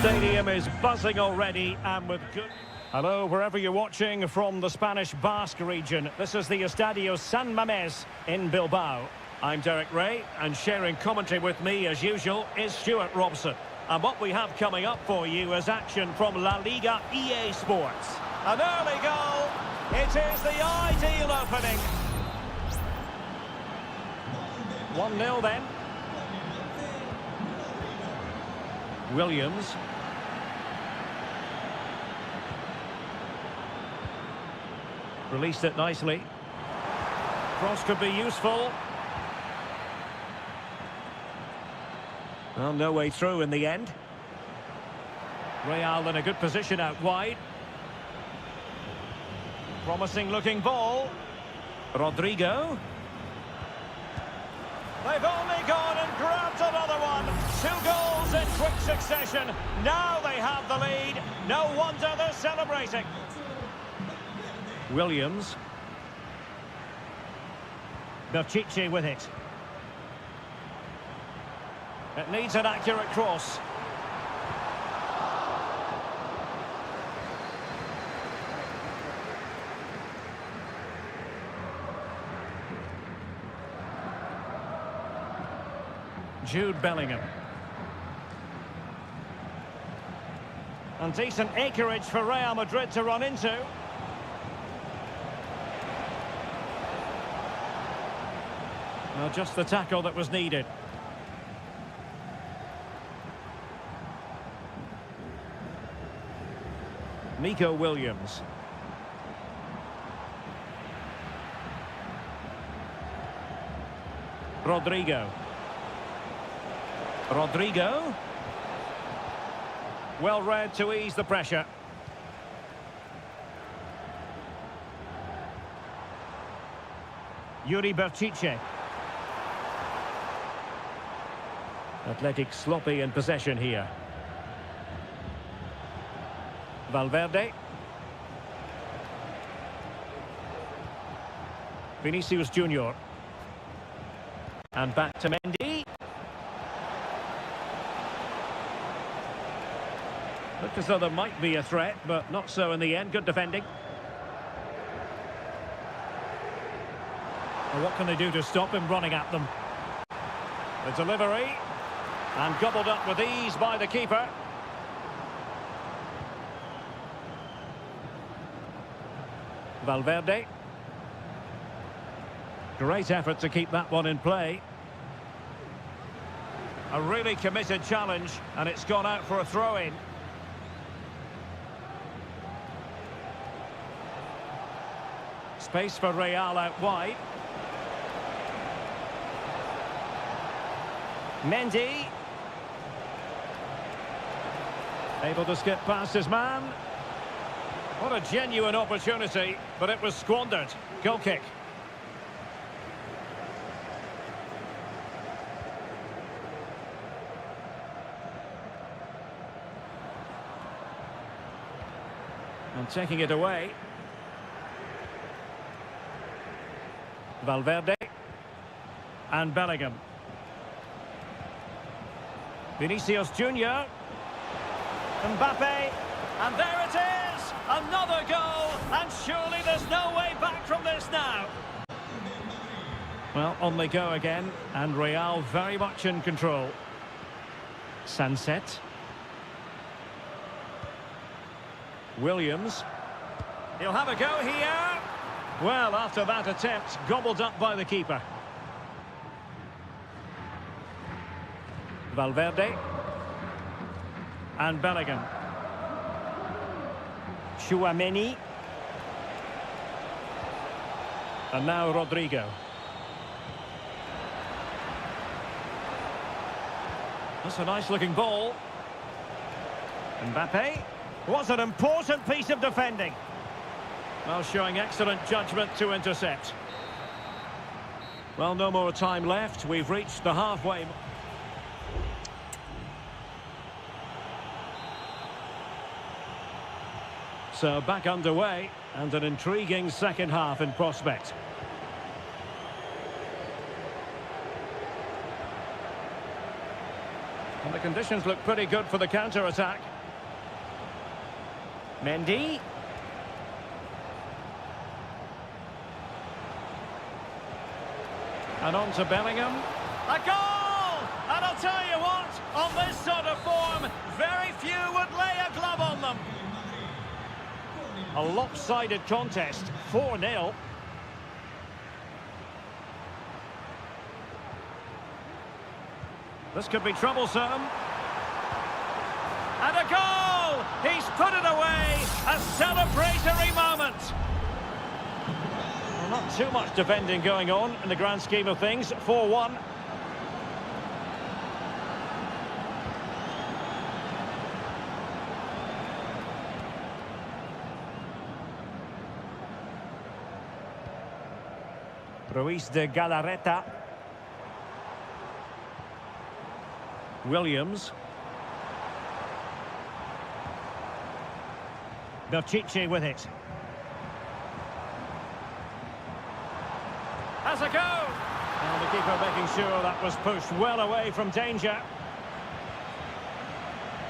stadium is buzzing already and with good... Hello, wherever you're watching from the Spanish Basque region. This is the Estadio San Mamés in Bilbao. I'm Derek Ray, and sharing commentary with me, as usual, is Stuart Robson. And what we have coming up for you is action from La Liga EA Sports. An early goal. It is the ideal opening. 1-0 then. Williams. Released it nicely. Cross could be useful. Well, no way through in the end. Real in a good position out wide. Promising looking ball. Rodrigo. They've only gone and grabbed another one. 2 goals in quick succession. Now they have the lead. No wonder they're celebrating. Williams. Píchić with it. It needs an accurate cross. Jude Bellingham. And decent acreage for Real Madrid to run into. Well, just the tackle that was needed. Nico Williams. Rodrigo. Well read to ease the pressure. Yuri Píchić. Athletic sloppy in possession here. Valverde. Vinicius Junior. And back to Mendy. Looked as though there might be a threat, but not so in the end. Good defending. Well, what can they do to stop him running at them? The delivery. And gobbled up with ease by the keeper. Valverde. Great effort to keep that one in play. A really committed challenge, and it's gone out for a throw-in. Space for Real out wide. Mendy. Able to skip past his man. What a genuine opportunity, but it was squandered. Goal kick. And taking it away. Valverde. And Bellingham. Vinicius Junior. Mbappe. And there it is! Another goal! And surely there's no way back from this now. Well, on they go again. And Real very much in control. Sunset. Williams. He'll have a go here. Well, after that attempt, gobbled up by the keeper. Valverde. And Bellingham. Tchouaméni. And now Rodrigo. That's a nice-looking ball. Mbappe. Was an important piece of defending. Well, showing excellent judgment to intercept. Well, no more time left. We've reached the halfway. So back underway, and an intriguing second half in prospect. And the conditions look pretty good for the counter-attack. Mendy. And on to Bellingham. A goal! And I'll tell you what, on this sort of form, very few would lay a glove on them. A lopsided contest, 4-0. This could be troublesome. And a goal! He's put it away! A celebratory moment! Well, not too much defending going on in the grand scheme of things. 4-1. Ruiz de Galarreta. Williams. Pishit with it. Has a go! And the keeper making sure that was pushed well away from danger.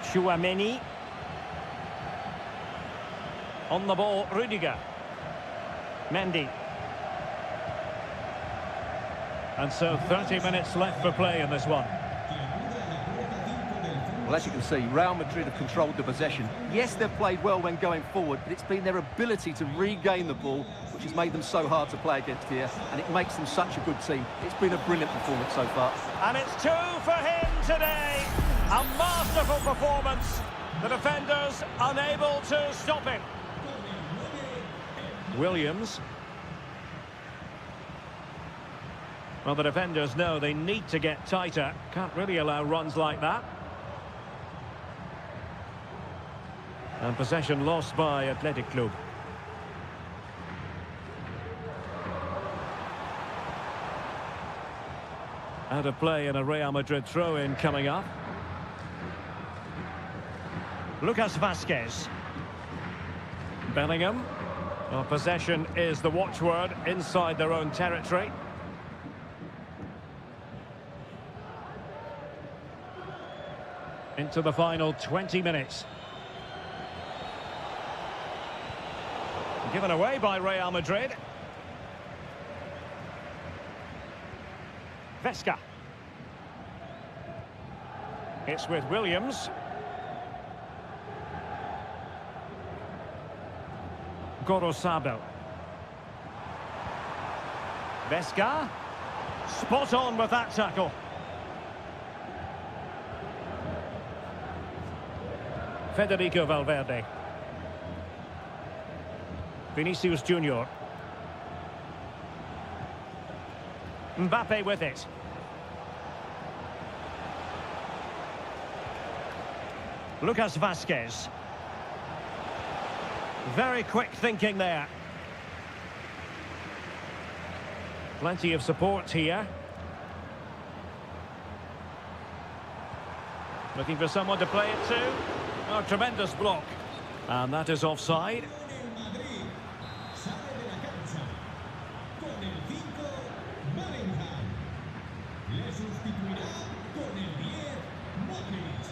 Chouameni. On the ball, Rudiger. Mendy. And so 30 minutes left for play in this one. Well, as you can see, Real Madrid have controlled the possession. Yes, they've played well when going forward, but it's been their ability to regain the ball which has made them so hard to play against here, and it makes them such a good team. It's been a brilliant performance so far. And it's 2 for him today. A masterful performance. The defenders unable to stop him. Williams. Well, the defenders know they need to get tighter. Can't really allow runs like that. And possession lost by Athletic Club. Out of play and a Real Madrid throw-in coming up. Lucas Vazquez. Bellingham. Well, possession is the watchword inside their own territory. Into the final 20 minutes. Given away by Real Madrid. Vesca. It's with Williams. Gorosabel. Vesca. Spot on with that tackle. Federico Valverde. Vinicius Junior. Mbappe with it. Lucas Vazquez. Very quick thinking there. Plenty of support here. Looking for someone to play it to. Oh, tremendous block. And that is offside.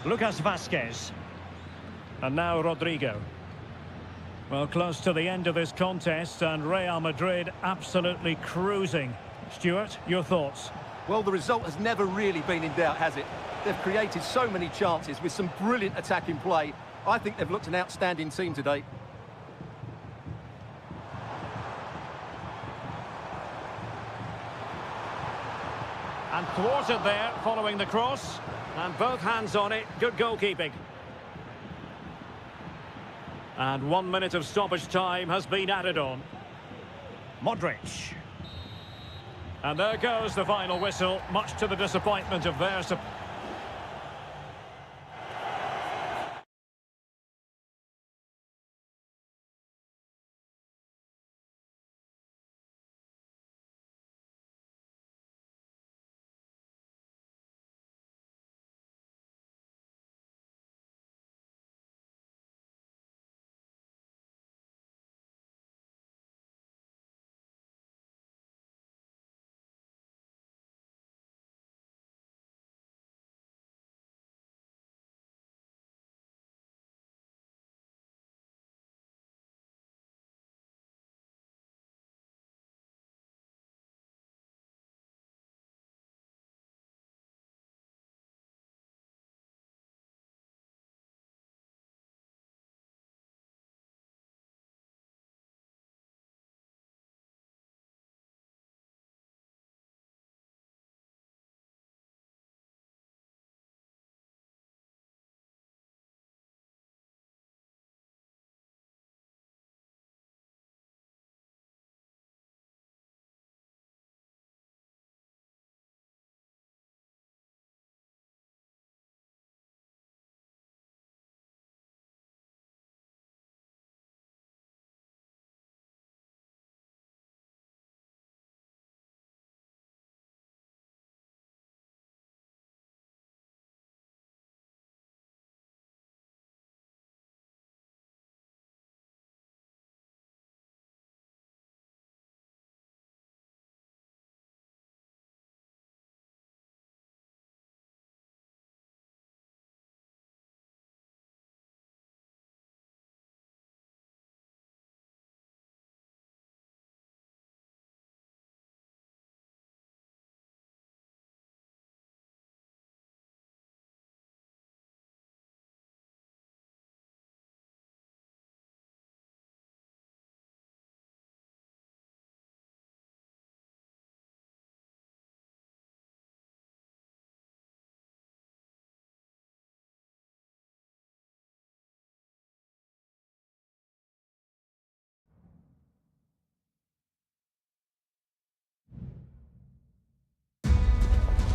Lucas Vazquez. And now Rodrigo. Well, close to the end of this contest, and Real Madrid absolutely cruising. Stuart, your thoughts? Well, the result has never really been in doubt, has it? They've created so many chances with some brilliant attacking play. I think they've looked an outstanding team today. And thwarted there, following the cross. And both hands on it, good goalkeeping. And 1 minute of stoppage time has been added on. Modric. And there goes the final whistle, much to the disappointment of their support.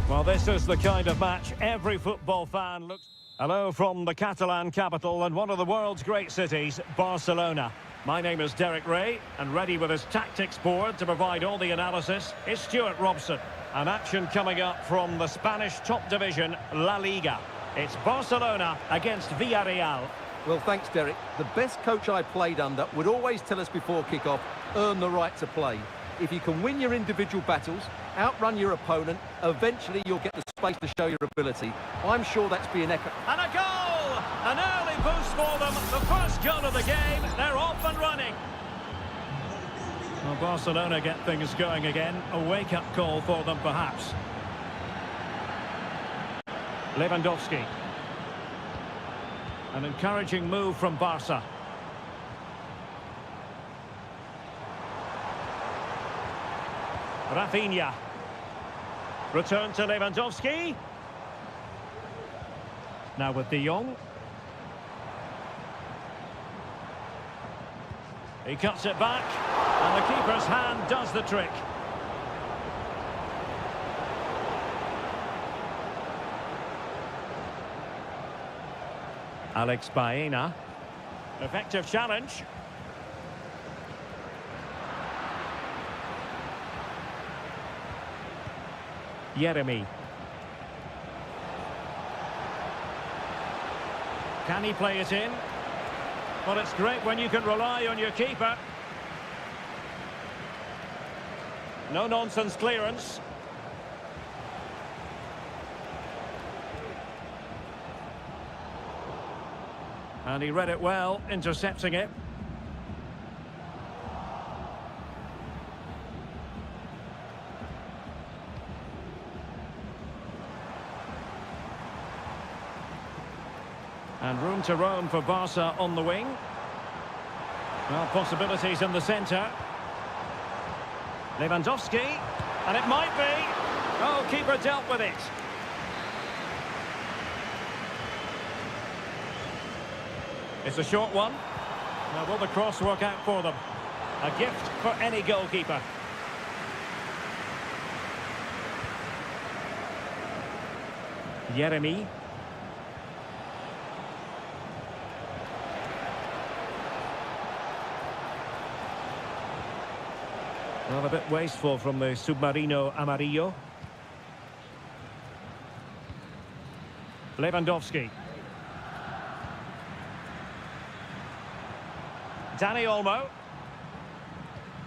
Well, this is the kind of match every football fan looks... Hello from the Catalan capital and one of the world's great cities, Barcelona. My name is Derek Ray, and ready with his tactics board to provide all the analysis is Stuart Robson. An action coming up from the Spanish top division, La Liga. It's Barcelona against Villarreal. Well, thanks, Derek. The best coach I played under would always tell us before kick-off, earn the right to play. If you can win your individual battles, outrun your opponent, eventually you'll get the space to show your ability. I'm sure that's being echoed. And a goal! An early boost for them. The first goal of the game. They're off and running. Well, Barcelona get things going again. A wake-up call for them, perhaps. Lewandowski. An encouraging move from Barca. Rafinha. Return to Lewandowski. Now with De Jong. He cuts it back, and the keeper's hand does the trick. Alex Baena. Effective challenge. Jeremy. Can he play it in? Well, it's great when you can rely on your keeper. No-nonsense clearance. And he read it well, intercepting it. And room to roam for Barca on the wing. Well, possibilities in the centre. Lewandowski, and it might be. Oh, keeper dealt with it. It's a short one. Now, will the cross work out for them? A gift for any goalkeeper. Jeremy. Well, a bit wasteful from the Submarino Amarillo. Lewandowski. Dani Olmo.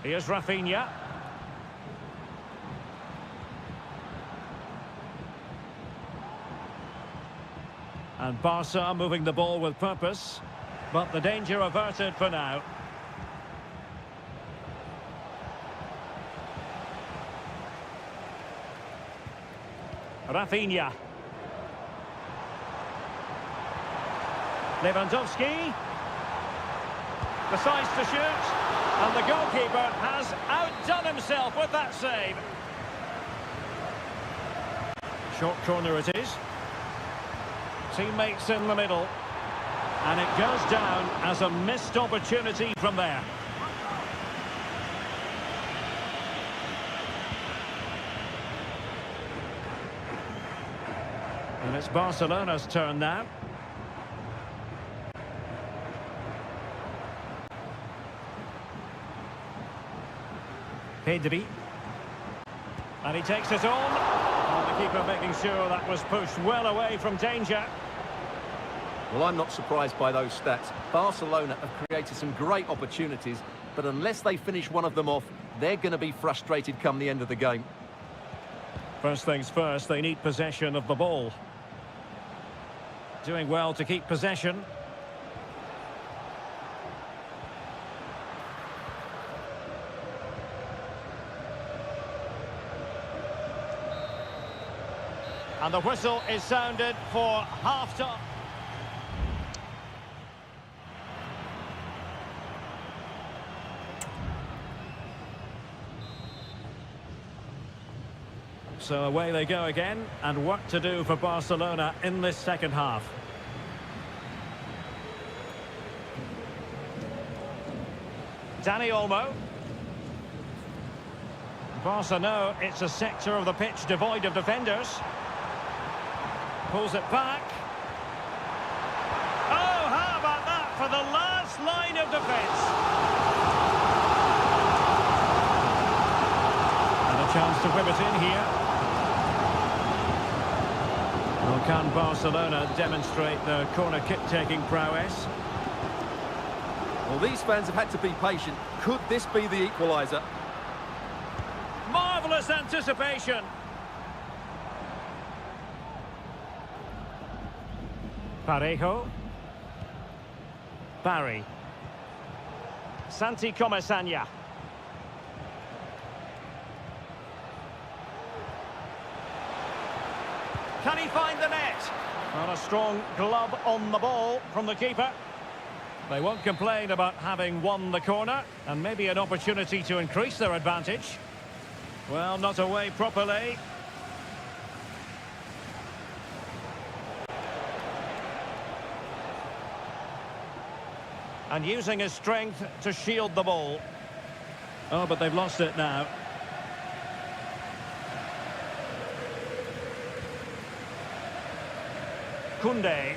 Here's Rafinha. And Barca moving the ball with purpose, but the danger averted for now. Rafinha. Lewandowski decides to shoot, and the goalkeeper has outdone himself with that save. Short corner it is. Teammates in the middle, and it goes down as a missed opportunity from there. And it's Barcelona's turn now. Pedri. And he takes it on. And the keeper making sure that was pushed well away from danger. Well, I'm not surprised by those stats. Barcelona have created some great opportunities, but unless they finish one of them off, they're going to be frustrated come the end of the game. First things first, they need possession of the ball. Doing well to keep possession. And the whistle is sounded for half-time. So away they go again, and work to do for Barcelona in this second half. Dani Olmo. Barca know it's a sector of the pitch devoid of defenders. Pulls it back. Oh, how about that for the last line of defence? And a chance to whip it in here. Well, can Barcelona demonstrate their corner kick-taking prowess? Well, these fans have had to be patient. Could this be the equaliser? Marvellous anticipation. Parejo. Barry. Santi Comesaña. Can he find the net? Not a strong glove on the ball from the keeper. They won't complain about having won the corner, and maybe an opportunity to increase their advantage. Well, not away properly. And using his strength to shield the ball. Oh, but they've lost it now. Koundé.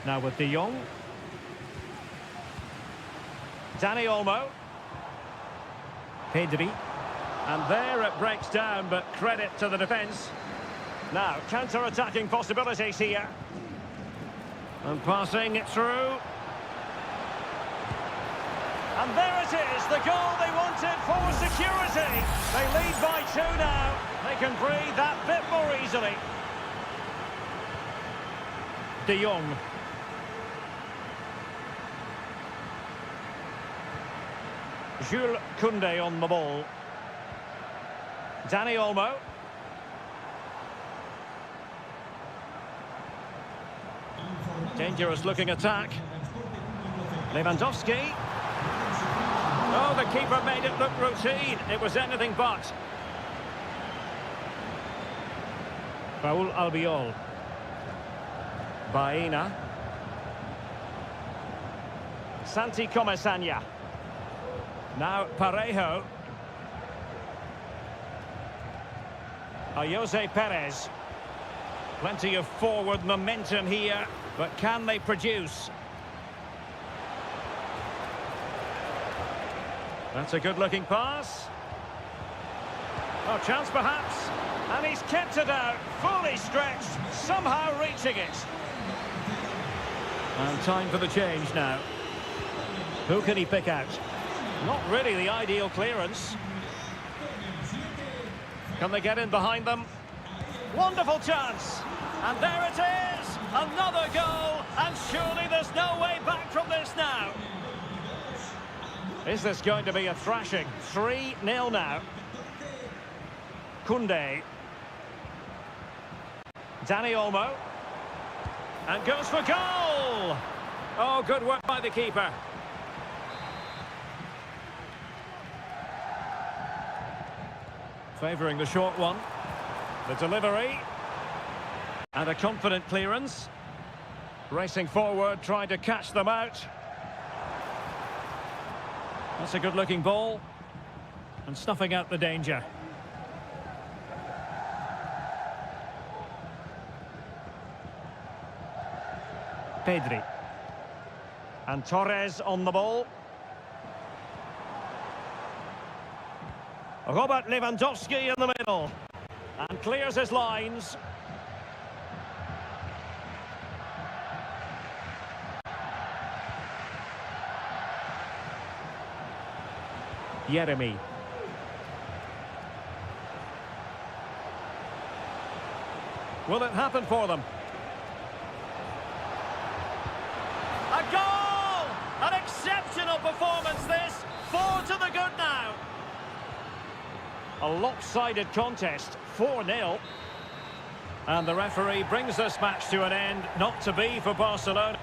Now with De Jong. Dani Olmo. Pedri. And there it breaks down, but credit to the defence. Now, counter-attacking possibilities here. And passing it through. And there it is, the goal they wanted for security. They lead by 2 now. They can breathe that bit more easily. De Jong. Jules Koundé on the ball. Dani Olmo. Dangerous looking attack. Lewandowski. Oh, the keeper made it look routine. It was anything but. Raúl Albiol. Baena. Santi Comesaña. Now Parejo. Jose Perez. Plenty of forward momentum here, but can they produce? That's a good-looking pass. Oh, chance perhaps. And he's kept it out, fully stretched, somehow reaching it. And time for the change now. Who can he pick out? Not really the ideal clearance. Can they get in behind them? Wonderful chance. And there it is. Another goal. And surely there's no way back from this now. Is this going to be a thrashing? 3-0 now. Koundé. Dani Olmo. And goes for goal. Oh, good work by the keeper. Favouring the short one. The delivery. And a confident clearance. Racing forward, trying to catch them out. That's a good-looking ball. And snuffing out the danger. Pedri. And Torres on the ball. Robert Lewandowski in the middle. And clears his lines. Jeremy. Will it happen for them? A goal! An exceptional performance this. 4 to the good now. A lopsided contest, 4-0. And the referee brings this match to an end, not to be for Barcelona.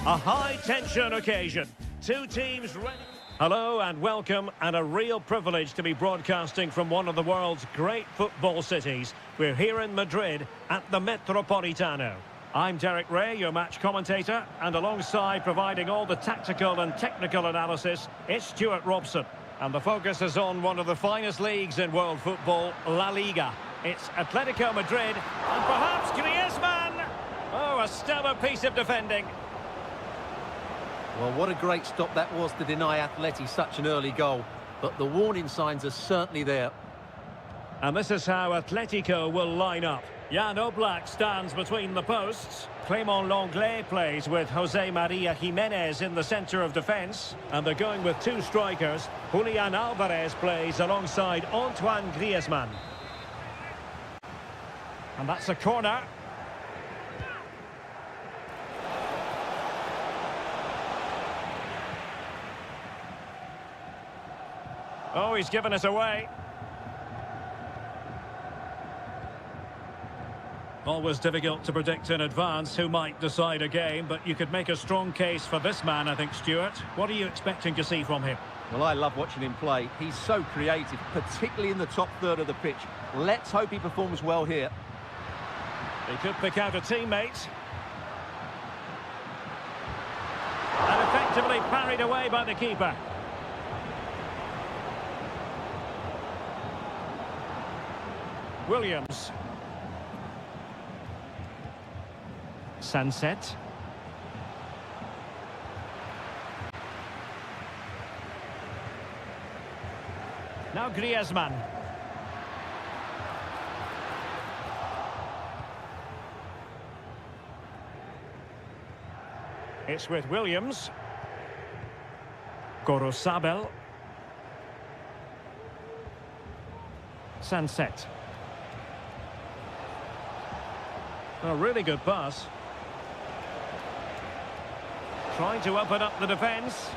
A high-tension occasion. Two teams ready. Hello and welcome, and a real privilege to be broadcasting from one of the world's great football cities. We're here in Madrid at the Metropolitano. I'm Derek Ray, your match commentator, and alongside providing all the tactical and technical analysis, it's Stuart Robson. And the focus is on one of the finest leagues in world football, La Liga. It's Atletico Madrid, and perhaps Griezmann! Oh, a stellar piece of defending. Well, what a great stop that was to deny Atleti such an early goal. But the warning signs are certainly there. And this is how Atletico will line up. Jan Oblak stands between the posts. Clément Lenglet plays with Jose Maria Jimenez in the centre of defence. And they're going with two strikers. Julian Alvarez plays alongside Antoine Griezmann. And that's a corner. Oh, he's given us away. Always difficult to predict in advance who might decide a game, but you could make a strong case for this man, I think, Stuart. What are you expecting to see from him? Well, I love watching him play. He's so creative, particularly in the top third of the pitch. Let's hope he performs well here. He could pick out a teammate. And effectively parried away by the keeper. Williams. Sunset. Now Griezmann. It's with Williams. Gorosabel. Sunset. A really good pass. Trying to open up the defence.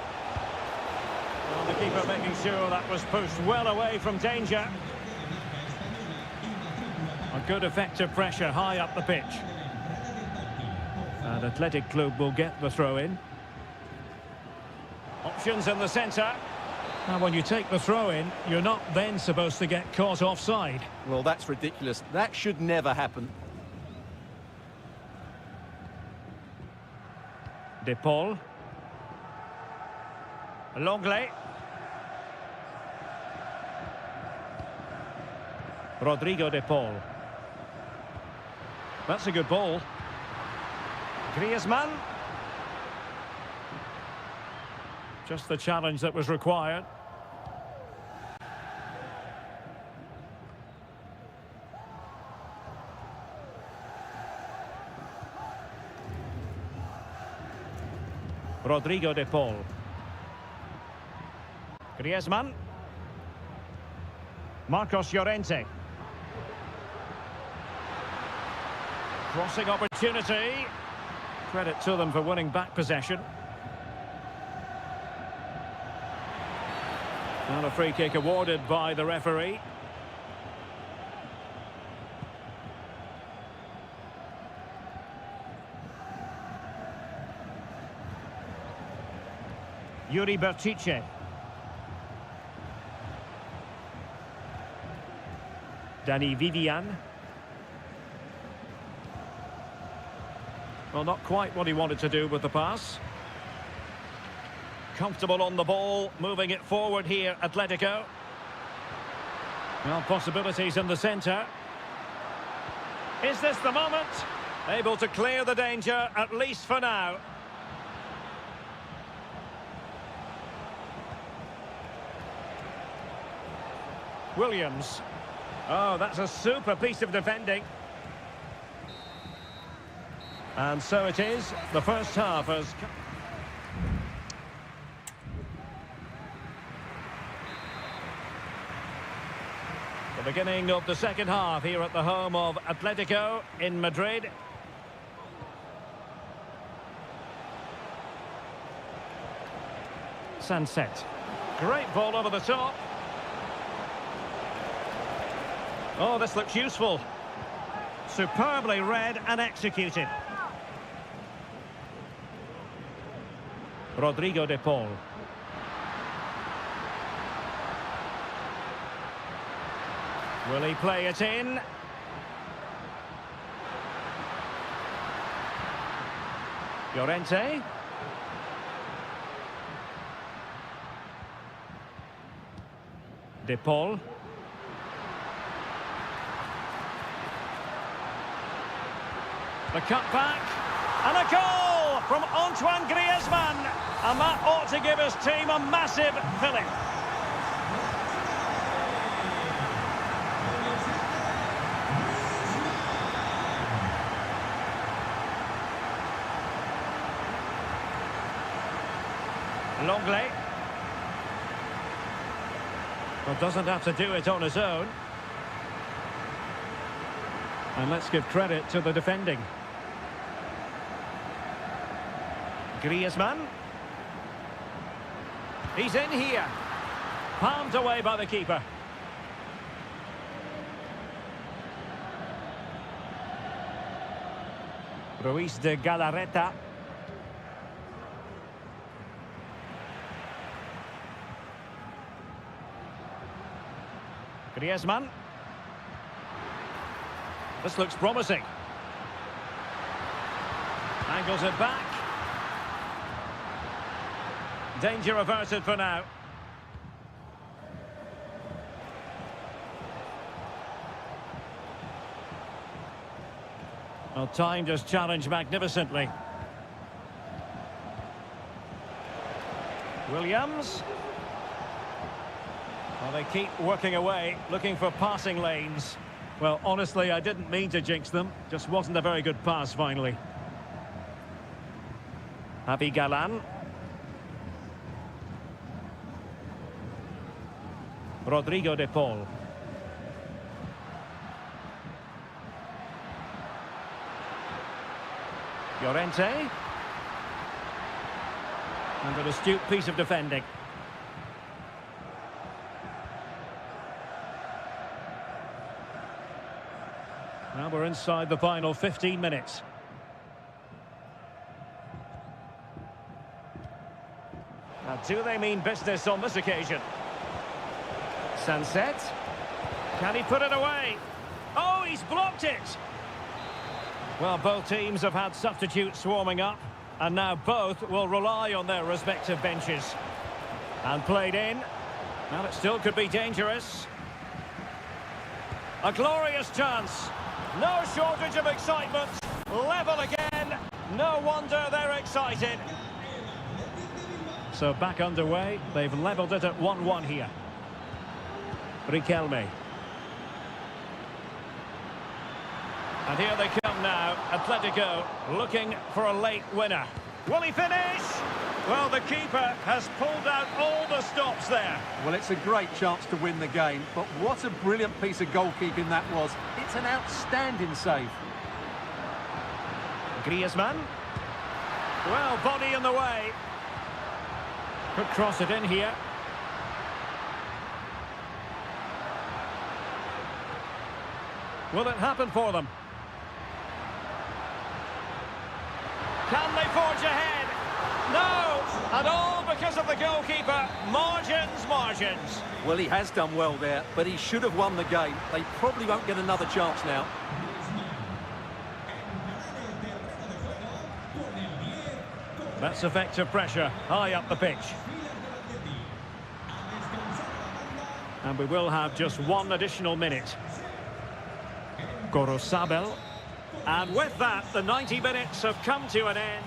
Well, the keeper making sure that was pushed well away from danger. A good effective pressure high up the pitch. And Athletic Club will get the throw-in. Options in the centre. Now, when you take the throw-in, you're not then supposed to get caught offside. Well, that's ridiculous. That should never happen. De Paul. Lenglet. Rodrigo De Paul. That's a good ball. Griezmann. Just the challenge that was required. Rodrigo De Paul. Griezmann. Marcos Llorente. Crossing opportunity. Credit to them for winning back possession. And a free kick awarded by the referee. Yuri Bertice. Danny Vivian. Well, not quite what he wanted to do with the pass. Comfortable on the ball, moving it forward here, Atletico. Well, possibilities in the centre. Is this the moment? Able to clear the danger, at least for now. Williams. Oh, that's a super piece of defending. And so it is. The first half has... The beginning of the second half here at the home of Atletico in Madrid. Sunset. Great ball over the top. Oh, this looks useful. Superbly read and executed. Rodrigo de Paul. Will he play it in? Llorente. De Paul. The cutback. And a goal from Antoine Griezmann. And that ought to give his team a massive fillip. Longley. Well, doesn't have to do it on his own. And let's give credit to the defending. Griezmann. He's in here. Palmed away by the keeper. Ruiz de Galarreta. Griezmann. This looks promising. Angles it back. Danger averted for now. Well, timed his challenge magnificently. Williams. Well, they keep working away, looking for passing lanes. Well, honestly, I didn't mean to jinx them. Just wasn't a very good pass, finally. Javi Galan. Rodrigo de Paul. Llorente. And an astute piece of defending. Now we're inside the final 15 minutes. Now, do they mean business on this occasion? Sunset. Can he put it away? Oh, he's blocked it! Well, both teams have had substitutes swarming up, and now both will rely on their respective benches. And played in. Well, it still could be dangerous. A glorious chance. No shortage of excitement. Level again. No wonder they're excited. So back underway. They've levelled it at 1-1 here. Riquelme. And here they come now. Atletico looking for a late winner. Will he finish? Well, the keeper has pulled out all the stops there. Well, it's a great chance to win the game, but what a brilliant piece of goalkeeping that was. It's an outstanding save. Griezmann. Well, body in the way. Could cross it in here. Will it happen for them? Can they forge ahead? No! And all because of the goalkeeper. Margins, margins. Well, he has done well there, but he should have won the game. They probably won't get another chance now. That's effective pressure, high up the pitch. And we will have just one additional minute. Gorosabel. And with that, the 90 minutes have come to an end.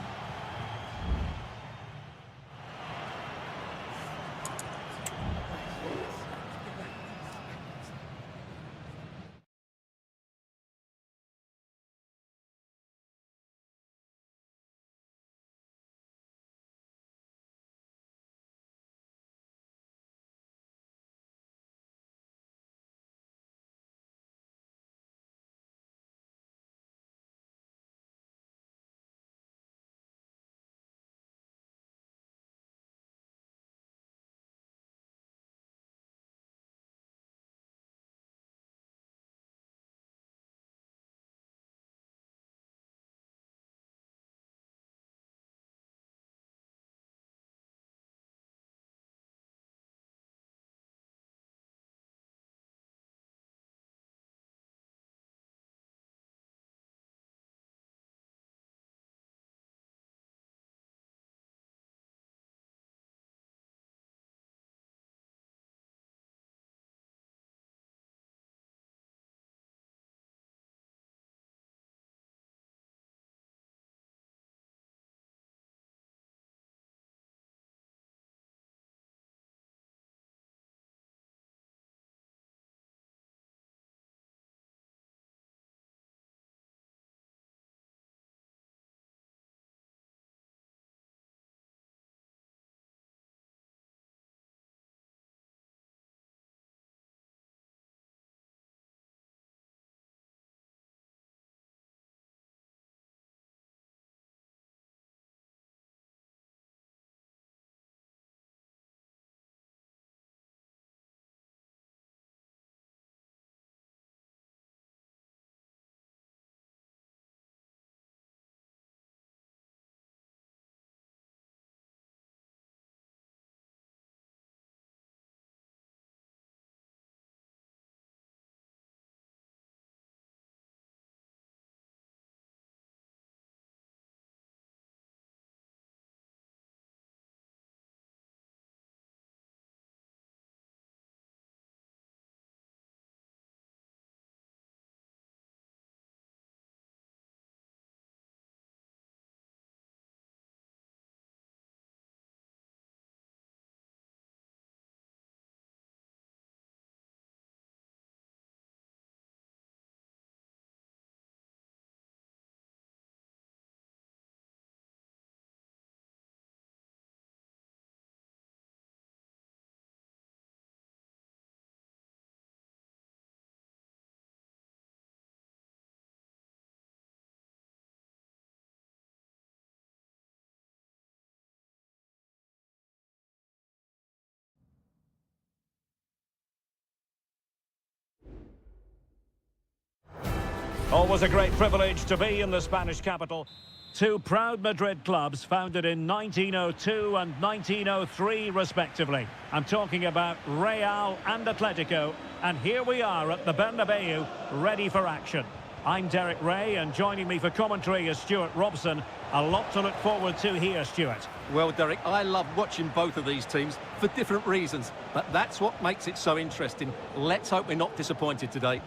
Always a great privilege to be in the Spanish capital. Two proud Madrid clubs founded in 1902 and 1903 respectively. I'm talking about Real and Atletico, and here we are at the Bernabeu, ready for action. I'm Derek Ray, and joining me for commentary is Stuart Robson. A lot to look forward to here, Stuart. Well, Derek, I love watching both of these teams for different reasons, but that's what makes it so interesting. Let's hope we're not disappointed today.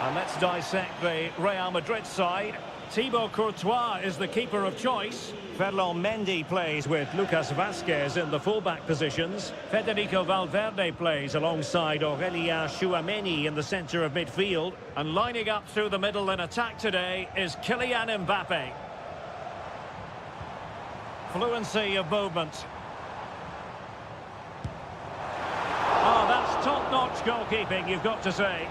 And let's dissect the Real Madrid side. Thibaut Courtois is the keeper of choice. Ferland Mendy plays with Lucas Vazquez in the fullback positions. Federico Valverde plays alongside Aurélien Tchouameni in the centre of midfield. And lining up through the middle in attack today is Kylian Mbappe. Fluency of movement. Oh, that's top-notch goalkeeping, you've got to say.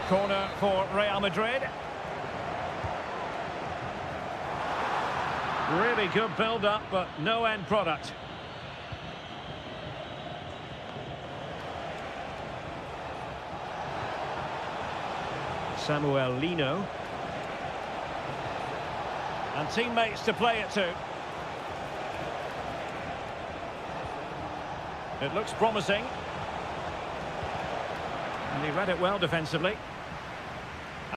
Corner for Real Madrid. Really good build-up, but no end product. Samuel Lino. And teammates to play it to. It looks promising. And he read it well defensively.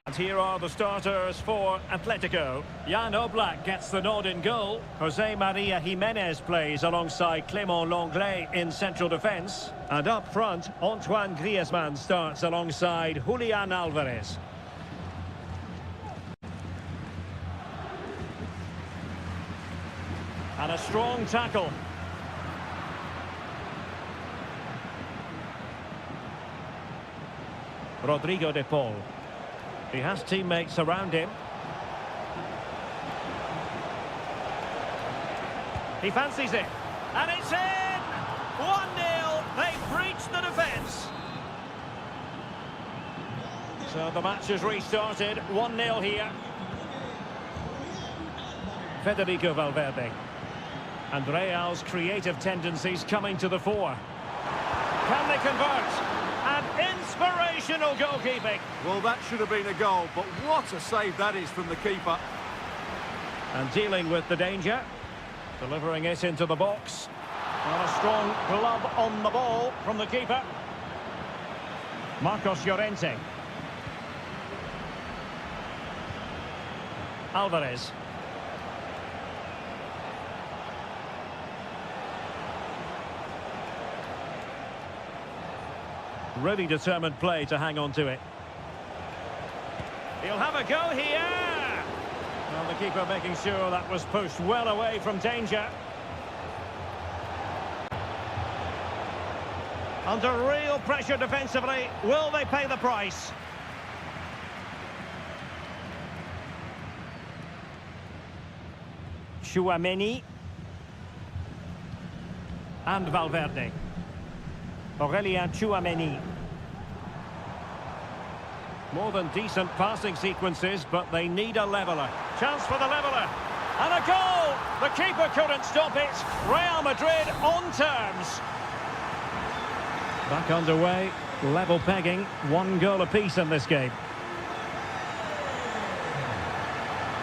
And here are the starters for Atletico. Jan Oblak gets the nod in goal. Jose Maria Jimenez plays alongside Clément Lenglet in central defence. And up front, Antoine Griezmann starts alongside Julian Alvarez. And a strong tackle. Rodrigo de Paul. He has teammates around him. He fancies it. And it's in! 1-0. They've breached the defence. So the match has restarted. 1-0 here. Federico Valverde. And Real's creative tendencies coming to the fore. Can they convert? And inspirational goalkeeping. Well, that should have been a goal, but what a save that is from the keeper. And dealing with the danger. Delivering it into the box. And a strong glove on the ball from the keeper. Marcos Llorente. Alvarez. Really determined play to hang on to it. He'll have a go here. Well, the keeper making sure that was pushed well away from danger. Under real pressure defensively. Will they pay the price? Tchouameni. And Valverde. Aurélien Tchouameni. More than decent passing sequences, but they need a leveller. Chance for the leveller. And a goal! The keeper couldn't stop it. Real Madrid on terms. Back underway. Level pegging. 1 goal apiece in this game.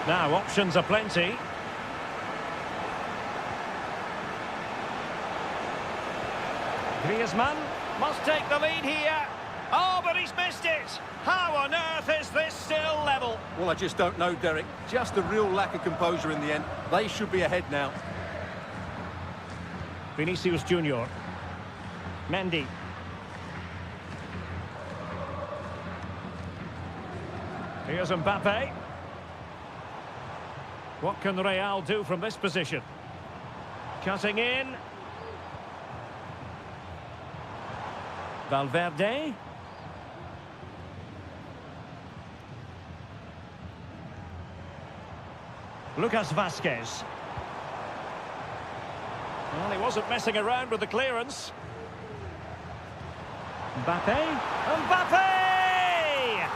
Now, options are plenty. Griezmann must take the lead here. Oh, but he's missed it. How on earth is this still level? Well, I just don't know, Derek. Just a real lack of composure in the end. They should be ahead now. Vinicius Junior. Mendy. Here's Mbappe. What can Real do from this position? Cutting in. Valverde. Lucas Vazquez. Well, he wasn't messing around with the clearance. Mbappe. Mbappe!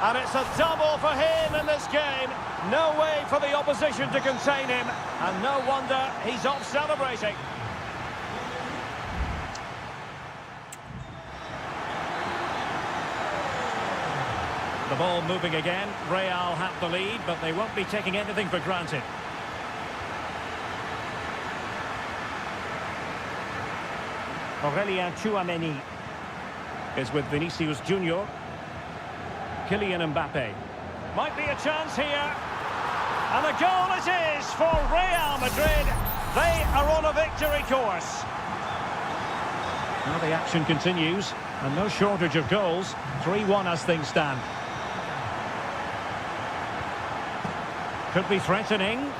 And it's a double for him in this game. No way for the opposition to contain him. And no wonder he's off celebrating. The ball moving again. Real have the lead, but they won't be taking anything for granted. Aurelien Tchouameni is with Vinicius Junior. Kylian Mbappe. Might be a chance here. And a goal it is for Real Madrid. They are on a victory course. Now the action continues, and no shortage of goals. 3-1 as things stand. Could be threatening.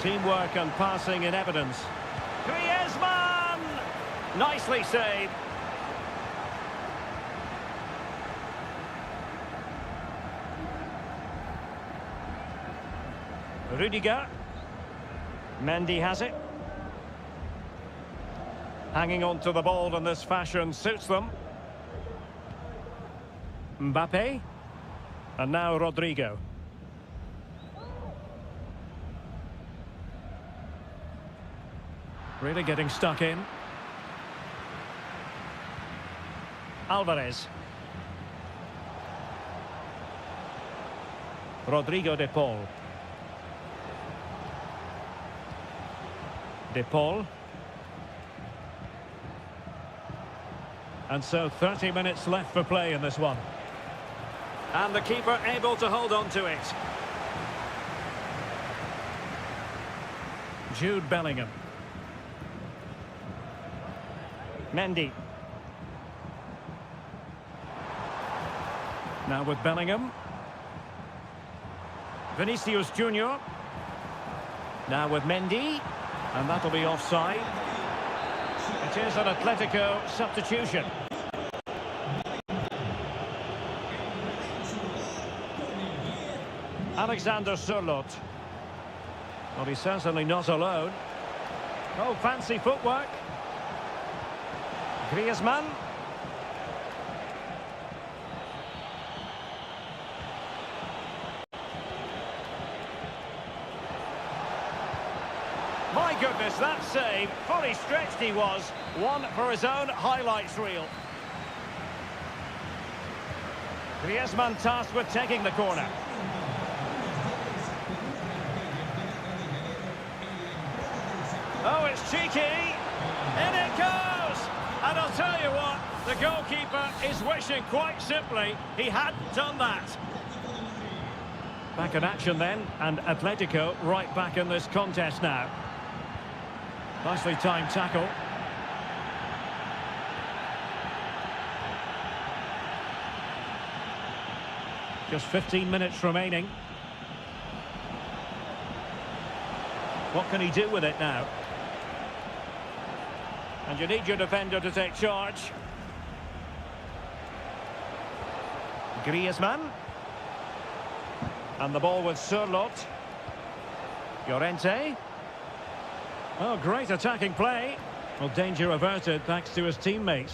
Teamwork and passing in evidence. Griezmann! Nicely saved. Rudiger. Mendy has it. Hanging on to the ball in this fashion suits them. Mbappe. And now Rodrigo. Really getting stuck in. Alvarez. Rodrigo de Paul. De Paul. And so 30 minutes left for play in this one. And the keeper able to hold on to it. Jude Bellingham. Mendy. Now with Bellingham. Vinicius Junior. Now with Mendy. And that'll be offside. It is an Atletico substitution. Alexander Sørloth. Well, he's certainly not alone. Oh, fancy footwork. Griezmann. My goodness, that save. Fully stretched he was. One for his own highlights reel. Griezmann tasked with taking the corner. Oh, it's cheeky. In it goes. And I'll tell you what, the goalkeeper is wishing quite simply he hadn't done that. Back in action then, and Atletico right back in this contest now. Nicely timed tackle. Just 15 minutes remaining. What can he do with it now? And you need your defender to take charge. Griezmann. And the ball with Sørloth. Llorente. Oh, great attacking play. Well, danger averted thanks to his teammate.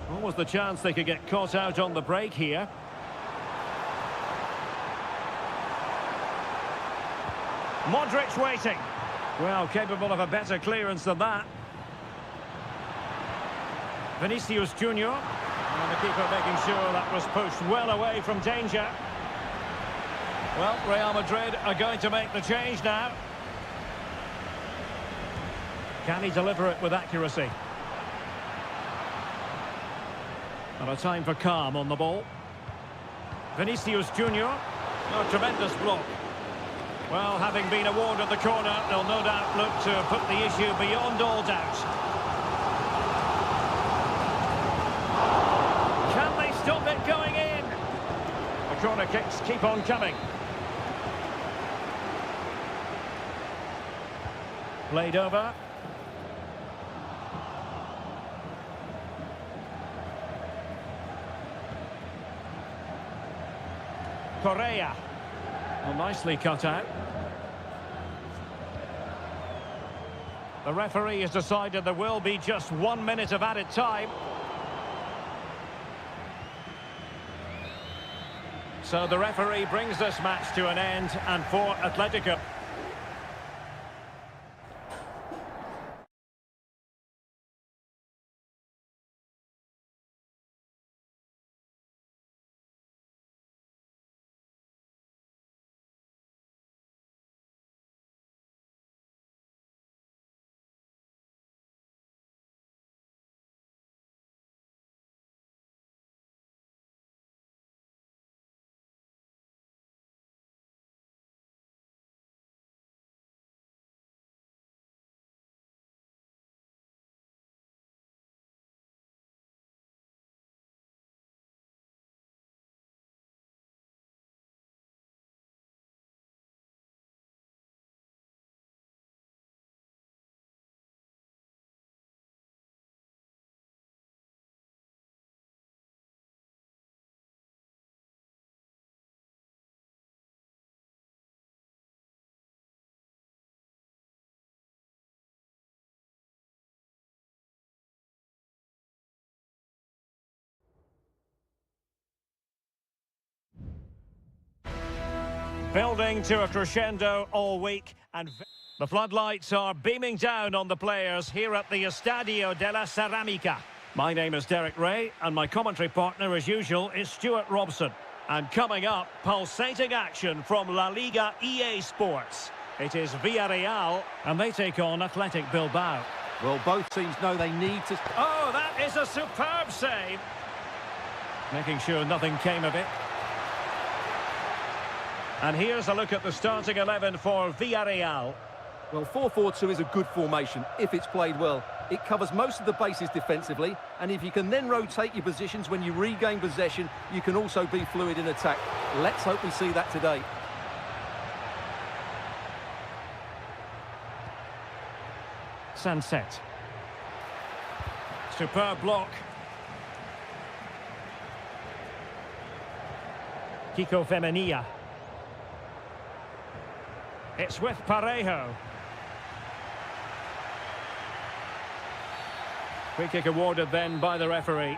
What was the chance they could get caught out on the break here? Modric waiting. Well, capable of a better clearance than that. Vinicius Junior. And the keeper making sure that was pushed well away from danger. Well, Real Madrid are going to make the change now. Can he deliver it with accuracy? And a time for calm on the ball. Vinicius Junior. Oh, tremendous block. Well, having been awarded the corner, they'll no doubt look to put the issue beyond all doubt. Can they stop it going in? The corner kicks keep on coming. Played over. Correa. Well, nicely cut out. The referee has decided there will be just 1 minute of added time. So the referee brings this match to an end, and for Atletico. Building to a crescendo all week, and the floodlights are beaming down on the players here at the Estadio de la Ceramica. My name is Derek Ray, and my commentary partner, as usual, is Stuart Robson. And coming up, pulsating action from La Liga EA Sports. It is Villarreal, and they take on Athletic Bilbao. Well, both teams know they need to... Oh, that is a superb save. Making sure nothing came of it. And here's a look at the starting 11 for Villarreal. Well, 4-4-2 is a good formation if it's played well. It covers most of the bases defensively, and if you can then rotate your positions when you regain possession, you can also be fluid in attack. Let's hope we see that today. Sunset. Superb block. Kiko Femenia. It's with Parejo. Free kick awarded then by the referee.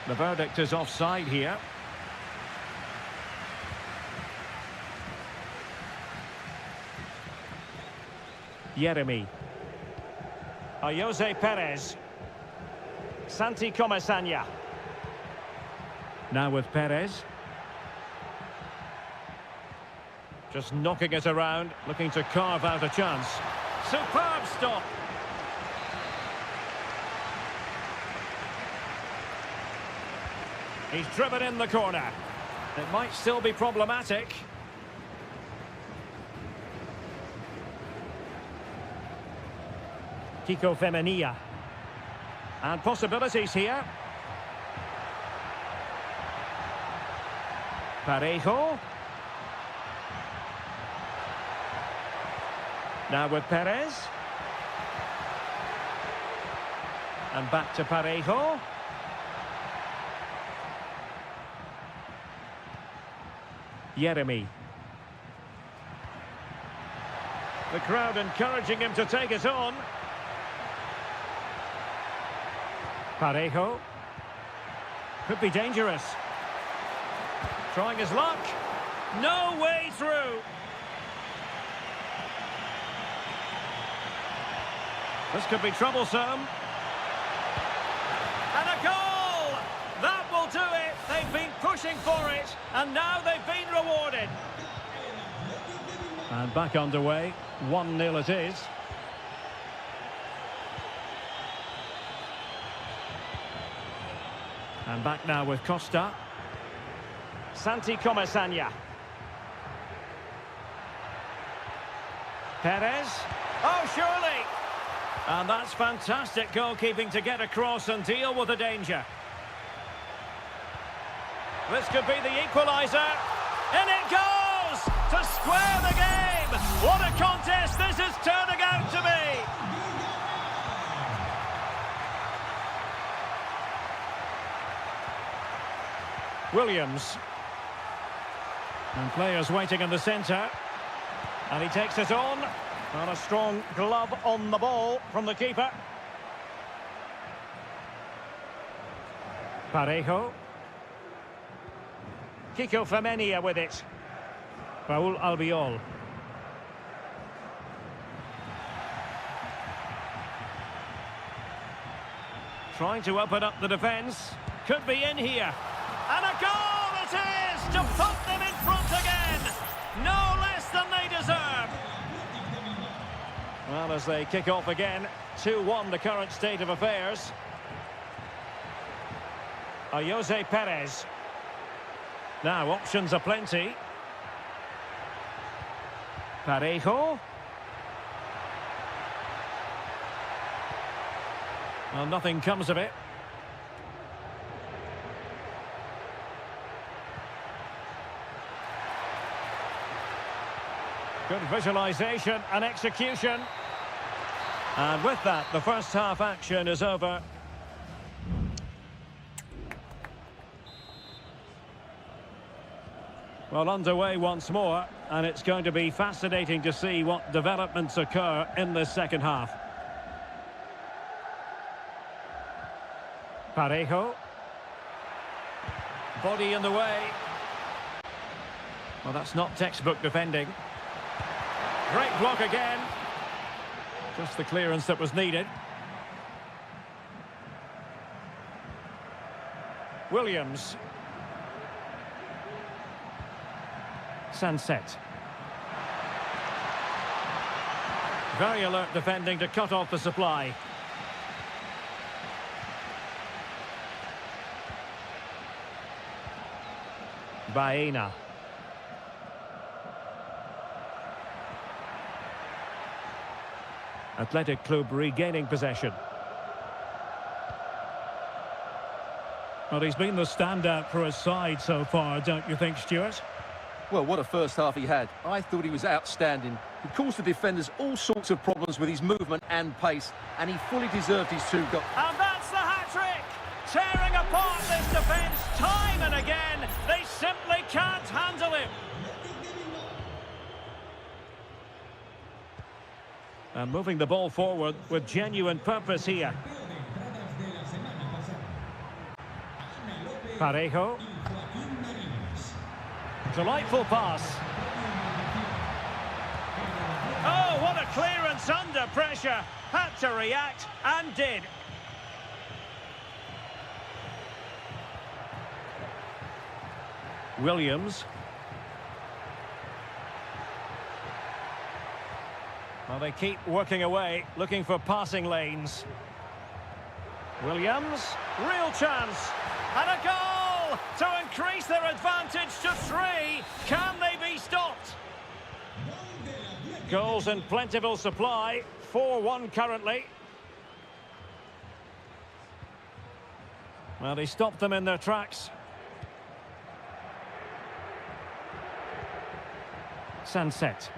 The verdict is offside here. Jeremy. Jose Perez. Santi Comesaña. Now with Perez. Just knocking it around, looking to carve out a chance. Superb stop. He's driven in the corner. It might still be problematic. Kiko Femenia. And possibilities here. Parejo. Now with Perez. And back to Parejo. Jeremy. The crowd encouraging him to take it on. Parejo. Could be dangerous. Trying his luck. No way through. This could be troublesome. And a goal! That will do it. They've been pushing for it, and now they've been rewarded. And back underway. 1-0 it is. And back now with Costa. Santi Comesaña. Perez. Oh, surely! And that's fantastic goalkeeping to get across and deal with the danger. This could be the equaliser. In it goes! To square the game! What a contest this is turning out to be! Williams. And players waiting in the centre. And he takes it on. And a strong glove on the ball from the keeper. Parejo. Kiko Femenia with it. Raúl Albiol. Trying to open up the defence. Could be in here. And a goal it is to put them in front again. No less than they deserve. Well, as they kick off again, 2-1 the current state of affairs. Jose Perez. Now, options are plenty. Parejo. Well, nothing comes of it. Good visualisation and execution. And with that, the first half action is over. Well, underway once more, and it's going to be fascinating to see what developments occur in this second half. Parejo. Body in the way. Well, that's not textbook defending. Great block again. Just the clearance that was needed. Williams. Sunset. Very alert defending to cut off the supply. Baena. Athletic Club regaining possession. Well, he's been the standout for his side so far, don't you think, Stuart? Well, what a first half he had. I thought he was outstanding. He caused the defenders all sorts of problems with his movement and pace, and he fully deserved his 2 goals. And that's the hat-trick! Tearing apart this defence time and again. They simply can't handle him. And moving the ball forward with genuine purpose here. Parejo. Delightful pass. Oh, what a clearance under pressure. Had to react and did. Williams. Well, they keep working away, looking for passing lanes. Williams, real chance. And a goal to increase their advantage to 3. Can they be stopped? Goals in plentiful supply. 4-1 currently. Well, they stopped them in their tracks. Sunset.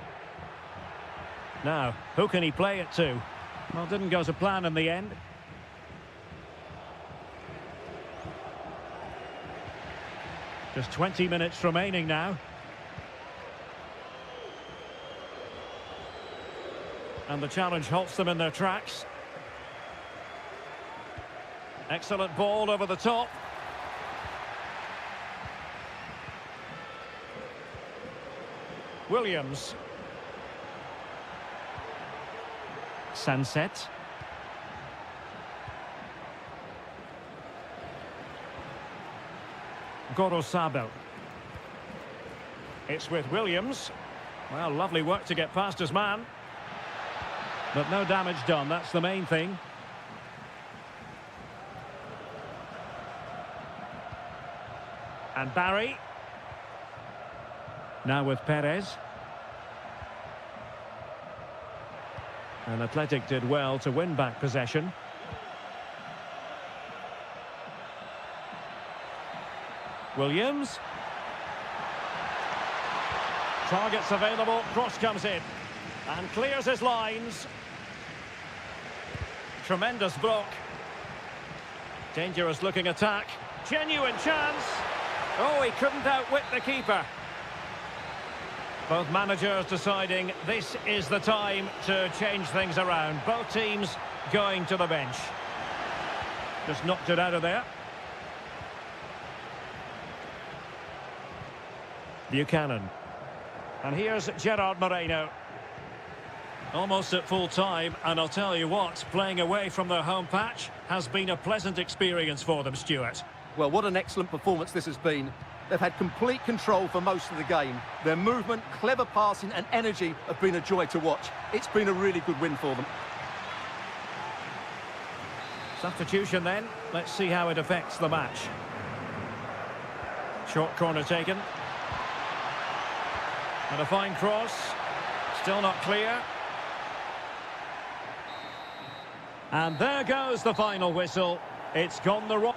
Now, who can he play it to? Well, didn't go to plan in the end. Just 20 minutes remaining now. And the challenge halts them in their tracks. Excellent ball over the top. Williams. Sunset. Gorosabel. It's with Williams. Well, lovely work to get past his man. But no damage done, that's the main thing. And Barry. Now with Perez. And Athletic did well to win back possession. Williams. Targets available, cross comes in. And clears his lines. Tremendous block. Dangerous looking attack. Genuine chance. Oh, he couldn't outwit the keeper. Both managers deciding this is the time to change things around. Both teams going to the bench. Just knocked it out of there. Buchanan. And here's Gerard Moreno. Almost at full time, and I'll tell you what, playing away from their home patch has been a pleasant experience for them, Stuart. Well, what an excellent performance this has been. They've had complete control for most of the game. Their movement, clever passing and energy have been a joy to watch. It's been a really good win for them. Substitution then. Let's see how it affects the match. Short corner taken. And a fine cross. Still not clear. And there goes the final whistle. It's gone the wrong...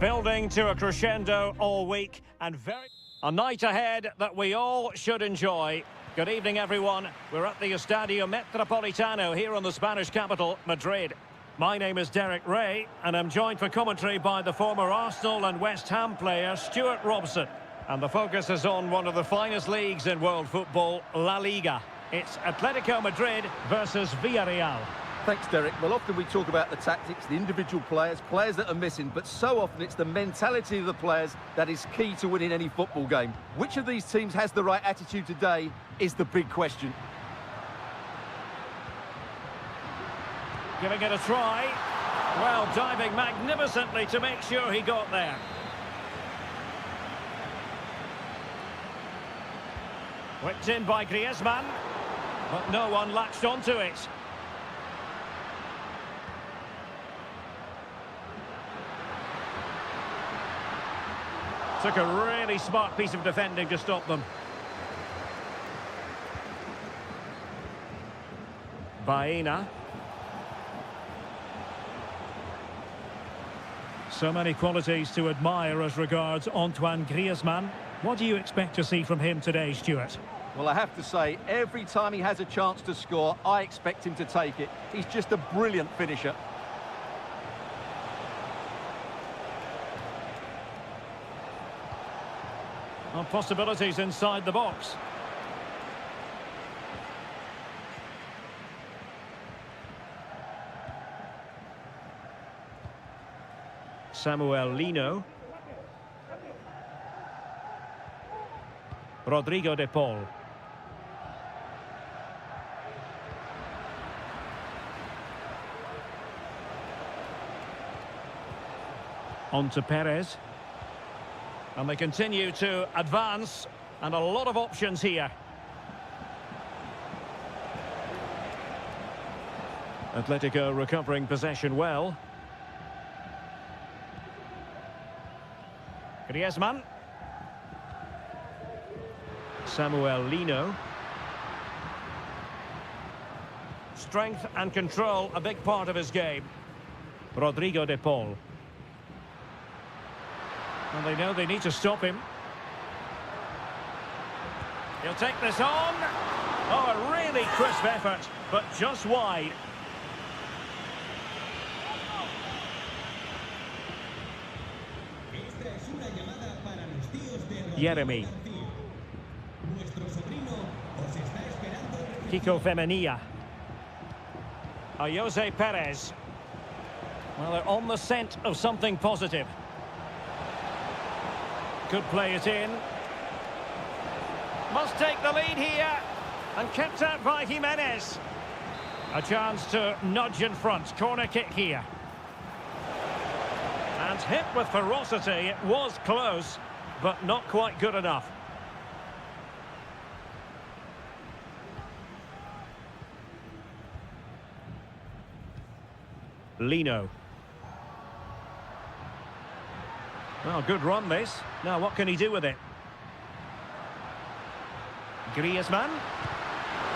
Building to a crescendo all week and a night ahead that we all should enjoy. Good evening, everyone. We're at the Estadio Metropolitano here in the Spanish capital, Madrid. My name is Derek Ray, and I'm joined for commentary by the former Arsenal and West Ham player Stuart Robson. And the focus is on one of the finest leagues in world football, La Liga. It's Atletico Madrid versus Villarreal. Thanks, Derek. Well, often we talk about the tactics, the individual players that are missing, but so often it's the mentality of the players that is key to winning any football game. Which of these teams has the right attitude today is the big question. Giving it a try. Well, diving magnificently to make sure he got there. Whipped in by Griezmann, but no one latched onto it. Took a really smart piece of defending to stop them. Baena. So many qualities to admire as regards Antoine Griezmann. What do you expect to see from him today, Stuart? Well, I have to say, every time he has a chance to score, I expect him to take it. He's just a brilliant finisher. Well, possibilities inside the box. Samuel Lino. Rodrigo de Paul. On to Perez. And they continue to advance, and a lot of options here. Atletico recovering possession well. Griezmann. Samuel Lino. Strength and control, a big part of his game. Rodrigo de Paul. And they know they need to stop him. He'll take this on. Oh, a really crisp effort, but just wide. Jeremy. Kiko Femenia. Jose Perez. Well, they're on the scent of something positive. Could play it in. Must take the lead here. And kept out by Jimenez. A chance to nudge in front. Corner kick here. And hit with ferocity. It was close, but not quite good enough. Lino. Well, good run this. Now what can he do with it? Griezmann.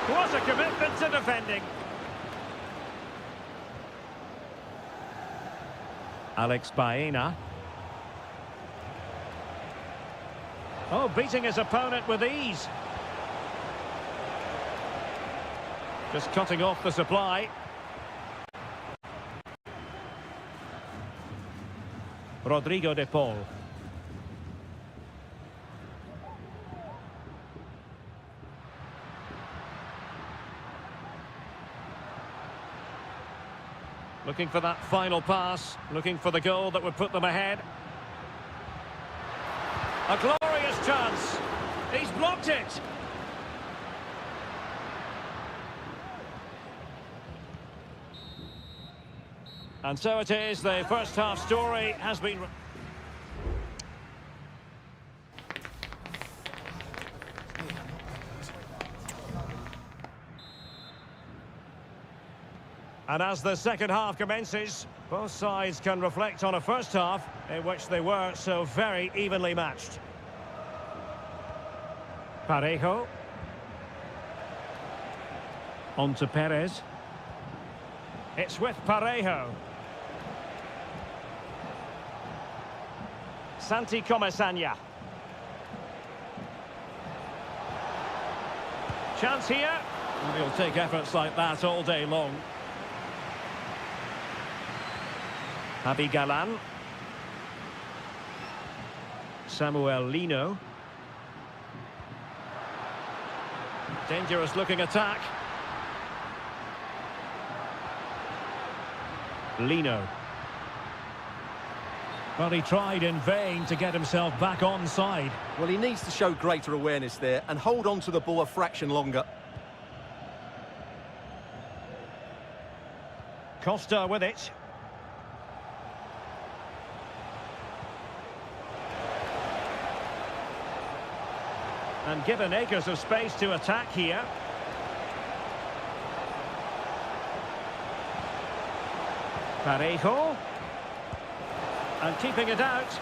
What a commitment to defending. Alex Baena. Oh, beating his opponent with ease. Just cutting off the supply. Rodrigo de Paul. Looking for that final pass, looking for the goal that would put them ahead. A glorious chance. He's blocked it. And so it is, the first half story has been... And as the second half commences, both sides can reflect on a first half in which they were so very evenly matched. Parejo. On to Perez. It's with Parejo. Santi Comesaña. Chance here. And he'll take efforts like that all day long. Javi Galan. Samuel Lino. Dangerous looking attack. Lino. Well, he tried in vain to get himself back on side. Well, he needs to show greater awareness there and hold on to the ball a fraction longer. Costa with it. And given acres of space to attack here. Parejo. And keeping it out.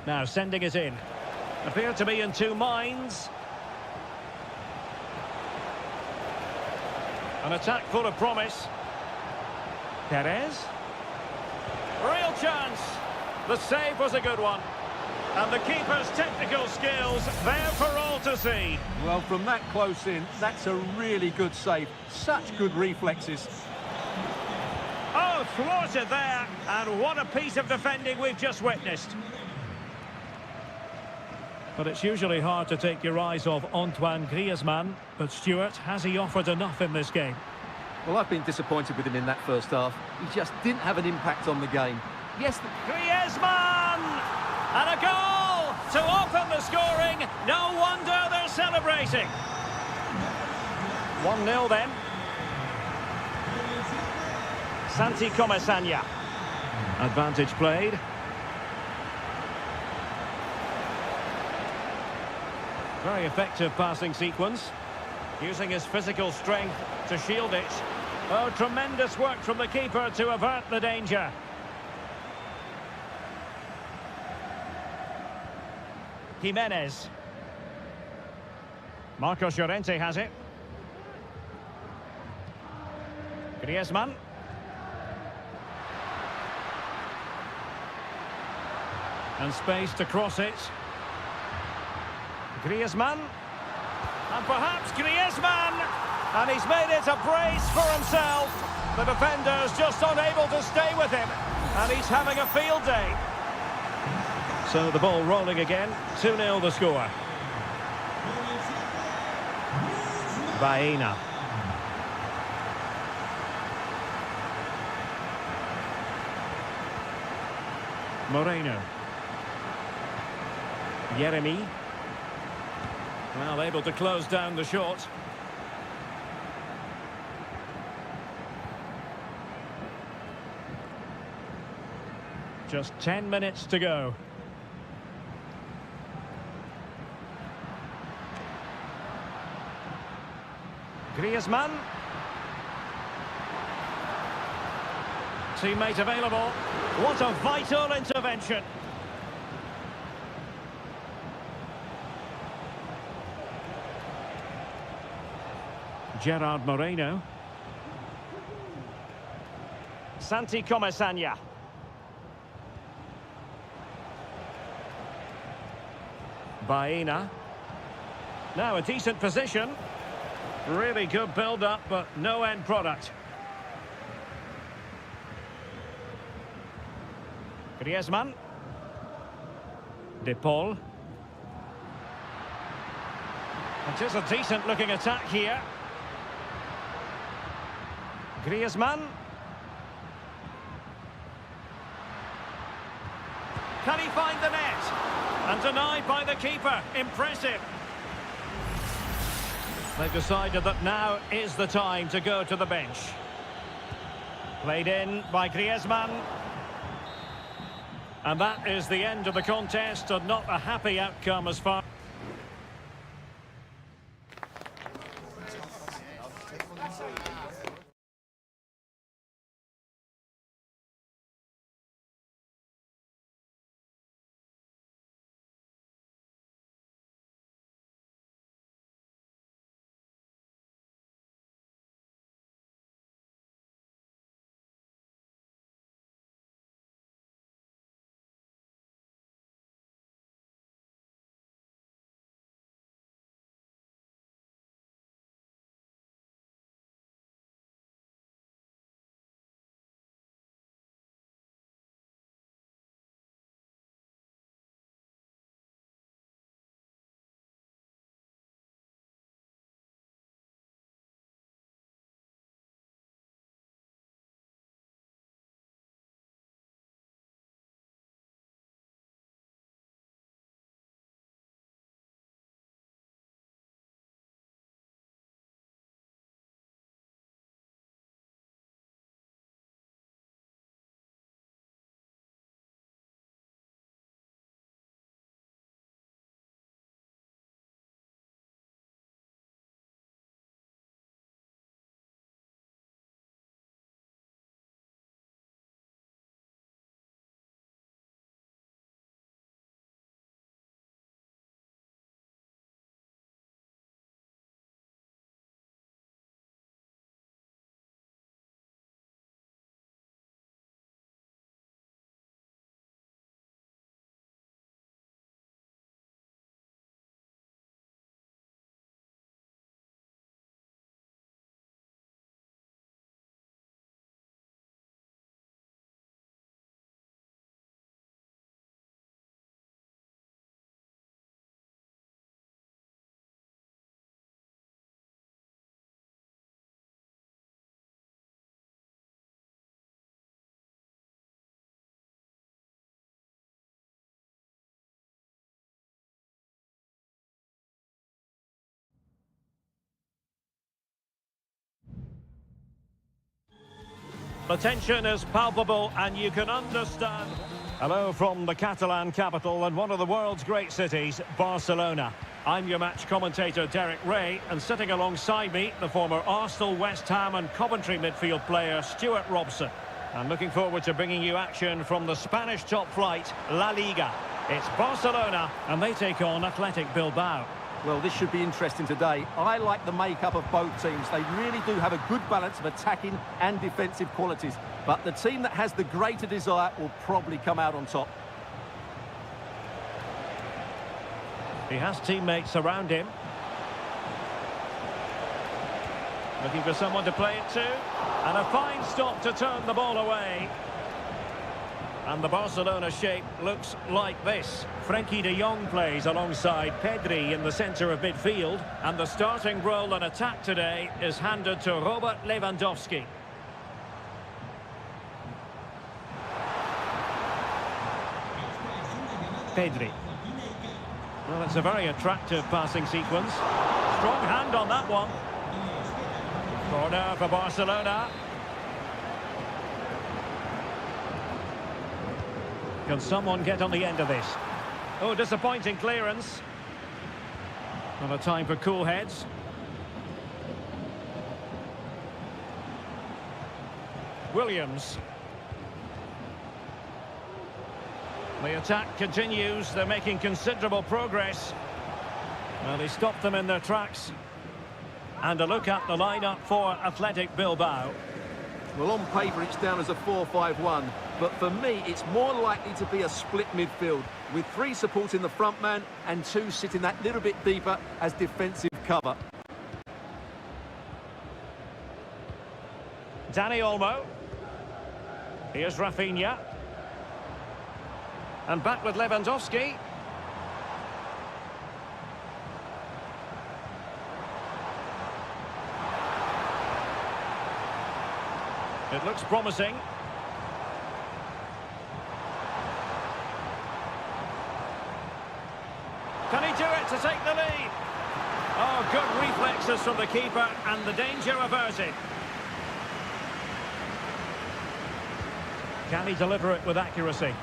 Now sending it in. Appear to be in two minds. An attack full of promise. Perez. Real chance. The save was a good one. And the keeper's technical skills there for all to see. Well, from that close in, that's a really good save. Such good reflexes. Oh, thwarted there. And what a piece of defending we've just witnessed. But it's usually hard to take your eyes off Antoine Griezmann. But Stuart, has he offered enough in this game? Well, I've been disappointed with him in that first half. He just didn't have an impact on the game. Yes, Griezmann! And a goal to open the scoring. No wonder they're celebrating. 1-0 then. Santi Comesaña. Advantage played. Very effective passing sequence. Using his physical strength to shield it. Oh, tremendous work from the keeper to avert the danger. Jimenez. Marcos Llorente has it. Griezmann. And space to cross it. Griezmann. And perhaps Griezmann. And he's made it a brace for himself. The defender's just unable to stay with him. And he's having a field day. So the ball rolling again. 2-0 the score. Baena. Moreno. Yeremy. Well, able to close down the shot. Just 10 minutes to go. Griezmann. Teammate available. What a vital intervention. Gerard Moreno. Santi Comesaña. Baena. Now a decent position. Really good build-up, but no end product. Griezmann. De Paul. It is a decent-looking attack here. Griezmann. Can he find the net? And denied by the keeper. Impressive. They've decided that now is the time to go to the bench. Played in by Griezmann. And that is the end of the contest, and not a happy outcome as far... The tension is palpable and you can understand. Hello from the Catalan capital and one of the world's great cities, Barcelona. I'm your match commentator, Derek Ray, and sitting alongside me, the former Arsenal, West Ham and Coventry midfield player, Stuart Robson. I'm looking forward to bringing you action from the Spanish top flight, La Liga. It's Barcelona, and they take on Athletic Bilbao. Well, this should be interesting today. I like the makeup of both teams. They really do have a good balance of attacking and defensive qualities. But the team that has the greater desire will probably come out on top. He has teammates around him. Looking for someone to play it to. And a fine stop to turn the ball away. And the Barcelona shape looks like this. Frenkie de Jong plays alongside Pedri in the centre of midfield. And the starting role in attack today is handed to Robert Lewandowski. Pedri. Well, it's a very attractive passing sequence. Strong hand on that one. Corner for Barcelona. Can someone get on the end of this? Oh, disappointing clearance. Not a time for cool heads. Williams. The attack continues. They're making considerable progress. Well, they stopped them in their tracks. And a look at the lineup for Athletic Bilbao. Well, on paper, it's down as a 4-5-1. But for me, it's more likely to be a split midfield, with 3 supporting the front man and 2 sitting that little bit deeper as defensive cover. Dani Olmo. Here's Rafinha. And back with Lewandowski. It looks promising. Can he do it to take the lead? Oh, good reflexes from the keeper and the danger averted. Can he deliver it with accuracy?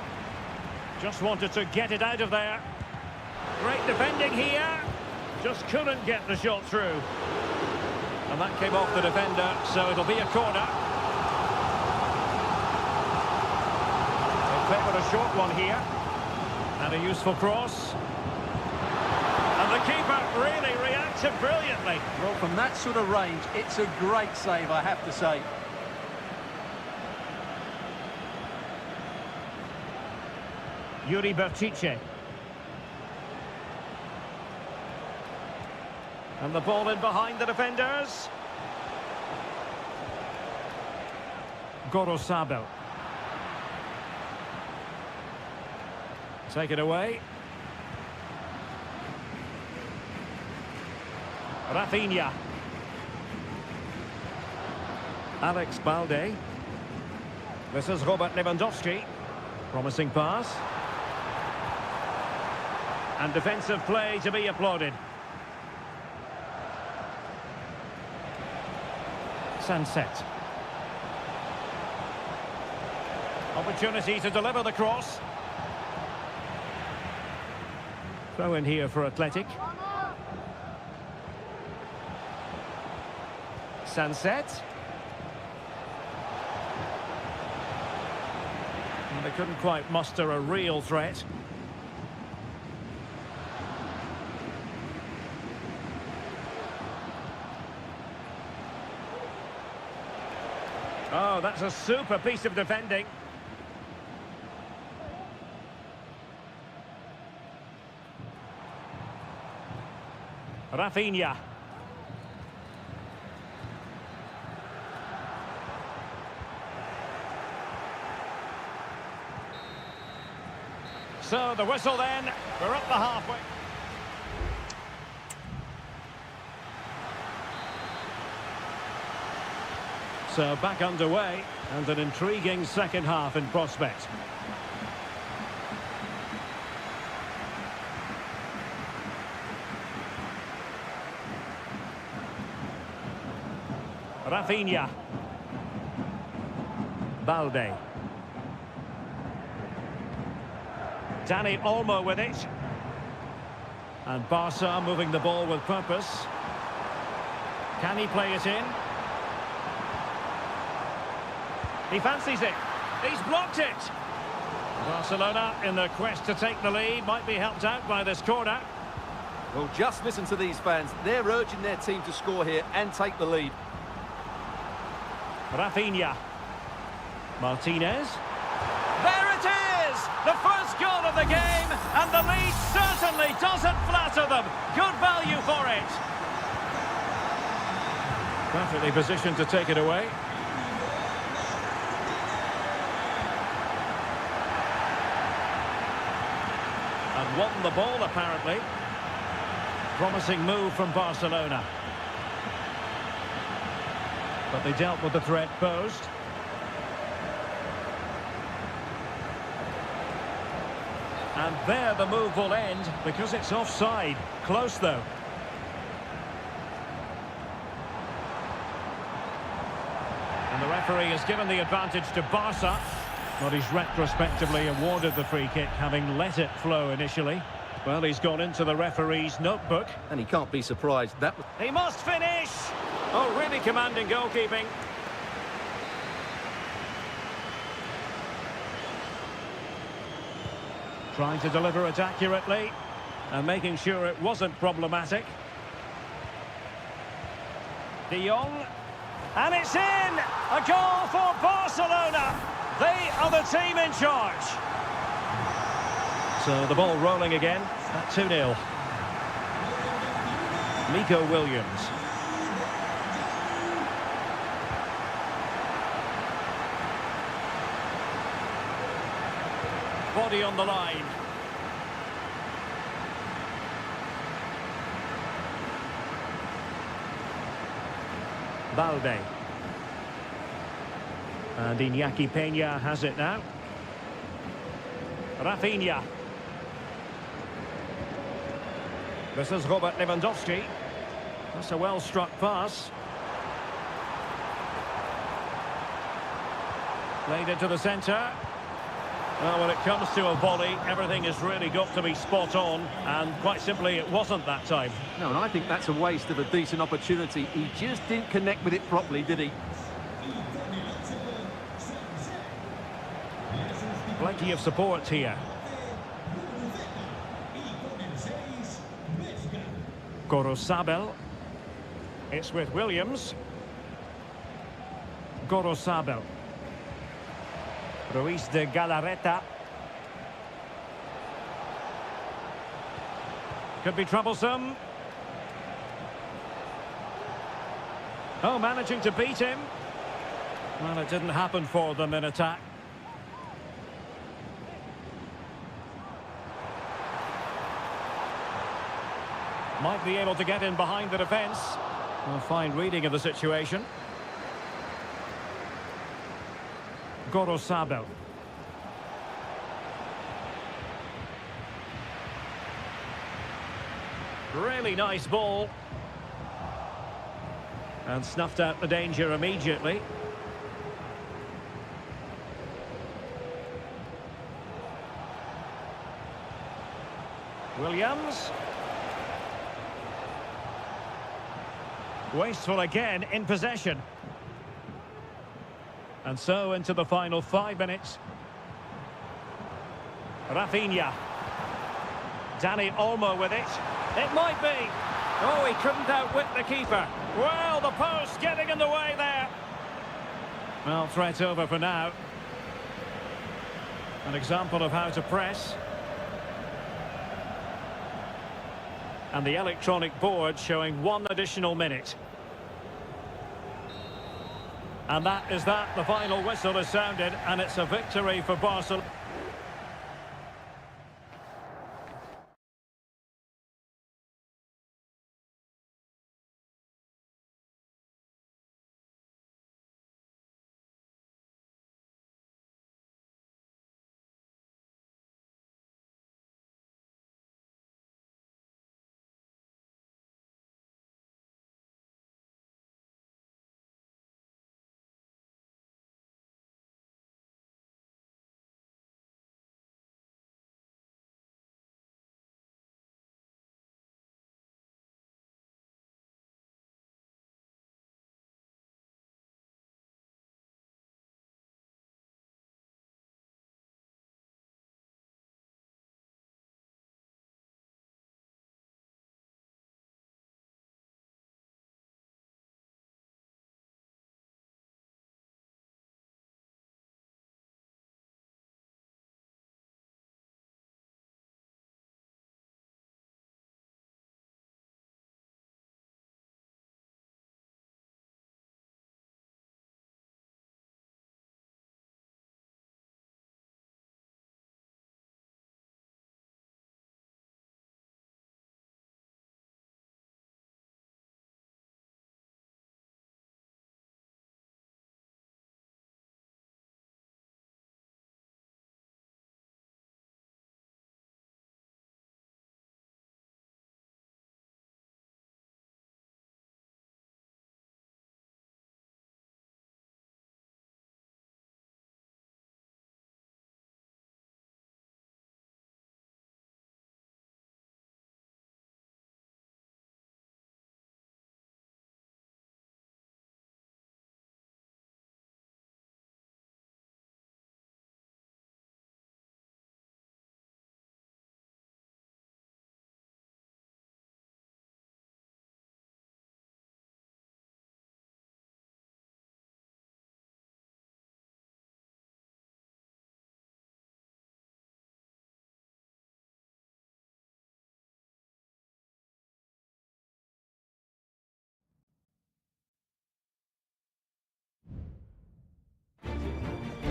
Just wanted to get it out of there. Great defending here. Just couldn't get the shot through. And that came off the defender, so it'll be a corner. They favoured a short one here. And a useful cross. And the keeper really reacted brilliantly. Well, from that sort of range, it's a great save, I have to say. Yuri Bertice. And the ball in behind the defenders. Gorosabel. Take it away. Rafinha. Alex Balde. This is Robert Lewandowski. Promising pass. And defensive play to be applauded. Sunset. Opportunity to deliver the cross. Throw in here for Athletic. Sunset. And they couldn't quite muster a real threat. Oh, that's a super piece of defending. Rafinha. So the whistle then, we're up the halfway. So back underway, and an intriguing second half in prospect. Rafinha. Balde. Dani Olmo with it. And Barca moving the ball with purpose. Can he play it in? He fancies it. He's blocked it. Barcelona, in their quest to take the lead, might be helped out by this corner. Well, just listen to these fans. They're urging their team to score here and take the lead. Rafinha. Martinez. There it is! The first goal of the game, and the lead certainly doesn't flatter them. Good value for it. Perfectly positioned to take it away. And won the ball, apparently. Promising move from Barcelona. But they dealt with the threat posed. And there the move will end because it's offside. Close, though. And the referee has given the advantage to Barca. But he's retrospectively awarded the free kick, having let it flow initially. Well, he's gone into the referee's notebook. And he can't be surprised. He must finish! Oh, really commanding goalkeeping. Trying to deliver it accurately and making sure it wasn't problematic. De Jong. And it's in! A goal for Barcelona! They are the team in charge. So the ball rolling again at 2-0. Nico Williams. Body on the line. Balde. And Iñaki Peña has it now. Rafinha. This is Robert Lewandowski. That's a well-struck pass. Played into the centre. Well, when it comes to a volley, everything has really got to be spot on, and quite simply, it wasn't that time. No, and I think that's a waste of a decent opportunity. He just didn't connect with it properly, did he? Plenty of support here. Gorosabel. It's with Williams. Gorosabel. Ruiz de Galarreta. Could be troublesome. Oh, managing to beat him. Well, it didn't happen for them in attack. Might be able to get in behind the defence. A fine reading of the situation. Gorosabel. Really nice ball. And snuffed out the danger immediately. Williams. Wasteful again in possession. And so into the final 5 minutes. Rafinha. Dani Olmo with it. It might be. Oh, he couldn't outwit the keeper. Well, the post getting in the way there. Well, threat over for now. An example of how to press. And the electronic board showing 1 additional minute. And that is that. The final whistle is sounded, and it's a victory for Barcelona.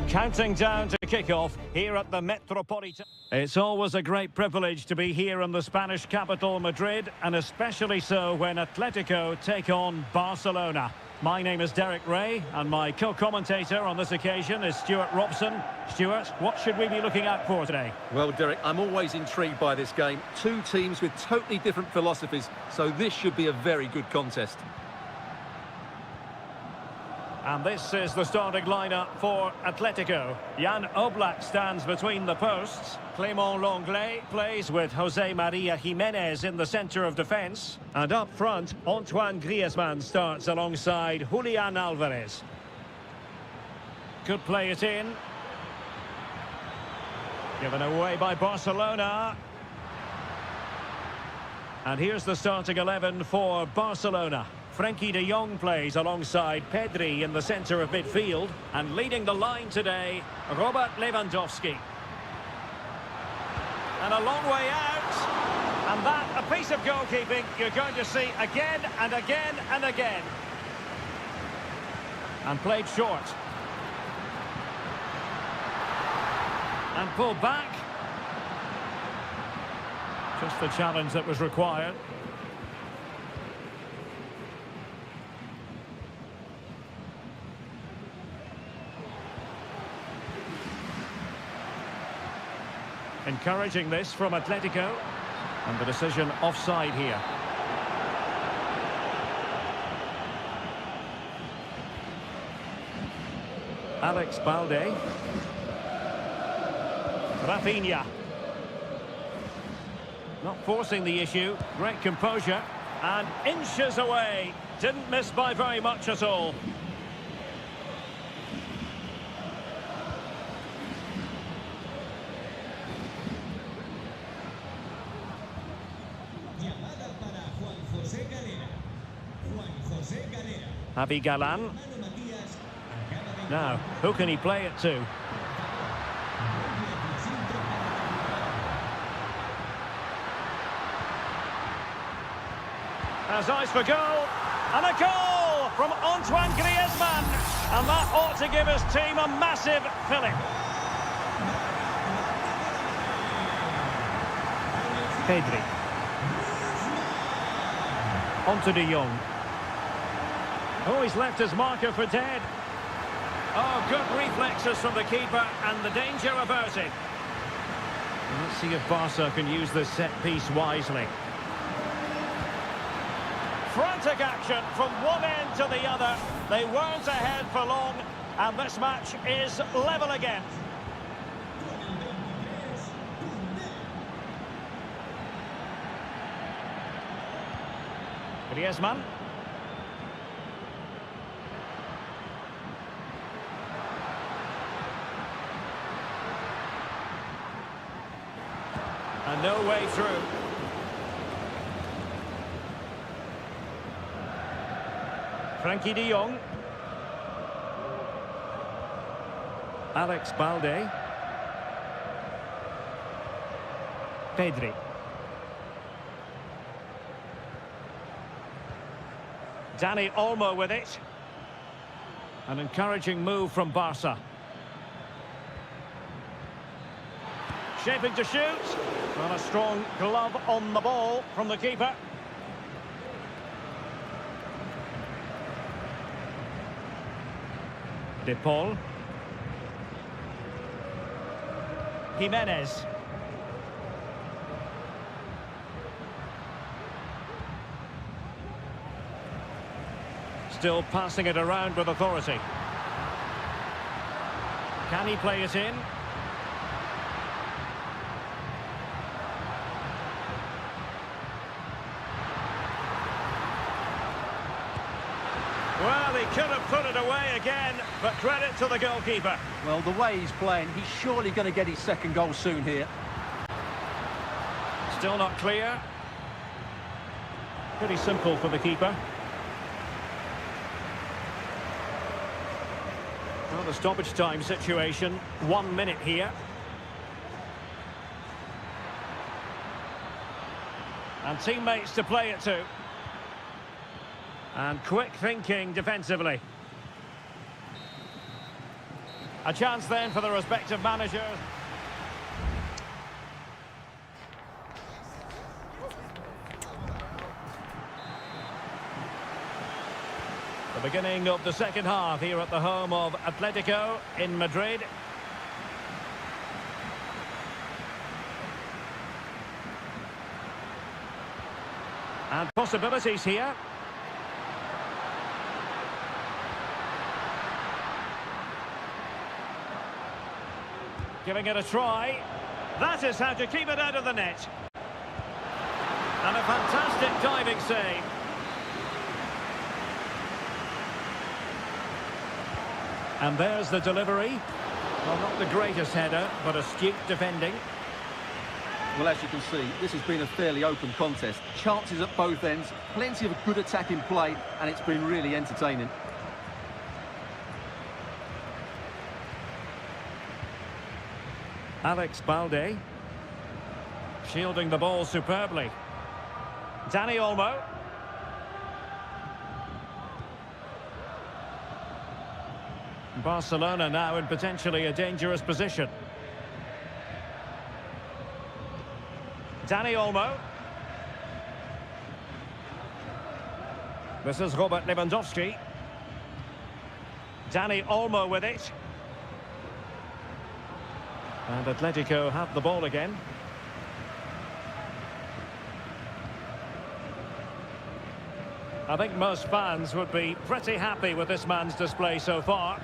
Counting down to kick-off here at the Metropolitan. It's always a great privilege to be here in the Spanish capital, Madrid, and especially so when Atletico take on Barcelona. My name is Derek Ray, and my co-commentator on this occasion is Stuart Robson. Stuart, what should we be looking out for today? Well, Derek, I'm always intrigued by this game. Two teams with totally different philosophies, so this should be a very good contest. And this is the starting lineup for Atletico. Jan Oblak stands between the posts. Clément Lenglet plays with José María Jiménez in the centre of defence. And up front, Antoine Griezmann starts alongside Julián Álvarez. Could play it in. Given away by Barcelona. And here's the starting 11 for Barcelona. Frenkie de Jong plays alongside Pedri in the centre of midfield. And leading the line today, Robert Lewandowski. And a long way out. And that, a piece of goalkeeping you're going to see again and again and again. And played short. And pulled back. Just the challenge that was required. Encouraging this from Atletico. And the decision offside here. Alex Balde. Rafinha. Not forcing the issue. Great composure. And inches away. Didn't miss by very much at all. Javi Galan. Now, who can he play it to? Has eyes for goal. And a goal from Antoine Griezmann. And that ought to give his team a massive fillip. Pedri. Onto de Jong. Oh, he's left his marker for dead. Oh, good reflexes from the keeper and the danger averted. Let's see if Barca can use this set piece wisely. Frantic action from one end to the other. They weren't ahead for long, and this match is level again. Griezmann. And no way through. Frenkie de Jong. Alex Balde. Pedri. Dani Olmo with it. An encouraging move from Barca. Shaping to shoot. And a strong glove on the ball from the keeper. De Paul. Jimenez. Still passing it around with authority. Can he play it in? Well, he could have put it away again, but credit to the goalkeeper. Well, the way he's playing, he's surely going to get his second goal soon here. Still not clear. Pretty simple for the keeper. Well, the stoppage time situation, 1 minute here. And teammates to play it to. And quick thinking defensively. A chance then for the respective managers. The beginning of the second half here at the home of Atletico in Madrid. And possibilities here. Giving it a try. That is how to keep it out of the net. And a fantastic diving save. And there's the delivery. Well, not the greatest header, but astute defending. Well, as you can see, this has been a fairly open contest. Chances at both ends, plenty of good attacking play, and it's been really entertaining. Alex Balde. Shielding the ball superbly. Dani Olmo. Barcelona now in potentially a dangerous position. Dani Olmo. This is Robert Lewandowski. Dani Olmo with it. And Atletico have the ball again. I think most fans would be pretty happy with this man's display so far.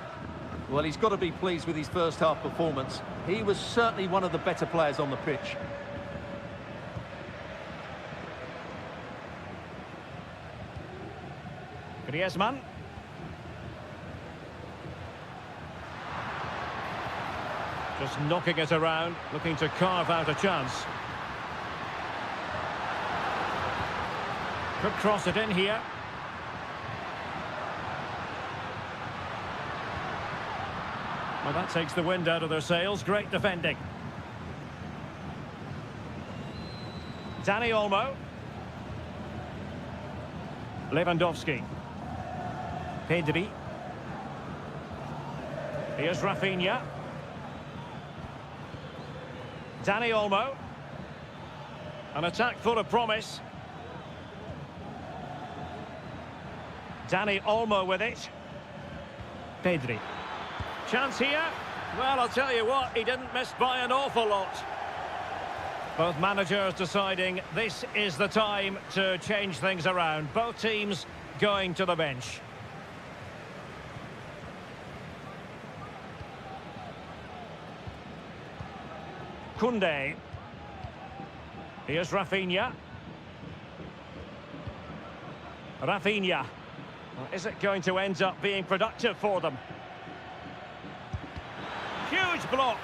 Well, he's got to be pleased with his first half performance. He was certainly one of the better players on the pitch. Griezmann. Just knocking it around, looking to carve out a chance. Could cross it in here. Well, that takes the wind out of their sails. Great defending. Dani Olmo. Lewandowski. Pedri. Here's Rafinha. Dani Olmo. An attack full of promise. Dani Olmo with it. Pedri. Chance here. Well, I'll tell you what, he didn't miss by an awful lot. Both managers deciding this is the time to change things around. Both teams going to the bench. Koundé. Here's Rafinha. Rafinha. Well, is it going to end up being productive for them? Huge block.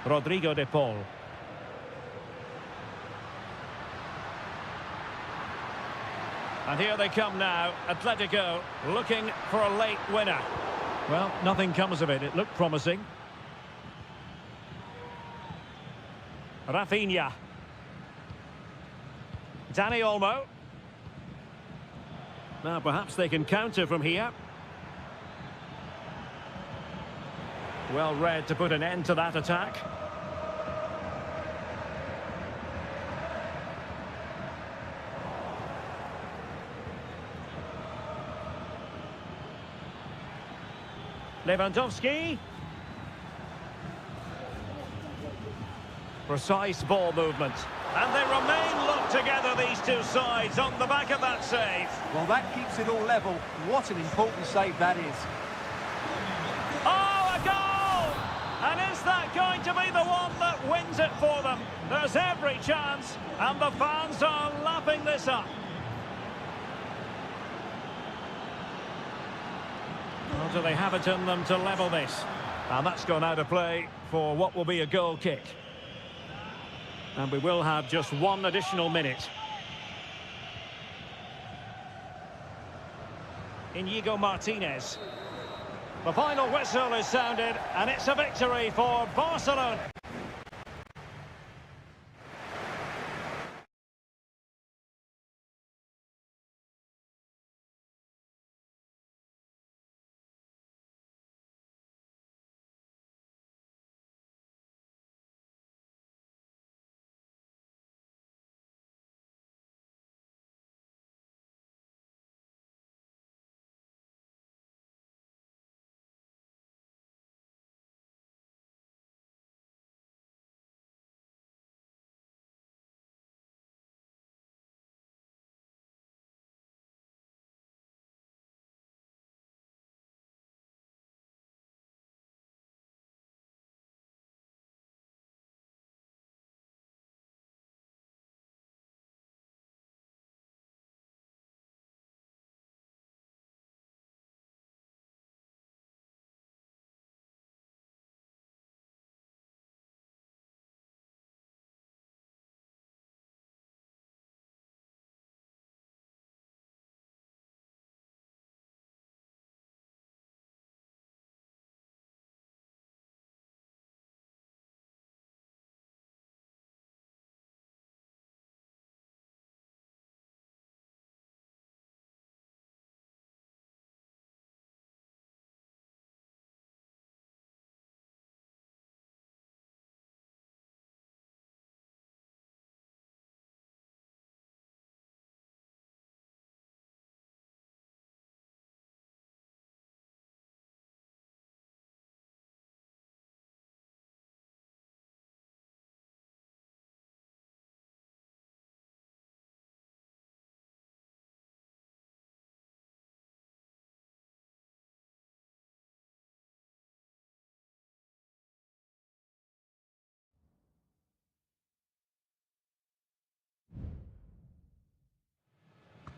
Rodrigo de Paul. And here they come now, Atletico looking for a late winner. Well, nothing comes of it. It looked promising. Rafinha. Dani Olmo. Now perhaps they can counter from here. Well read to put an end to that attack. Lewandowski. Precise ball movement. And they remain locked together, these two sides, on the back of that save. Well, that keeps it all level. What an important save that is. Oh, a goal! And is that going to be the one that wins it for them? There's every chance, and the fans are lapping this up. Or do they have it in them to level this? And that's gone out of play for what will be a goal kick. And we will have just one additional minute. Inigo Martinez. The final whistle is sounded, and it's a victory for Barcelona.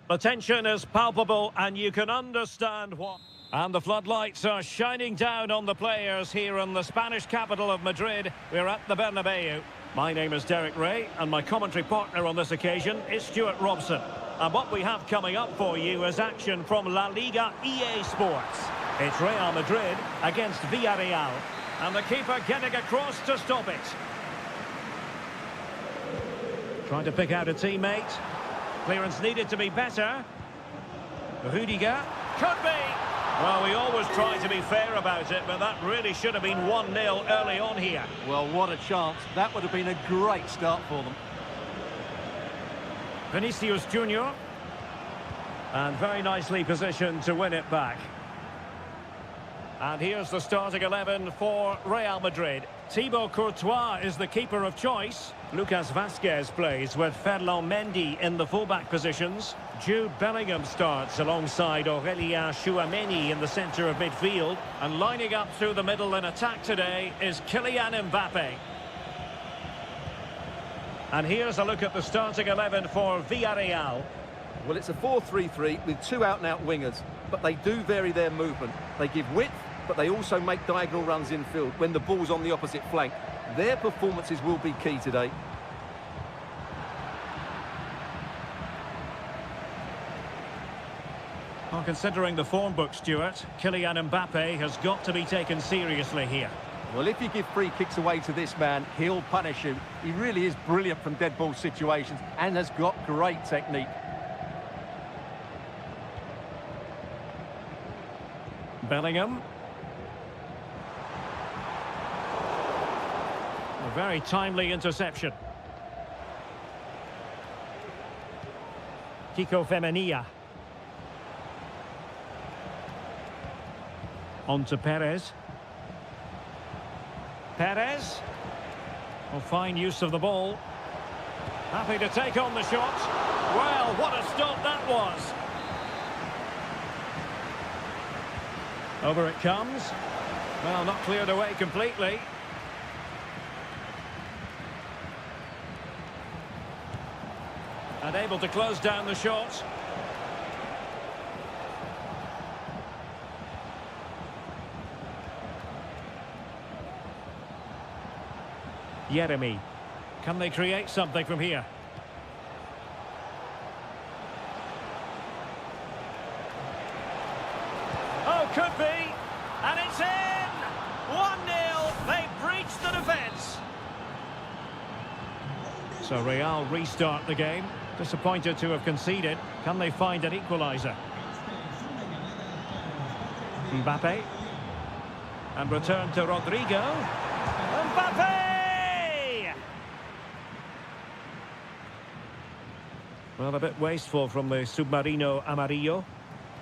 The tension is palpable and you can understand what... And the floodlights are shining down on the players here in the Spanish capital of Madrid. We're at the Bernabeu. My name is Derek Ray and my commentary partner on this occasion is Stuart Robson. And what we have coming up for you is action from La Liga EA Sports. It's Real Madrid against Villarreal. And the keeper getting across to stop it. Trying to pick out a teammate. Clearance needed to be better. Rudiger. Could be. Well, we always try to be fair about it, but that really should have been 1-0 early on here. Well, what a chance. That would have been a great start for them. Vinicius Junior. And very nicely positioned to win it back. And here's the starting 11 for Real Madrid. Thibaut Courtois is the keeper of choice. Lucas Vazquez plays with Ferland Mendy in the fullback positions. Jude Bellingham starts alongside Aurélien Tchouameni in the centre of midfield. And lining up through the middle in attack today is Kylian Mbappe. And here's a look at the starting 11 for Villarreal. Well, it's a 4-3-3 with two out-and-out wingers, but they do vary their movement. They give width, but they also make diagonal runs infield when the ball's on the opposite flank. Their performances will be key today. Well, considering the form book, Stuart, Kylian Mbappe has got to be taken seriously here. Well, if you give free kicks away to this man, he'll punish you. He really is brilliant from dead ball situations and has got great technique. Bellingham. A very timely interception. Kiko Femenia. On to Perez. Perez. Well, fine use of the ball. Happy to take on the shot. Well, what a stop that was. Over it comes. Well, not cleared away completely. And able to close down the shot. Jeremy. Can they create something from here? Oh, could be. And it's in! 1-0. They breached the defence. So Real restart the game. Disappointed to have conceded. Can they find an equaliser? Mbappe. And return to Rodrigo. Mbappe! Well, a bit wasteful from the Submarino Amarillo.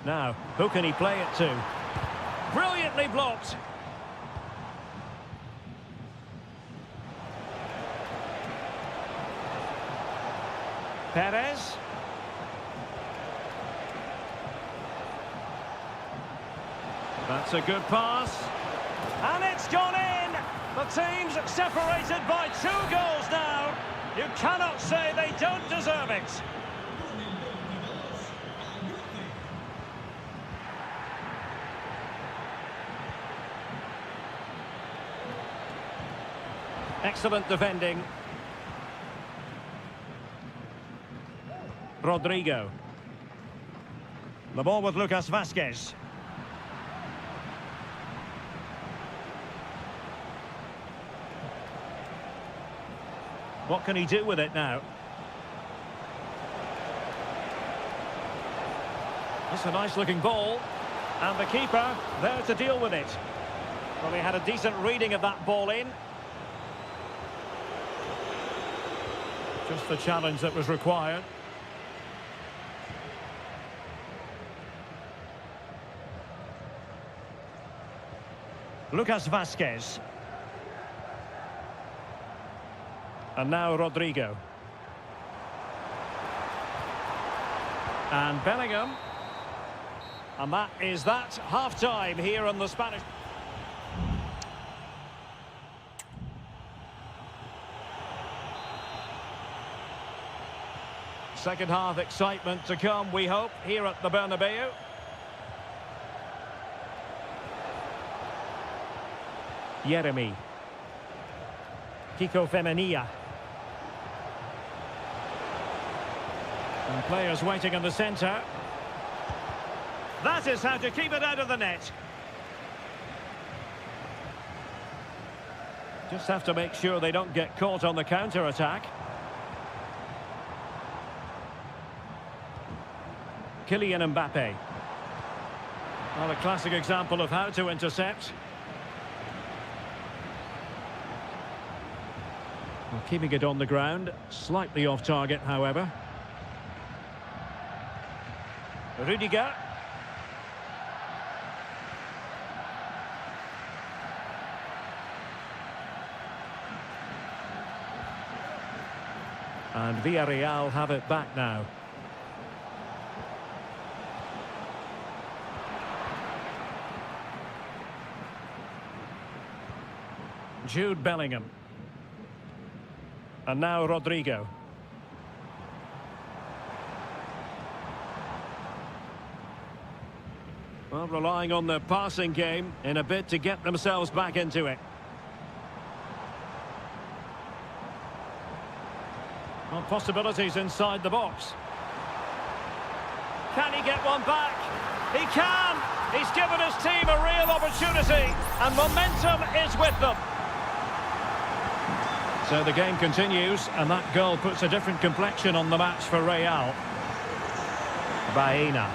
Now, who can he play it to? Brilliantly blocked. Perez. That's a good pass. And it's gone in! The team's separated by 2 goals now. You cannot say they don't deserve it. Excellent defending. Rodrigo. The ball with Lucas Vazquez. What can he do with it now? That's a nice looking ball. And the keeper there to deal with it. Well, he had a decent reading of that ball in. Just the challenge that was required. Lucas Vazquez. And now Rodrigo. And Bellingham. And that is that. Half-time here on the Spanish... second half excitement to come, we hope, here at the Bernabeu. Jeremy. Kiko Femenia. And players waiting in the centre. That is how to keep it out of the net. Just have to make sure they don't get caught on the counter-attack. Kylian Mbappe. Well, a classic example of how to intercept. Well, keeping it on the ground, slightly off target, however. Rudiger. And Villarreal have it back now. Jude Bellingham. And now Rodrigo. Well, relying on their passing game in a bid to get themselves back into it. Well, possibilities inside the box. Can he get one back? He can! He's given his team a real opportunity, and momentum is with them. So the game continues, and that goal puts a different complexion on the match for Real. Baena.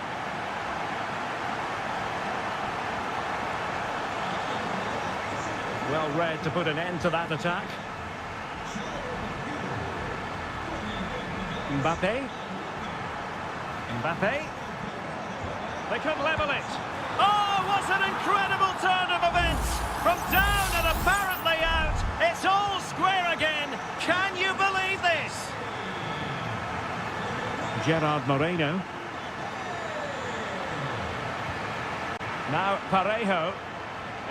Well read to put an end to that attack. Mbappe. Mbappe. They could level it. Oh, what an incredible turn of events! From down and apparently out, it's all square again. Can you believe this? Gerard Moreno. Now Parejo,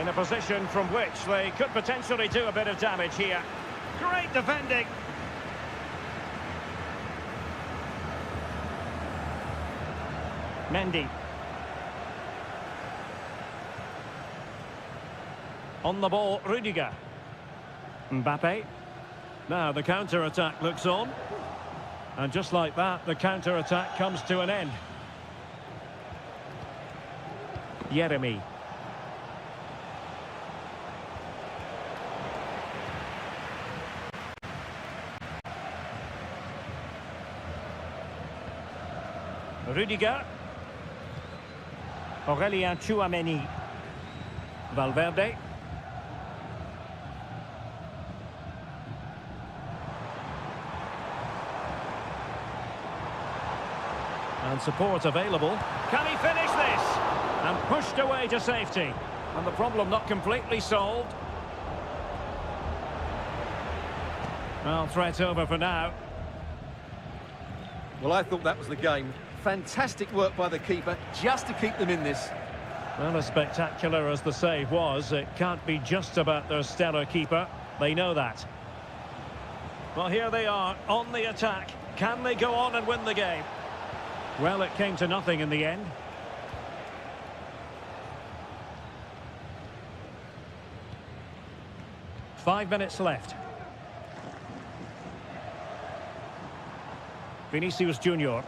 in a position from which they could potentially do a bit of damage here. Great defending. Mendy. On the ball, Rudiger. Mbappe. Now the counter-attack looks on. And just like that, the counter-attack comes to an end. Jeremy. Rudiger. Aurélien Tchouameni. Valverde. And support available. Can he finish this? And pushed away to safety. And the problem not completely solved. Well, threat over for now. Well, I thought that was the game. Fantastic work by the keeper, just to keep them in this. Well, as spectacular as the save was, it can't be just about their stellar keeper. They know that. Well, here they are, on the attack. Can they go on and win the game? Well, it came to nothing in the end. Five minutes left. Vinicius Junior.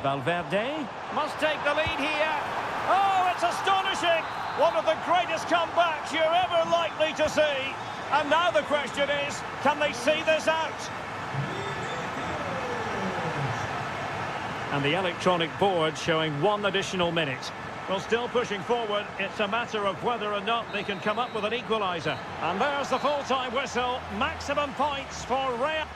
Valverde must take the lead here. Oh, it's astonishing! One of the greatest comebacks you're ever likely to see. And now the question is, can they see this out? And the electronic board showing one additional minute. Well, still pushing forward, it's a matter of whether or not they can come up with an equaliser. And there's the full-time whistle. Maximum points for Real.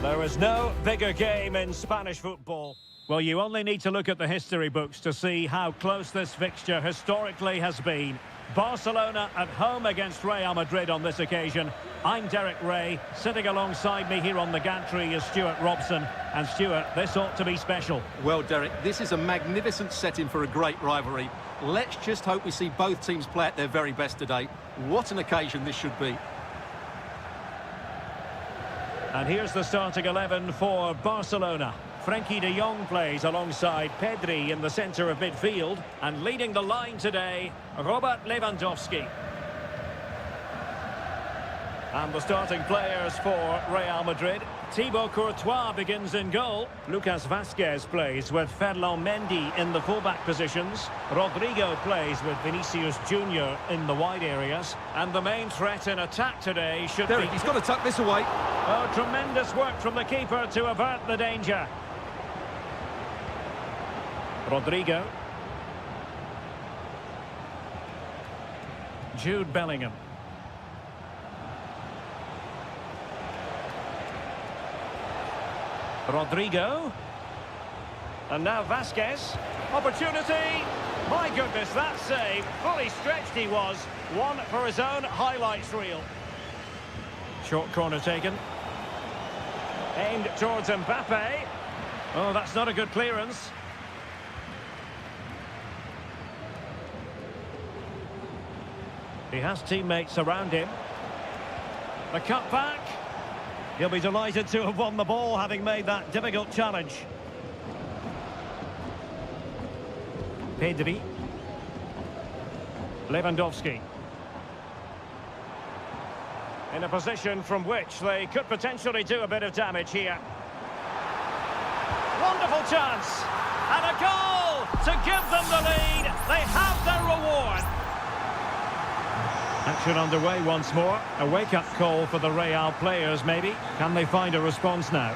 There is no bigger game in Spanish football. Well, you only need to look at the history books to see how close this fixture historically has been. Barcelona at home against Real Madrid on this occasion. I'm Derek Ray. Sitting alongside me here on the gantry is Stuart Robson. And Stuart, this ought to be special. Well, Derek, this is a magnificent setting for a great rivalry. Let's just hope we see both teams play at their very best today. What an occasion this should be. And here's the starting 11 for Barcelona. Frenkie de Jong plays alongside Pedri in the centre of midfield. And leading the line today, Robert Lewandowski. And the starting players for Real Madrid. Thibaut Courtois begins in goal. Lucas Vazquez plays with Ferland Mendy in the fullback positions. Rodrigo plays with Vinicius Junior in the wide areas. And the main threat in attack today should Derek, he's got to tuck this away. Oh, tremendous work from the keeper to avert the danger. Rodrigo. Jude Bellingham. Rodrigo. And now Vazquez. Opportunity. My goodness, that save. Fully stretched he was. One for his own highlights reel. Short corner taken. Aimed towards Mbappe. Oh, that's not a good clearance. He has teammates around him. The cut back. He'll be delighted to have won the ball, having made that difficult challenge. Pedri. Lewandowski. In a position from which they could potentially do a bit of damage here. Wonderful chance. And a goal to give them the lead. They have their reward. Action underway once more. A wake-up call for the Real players, maybe. Can they find a response now?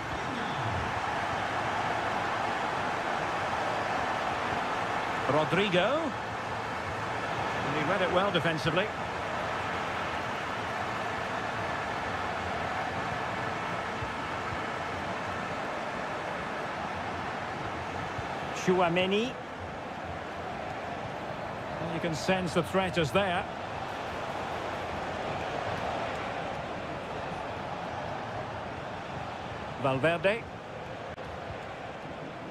Rodrigo. And he read it well defensively. Tchouaméni. You can sense the threat is there. Valverde.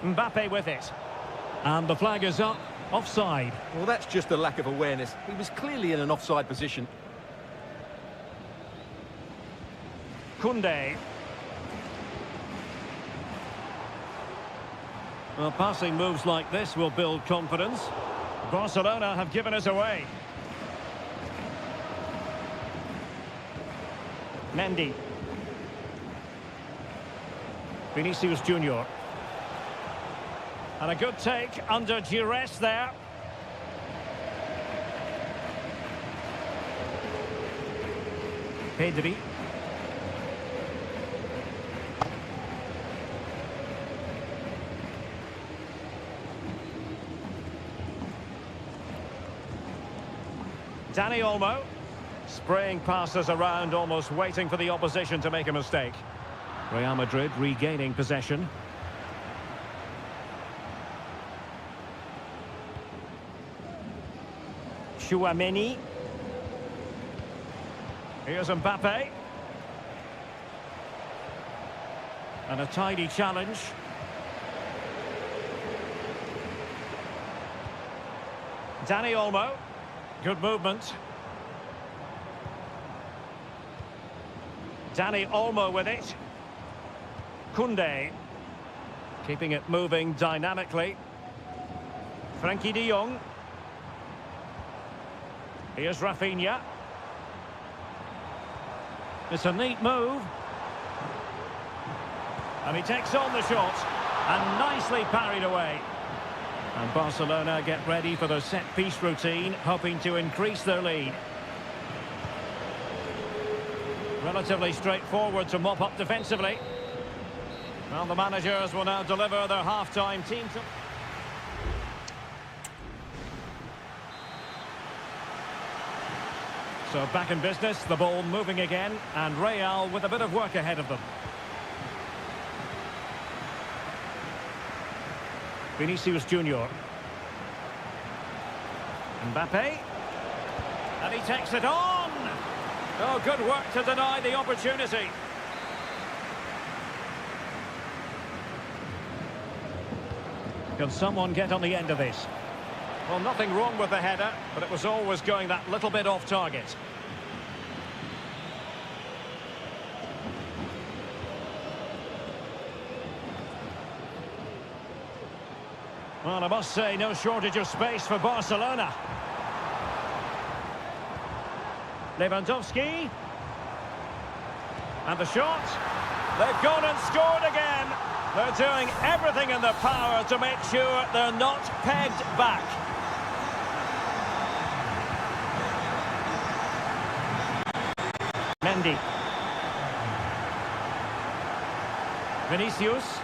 Mbappe with it. And the flag is up. Offside. Well, that's just a lack of awareness. He was clearly in an offside position. Koundé. Well, passing moves like this will build confidence. Barcelona have given us away. Mendy. Vinicius Junior. And a good take under duress there. Pedri. Dani Olmo. Spraying passes around, almost waiting for the opposition to make a mistake. Real Madrid regaining possession. Tchouaméni. Here's Mbappe. And a tidy challenge. Dani Olmo. Good movement. Dani Olmo with it. Koundé. Keeping it moving dynamically. Frenkie de Jong. Here's Rafinha. It's a neat move. And he takes on the shot. And nicely parried away. And Barcelona get ready for the set-piece routine, hoping to increase their lead. Relatively straightforward to mop up defensively. Well, the managers will now deliver their half-time team. So back in business, the ball moving again, and Real with a bit of work ahead of them. Vinicius Junior. Mbappe. And he takes it on. Oh, good work to deny the opportunity. Can someone get on the end of this? Well, nothing wrong with the header, but it was always going that little bit off target. Well, I must say, no shortage of space for Barcelona. Lewandowski. And the shot. They've gone and scored again. They're doing everything in their power to make sure they're not pegged back. Mendy. Vinicius.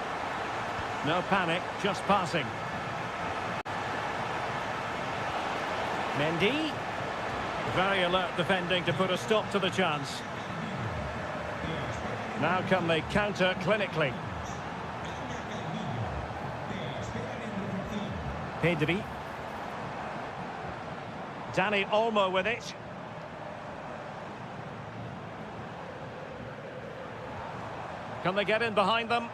No panic, just passing. Mendy. Very alert defending to put a stop to the chance. Now can they counter clinically? Pedri. Dani Olmo with it. Can they get in behind them?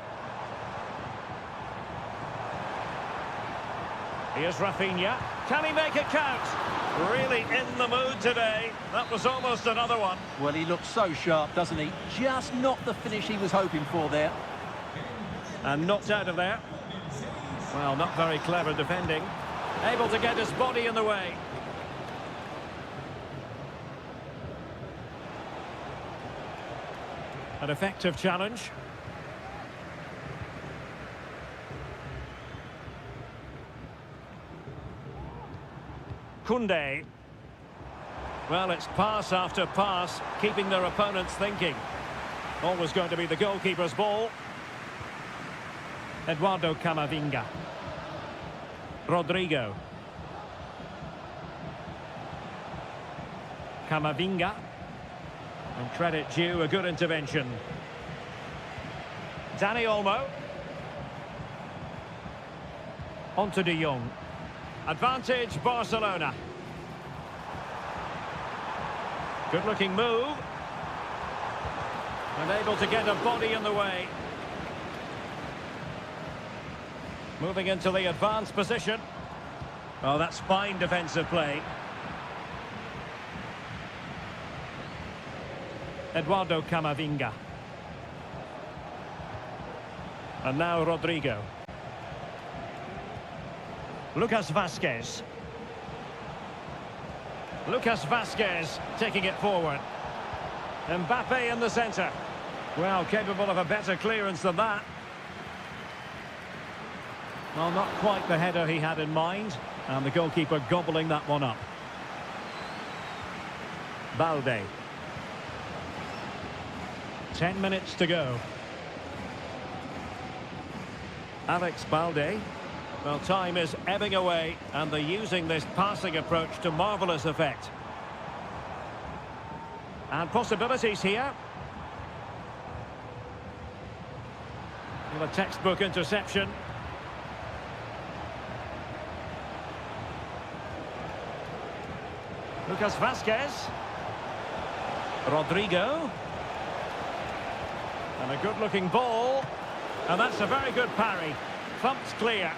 Here's Rafinha. Can he make it count? Really in the mood today. That was almost another one. Well, he looks so sharp, doesn't he? Just not the finish he was hoping for there. And knocked out of there. Well, not very clever defending. Able to get his body in the way. An effective challenge. Koundé. Well, it's pass after pass, keeping their opponents thinking. Always going to be the goalkeeper's ball. Eduardo Camavinga. Rodrigo. Camavinga. And credit due, a good intervention. Dani Olmo. On to De Jong. Advantage Barcelona. Good looking move. And able to get a body in the way. Moving into the advanced position. Oh, that's fine defensive play. Eduardo Camavinga. And now Rodrigo. Lucas Vazquez. Lucas Vazquez taking it forward. Mbappe in the centre. Well, capable of a better clearance than that. Well, not quite the header he had in mind. And the goalkeeper gobbling that one up. Balde. 10 minutes to go. Alex Balde. Well, time is ebbing away, and they're using this passing approach to marvellous effect. And possibilities here. Well, a textbook interception. Lucas Vazquez. Rodrigo. And a good-looking ball. And that's a very good parry. Thumped clear.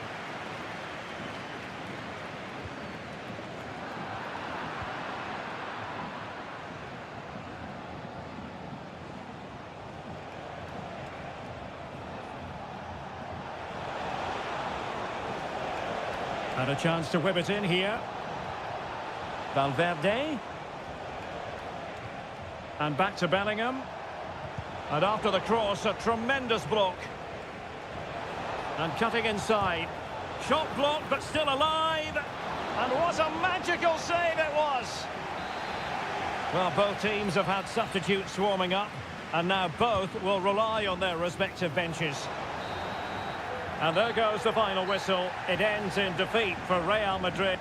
And a chance to whip it in here. Valverde. And back to Bellingham. And after the cross, a tremendous block. And cutting inside. Shot blocked, but still alive. And what a magical save it was. Well, both teams have had substitutes warming up. And now both will rely on their respective benches. And there goes the final whistle. It ends in defeat for Real Madrid.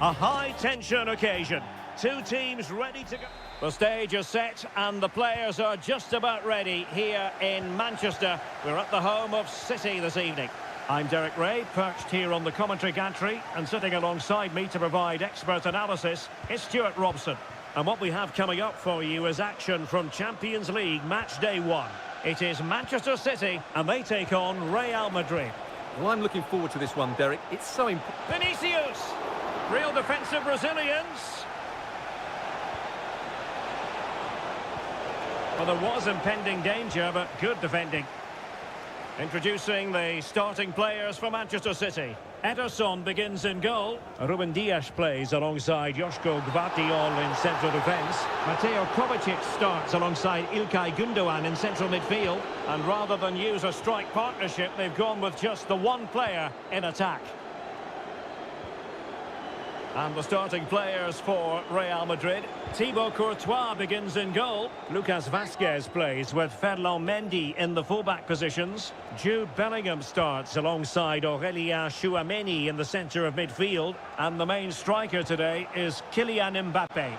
A high-tension occasion. Two teams ready to go. The stage is set and the players are just about ready here in Manchester. We're at the home of City this evening. I'm Derek Ray, perched here on the commentary gantry, and sitting alongside me to provide expert analysis is Stuart Robson. And what we have coming up for you is action from Champions League match day 1. It is Manchester City and they take on Real Madrid. Well, I'm looking forward to this one, Derek. It's so important. Vinicius! Real defensive resilience. Well, there was impending danger, but good defending. Introducing the starting players for Manchester City. Ederson begins in goal. Ruben Dias plays alongside Joško Gvardiol in central defence. Mateo Kovacic starts alongside Ilkay Gundogan in central midfield. And rather than use a strike partnership, they've gone with just the one player in attack. And the starting players for Real Madrid. Thibaut Courtois begins in goal. Lucas Vazquez plays with Ferland Mendy in the fullback positions. Jude Bellingham starts alongside Aurélien Tchouameni in the centre of midfield. And the main striker today is Kylian Mbappé.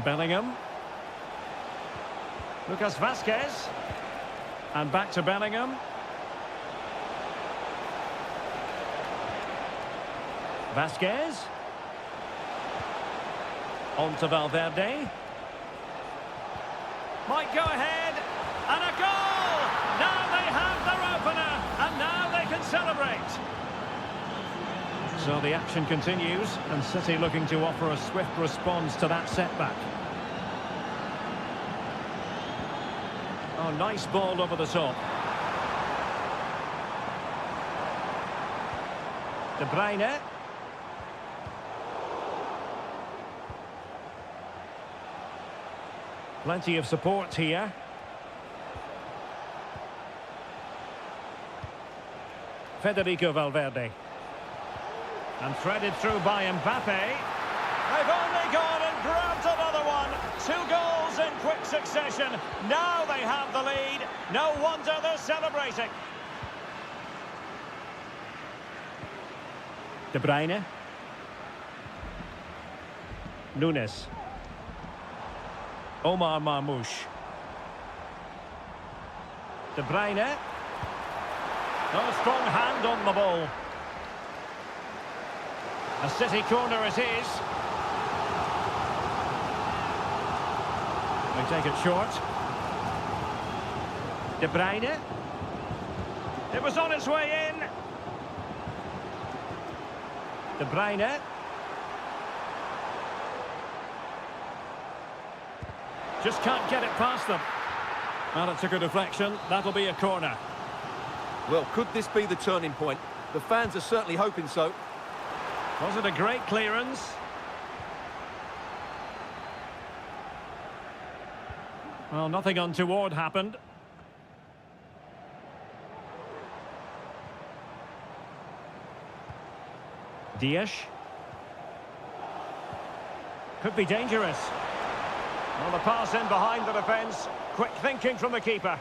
Bellingham. Lucas Vazquez. And back to Bellingham. Vazquez. On to Valverde. Might go ahead. And a goal! Now they have their opener. And now they can celebrate. So the action continues. And City looking to offer a swift response to that setback. Oh, nice ball over the top. De Bruyne. Plenty of support here. Federico Valverde. And threaded through by Mbappe. They've only gone and grabbed another one. 2 goals in quick succession. Now they have the lead. No wonder they're celebrating. De Bruyne. Nunes. Omar Marmoush. De Bruyne. Oh, strong hand on the ball. A City corner it is. They take it short. De Bruyne. It was on its way in. De Bruyne. Just can't get it past them. Well, it took a deflection. That'll be a corner. Well, could this be the turning point? The fans are certainly hoping so. Was it a great clearance? Well, nothing untoward happened. Dias. Could be dangerous. Well, the pass in behind the defence. Quick thinking from the keeper.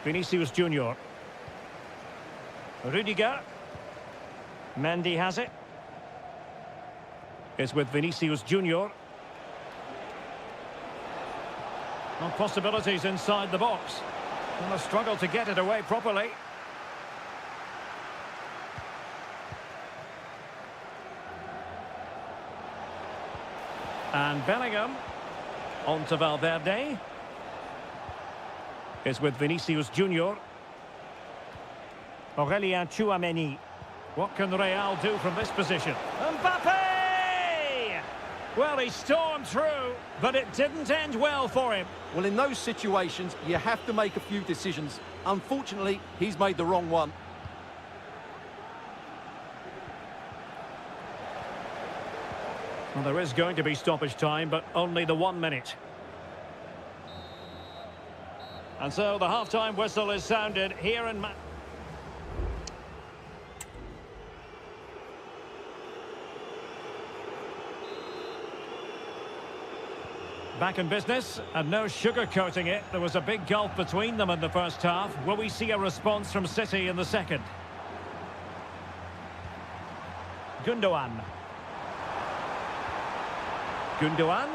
Vinicius Junior. Rudiger. Mendy has it. It's with Vinicius Junior. Well, possibilities inside the box. And a struggle to get it away properly. And Bellingham. On to Valverde. It's with Vinicius Junior. Aurélien Tchouameni. What can Real do from this position? Mbappe! Well, he stormed through, but it didn't end well for him. Well, in those situations, you have to make a few decisions. Unfortunately, he's made the wrong one. Well, there is going to be stoppage time, but only the 1 minute. And so the half-time whistle is sounded here in Back in business, and no sugarcoating it. There was a big gulf between them in the first half. Will we see a response from City in the second? Gundogan. Gundogan.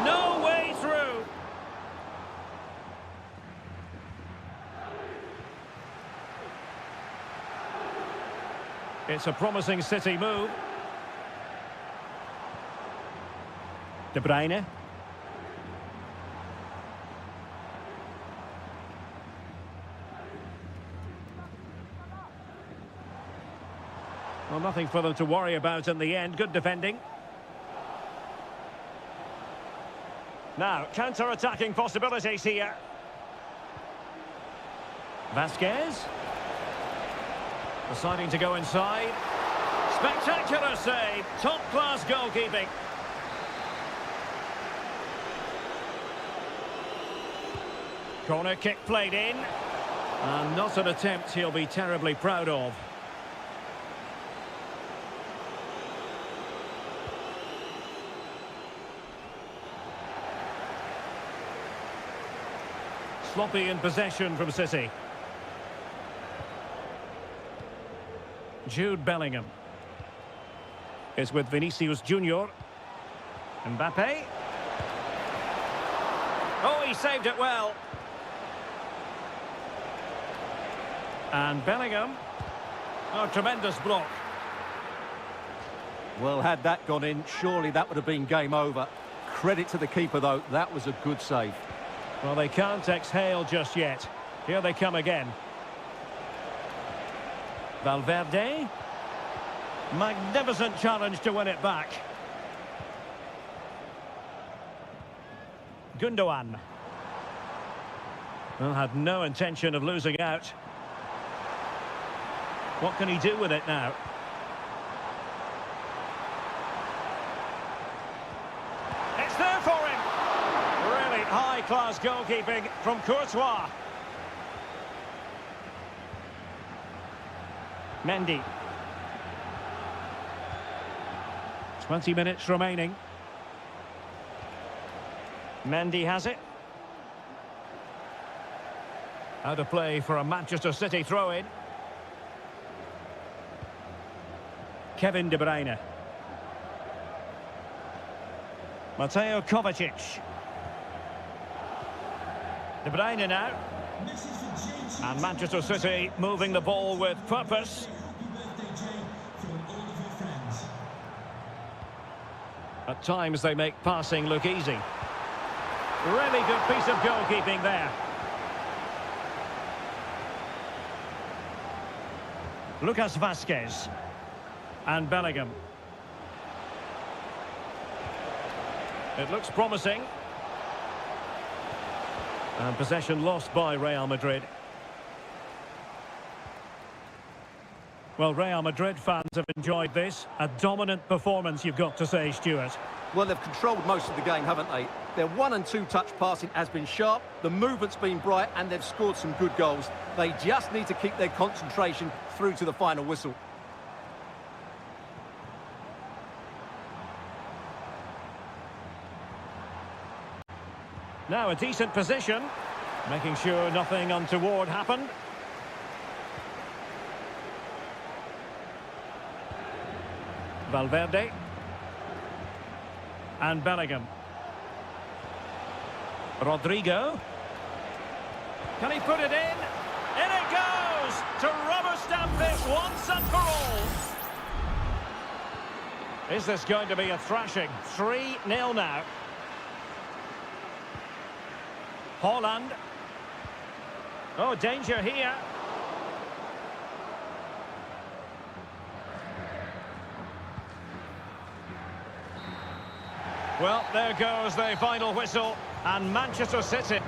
No way through. It's a promising City move. De Bruyne. Well, nothing for them to worry about in the end. Good defending. Now, counter-attacking possibilities here. Vasquez. Deciding to go inside. Spectacular save. Top-class goalkeeping. Corner kick played in. And not an attempt he'll be terribly proud of. Sloppy in possession from City. Jude Bellingham is with Vinicius Junior. Mbappe. Oh, he saved it well. And Bellingham. Oh, tremendous block. Well, had that gone in, surely that would have been game over. Credit to the keeper, though. That was a good save. Well, they can't exhale just yet. Here they come again. Valverde. Magnificent challenge to win it back. Gundogan. Well, had no intention of losing out. What can he do with it now? It's there for him. Really high-class goalkeeping from Courtois. Mendy. 20 minutes remaining. Mendy has it. Out of play for a Manchester City throw-in. Kevin De Bruyne. Mateo Kovacic. De Bruyne now. And Manchester City moving the ball with purpose. At times they make passing look easy. Really good piece of goalkeeping there. Lucas Vasquez. And Bellingham. It looks promising. And possession lost by Real Madrid. Well, Real Madrid fans have enjoyed this. A dominant performance, you've got to say, Stuart. Well, they've controlled most of the game, haven't they? Their 1- and 2-touch passing has been sharp, the movement's been bright, and they've scored some good goals. They just need to keep their concentration through to the final whistle. Now a decent position, making sure nothing untoward happened. Valverde. And Bellingham. Rodrigo. Can he put it in? In it goes! To rubber stamp this once and for all. Is this going to be a thrashing? 3-0 now. Haaland. Oh, danger here. Well, there goes the final whistle, and Manchester City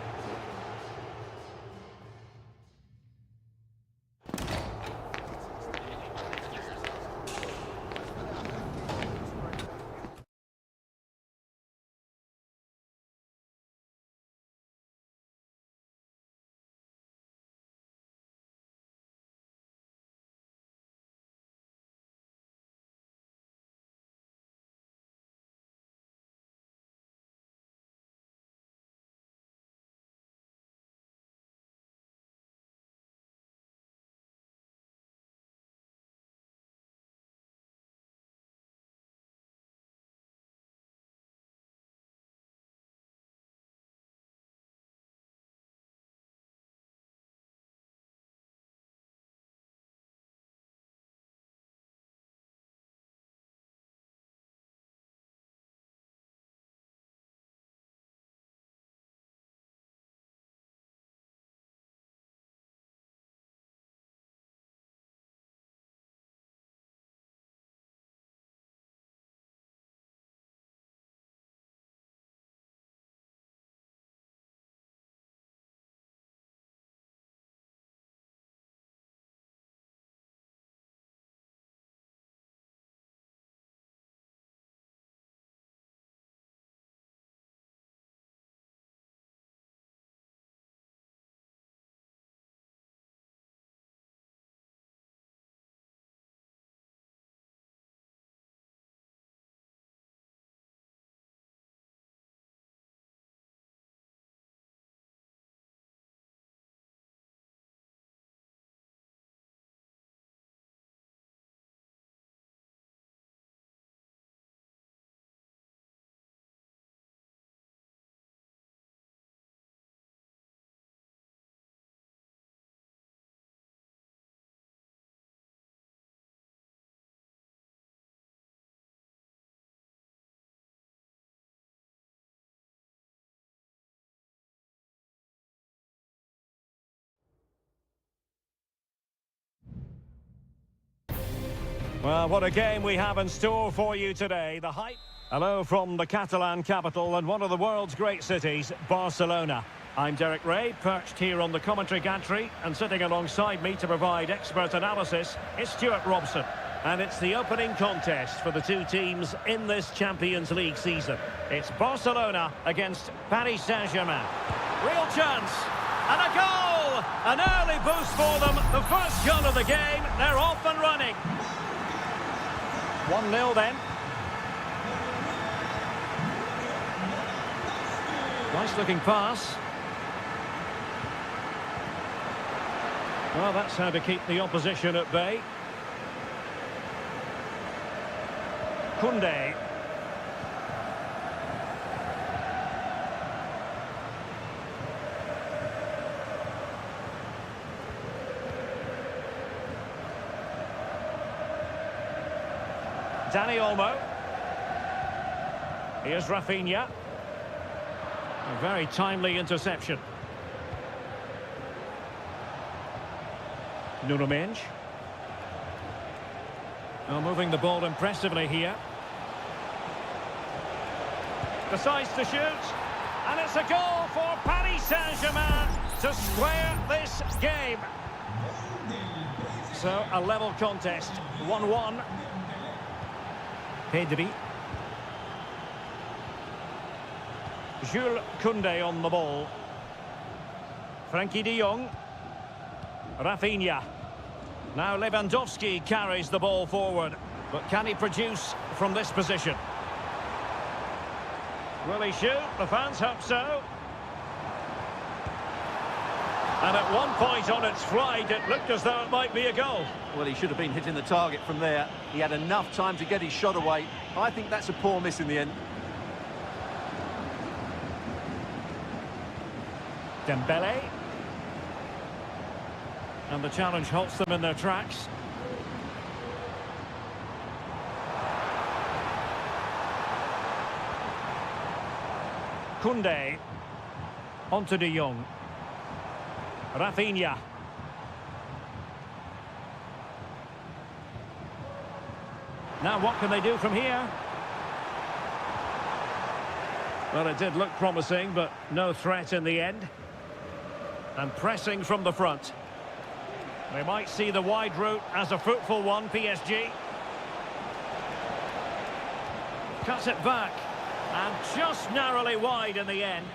Well, what a game we have in store for you today. The hype. Hello from the Catalan capital and one of the world's great cities, Barcelona. I'm Derek Ray, perched here on the commentary gantry, and sitting alongside me to provide expert analysis is Stuart Robson. And it's the opening contest for the two teams in this Champions League season. It's Barcelona against Paris Saint-Germain. Real chance, and a goal! An early boost for them, the first goal of the game. They're off and running. 1-0 then. Nice looking pass. Well, that's how to keep the opposition at bay. Koundé. Dani Olmo. Here's Rafinha. A very timely interception. Nuno Mendes. Well, moving the ball impressively here. Decides to shoot. And it's a goal for Paris Saint-Germain to square this game. So, a level contest. 1-1. Pedri. Jules Koundé on the ball. Frankie de Jong. Rafinha. Now Lewandowski carries the ball forward. But can he produce from this position? Will he shoot? The fans hope so. And at one point on its flight, it looked as though it might be a goal. Well, he should have been hitting the target from there. He had enough time to get his shot away. I think that's a poor miss in the end. Dembele. And the challenge halts them in their tracks. Koundé. Onto de Jong. Rafinha. Now what can they do from here? Well, it did look promising, but no threat in the end. And pressing from the front. They might see the wide route as a fruitful one, PSG. Cuts it back. And just narrowly wide in the end.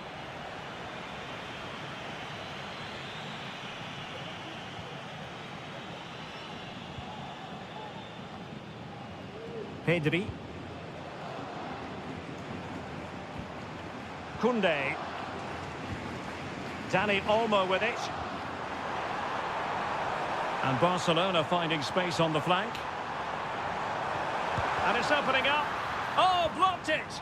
Pedri. Koundé. Dani Olmo with it. And Barcelona finding space on the flank. And it's opening up. Oh, blocked it!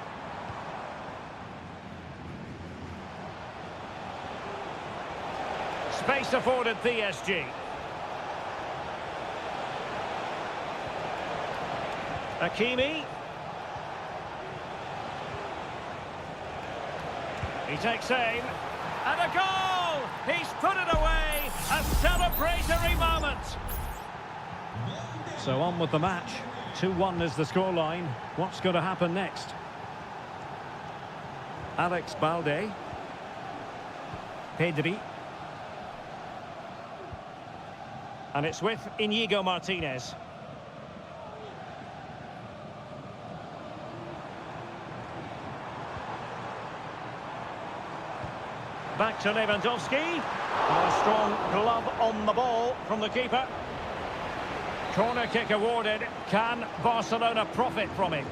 Space afforded PSG. Hakimi. He takes aim. And a goal! He's put it away! A celebratory moment! So on with the match. 2-1 is the scoreline. What's going to happen next? Alex Balde. Pedri. And it's with Inigo Martinez. Back to Lewandowski. And a strong glove on the ball from the keeper. Corner kick awarded. Can Barcelona profit from it?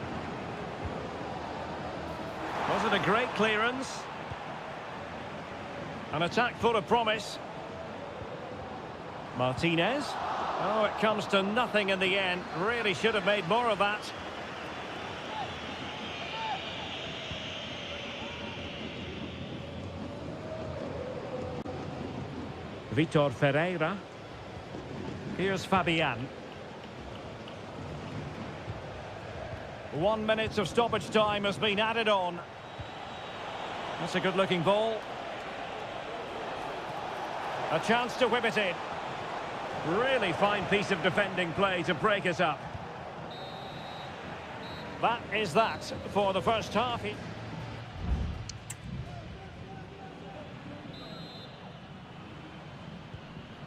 Was it a great clearance? An attack full of promise. Martinez. Oh, it comes to nothing in the end. Really should have made more of that. Vitor Ferreira. Here's Fabian. 1 minute of stoppage time has been added on. That's a good-looking ball. A chance to whip it in. Really fine piece of defending play to break it up. That is that for the first half.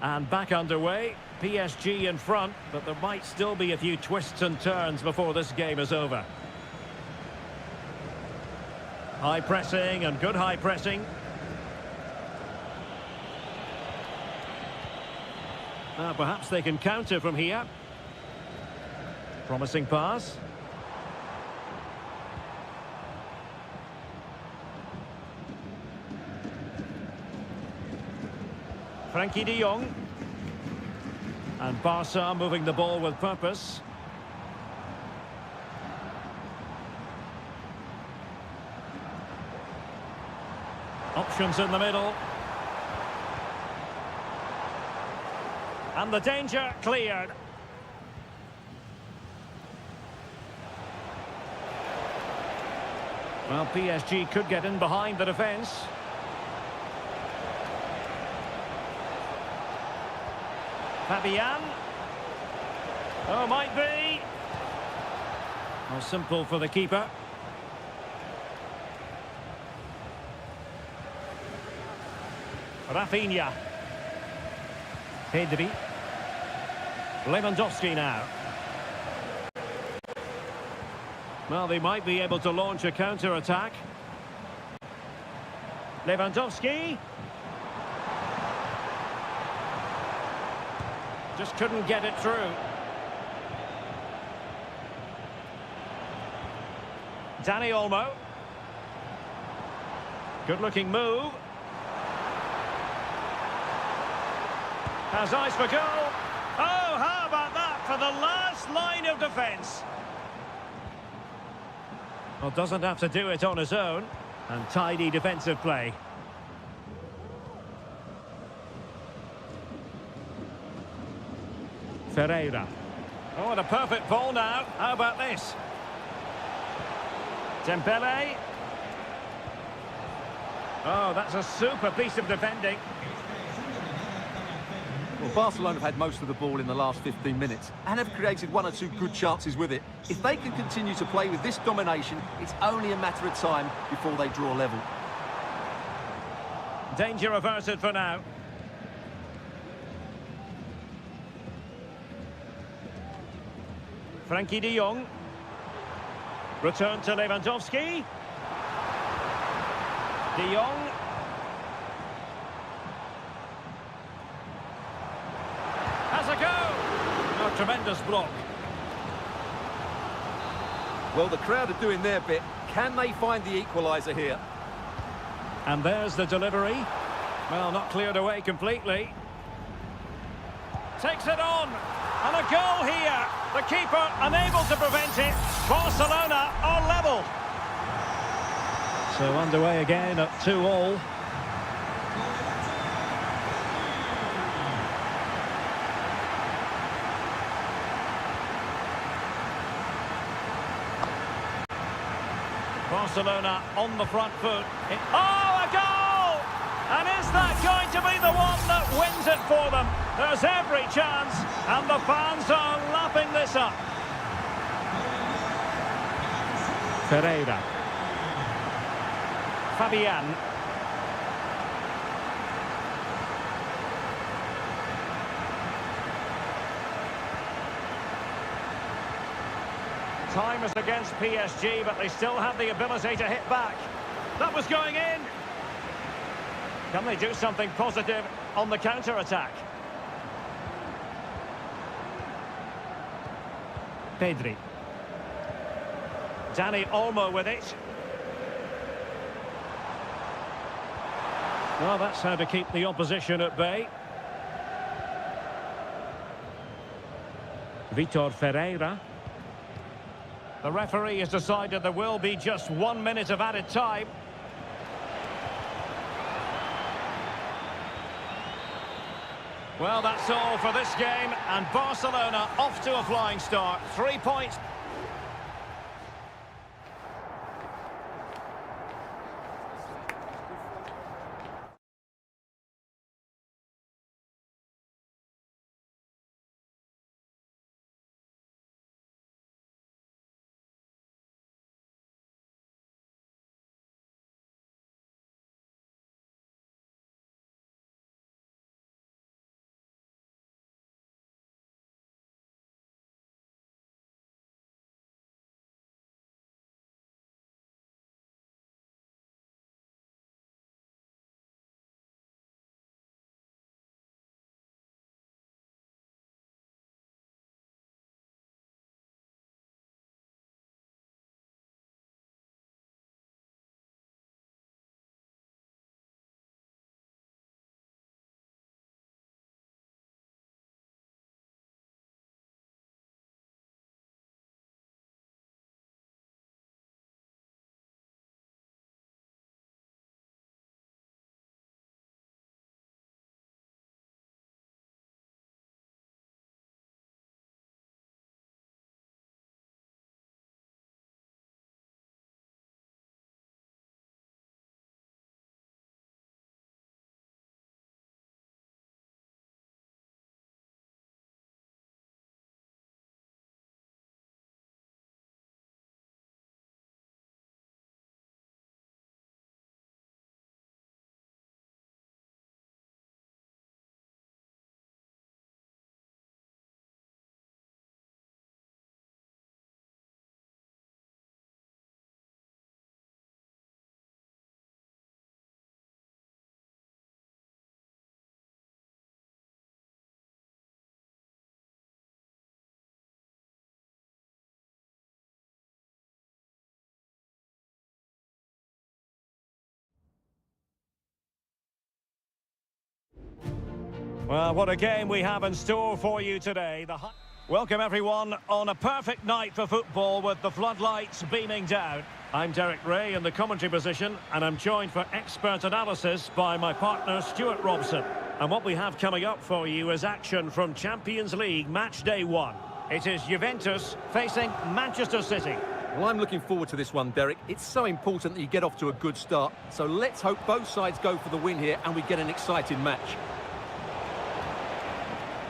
And back underway. PSG in front, but there might still be a few twists and turns before this game is over. High pressing and good high pressing. Perhaps they can counter from here. Promising pass. Frankie de Jong. And Barca moving the ball with purpose. Options in the middle. And the danger cleared. Well, PSG could get in behind the defence. Fabian. Oh, might be. Well, simple for the keeper. Rafinha. Pedri. Lewandowski now. Well, they might be able to launch a counter-attack. Lewandowski. Just couldn't get it through. Dani Olmo. Good-looking move. Has eyes for goal. Oh, how about that for the last line of defence? Well, doesn't have to do it on his own. And tidy defensive play. Ferreira. Oh, and a perfect ball now. How about this? Dembele. Oh, that's a super piece of defending. Well, Barcelona have had most of the ball in the last 15 minutes and have created one or two good chances with it. If they can continue to play with this domination, it's only a matter of time before they draw level. Danger averted for now. Frankie de Jong. Return to Lewandowski. De Jong. Has a go. A tremendous block. Well, the crowd are doing their bit. Can they find the equaliser here? And there's the delivery. Well, not cleared away completely. Takes it on. And a goal here. The keeper unable to prevent it. Barcelona are level. So underway again at 2-2. Barcelona on the front foot. Oh, a goal! And is that going to be the one that wins it for them? There's every chance, and the fans are lapping this up. Ferreira. Fabian. Time is against PSG, but they still have the ability to hit back. That was going in. Can they do something positive on the counter-attack? Pedri. Dani Olmo with it. Well, that's how to keep the opposition at bay. Vitor Ferreira. The referee has decided there will be just 1 minute of added time. Well, that's all for this game, and Barcelona off to a flying start. 3 points. Well, what a game we have in store for you today. Welcome everyone on a perfect night for football with the floodlights beaming down. I'm Derek Ray in the commentary position and I'm joined for expert analysis by my partner Stuart Robson. And what we have coming up for you is action from Champions League match day 1. It is Juventus facing Manchester City. Well, I'm looking forward to this one, Derek. It's so important that you get off to a good start. So let's hope both sides go for the win here and we get an exciting match.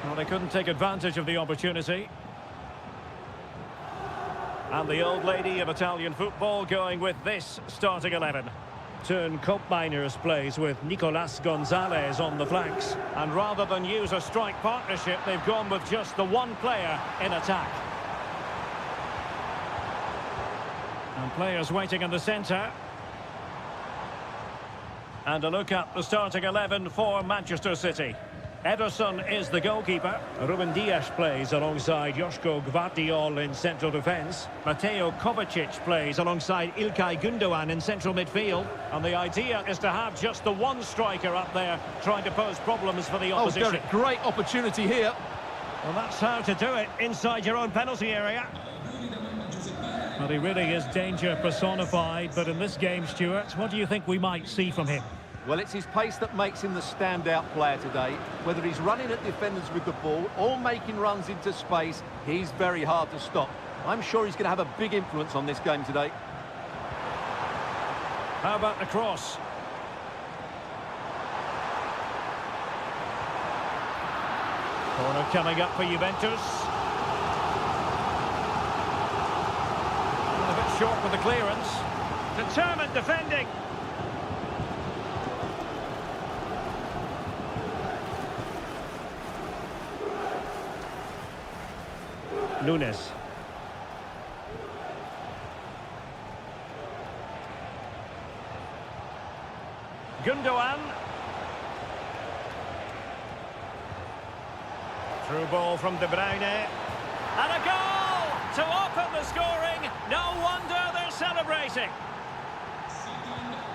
Well, they couldn't take advantage of the opportunity. And the old lady of Italian football going with this starting 11. Turn Koopmeiners plays with Nicolas Gonzalez on the flanks. And rather than use a strike partnership, they've gone with just the one player in attack. And players waiting in the centre. And a look at the starting 11 for Manchester City. Ederson is the goalkeeper. Ruben Dias plays alongside Joško Gvardiol in central defence. Mateo Kovacic plays alongside İlkay Gündoğan in central midfield. And the idea is to have just the one striker up there trying to pose problems for the opposition. Oh, Derek, great opportunity here. Well, that's how to do it inside your own penalty area. Well, he really is danger personified, but in this game, Stuart, what do you think we might see from him? Well, it's his pace that makes him the standout player today. Whether he's running at defenders with the ball or making runs into space, he's very hard to stop. I'm sure he's going to have a big influence on this game today. How about the cross? Corner coming up for Juventus. A bit short with the clearance. Determined defending. Nunes. Gündoğan. Through ball from De Bruyne. And a goal to open the scoring. No wonder they're celebrating.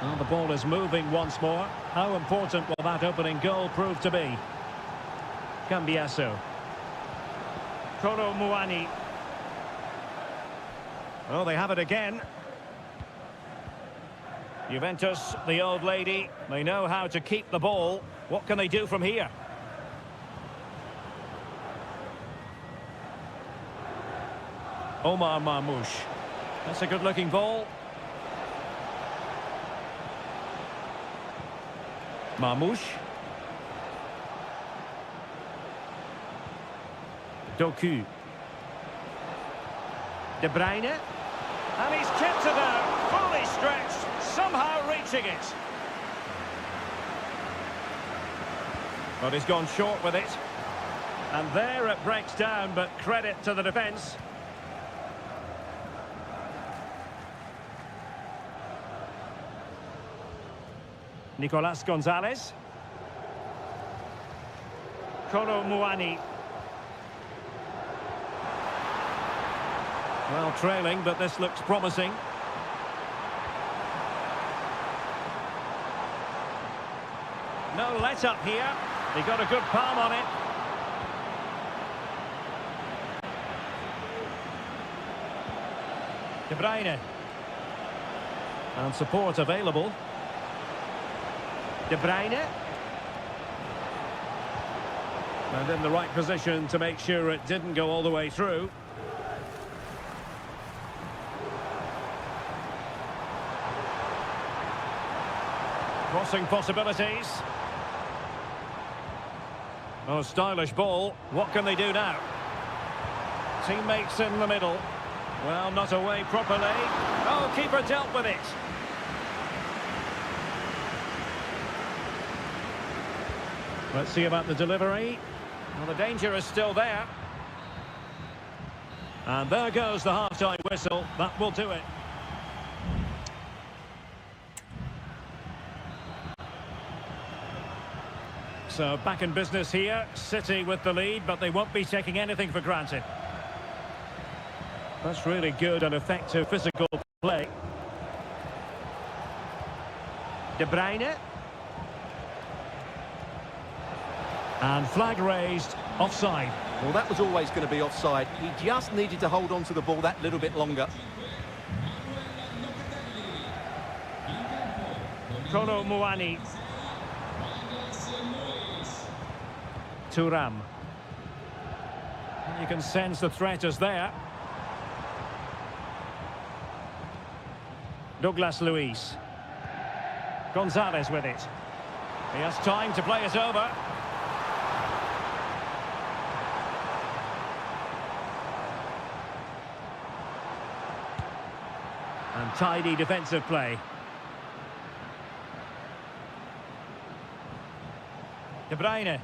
Well, the ball is moving once more. How important will that opening goal prove to be? Cambiasso. Kolo Muani. Oh, they have it again. Juventus, the old lady, they know how to keep the ball. What can they do from here? Omar Marmoush. That's a good-looking ball. Marmoush. Doku. De Bruyne. And he's kept it out, fully stretched, somehow reaching it. But he's gone short with it. And there it breaks down, but credit to the defence. Nicolas Gonzalez. Kolo Muani. Well, trailing, but this looks promising. No let-up here. He got a good palm on it. De Bruyne. And support available. De Bruyne. And in the right position to make sure it didn't go all the way through. Crossing possibilities. Oh, stylish ball. What can they do now? Teammates in the middle. Well, not away properly. Oh, keeper dealt with it. Let's see about the delivery. Well, the danger is still there. And there goes the half-time whistle. That will do it. So back in business here, City with the lead, but they won't be taking anything for granted. That's really good and effective physical play. De Bruyne. And flag raised, offside. Well, that was always going to be offside. He just needed to hold on to the ball that little bit longer. Kolo Muani. Thuram. You can sense the threat is there. Douglas Luiz. Gonzalez with it. He has time to play it over. And tidy defensive play. De Bruyne.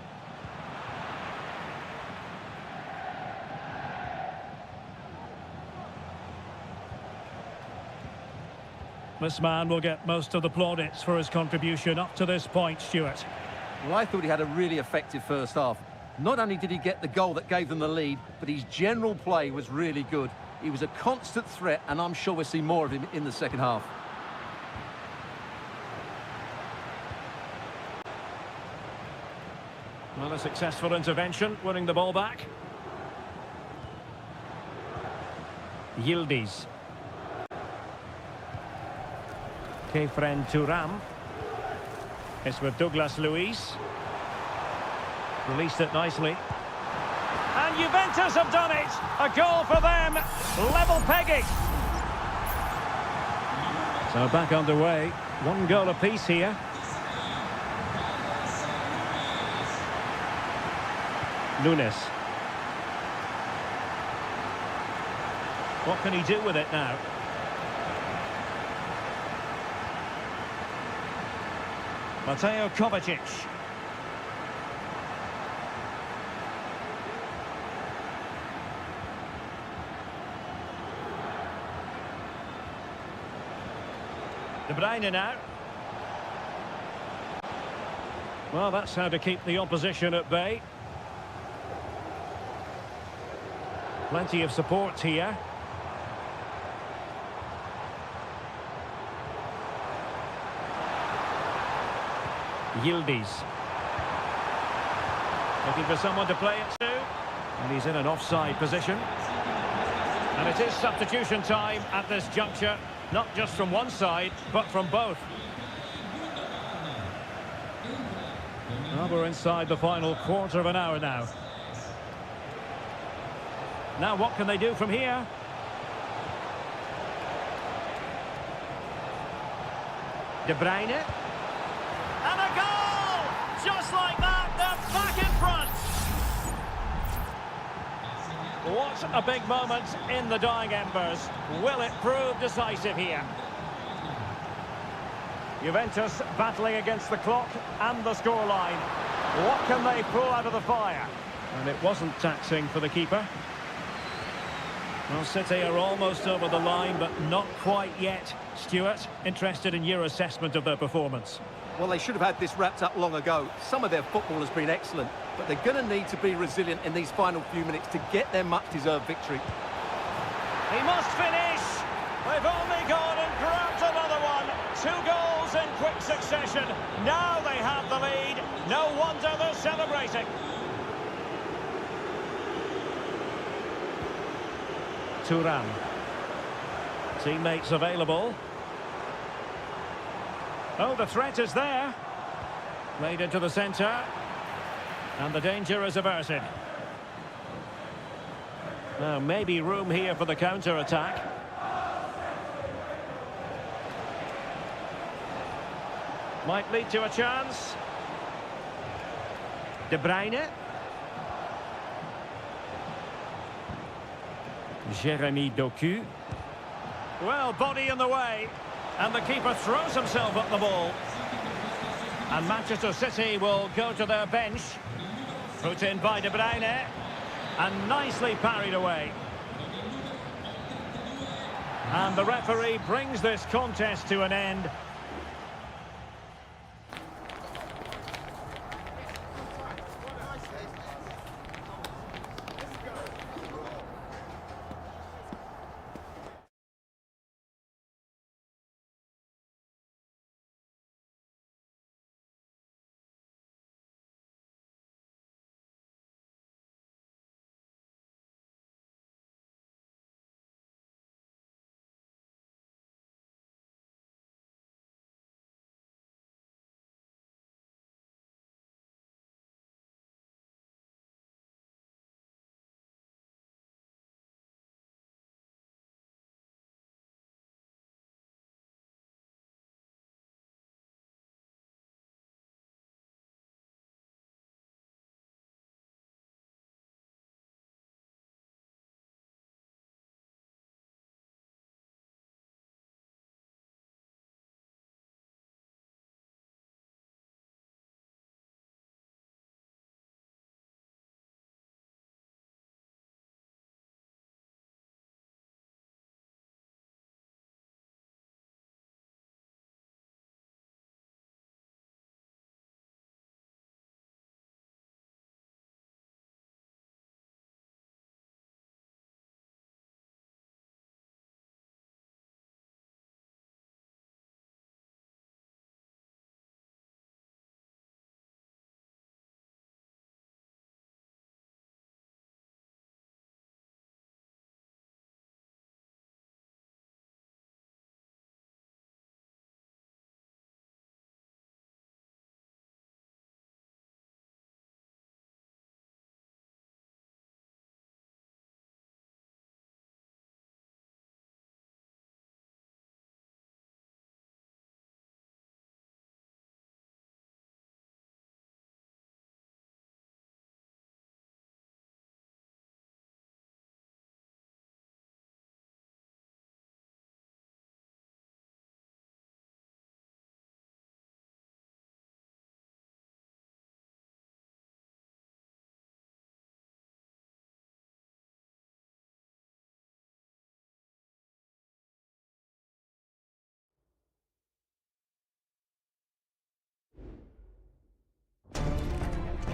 This man will get most of the plaudits for his contribution up to this point, Stuart. Well, I thought he had a really effective first half. Not only did he get the goal that gave them the lead, but his general play was really good. He was a constant threat, and I'm sure we'll see more of him in the second half. Well, a successful intervention, winning the ball back. Yildiz. Kefren Thuram. It's with Douglas Luiz. Released it nicely. And Juventus have done it! A goal for them! Level pegging! So back underway. One goal apiece here. Nunes. What can he do with it now? Mateo Kovacic. De Bruyne now. Well, that's how to keep the opposition at bay. Plenty of support here. Yildiz. Looking for someone to play it to. And he's in an offside position. And it is substitution time at this juncture. Not just from one side, but from both. Well, we're inside the final quarter of an hour now. Now what can they do from here? De Bruyne. And a goal! Just like that, they're back in front. What a big moment in the dying embers. Will it prove decisive here? Juventus battling against the clock and the scoreline. What can they pull out of the fire? And it wasn't taxing for the keeper. Well, City are almost over the line, but not quite yet. Stuart, interested in your assessment of their performance. Well, they should have had this wrapped up long ago. Some of their football has been excellent, but they're going to need to be resilient in these final few minutes to get their much-deserved victory. He must finish! They've only gone and grabbed another one. 2 goals in quick succession. Now they have the lead. No wonder they're celebrating. Thuram. Teammates available. Oh, the threat is there. Played into the centre. And the danger is averted. Now, maybe room here for the counter-attack. Might lead to a chance. De Bruyne. Jeremy Doku. Well, body in the way. And the keeper throws himself at the ball. And Manchester City will go to their bench. Put in by De Bruyne. And nicely parried away. And the referee brings this contest to an end.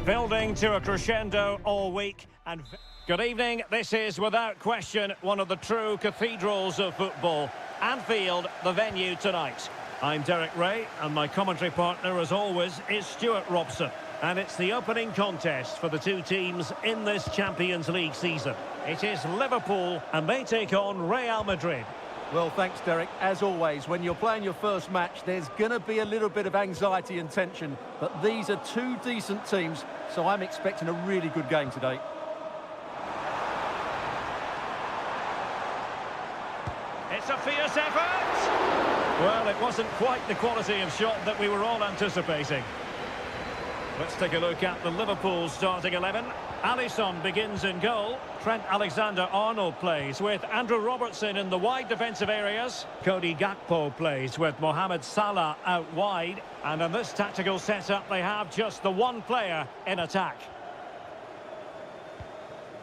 Building to a crescendo all week. And good evening. This is, without question, one of the true cathedrals of football. Anfield, the venue tonight. I'm Derek Ray, and my commentary partner, as always, is Stuart Robson. And it's the opening contest for the two teams in this Champions League season. It is Liverpool, and they take on Real Madrid. Well, thanks, Derek. As always, when you're playing your first match, there's going to be a little bit of anxiety and tension. But these are two decent teams, so I'm expecting a really good game today. It's a fierce effort! Well, it wasn't quite the quality of shot that we were all anticipating. Let's take a look at the Liverpool starting 11. Alisson begins in goal. Trent Alexander-Arnold plays with Andrew Robertson in the wide defensive areas. Cody Gakpo plays with Mohamed Salah out wide. And in this tactical setup, they have just the one player in attack.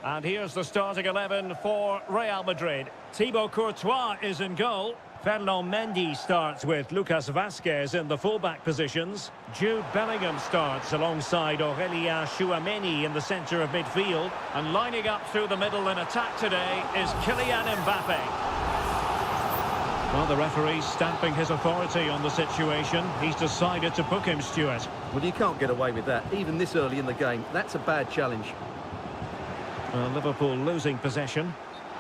And here's the starting 11 for Real Madrid. Thibaut Courtois is in goal. Ferland Mendy starts with Lucas Vazquez in the fullback positions. Jude Bellingham starts alongside Aurélien Tchouameni in the centre of midfield. And lining up through the middle in attack today is Kylian Mbappe. Well, the referee's stamping his authority on the situation. He's decided to book him, Stuart. Well, you can't get away with that, even this early in the game. That's a bad challenge. Liverpool losing possession.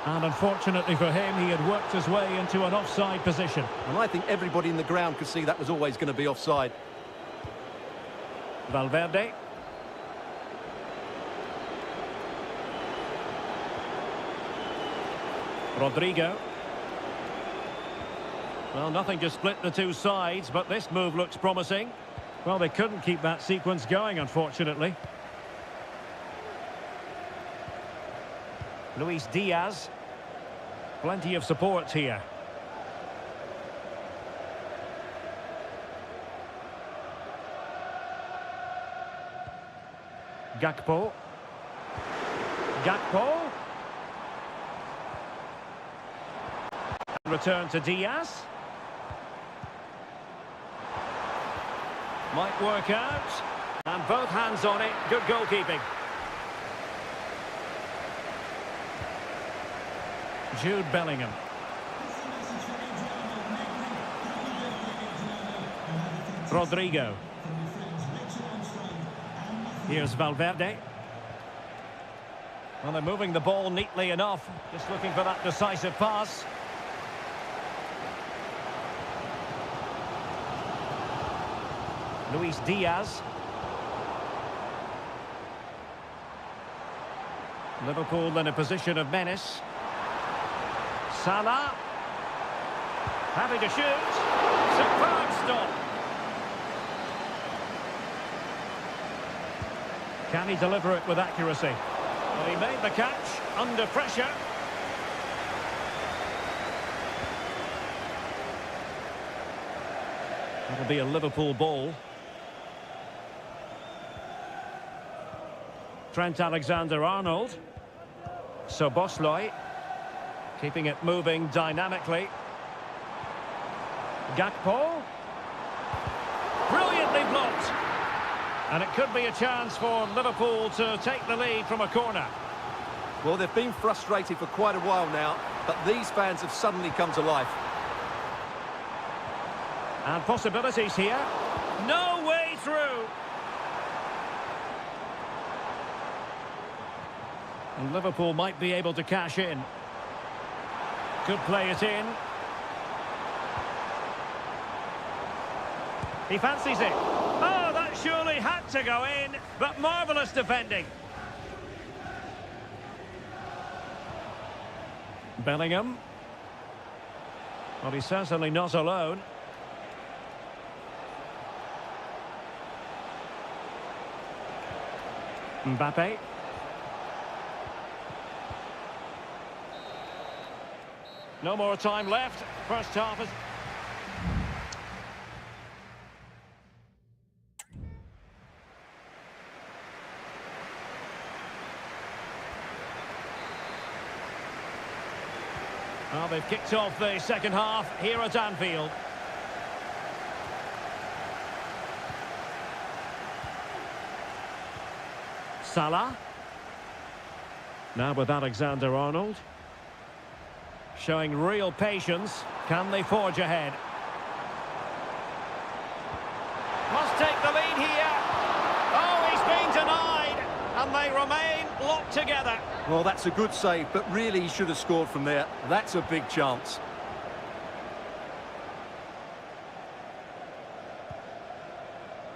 And unfortunately for him, he had worked his way into an offside position. And I think everybody in the ground could see that was always going to be offside. Valverde. Rodrigo. Well, nothing to split the two sides, but this move looks promising. Well, they couldn't keep that sequence going, unfortunately. Luis Diaz. Plenty of support here. Gakpo. Gakpo. Return to Diaz. Might work out. And both hands on it. Good goalkeeping. Jude Bellingham. Rodrigo. Here's Valverde. Well, they're moving the ball neatly enough. Just looking for that decisive pass. Luis Diaz. Liverpool in a position of menace. Salah. Happy to shoot. Superb stop. Can he deliver it with accuracy? Well, he made the catch under pressure. That'll be a Liverpool ball. Trent Alexander-Arnold. Szoboszlai. Keeping it moving dynamically. Gakpo. Brilliantly blocked. And it could be a chance for Liverpool to take the lead from a corner. Well, they've been frustrated for quite a while now, but these fans have suddenly come to life. And possibilities here. No way through. And Liverpool might be able to cash in. Could play it in. He fancies it. Oh, that surely had to go in, but marvellous defending. Bellingham. Well, he's certainly not alone. Mbappe. No more time left. First half is... Well, they've kicked off the second half here at Anfield. Salah. Now with Alexander-Arnold. Showing real patience. Can they forge ahead? Must take the lead here. Oh, he's been denied. And they remain locked together. Well, that's a good save, but really he should have scored from there. That's a big chance.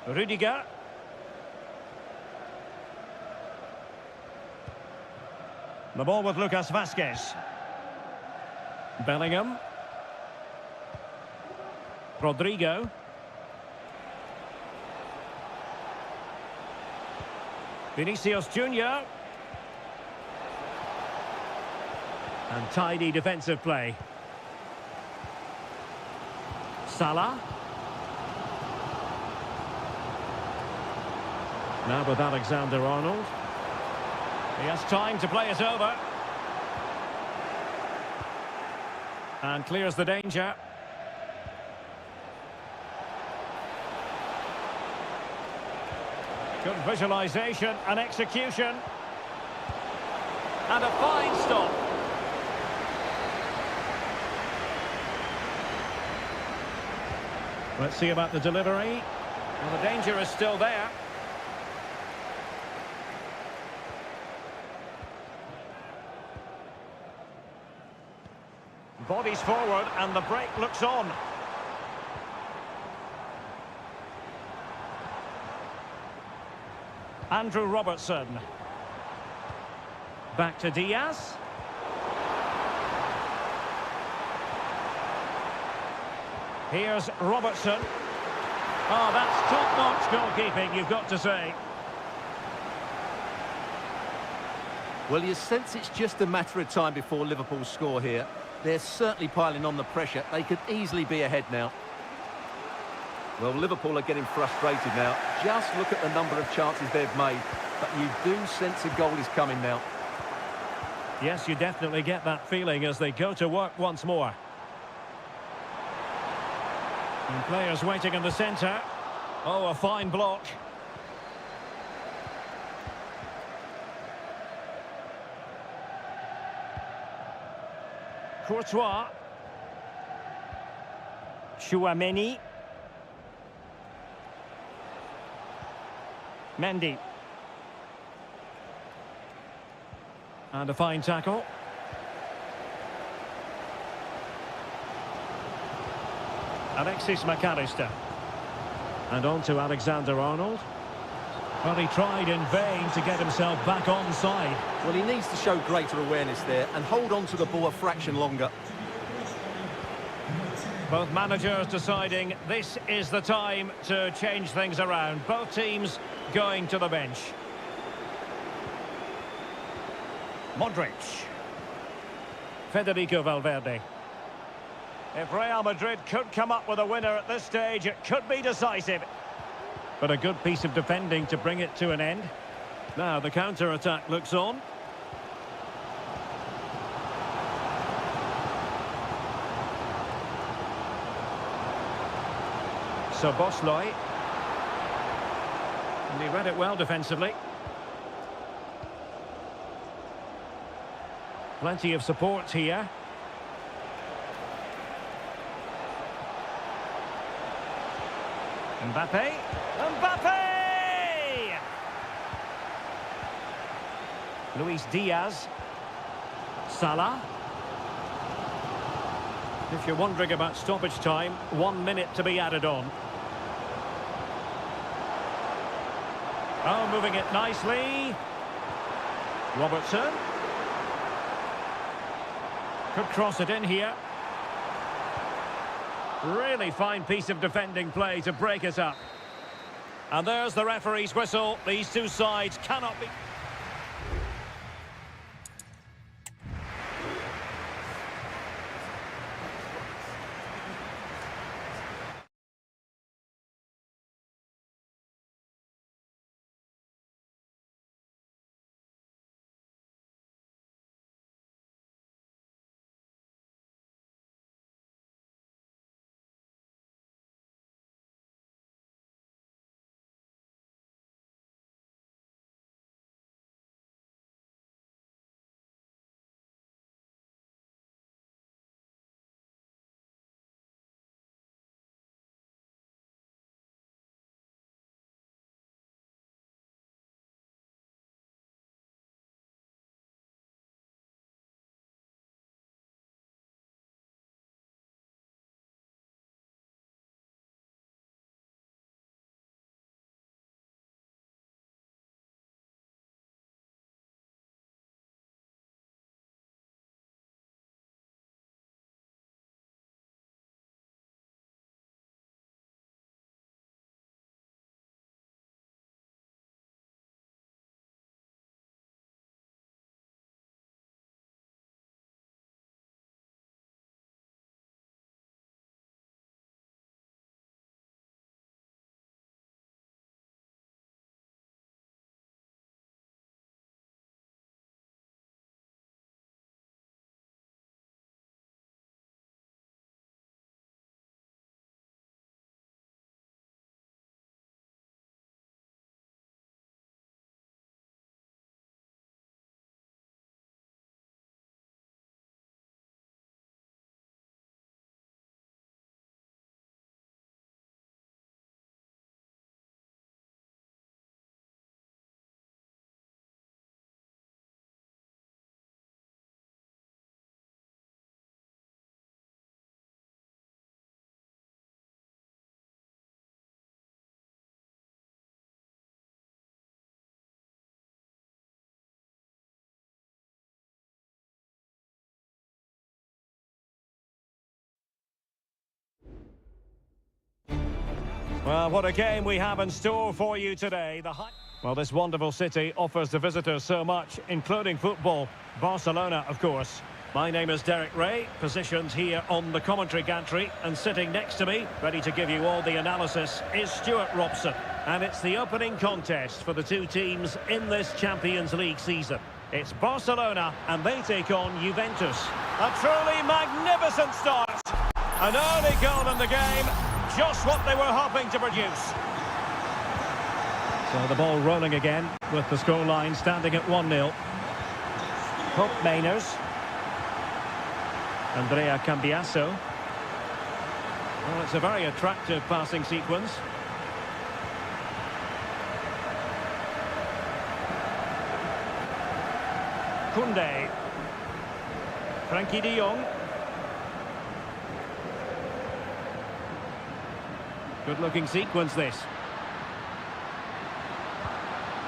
Rudiger. The ball with Lucas Vazquez. Bellingham. Rodrigo. Vinicius Junior. And tidy defensive play. Salah. Now with Alexander-Arnold. He has time to play it over. And clears the danger. Good visualisation and execution. And a fine stop. Let's see about the delivery. Well, the danger is still there. Bodies forward and the break looks on. Andrew Robertson. Back to Diaz. Here's Robertson. Oh, that's top-notch goalkeeping, you've got to say. Well, you sense it's just a matter of time before Liverpool score here. They're certainly piling on the pressure. They could easily be ahead now. Well, Liverpool are getting frustrated now. Just look at the number of chances they've made. But you do sense a goal is coming now. Yes, you definitely get that feeling as they go to work once more. And players waiting in the centre. Oh, a fine block. Courtois. Chouameni. Mendy. And a fine tackle. Alexis McAllister. And on to Alexander-Arnold. Well, he tried in vain to get himself back on side. Well, he needs to show greater awareness there and hold on to the ball a fraction longer. Both managers deciding this is the time to change things around. Both teams going to the bench. Modric. Federico Valverde. If Real Madrid could come up with a winner at this stage, it could be decisive. But a good piece of defending to bring it to an end. Now the counter-attack looks on. So Bosley. And he read it well defensively. Plenty of support here. Mbappe. Mbappe! Luis Diaz. Salah. If you're wondering about stoppage time, 1 minute to be added on. Oh, moving it nicely. Robertson. Could cross it in here. Really fine piece of defending play to break it up. And there's the referee's whistle. These two sides cannot be... Well, what a game we have in store for you today. Well, this wonderful city offers the visitors so much, including football. Barcelona, of course. My name is Derek Ray, positioned here on the commentary gantry, and sitting next to me, ready to give you all the analysis, is Stuart Robson. And it's the opening contest for the two teams in this Champions League season. It's Barcelona, and they take on Juventus. A truly magnificent start. An early goal in the game, just what they were hoping to produce. So the ball rolling again, with the scoreline standing at 1-0. Hope Mainers. Andrea Cambiasso. Well, it's a very attractive passing sequence. Koundé. Frankie de Jong. Good-looking sequence, this.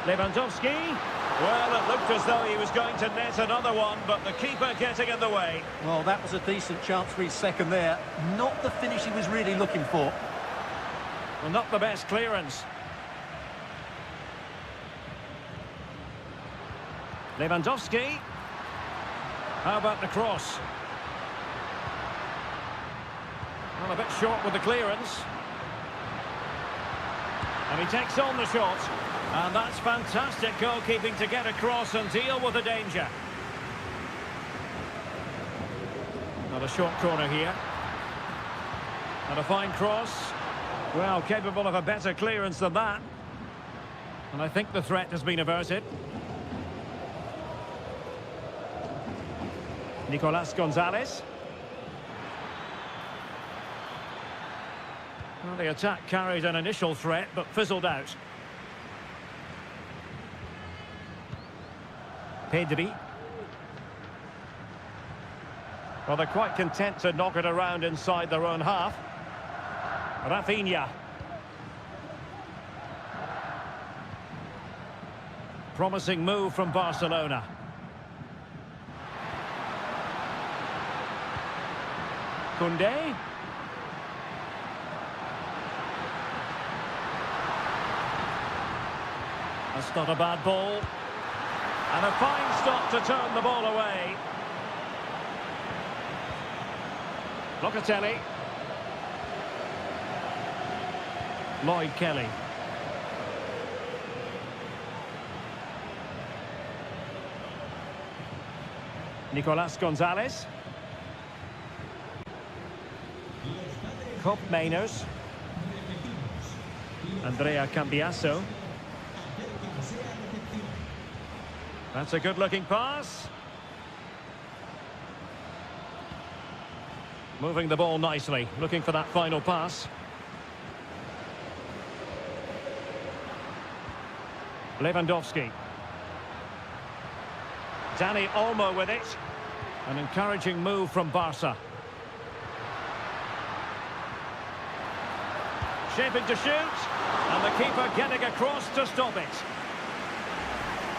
Lewandowski. Well, it looked as though he was going to net another one, but the keeper getting in the way. Well, that was a decent chance for his second there. Not the finish he was really looking for. Well, not the best clearance. Lewandowski. How about the cross? Well, a bit short with the clearance. And he takes on the shot. And that's fantastic goalkeeping to get across and deal with the danger. Not a short corner here. And a fine cross. Well, capable of a better clearance than that. And I think the threat has been averted. Nicolas Gonzalez. Well, the attack carried an initial threat, but fizzled out. Pedri. Well, they're quite content to knock it around inside their own half. Rafinha. Promising move from Barcelona. Koundé. That's not a bad ball. And a fine stop to turn the ball away. Locatelli. Lloyd Kelly. Nicolas Gonzalez. Hope Mainers. Andrea Cambiasso. That's a good-looking pass. Moving the ball nicely, looking for that final pass. Lewandowski. Dani Olmo with it. An encouraging move from Barca. Shaping to shoot. And the keeper getting across to stop it.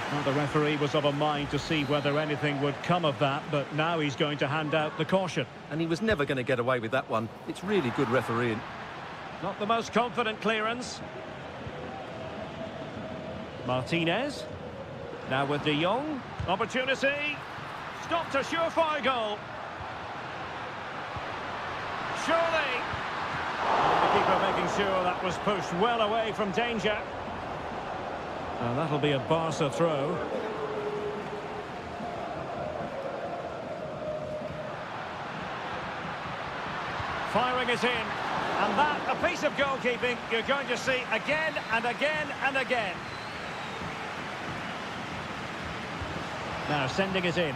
Well, the referee was of a mind to see whether anything would come of that, but now he's going to hand out the caution. And he was never going to get away with that one. It's really good refereeing. Not the most confident clearance. Martinez. Now with de Jong. Opportunity. Stopped a surefire goal. Surely. And the keeper making sure that was pushed well away from danger. And that'll be a Barca throw. Firing it in. And that, a piece of goalkeeping you're going to see again and again and again. Now sending it in.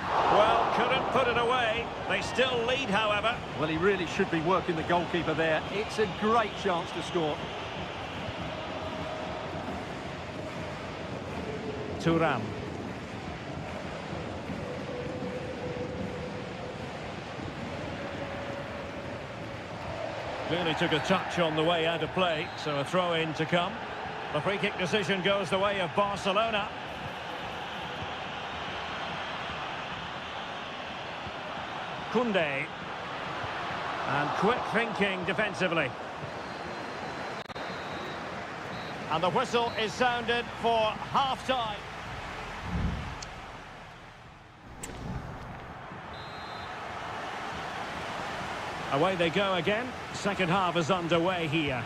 Well, couldn't put it away. They still lead, however. Well, he really should be working the goalkeeper there. It's a great chance to score. Thuram. Clearly took a touch on the way out of play, so a throw-in to come. The free-kick decision goes the way of Barcelona. Koundé. And quick thinking defensively. And the whistle is sounded for half-time. Away they go again. Second half is underway here.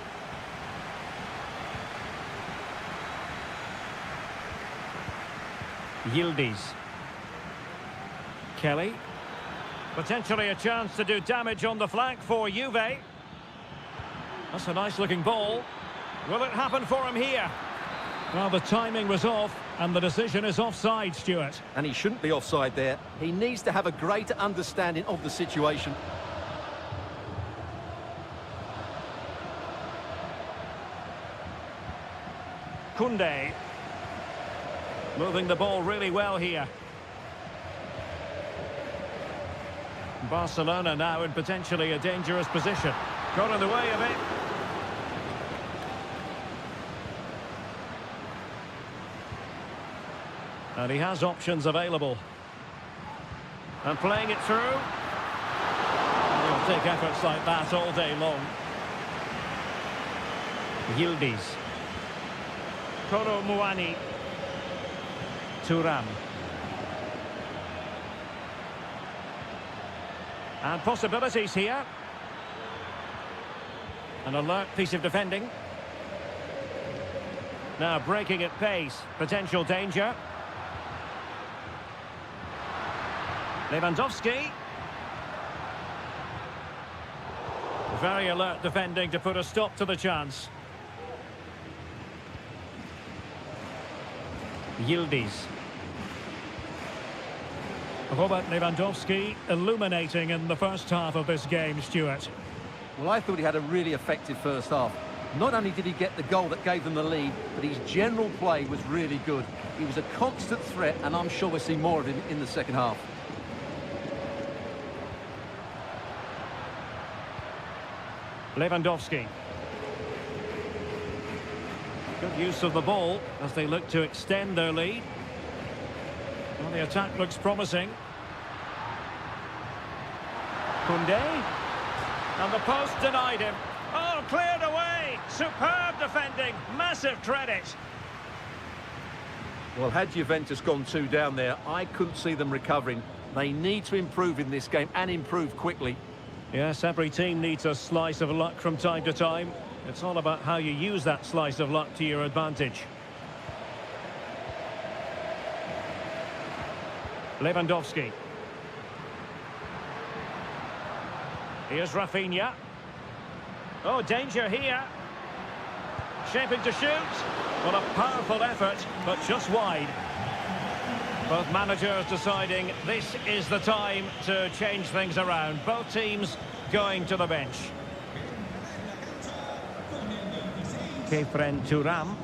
Yildiz. Kelly. Potentially a chance to do damage on the flank for Juve. That's a nice-looking ball. Will it happen for him here? Well, the timing was off, and the decision is offside, Stuart. And he shouldn't be offside there. He needs to have a greater understanding of the situation. Koundé. Moving the ball really well here. Barcelona now in potentially a dangerous position. Got in the way of it. And he has options available. And playing it through. He'll take efforts like that all day long. Yildiz. Koro Muani. Thuram. And possibilities here. An alert piece of defending. Now breaking at pace. Potential danger. Lewandowski. Very alert defending to put a stop to the chance. Yildiz. Robert Lewandowski illuminating in the first half of this game, Stuart. Well, I thought he had a really effective first half. Not only did he get the goal that gave them the lead, but his general play was really good. He was a constant threat, and I'm sure we'll see more of him in the second half. Lewandowski. Good use of the ball as they look to extend their lead. Well, the attack looks promising. Koundé. And the post denied him. Oh, cleared away. Superb defending. Massive credit. Well, had Juventus gone 2 down there, I couldn't see them recovering. They need to improve in this game and improve quickly. Yes, every team needs a slice of luck from time to time. It's all about how you use that slice of luck to your advantage. Lewandowski. Here's Rafinha. Oh, danger here. Shaping to shoot. Well, a powerful effort, but just wide. Both managers deciding this is the time to change things around. Both teams going to the bench. Kefren Thuram.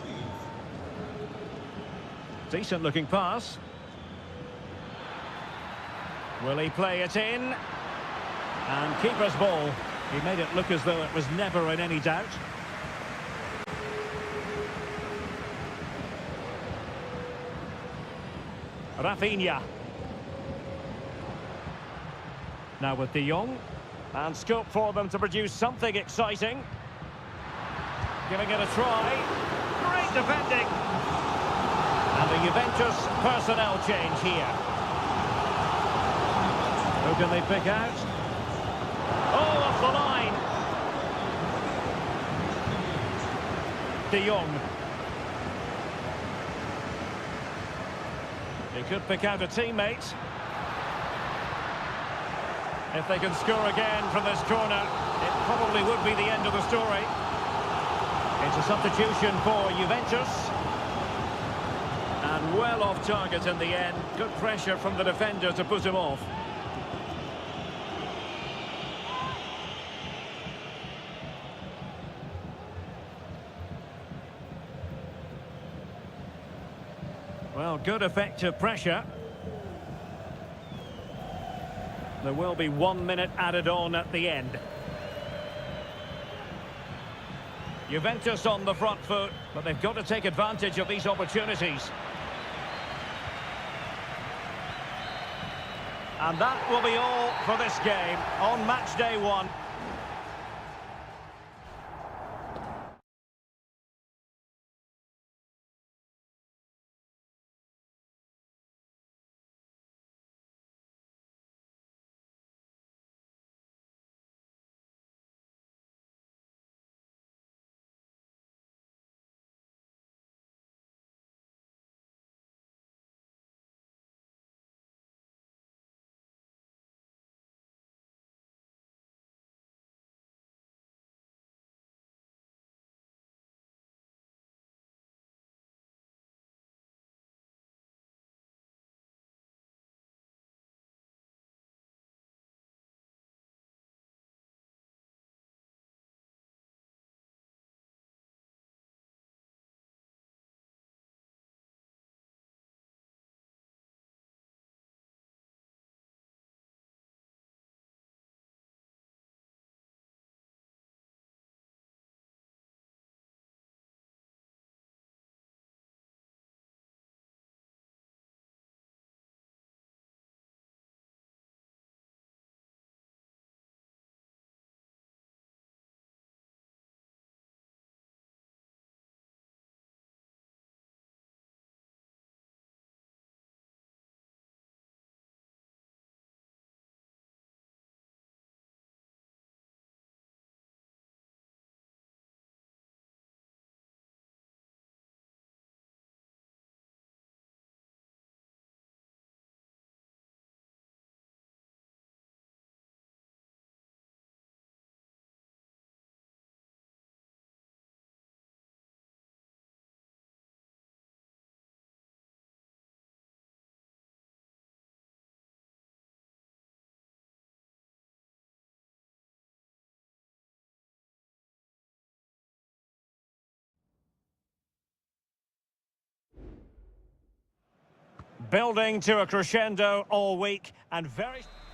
Decent looking pass. Will he play it in? And keeper's ball. He made it look as though it was never in any doubt. Rafinha. Now with De Jong. And scope for them to produce something exciting. Giving it a try. Great defending. And the Juventus personnel change here. Who can they pick out? Oh, off the line. De Jong. He could pick out a teammate. If they can score again from this corner, it probably would be the end of the story. It's a substitution for Juventus. And well off target in the end. Good pressure from the defender to put him off. Well, good effective pressure. There will be 1 minute added on at the end. Juventus on the front foot, but they've got to take advantage of these opportunities. And that will be all for this game on match day 1. Building to a crescendo all week and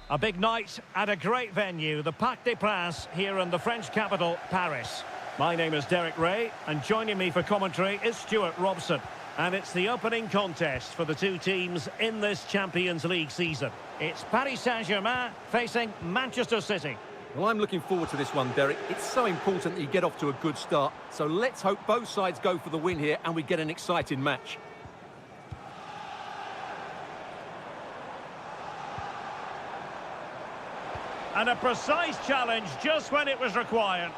a big night at a great venue, the Parc des Princes here in the French capital, Paris. My name is Derek Ray, and joining me for commentary is Stuart Robson. And it's the opening contest for the two teams in this Champions League season. It's Paris Saint-Germain facing Manchester City. Well, I'm looking forward to this one, Derek. It's so important that you get off to a good start. So let's hope both sides go for the win here and we get an exciting match. And a precise challenge just when it was required.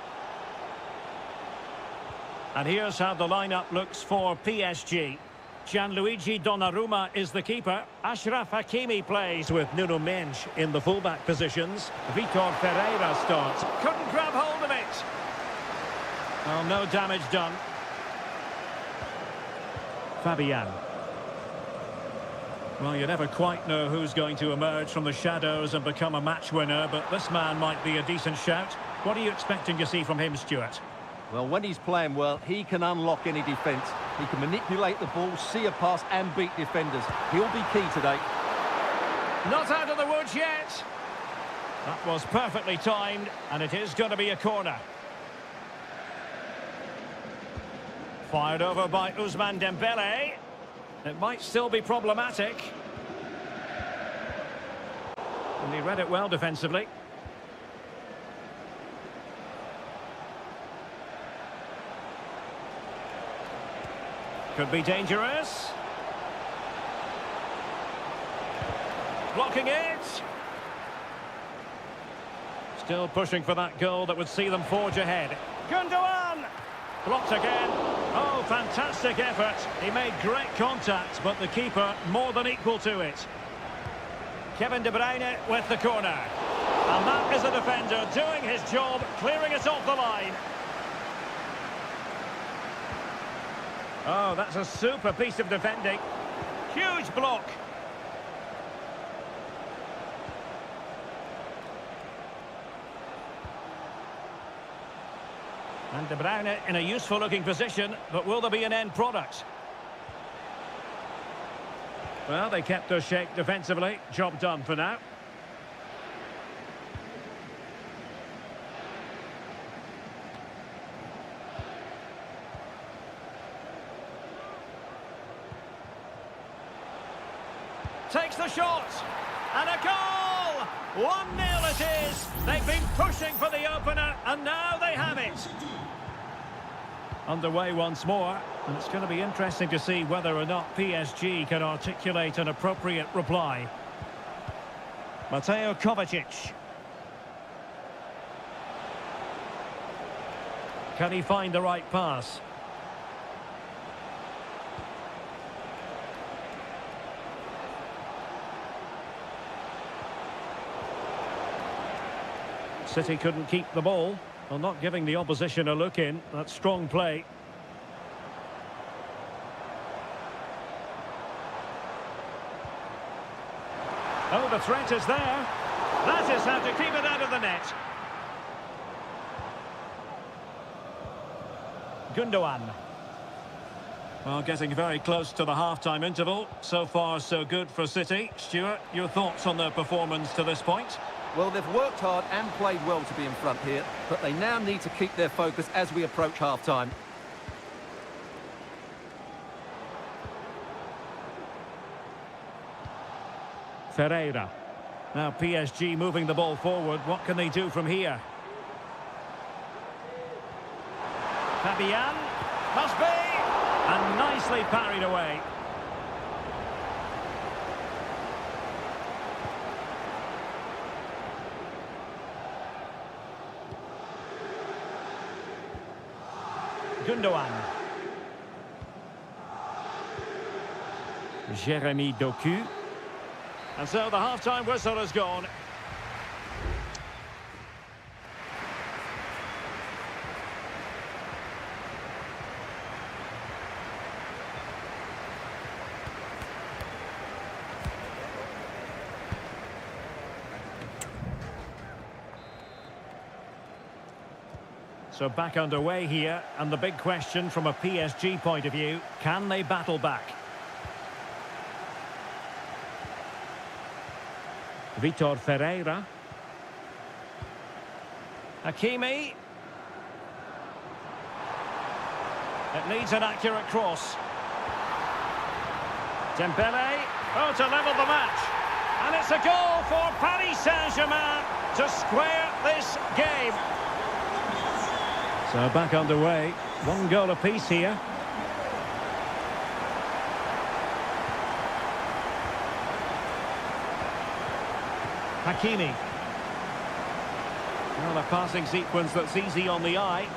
And here's how the lineup looks for PSG. Gianluigi Donnarumma is the keeper. Achraf Hakimi plays with Nuno Mendes in the fullback positions. Vitor Ferreira starts. Couldn't grab hold of it. Well, no damage done. Fabian. Well, you never quite know who's going to emerge from the shadows and become a match winner, but this man might be a decent shout. What are you expecting to see from him, Stuart? Well, when he's playing well, he can unlock any defence. He can manipulate the ball, see a pass and beat defenders. He'll be key today. Not out of the woods yet. That was perfectly timed, and it is going to be a corner. Fired over by Ousmane Dembele. It might still be problematic. And he read it well defensively. Could be dangerous. Blocking it. Still pushing for that goal that would see them forge ahead. Gundogan! Blocked again. Oh, fantastic effort. He made great contact, but the keeper more than equal to it. Kevin De Bruyne with the corner. And that is a defender doing his job, clearing it off the line. Oh, that's a super piece of defending. Huge block. And De Bruyne in a useful-looking position, but will there be an end product? Well, they kept their shape defensively. Job done for now. Takes the shot, and a goal! 1-0 it is! They've been pushing for the opener, and now they have it! Underway once more, and it's going to be interesting to see whether or not PSG can articulate an appropriate reply. Mateo Kovacic. Can he find the right pass? City couldn't keep the ball. Well, not giving the opposition a look in. That's strong play. Oh, the threat is there. That is how to keep it out of the net. Gundogan. Well, getting very close to the half-time interval. So far, so good for City. Stuart, your thoughts on their performance to this point? Well, they've worked hard and played well to be in front here, but they now need to keep their focus as we approach half-time. Ferreira. Now PSG moving the ball forward. What can they do from here? Fabian. Must be! And nicely parried away. Gundogan. Jeremy Doku. And so the half-time whistle has gone. So back underway here, and the big question from a PSG point of view, can they battle back? Vitor Ferreira. Hakimi. It needs an accurate cross. Dembele. Oh, to level the match. And it's a goal for Paris Saint-Germain to square this game. So back underway. One goal apiece here. Hakimi. Well, a passing sequence that's easy on the eye.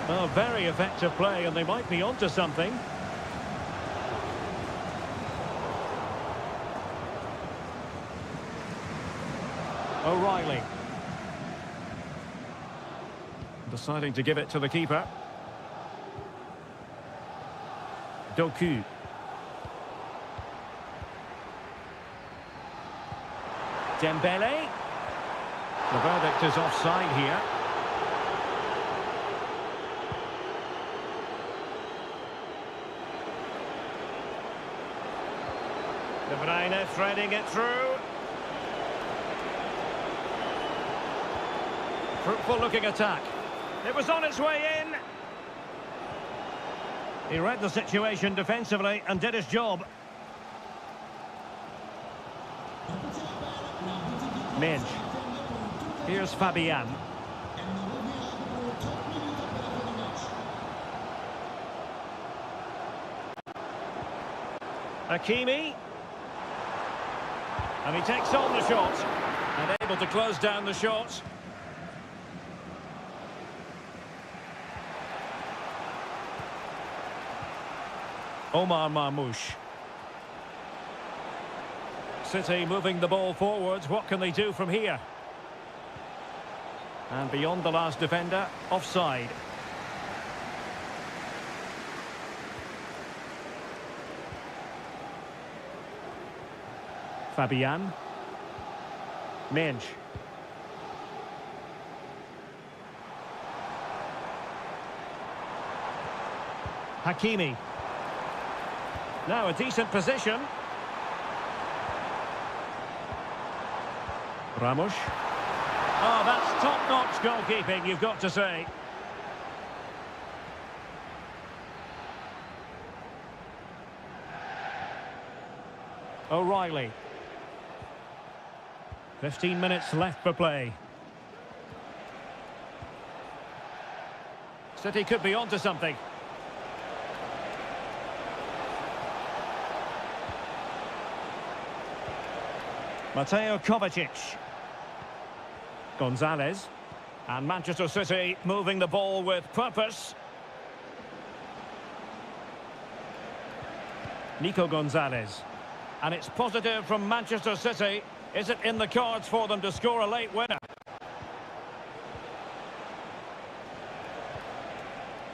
Well, very effective play, and they might be onto something. O'Reilly. Deciding to give it to the keeper. Doku. Dembele. The verdict is offside here. De Bruyne threading it through. Fruitful looking attack. It was on its way in. He read the situation defensively and did his job. Minge. Here's Fabian. Hakimi. And he takes on the shot. And able to close down the shot. Omar Marmoush. City moving the ball forwards. What can they do from here? And beyond the last defender, offside. Fabian. Minge. Hakimi. Now a decent position. Ramos. Oh, that's top-notch goalkeeping, you've got to say. O'Reilly. 15 minutes left for play. City could be onto something. Mateo Kovacic. Gonzalez. And Manchester City moving the ball with purpose. Nico Gonzalez. And it's positive from Manchester City. Is it in the cards for them to score a late winner?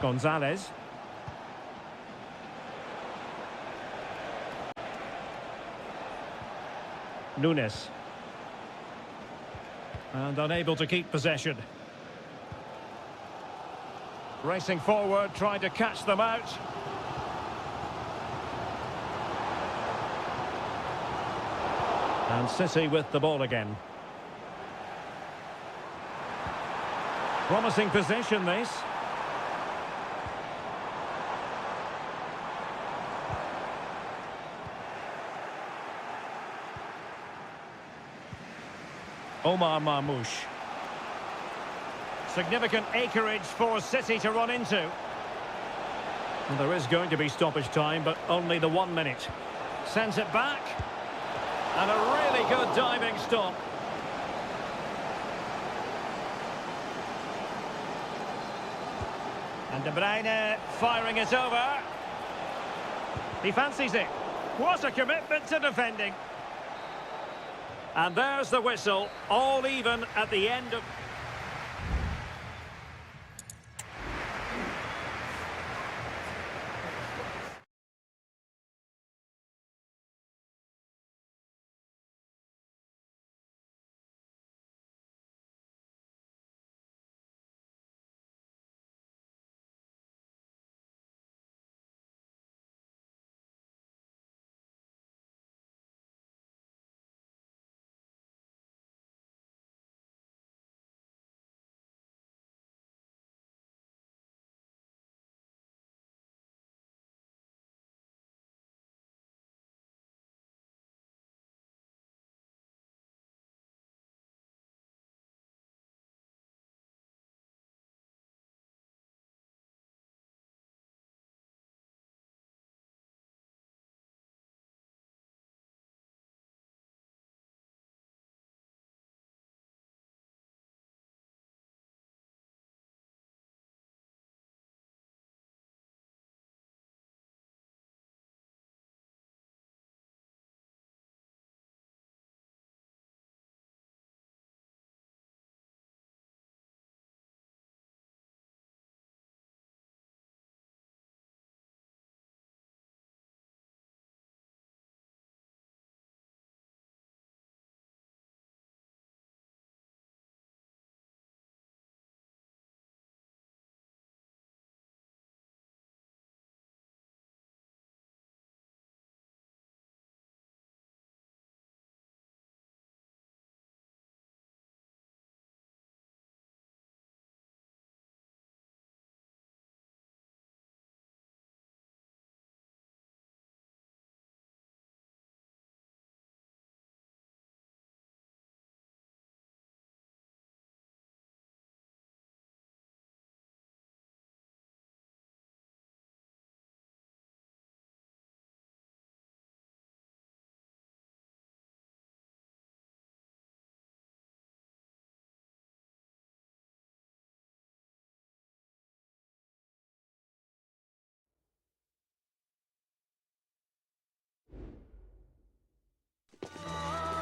Gonzalez. Nunes. And unable to keep possession. Racing forward, trying to catch them out. And City with the ball again. Promising possession, this. Omar Marmoush. Significant acreage for City to run into. And there is going to be stoppage time, but only the 1 minute. Sends it back. And a really good diving stop. And De Bruyne firing it over. He fancies it. What a commitment to defending. And there's the whistle, all even at the end of...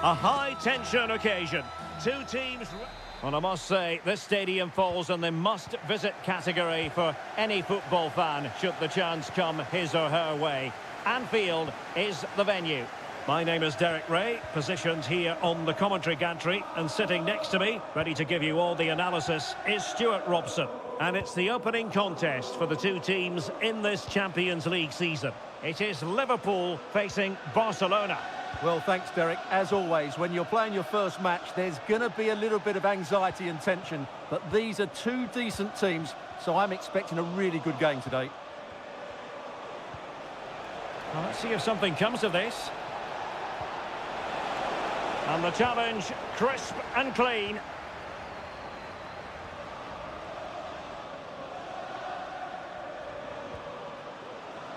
A high-tension occasion. Two teams... Well, I must say, this stadium falls in the must-visit category for any football fan, should the chance come his or her way. Anfield is the venue. My name is Derek Ray, positioned here on the commentary gantry, and sitting next to me, ready to give you all the analysis, is Stuart Robson. And it's the opening contest for the two teams in this Champions League season. It is Liverpool facing Barcelona. Well, thanks, Derek. As always, when you're playing your first match, there's going to be a little bit of anxiety and tension. But these are two decent teams, so I'm expecting a really good game today. Well, let's see if something comes of this. And the challenge, crisp and clean.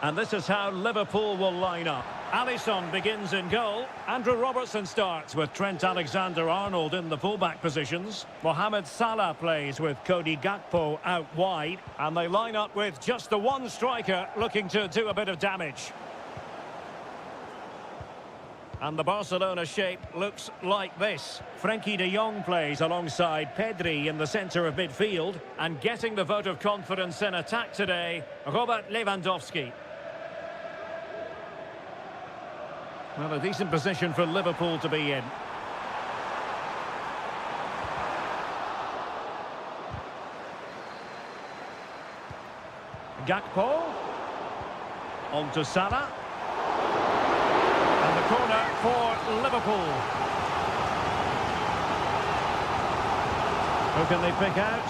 And this is how Liverpool will line up. Alisson begins in goal. Andrew Robertson starts with Trent Alexander-Arnold in the fullback positions. Mohamed Salah plays with Cody Gakpo out wide. And they line up with just the one striker looking to do a bit of damage. And the Barcelona shape looks like this. Frenkie de Jong plays alongside Pedri in the centre of midfield. And getting the vote of confidence in attack today, Robert Lewandowski. Well, a decent position for Liverpool to be in. Gakpo. On to Salah. And the corner for Liverpool. Who can they pick out?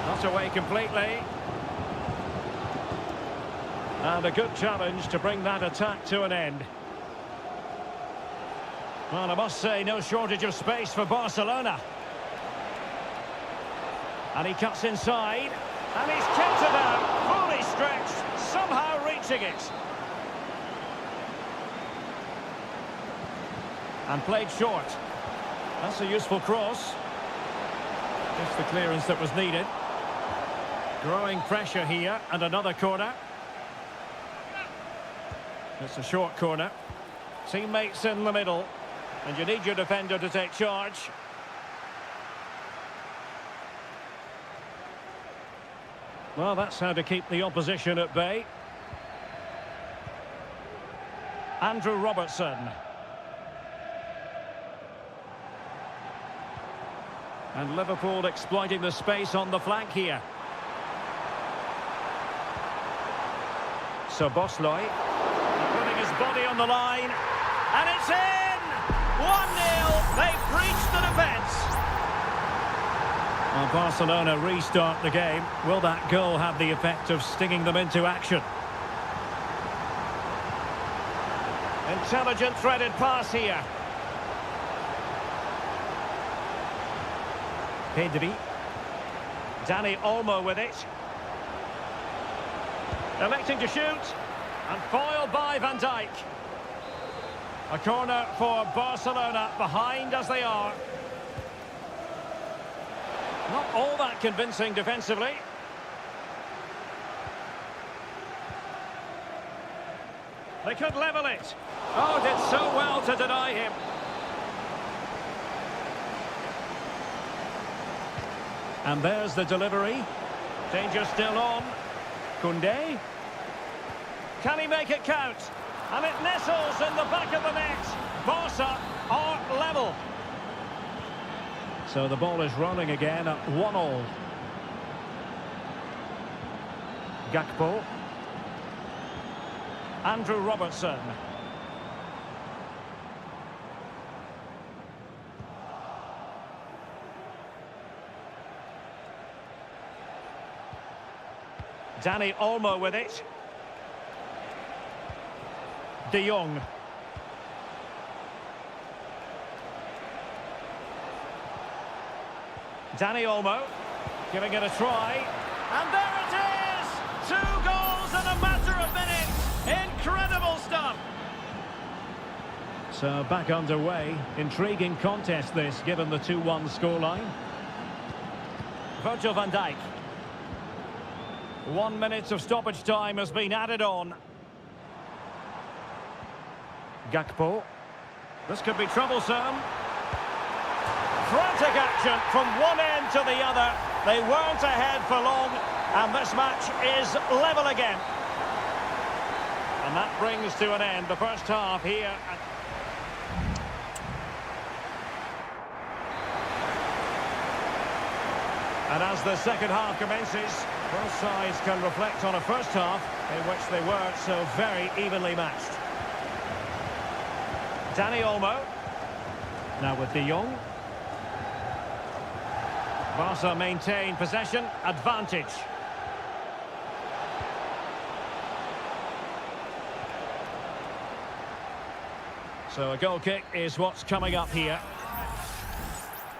Not away completely. And a good challenge to bring that attack to an end. Well, I must say, no shortage of space for Barcelona. And he cuts inside. And he's kept it out, fully stretched, somehow reaching it. And played short. That's a useful cross. Just the clearance that was needed. Growing pressure here, and another corner. It's a short corner. Teammates in the middle. And you need your defender to take charge. Well, that's how to keep the opposition at bay. Andrew Robertson. And Liverpool exploiting the space on the flank here. So Bosley putting his body on the line. And it's in! 1-0, they've breached the defence. Well, Barcelona restart the game. Will that goal have the effect of stinging them into action? Intelligent threaded pass here. Pedri. Dani Olmo with it. Electing to shoot. And foiled by Van Dijk. A corner for Barcelona, behind as they are. Not all that convincing defensively. They could level it. Oh, did so well to deny him. And there's the delivery. Danger still on. Koundé. Can he make it count? And it nestles in the back of the net. Barca are level. So the ball is rolling again at 1-1. Gakpo. Andrew Robertson. Dani Olmo with it. De Jong. Dani Olmo giving it a try. And there it is! 2 goals in a matter of minutes. Incredible stuff. So back underway. Intriguing contest this, given the 2-1 scoreline. Virgil van Dijk. 1 minute of stoppage time has been added on. Gakpo. This could be troublesome. Frantic action from one end to the other. They weren't ahead for long, and this match is level again. And that brings to an end the first half here. And as the second half commences, both sides can reflect on a first half in which they weren't so very evenly matched. Dani Olmo. Now with De Jong. Barca maintain possession, advantage. So a goal kick is what's coming up here.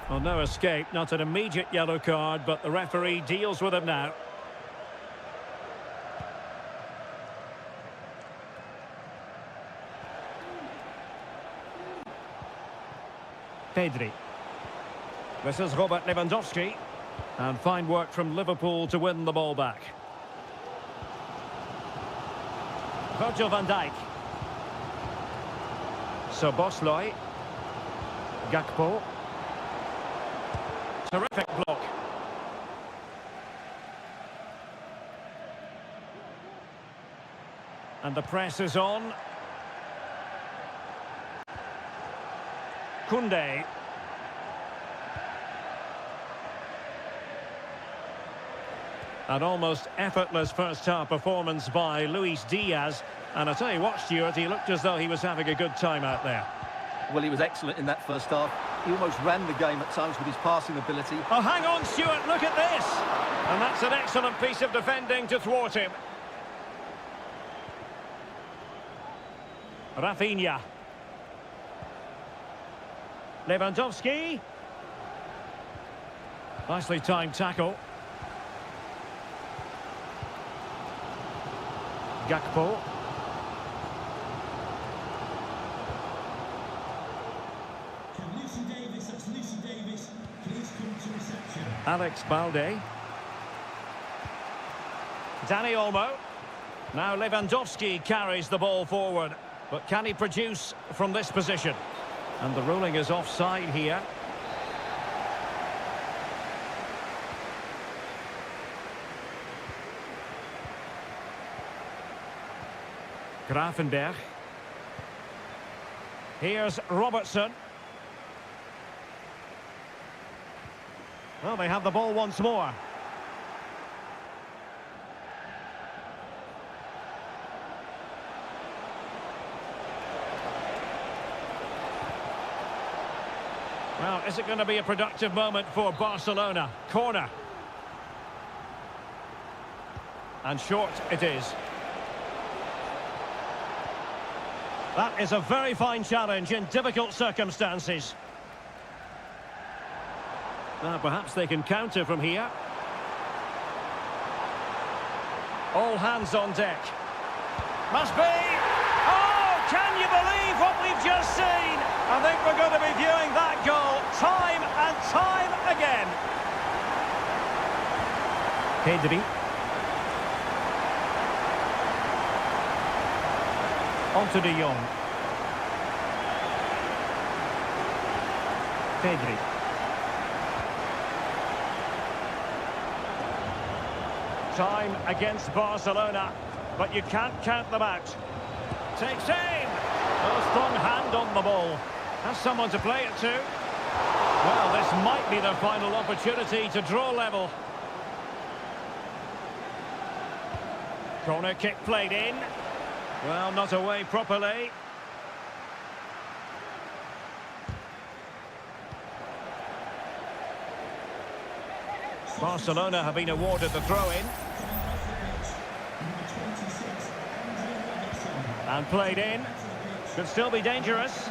Well, no escape, not an immediate yellow card, but the referee deals with him now. Pedri. This is Robert Lewandowski. And fine work from Liverpool to win the ball back. Virgil van Dijk. Szoboszlai. Gakpo. Terrific block. And the press is on. Koundé. An almost effortless first-half performance by Luis Diaz. And I tell you what, Stuart, he looked as though he was having a good time out there. Well, he was excellent in that first half. He almost ran the game at times with his passing ability. Oh, hang on, Stuart, look at this! And that's an excellent piece of defending to thwart him. Rafinha. Lewandowski. Nicely timed tackle. Gakpo. Alex Balde. Dani Olmo. Now Lewandowski carries the ball forward. But can he produce from this position? And the ruling is offside here. Gravenberg. Here's Robertson. Well, they have the ball once more. Well, is it going to be a productive moment for Barcelona? Corner. And short it is. That is a very fine challenge in difficult circumstances. Now, perhaps they can counter from here. All hands on deck. Must be! Oh, can you believe what we've just seen? I think we're going to be viewing that goal time and time again. Pedri. On to De Jong. Pedri. Time against Barcelona, but you can't count them out. Takes aim. A strong hand on the ball. Has someone to play it to. Well, this might be their final opportunity to draw level. Corner kick played in. Well, not away properly. Barcelona have been awarded the throw-in. And played in. Could still be dangerous.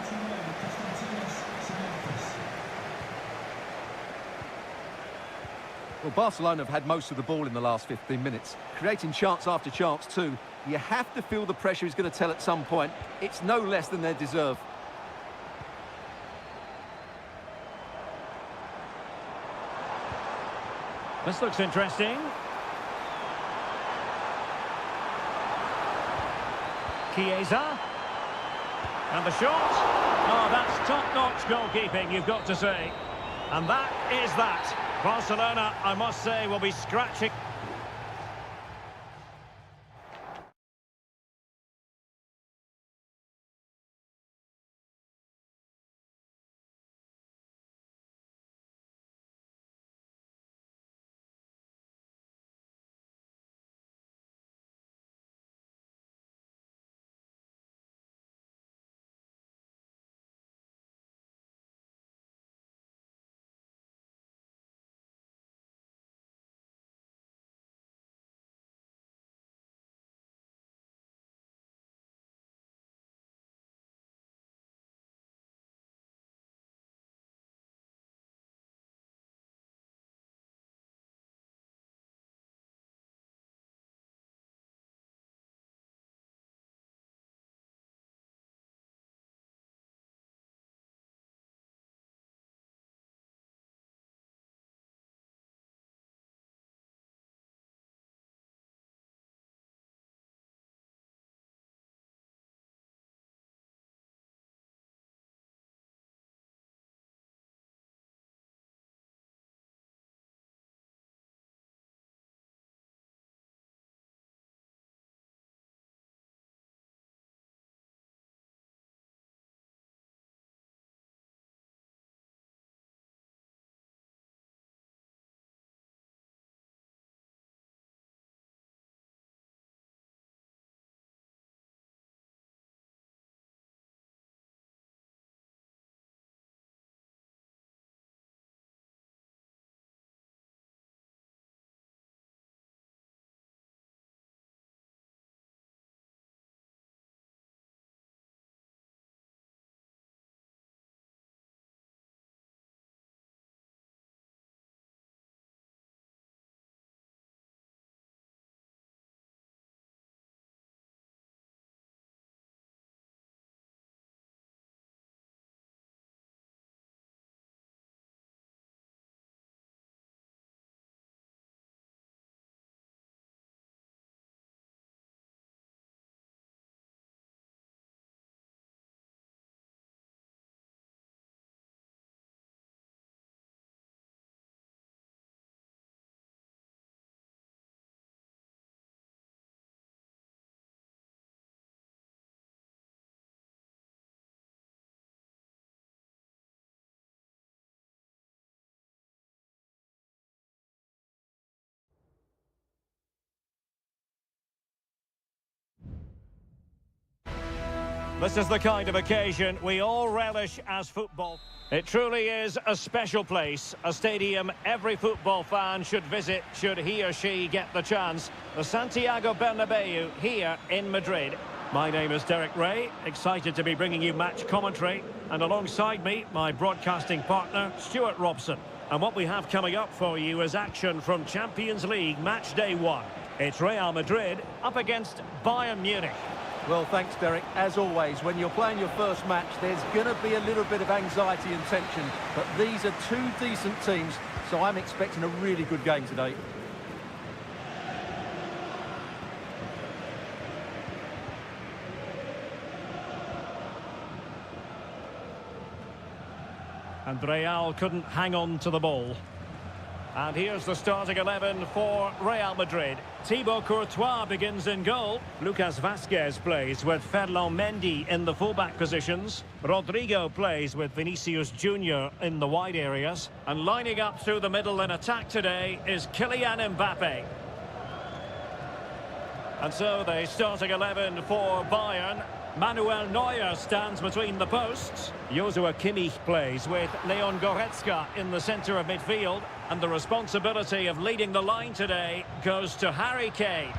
Well, Barcelona have had most of the ball in the last 15 minutes, creating chance after chance too. You have to feel the pressure is going to tell at some point. It's no less than their deserve. This looks interesting. Chiesa. And the shot. Oh, that's top-notch goalkeeping, you've got to say. And that is that. Barcelona, I must say, will be scratching. This is the kind of occasion we all relish as football. It truly is a special place, a stadium every football fan should visit should he or she get the chance. The Santiago Bernabeu here in Madrid. My name is Derek Ray, excited to be bringing you match commentary. And alongside me, my broadcasting partner, Stuart Robson. And what we have coming up for you is action from Champions League match day 1. It's Real Madrid up against Bayern Munich. Well, thanks, Derek. As always, when you're playing your first match, there's going to be a little bit of anxiety and tension. But these are two decent teams, so I'm expecting a really good game today. And Real couldn't hang on to the ball. And here's the starting 11 for Real Madrid. Thibaut Courtois begins in goal. Lucas Vazquez plays with Ferland Mendy in the fullback positions. Rodrigo plays with Vinicius Junior in the wide areas. And lining up through the middle in attack today is Kylian Mbappe. And so the starting 11 for Bayern. Manuel Neuer stands between the posts. Joshua Kimmich plays with Leon Goretzka in the centre of midfield. And the responsibility of leading the line today goes to Harry Kane.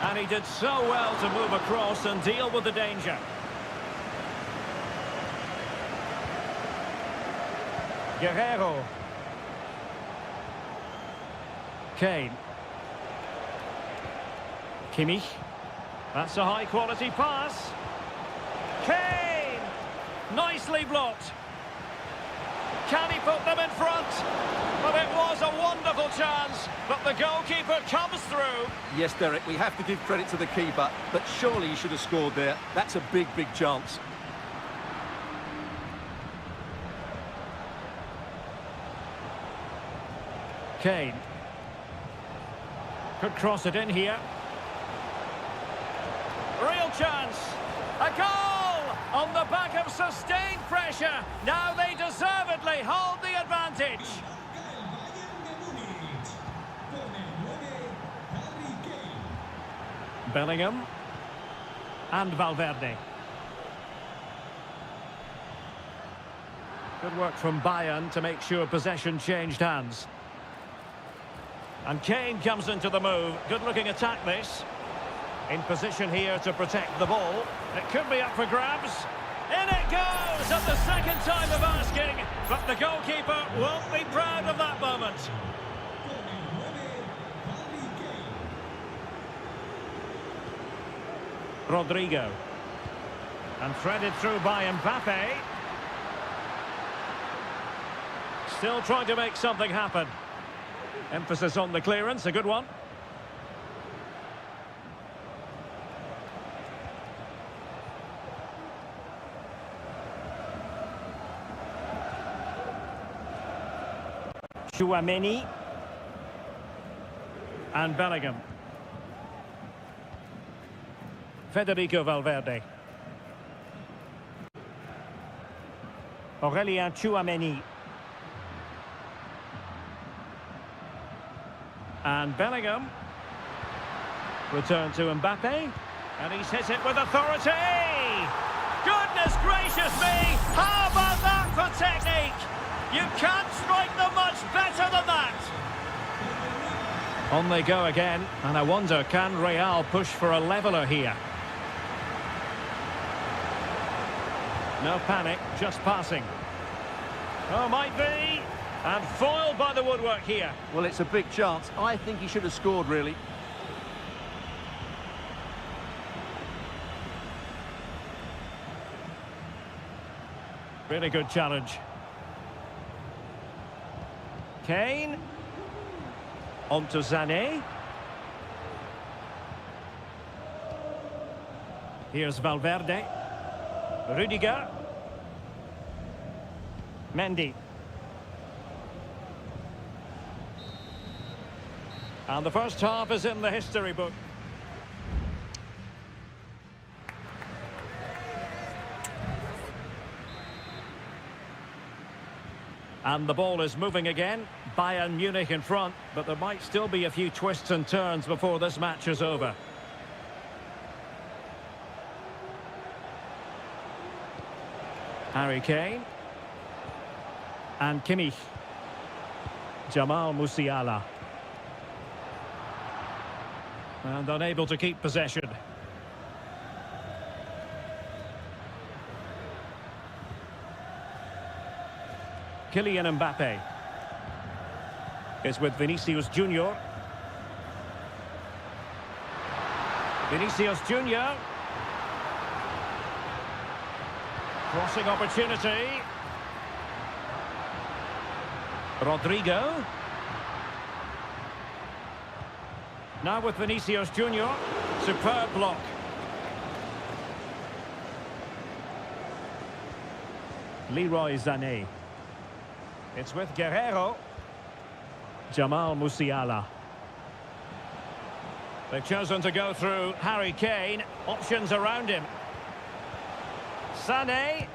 And he did so well to move across and deal with the danger. Guerrero. Kane. Kimmich. That's a high-quality pass. Kane! Nicely blocked. Can he put them in front? But it was a wonderful chance, but the goalkeeper comes through. Yes, Derek, we have to give credit to the keeper, but surely he should have scored there. That's a big, big chance. Kane. Could cross it in here. Real chance. A goal on the back of sustained pressure. Now they deservedly hold the advantage. Bellingham. And Valverde. Good work from Bayern to make sure possession changed hands. And Kane comes into the move. Good-looking attack, this. In position here to protect the ball. It could be up for grabs. In it goes at the second time of asking. But the goalkeeper won't be proud of that moment. Rodrigo. And threaded through by Mbappe. Still trying to make something happen. Emphasis on the clearance, a good one. Tchouaméni. And Bellingham. Federico Valverde. Aurélien Tchouaméni. And Bellingham. Return to Mbappe. And he's hit it with authority. Goodness gracious me! How about that for technique? You can't strike them much better than that. On they go again. And I wonder, can Real push for a leveller here? No panic, just passing. Oh, might be. And foiled by the woodwork here. Well, it's a big chance. I think he should have scored, really. Really good challenge. Kane. On to Sané. Here's Valverde. Rudiger. Mendy. And the first half is in the history book. And the ball is moving again. Bayern Munich in front, but there might still be a few twists and turns before this match is over. Harry Kane. And Kimmich. Jamal Musiala. And unable to keep possession. Kylian Mbappe is with Vinicius Junior. Vinicius Junior. Crossing opportunity. Rodrigo. Now with Vinicius Junior. Superb block. Leroy Sané. It's with Guerrero. Jamal Musiala. They've chosen to go through Harry Kane. Options around him. Sané.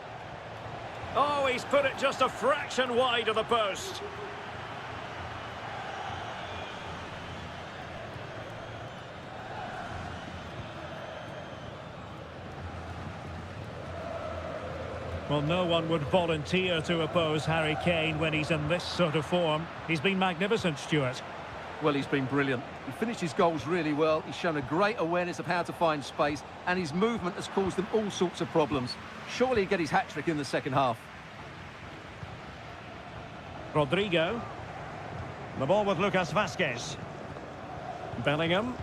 Oh, he's put it just a fraction wide of the post. Well, no one would volunteer to oppose Harry Kane when he's in this sort of form. He's been magnificent, Stuart. Well, he's been brilliant. He finished his goals really well. He's shown a great awareness of how to find space, and his movement has caused them all sorts of problems. Surely he'll get his hat-trick in the second half. Rodrigo. The ball with Lucas Vazquez. Bellingham.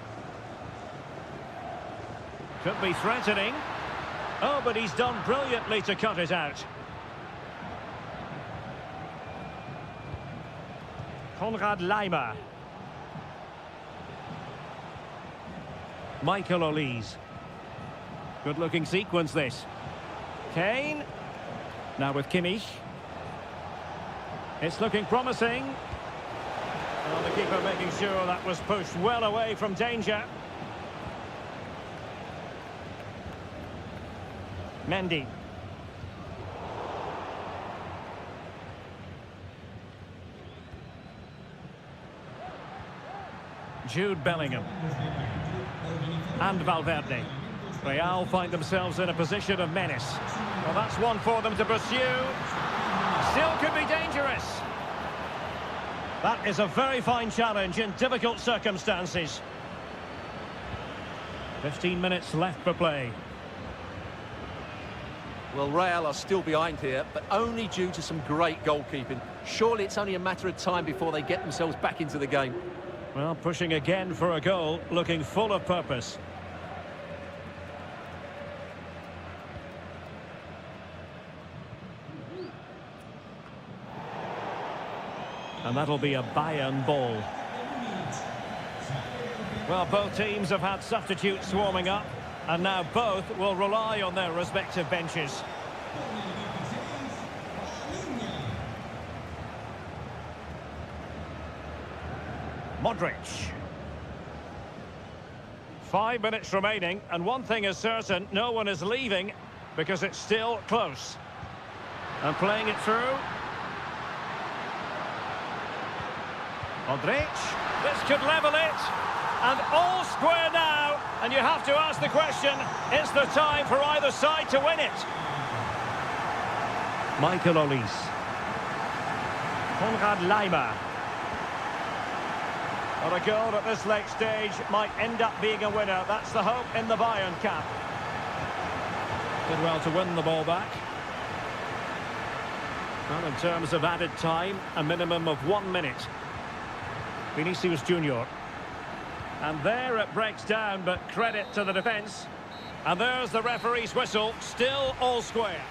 Could be threatening. Oh, but he's done brilliantly to cut it out. Konrad Laimer. Michael Olise. Good-looking sequence, this. Kane. Now with Kimmich. It's looking promising. Well, the keeper making sure that was pushed well away from danger. Mendy. Jude Bellingham. And Valverde. Real find themselves in a position of menace. Well, that's one for them to pursue. Still could be dangerous. That is a very fine challenge in difficult circumstances. 15 minutes left for play. Well, Real are still behind here, but only due to some great goalkeeping. Surely it's only a matter of time before they get themselves back into the game. Well, pushing again for a goal, looking full of purpose. And that'll be a Bayern ball. Well, both teams have had substitutes warming up, and now both will rely on their respective benches. Modric. 5 minutes remaining, and one thing is certain, no one is leaving because it's still close. And playing it through. Modric. This could level it. And all square now. And you have to ask the question, is there time for either side to win it? Michael Olise. Konrad Laimer. Well, a goal at this late stage might end up being a winner. That's the hope in the Bayern camp. Did well to win the ball back. Well, in terms of added time, a minimum of 1 minute. Vinicius Junior. And there it breaks down, but credit to the defence. And there's the referee's whistle, still all square.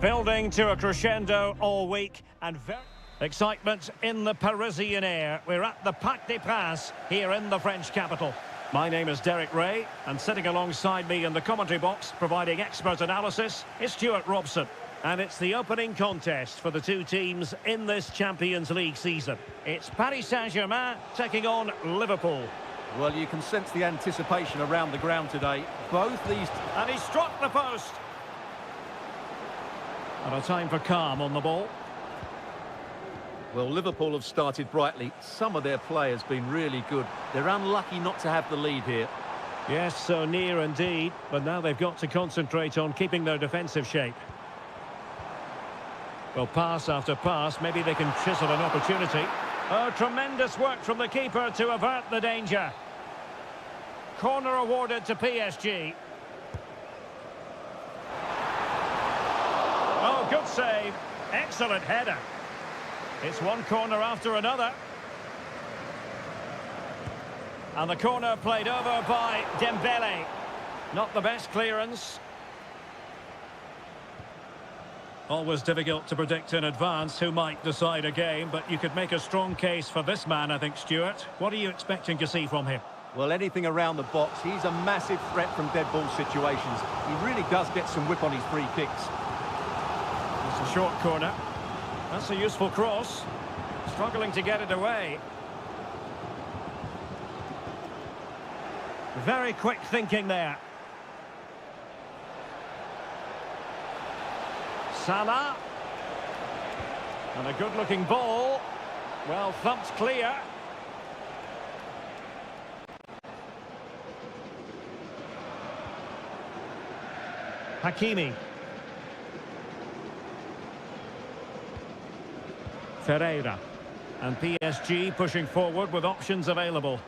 Building to a crescendo all week and very excitement in the Parisian air. We're at the Parc des Princes here in the French capital. My name is Derek Ray, and sitting alongside me in the commentary box, providing expert analysis, is Stuart Robson. And it's the opening contest for the two teams in this Champions League season. It's Paris Saint-Germain taking on Liverpool. Well, you can sense the anticipation around the ground today. Both these... And he struck the post. And a time for calm on the ball. Well, Liverpool have started brightly. Some of their players been really good. They're unlucky not to have the lead here. Yes, so near indeed, but now they've got to concentrate on keeping their defensive shape. Well, pass after pass, maybe they can chisel an opportunity. Oh, tremendous work from the keeper to avert the danger. Corner awarded to PSG. Oh, good save. Excellent header. It's one corner after another. And the corner played over by Dembele. Not the best clearance. Always difficult to predict in advance who might decide a game, but you could make a strong case for this man, I think, Stuart. What are you expecting to see from him? Well, anything around the box. He's a massive threat from dead ball situations. He really does get some whip on his free kicks. It's a short corner. That's a useful cross. Struggling to get it away. Very quick thinking there. Salah. And a good-looking ball. Well thumped clear. Hakimi. Ferreira. And PSG pushing forward with options available.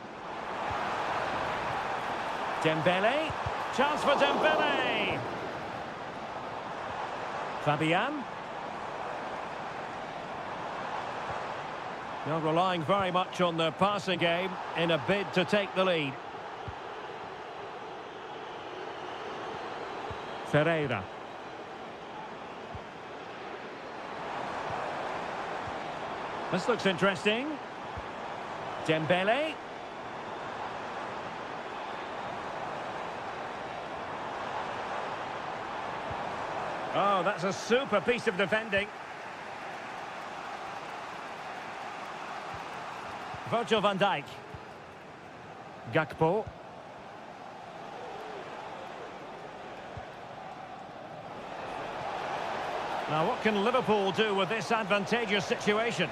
Dembele. Chance for Dembele. Fabian. They're relying very much on their passing game in a bid to take the lead. Ferreira. This looks interesting. Dembele. Oh, that's a super piece of defending. Virgil van Dijk. Gakpo. Now, what can Liverpool do with this advantageous situation?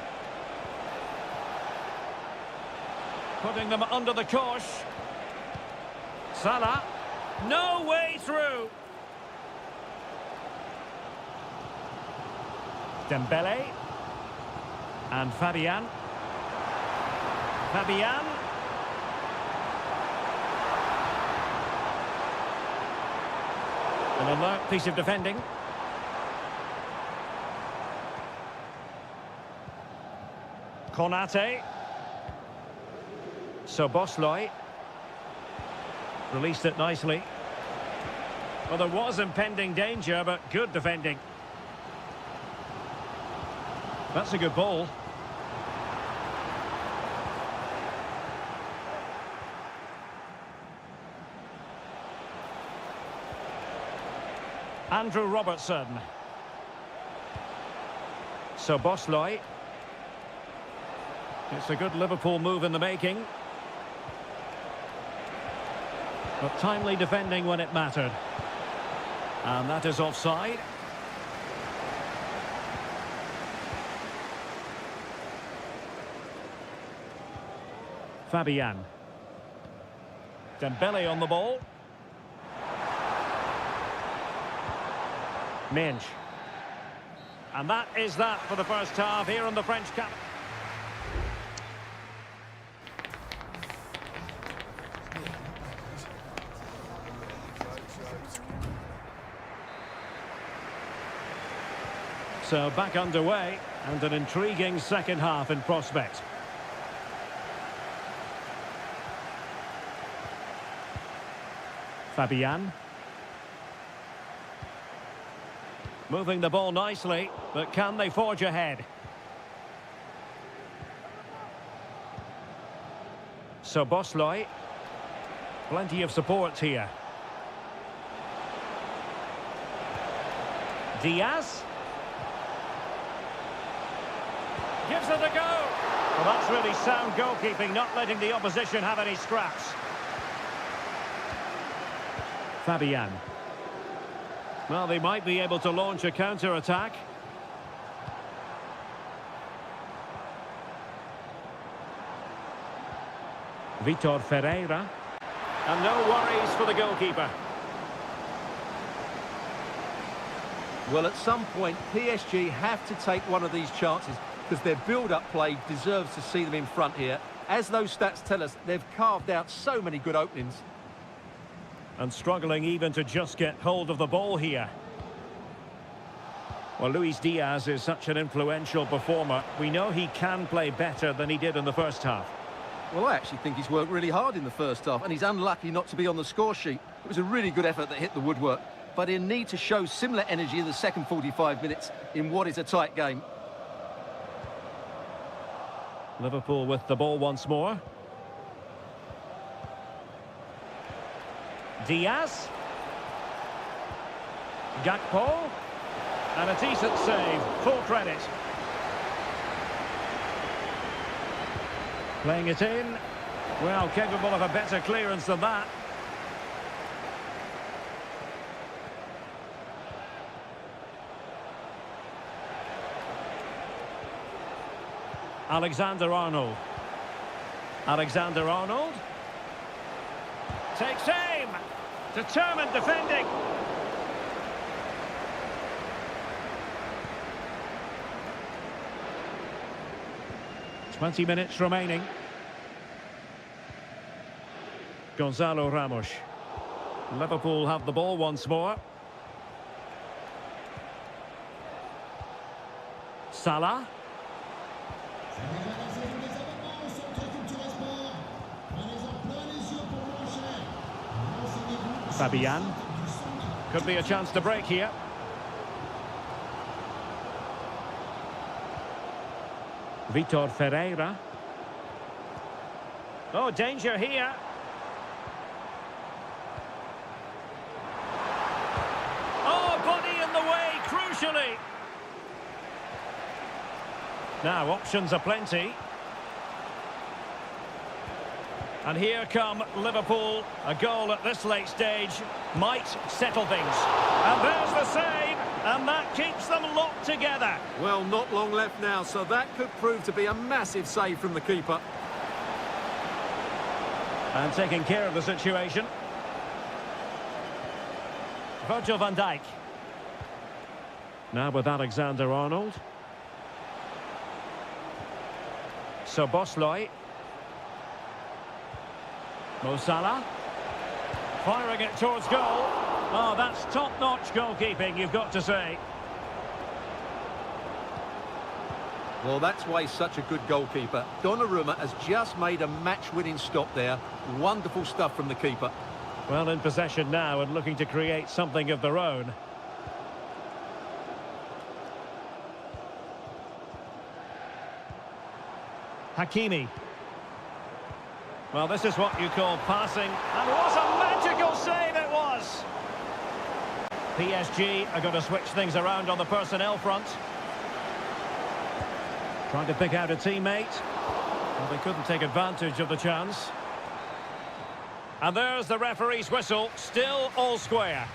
Putting them under the cosh. Salah. No way through. Dembele. And Fabian. Fabian. An alert piece of defending. Konate. Szoboszlai. Released it nicely. Well, there was impending danger, but good defending. That's a good ball. Andrew Robertson. Szoboszlai. It's a good Liverpool move in the making. But timely defending when it mattered. And that is offside. Fabian. Dembele on the ball. Minge. And that is that for the first half here on the French camp. So back underway and an intriguing second half in prospect. Fabian. Moving the ball nicely, but can they forge ahead? Szoboszlai. Plenty of support here. Diaz. Gives it a go. Well, that's really sound goalkeeping, not letting the opposition have any scraps. Fabian. Well, they might be able to launch a counter-attack. Vitor Ferreira. And no worries for the goalkeeper. Well, at some point, PSG have to take one of these chances because their build-up play deserves to see them in front here. As those stats tell us, they've carved out so many good openings. And struggling even to just get hold of the ball here. Well, Luis Diaz is such an influential performer. We know he can play better than he did in the first half. Well, I actually think he's worked really hard in the first half, and he's unlucky not to be on the score sheet. It was a really good effort that hit the woodwork, but he'll need to show similar energy in the second 45 minutes in what is a tight game. Liverpool with the ball once more. Diaz. Gakpo. And a decent save. Full credit. Playing it in. Well, capable of a better clearance than that. Alexander-Arnold. Alexander-Arnold. Takes aim. Determined defending. .20 remaining. Gonzalo Ramos. Liverpool have the ball once more. Salah. Fabian. Could be a chance to break here. Vitor Ferreira. Oh, danger here. Oh, body in the way, crucially. Now, options are plenty. And here come Liverpool. A goal at this late stage might settle things. And there's the save, and that keeps them locked together. Well, not long left now, so that could prove to be a massive save from the keeper. And taking care of the situation. Virgil van Dijk. Now with Alexander-Arnold. Szoboszlai. Mo Salah. Firing it towards goal. Oh, that's top-notch goalkeeping, you've got to say. Well, that's why he's such a good goalkeeper. Donnarumma has just made a match-winning stop there. Wonderful stuff from the keeper. Well, in possession now and looking to create something of their own. Hakimi. Well, this is what you call passing. And what a magical save it was! PSG are going to switch things around on the personnel front. Trying to pick out a teammate. Well, they couldn't take advantage of the chance. And there's the referee's whistle. Still all square.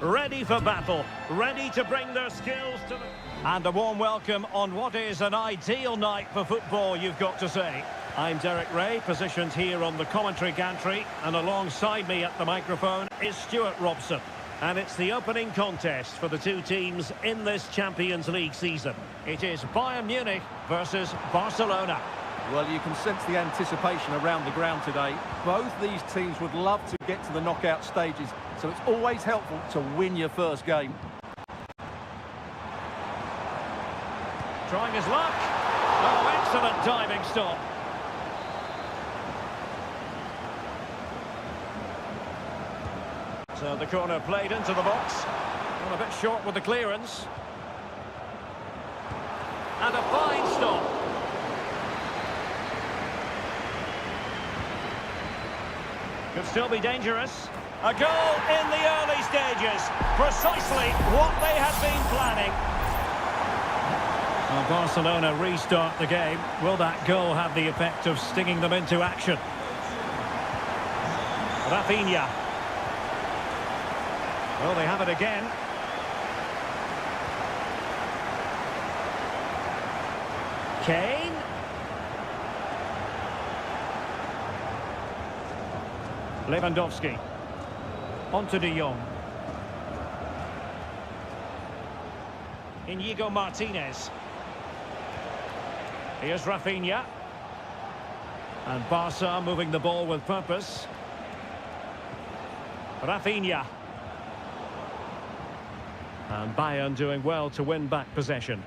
ready for battle, ready to bring their skills to the... And a warm welcome on what is an ideal night for football, you've got to say. I'm Derek Ray, positioned here on the commentary gantry, and alongside me at the microphone is Stuart Robson. And it's the opening contest for the two teams in this Champions League season. It is Bayern Munich versus Barcelona. Well, you can sense the anticipation around the ground today. Both these teams would love to get to the knockout stages, so it's always helpful to win your first game. Trying his luck. Oh, excellent diving stop. So the corner played into the box. Well, a bit short with the clearance. And a fine stop. Could still be dangerous. A goal in the early stages. Precisely what they had been planning. Well, Barcelona restart the game. Will that goal have the effect of stinging them into action? Rafinha. Well, they have it again. Kane. Lewandowski. On to De Jong. Inigo Martinez. Here's Rafinha. And Barca moving the ball with purpose. Rafinha. And Bayern doing well to win back possession.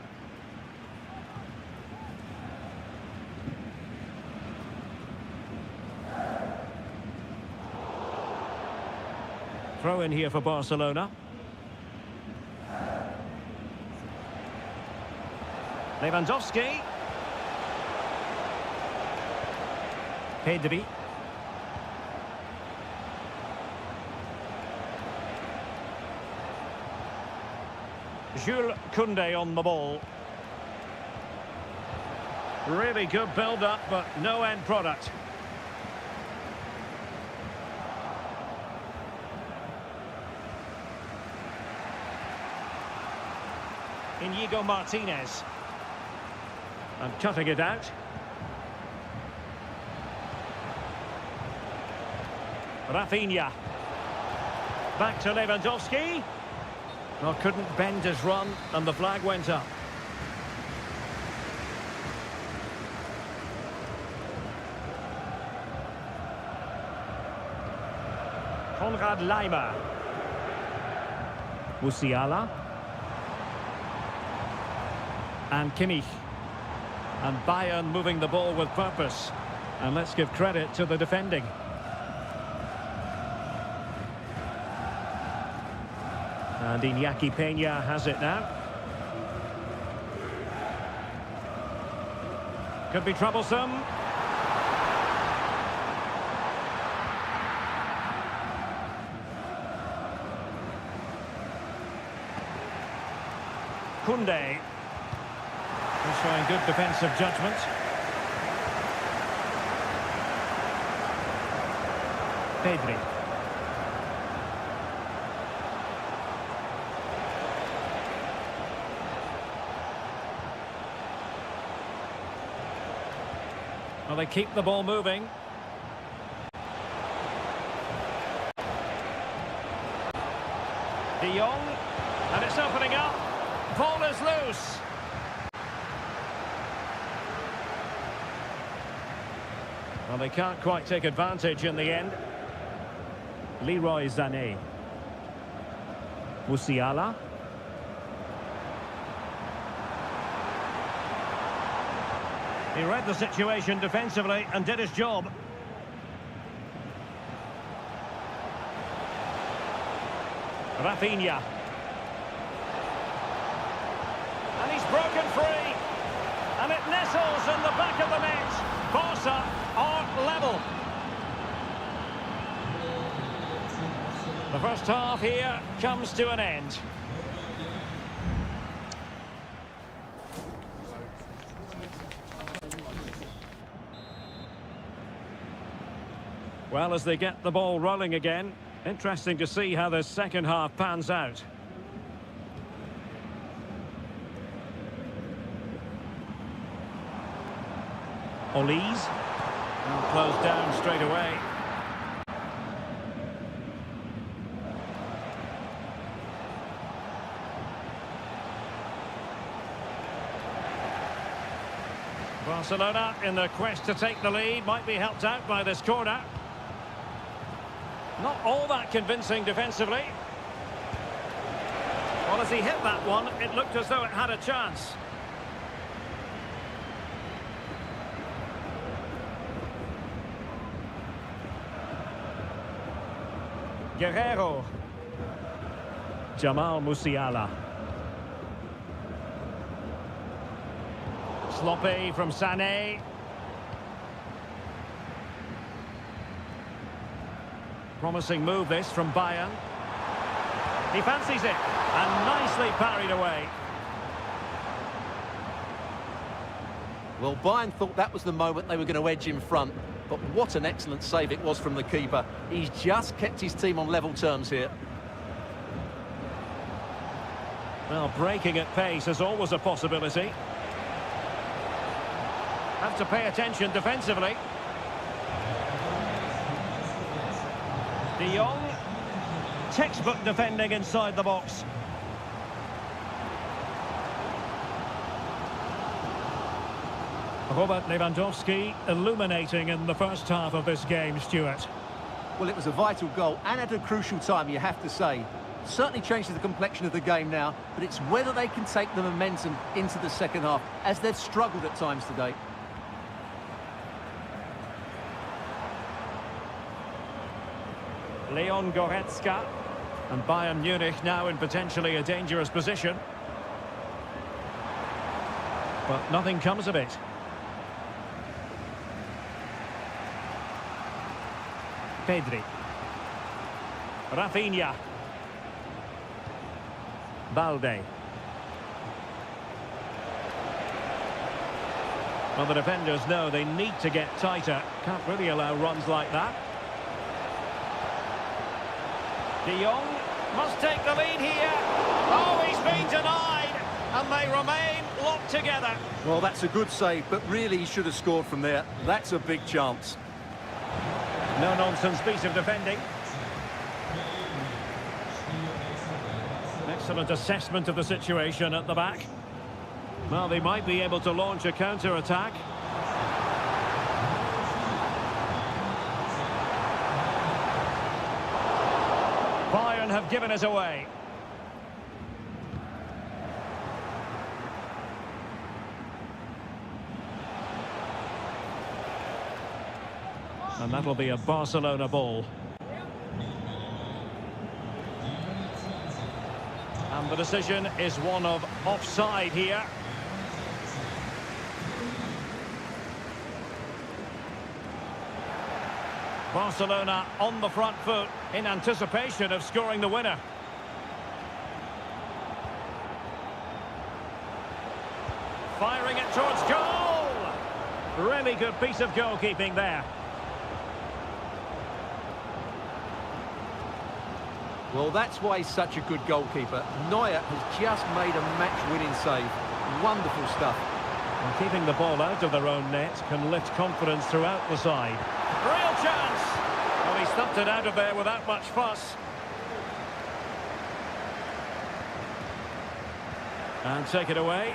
Throw in here for Barcelona. Lewandowski. Pedri. Jules Koundé on the ball. Really good build-up, but no end product. Inigo Martinez. And cutting it out. Rafinha. Back to Lewandowski. Well, couldn't bend his run, and the flag went up. Konrad Laimer. Musiala. And Kimmich. And Bayern moving the ball with purpose. And let's give credit to the defending. And Iñaki Peña has it now. Could be troublesome. Koundé. He's showing good defensive judgment. Pedri. Well, they keep the ball moving. De Jong, and it's opening up. Ball is loose. Well, they can't quite take advantage in the end. Leroy Sané. Musiala. He read the situation defensively and did his job. Rafinha. And he's broken free. And it nestles in the back of the net. Barca are level. The first half here comes to an end. Well, as they get the ball rolling again, Interesting to see how the second half pans out. Olise. Closed down straight away. Barcelona, in their quest to take the lead, might be helped out by this corner. Not all that convincing defensively. Well, as he hit that one, it looked as though it had a chance. Guerrero. Jamal Musiala. Sloppy from Sané. Promising move this from Bayern. He fancies it and nicely parried away. Well, Bayern thought that was the moment they were going to edge in front, but what an excellent save it was from the keeper. He's just kept his team on level terms here. Well, breaking at pace is always a possibility. Have to pay attention defensively. De Jong, textbook defending inside the box. Robert Lewandowski illuminating in the first half of this game, Stuart. Well, it was a vital goal and at a crucial time, you have to say. Certainly changes the complexion of the game now, but it's whether they can take the momentum into the second half, as they've struggled at times today. Leon Goretzka, and Bayern Munich now in potentially a dangerous position. But nothing comes of it. Pedri. Rafinha. Balde. Well, the defenders know they need to get tighter. Can't really allow runs like that. De Jong must take the lead here. Oh, he's been denied, and they remain locked together. Well, that's a good save, but really he should have scored from there. That's a big chance. No-nonsense piece of defending. Excellent assessment of the situation at the back. Well, they might be able to launch a counter-attack. Bayern have given us away. And that'll be a Barcelona ball. And the decision is one of offside here. Barcelona on the front foot in anticipation of scoring the winner. Firing it towards goal! Really good piece of goalkeeping there. Well, that's why he's such a good goalkeeper. Neuer has just made a match-winning save. Wonderful stuff. And keeping the ball out of their own net can lift confidence throughout the side. Real chance! Well, he stumped it out of there without much fuss. And take it away.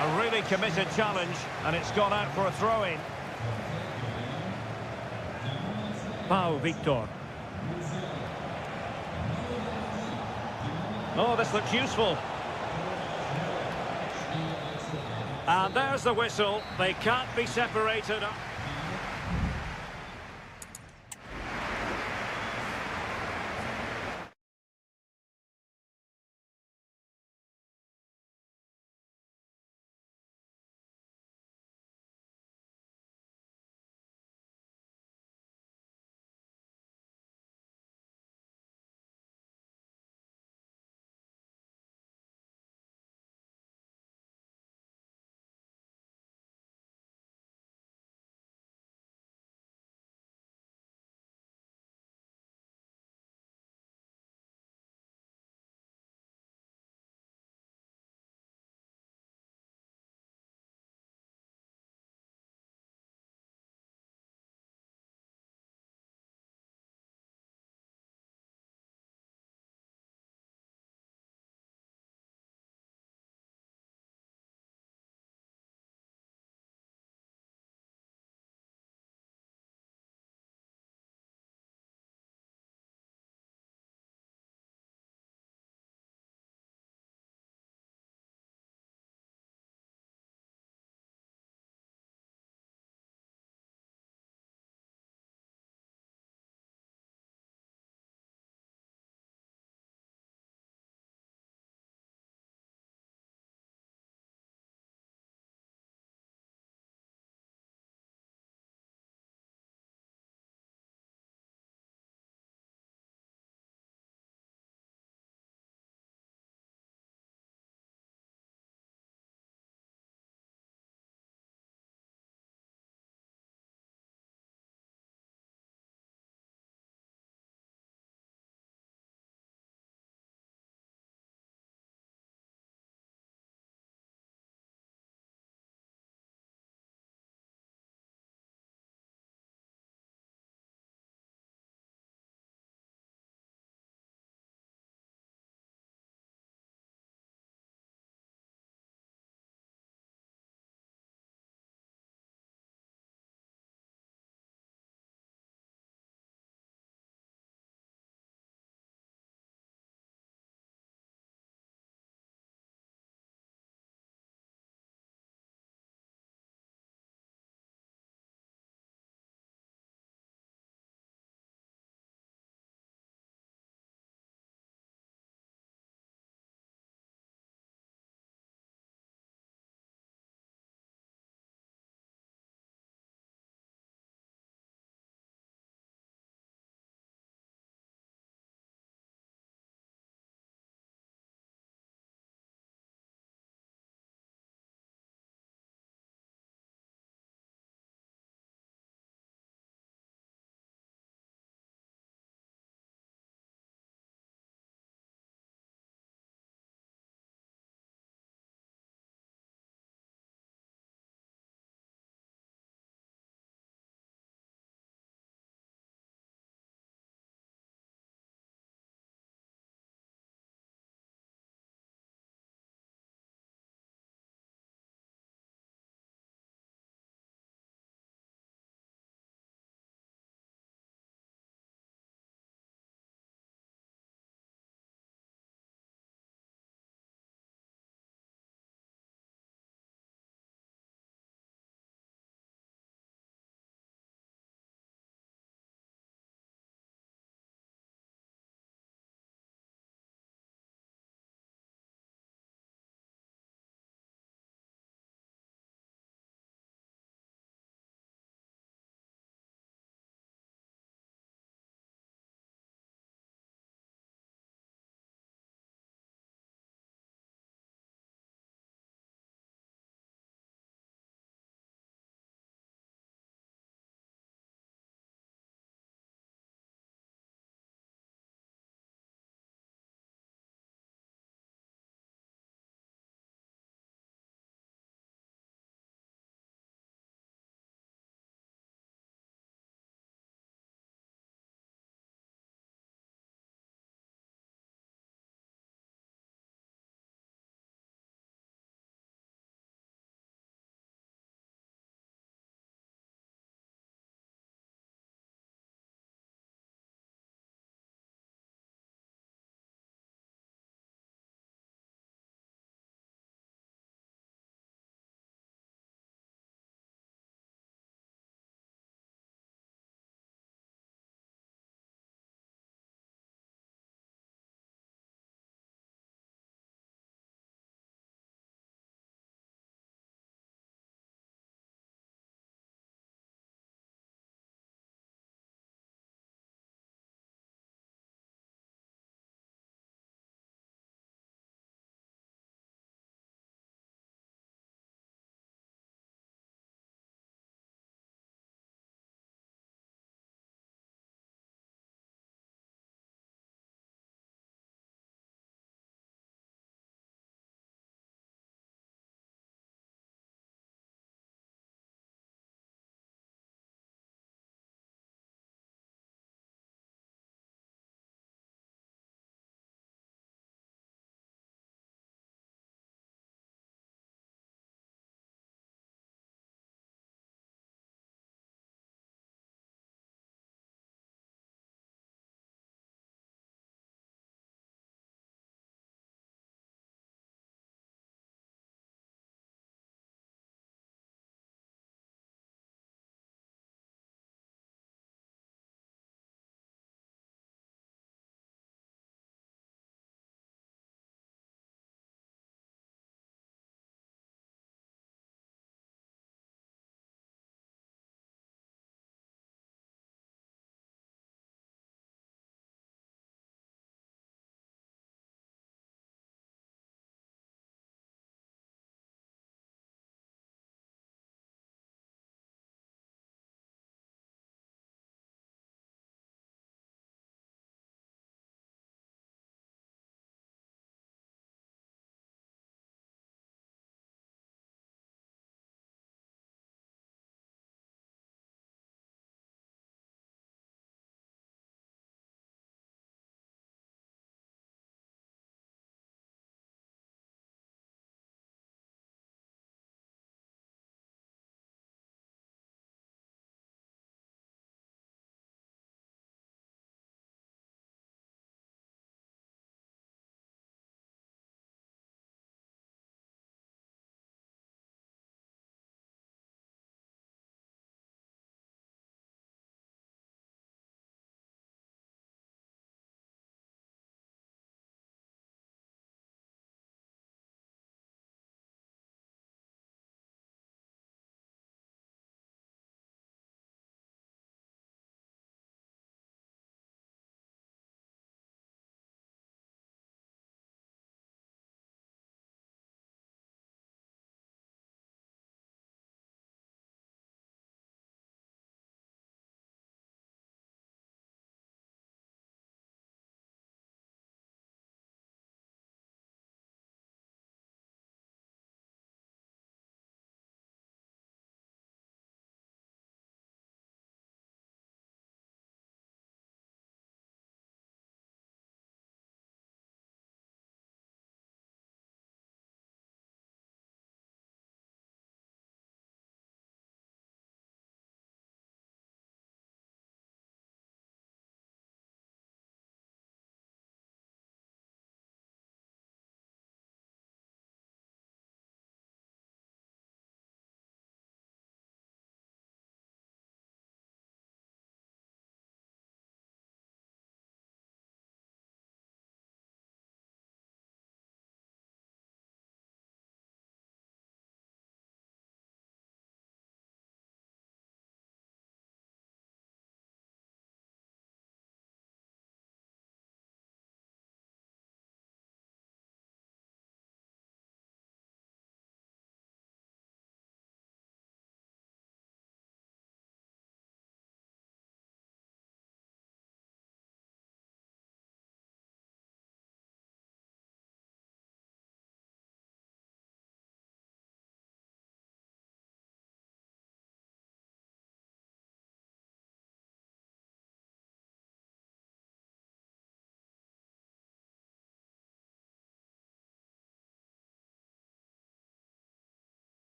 A really committed challenge, and it's gone out for a throw-in. Pau Victor. Oh, this looks useful. And there's the whistle. They can't be separated.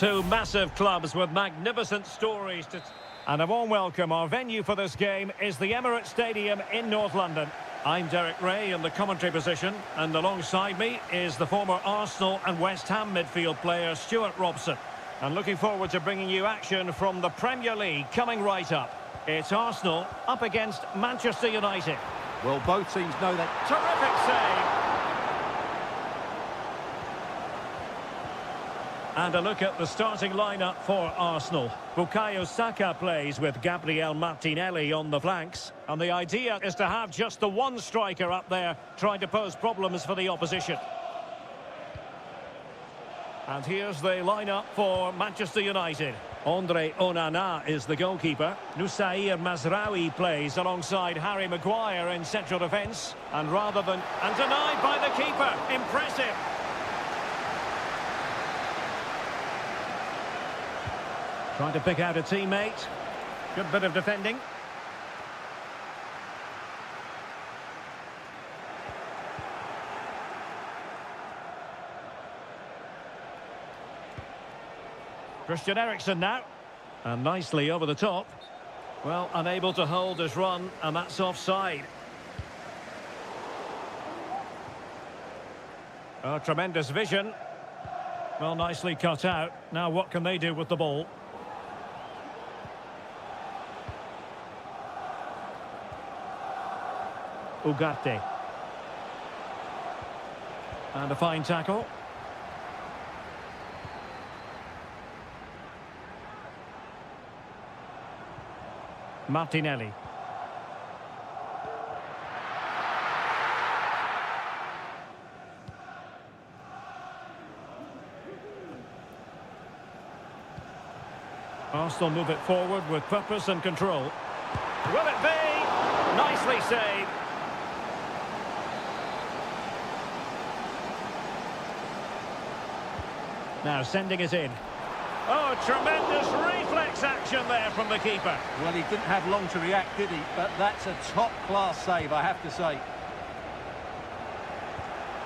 Two massive clubs with magnificent stories to... And a warm welcome. Our venue for this game is the Emirates Stadium in North London. I'm Derek Ray in the commentary position, and alongside me is the former Arsenal and West Ham midfield player Stuart Robson. And looking forward to bringing you action from the Premier League coming right up. It's Arsenal up against Manchester United. Well, both teams know that. Terrific save. And a look at the starting lineup for Arsenal. Bukayo Saka plays with Gabriel Martinelli on the flanks. And the idea is to have just the one striker up there trying to pose problems for the opposition. And here's the lineup for Manchester United. Andre Onana is the goalkeeper. Nusair Mazraoui plays alongside Harry Maguire in central defence. And denied by the keeper. Impressive. Trying to pick out a teammate. Good bit of defending. Christian Eriksen now. And nicely over the top. Well, unable to hold his run, and that's offside. Oh, tremendous vision. Well, nicely cut out. Now what can they do with the ball? Ugarte. And a fine tackle. Martinelli. Arsenal move it forward with purpose and control. Will it be? Nicely saved. Now sending it in. Oh, tremendous reflex action there from the keeper. Well, he didn't have long to react, did he? But that's a top-class save, I have to say.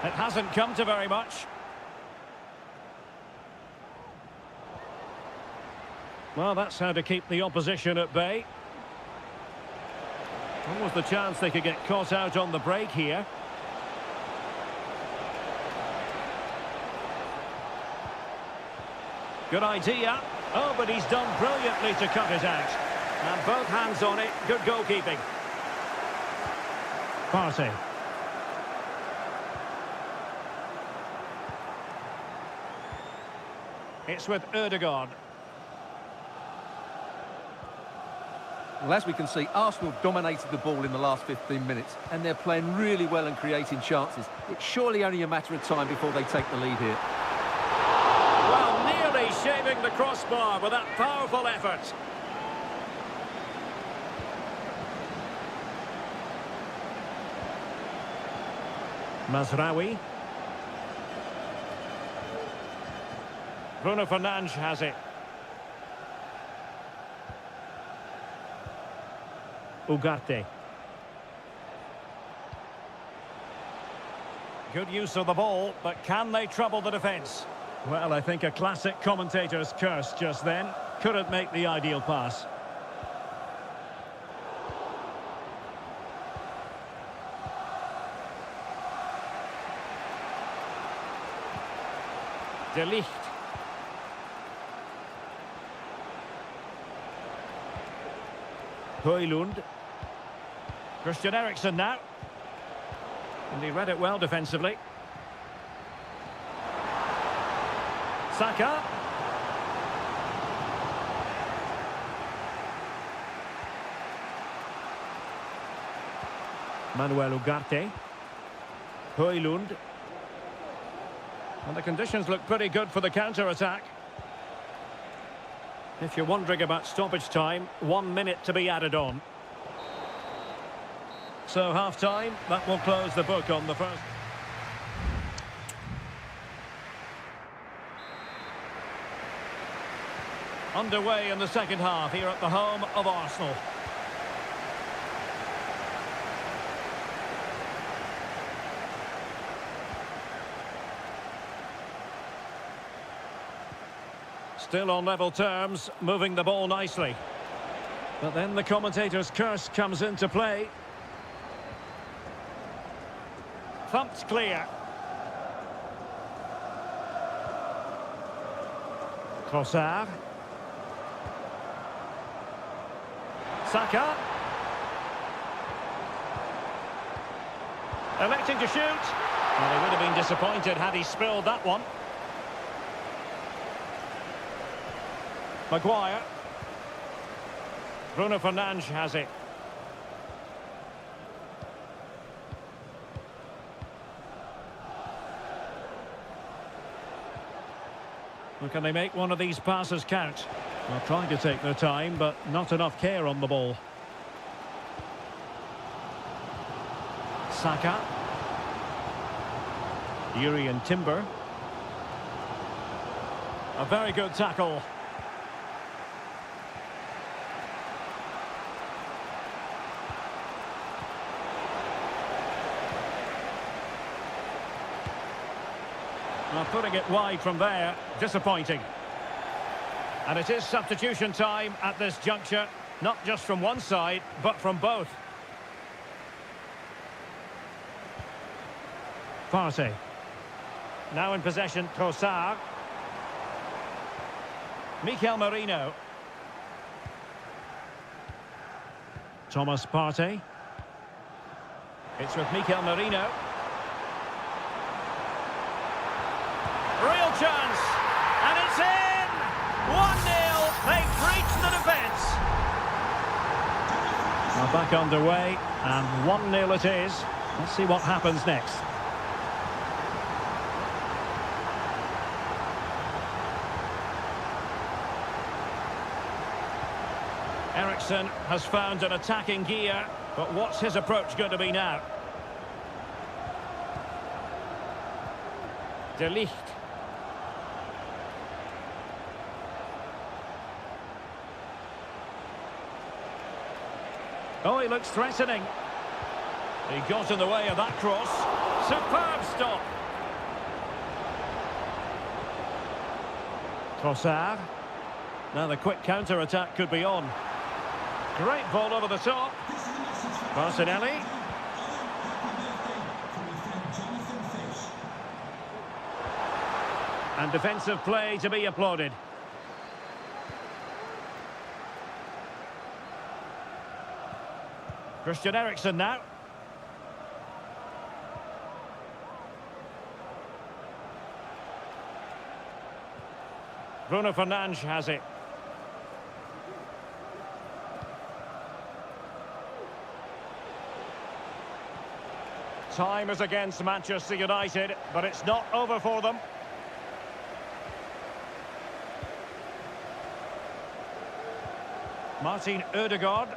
It hasn't come to very much. Well, that's how to keep the opposition at bay. What was the chance they could get caught out on the break here? Good idea. Oh, but he's done brilliantly to cut it out. And both hands on it. Good goalkeeping. Partey. It's with Ødegaard. Well, as we can see, Arsenal dominated the ball in the last 15 minutes, and they're playing really well and creating chances. It's surely only a matter of time before they take the lead here. Well, nearly shaving the crossbar with that powerful effort. Mazraoui. Bruno Fernandes has it. Ugarte. Good use of the ball, but can they trouble the defence? Well, I think a classic commentator's curse just then. Couldn't make the ideal pass. De Ligt. Højlund. Christian Eriksen now. And he read it well defensively. Saka. Manuel Ugarte. Højlund. And the conditions look pretty good for the counter-attack. If you're wondering about stoppage time, 1 minute to be added on. So half-time, that will close the book on the first. Underway in the second half here at the home of Arsenal. Still on level terms, moving the ball nicely. But then the commentator's curse comes into play. Thumped clear. Trossard. Saka. Electing to shoot. Well, he would have been disappointed had he spilled that one. Maguire. Bruno Fernandes has it. Well, can they make one of these passes count? Well, trying to take their time, but not enough care on the ball. Saka. Yuri and Timber. A very good tackle. Well, putting it wide from there, disappointing. And it is substitution time at this juncture, not just from one side, but from both. Partey. Now in possession, Trossard. Mikel Merino. Thomas Partey. It's with Mikel Merino. Real chance, and it's in! 1-0, they've breached the defence. Now back underway, and 1-0 it is. Let's see what happens next. Eriksen has found an attacking gear, but what's his approach going to be now? De Ligt. Oh, he looks threatening. He got in the way of that cross. Superb stop. Trossard. Now the quick counter-attack could be on. Great ball over the top. Martinelli. And defensive play to be applauded. Christian Eriksen now. Bruno Fernandes has it. Time is against Manchester United, but it's not over for them. Martin Ødegaard.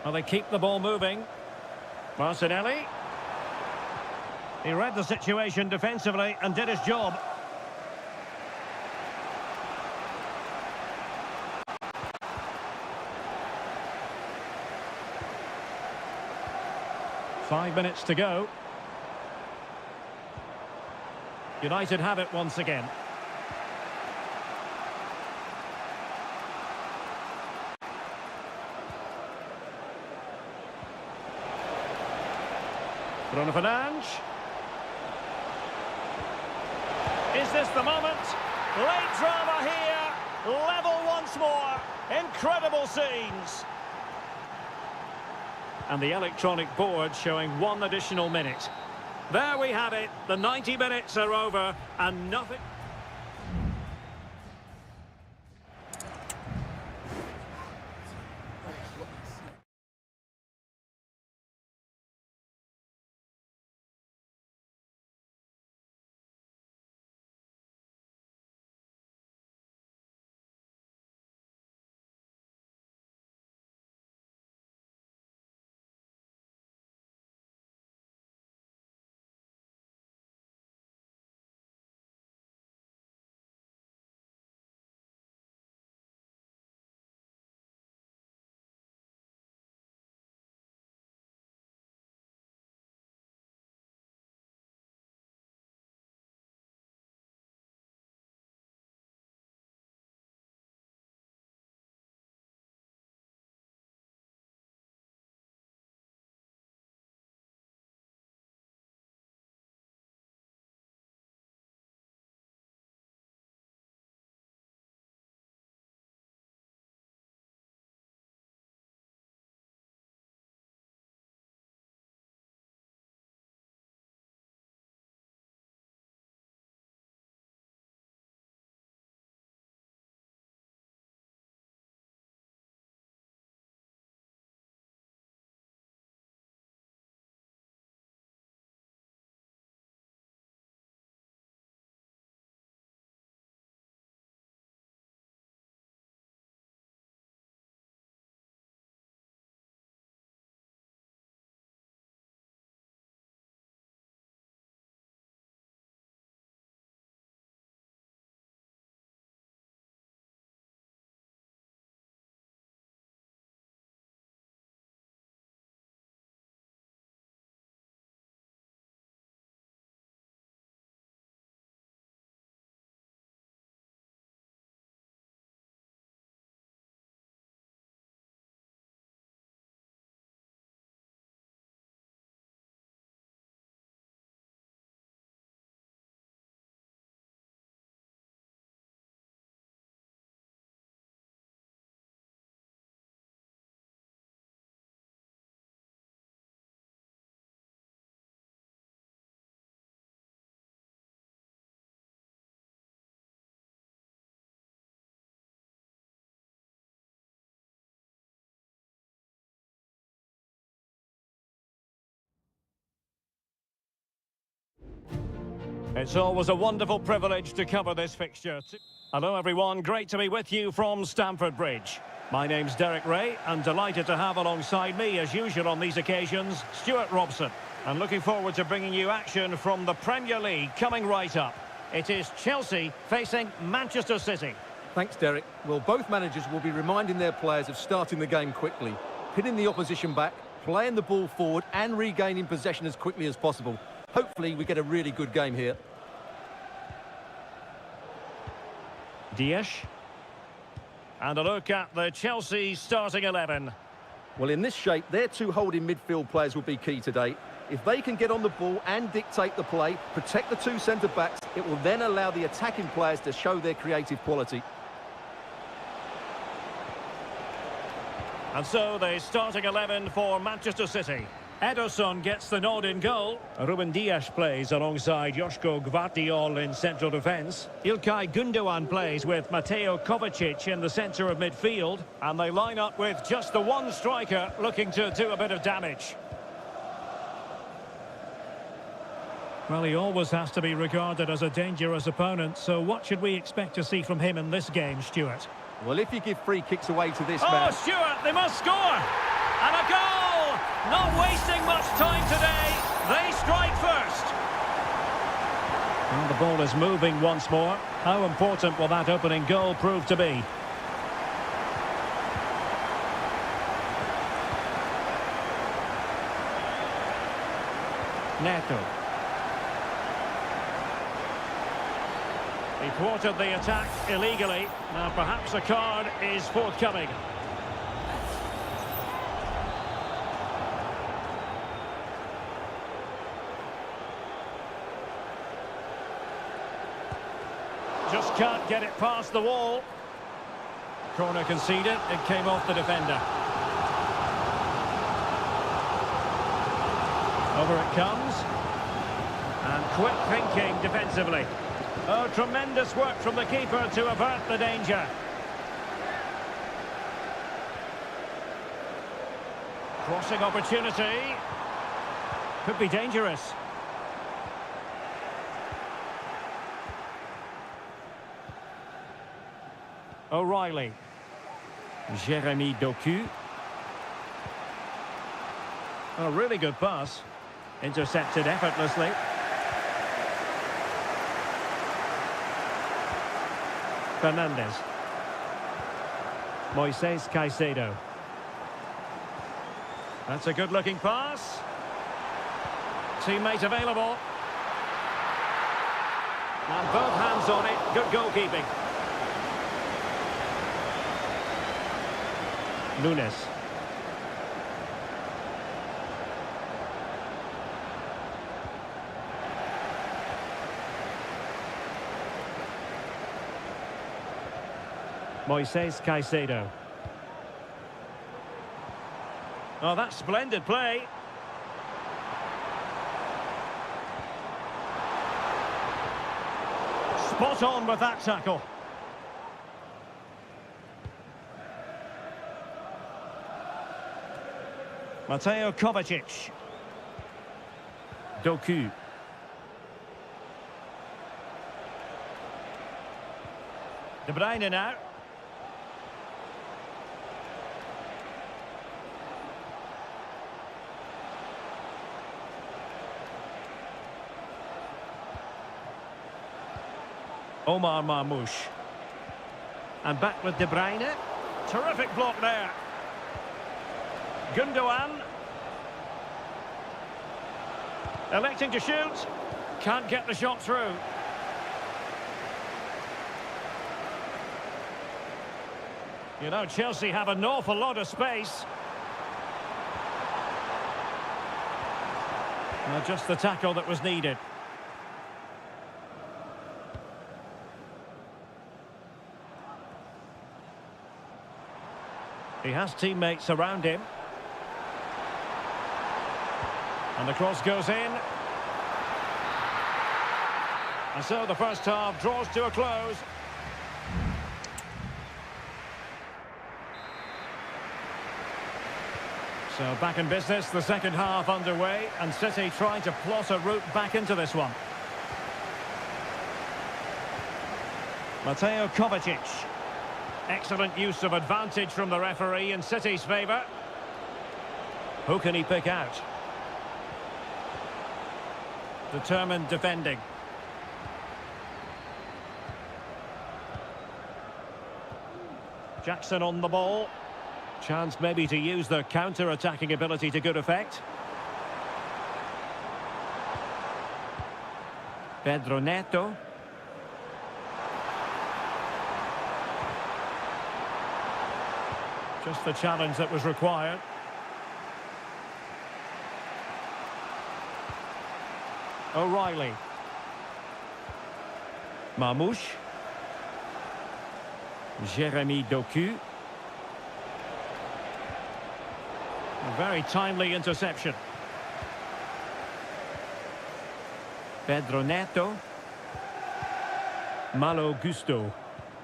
Well, they keep the ball moving. Martinelli. He read the situation defensively and did his job. Five minutes to go. United have it once again. Bruno Fernandes. Is this the moment? Late drama here. Level once more. Incredible scenes. And the electronic board showing one additional minute. There we have it. The 90 minutes are over and nothing... It's always a wonderful privilege to cover this fixture. Hello everyone, great to be with you from Stamford Bridge. My name's Derek Ray, and delighted to have alongside me, as usual on these occasions, Stuart Robson. And looking forward to bringing you action from the Premier League coming right up. It is Chelsea facing Manchester City. Thanks, Derek. Well, both managers will be reminding their players of starting the game quickly, pinning the opposition back, playing the ball forward and regaining possession as quickly as possible. Hopefully we get a really good game here. Diaz. And a look at the Chelsea starting 11. Well, in this shape, their two holding midfield players will be key today. If they can get on the ball and dictate the play, protect the two centre-backs, it will then allow the attacking players to show their creative quality. And so the starting 11 for Manchester City. Ederson gets the nod in goal. Ruben Dias plays alongside Joško Gvardiol in central defence. İlkay Gündoğan plays with Mateo Kovacic in the centre of midfield. And they line up with just the one striker looking to do a bit of damage. Well, he always has to be regarded as a dangerous opponent, so what should we expect to see from him in this game, Stuart? Well, if you give free kicks away to this man... Oh, Stuart, they must score! And a goal! Not wasting much time today. They strike first. And the ball is moving once more. How important will that opening goal prove to be? Neto. He thwarted the attack illegally. Now perhaps a card is forthcoming. Just can't get it past the wall. Corner conceded, it came off the defender. Over it comes. And quick thinking defensively. Oh, tremendous work from the keeper to avert the danger. Crossing opportunity. Could be dangerous. O'Reilly. Jeremy Doku. A really good pass. Intercepted effortlessly. Fernandez. Moises Caicedo. That's a good-looking pass. Teammate available. And both hands on it. Good goalkeeping. Nunes. Moises Caicedo. Oh, that's splendid play. Spot on with that tackle. Mateo Kovacic. Doku. De Bruyne now. Omar Marmoush. And back with De Bruyne. Terrific block there. Gündoğan. Electing to shoot. Can't get the shot through. You know, Chelsea have an awful lot of space. Well, just the tackle that was needed. He has teammates around him. And the cross goes in. And so the first half draws to a close. So back in business, the second half underway, and City trying to plot a route back into this one. Mateo Kovacic. Excellent use of advantage from the referee in City's favour. Who can he pick out? Determined defending. Jackson on the ball. Chance maybe to use their counter-attacking ability to good effect. Pedro Neto. Just the challenge that was required. O'Reilly. Marmouche. Jeremy Doku. A very timely interception. Pedro Neto. Malo Gusto.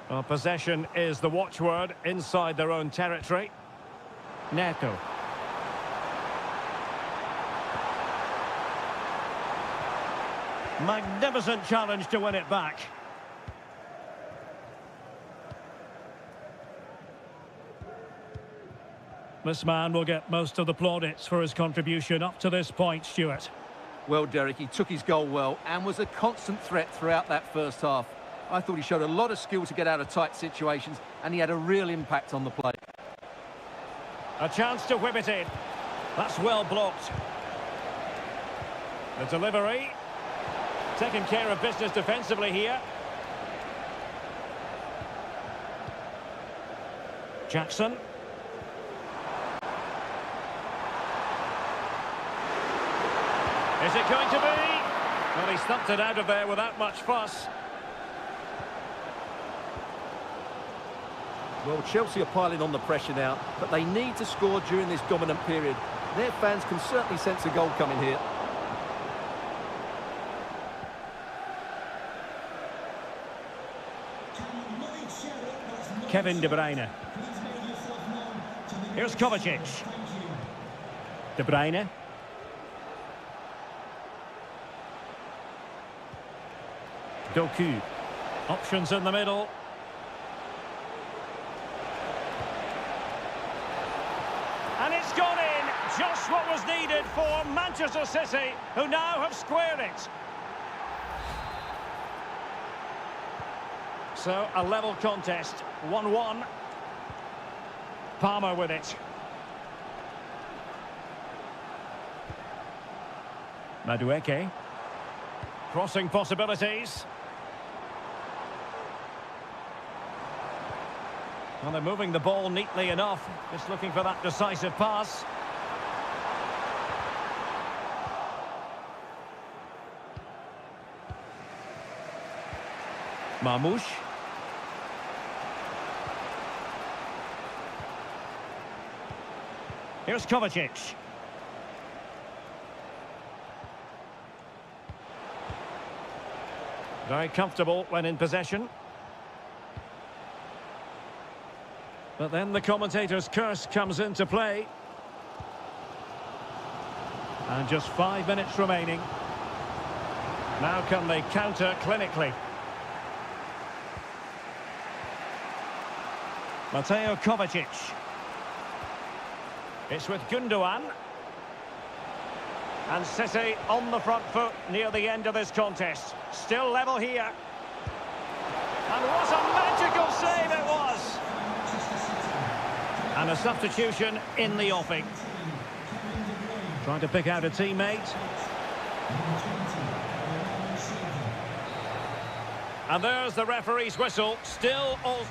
Well, possession is the watchword inside their own territory. Neto. Magnificent challenge to win it back. This man will get most of the plaudits for his contribution up to this point, Stuart. Well, Derek, he took his goal well and was a constant threat throughout that first half. I thought he showed a lot of skill to get out of tight situations, and he had a real impact on the play. A chance to whip it in. That's well blocked. The delivery. Taking care of business defensively here. Jackson. Is it going to be? Well, he stumped it out of there without much fuss. Well, Chelsea are piling on the pressure now, but they need to score during this dominant period. Their fans can certainly sense a goal coming here. Kevin De Bruyne. Here's Kovacic. De Bruyne. Doku. Options in the middle. And it's gone in. Just what was needed for Manchester City, who now have squared it. So, a level contest. 1-1. Palmer with it. Madueke. Crossing possibilities. Well, they're moving the ball neatly enough. Just looking for that decisive pass. Marmouche. Here's Kovacic. Very comfortable when in possession. But then the commentator's curse comes into play. And just 5 minutes remaining. Now can they counter clinically? Mateo Kovacic. It's with Gundogan. And City on the front foot near the end of this contest. Still level here. And what a magical save it was! And a substitution in the offing. Trying to pick out a teammate. And there's the referee's whistle. Still all...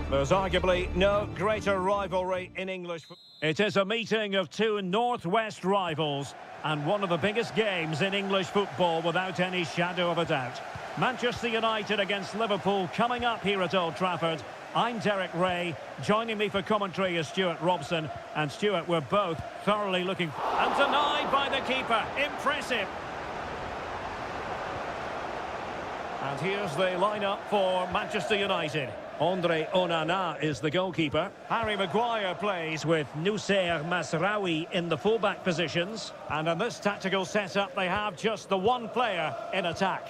There's arguably no greater rivalry in English. It is a meeting of two northwest rivals and one of the biggest games in English football without any shadow of a doubt. Manchester United against Liverpool coming up here at Old Trafford. I'm Derek Ray. Joining me for commentary is Stuart Robson. And Stuart, we're both thoroughly looking... And denied by the keeper. Impressive. And here's the lineup for Manchester United. Andre Onana is the goalkeeper. Harry Maguire plays with Noussair Masraoui in the fullback positions. And in this tactical setup, they have just the one player in attack.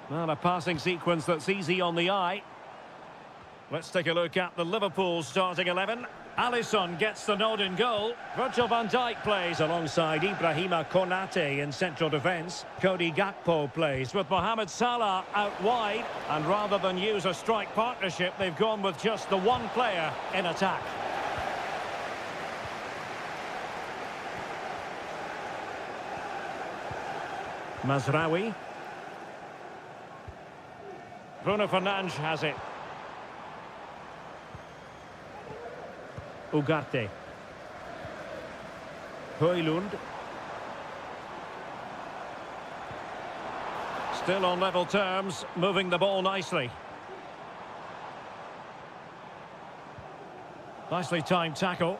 Well, a passing sequence that's easy on the eye. Let's take a look at the Liverpool starting 11. Alisson gets the nod in goal. Virgil van Dijk plays alongside Ibrahima Konate in central defence. Cody Gakpo plays with Mohamed Salah out wide. And rather than use a strike partnership, they've gone with just the one player in attack. Masraoui. Bruno Fernandes has it. Ugarte. Højlund. Still on level terms, moving the ball nicely. Nicely timed tackle.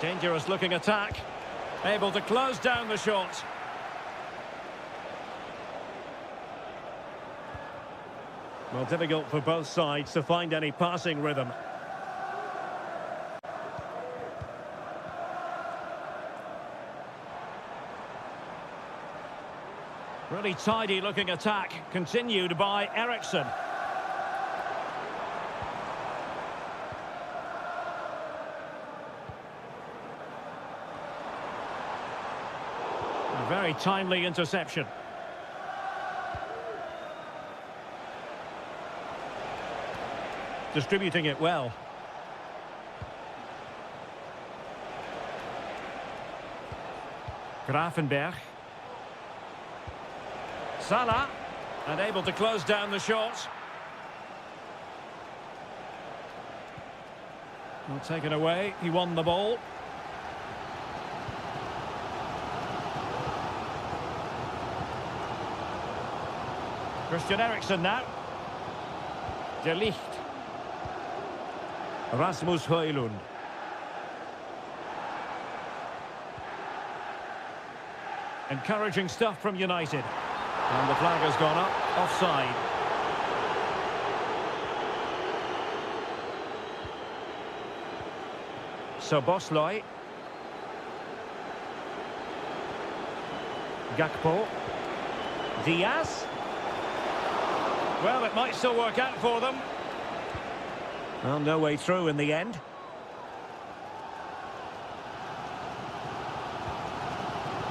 Dangerous looking attack. Able to close down the shot. Well, difficult for both sides to find any passing rhythm. Really tidy looking attack, continued by Eriksson. A very timely interception. Distributing it well. Gravenberg. Salah. And able to close down the shot. Well, taken away. He won the ball. Christian Eriksen now. De Ligt. Rasmus Højlund. Encouraging stuff from United. And the flag has gone up. Offside. Szoboszlai. Gakpo. Diaz. Well, it might still work out for them. Well, no way through in the end.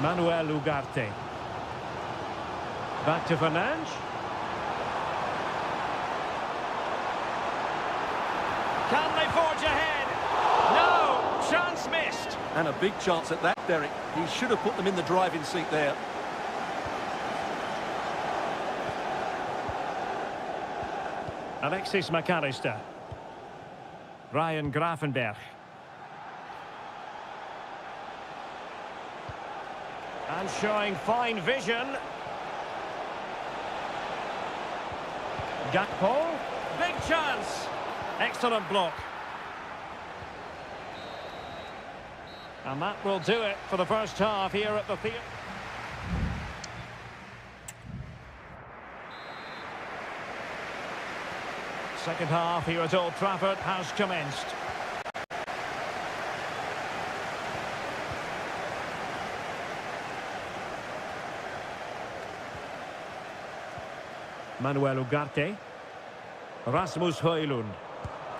Manuel Ugarte. Back to Fernandes. Can they forge ahead? No! Chance missed. And a big chance at that, Derek. He should have put them in the driving seat there. Alexis McAllister. Ryan Gravenberg. And showing fine vision. Gakpo. Big chance. Excellent block. And that will do it for the first half here at the theatre. Second half here at Old Trafford has commenced. Manuel Ugarte. Rasmus Højlund.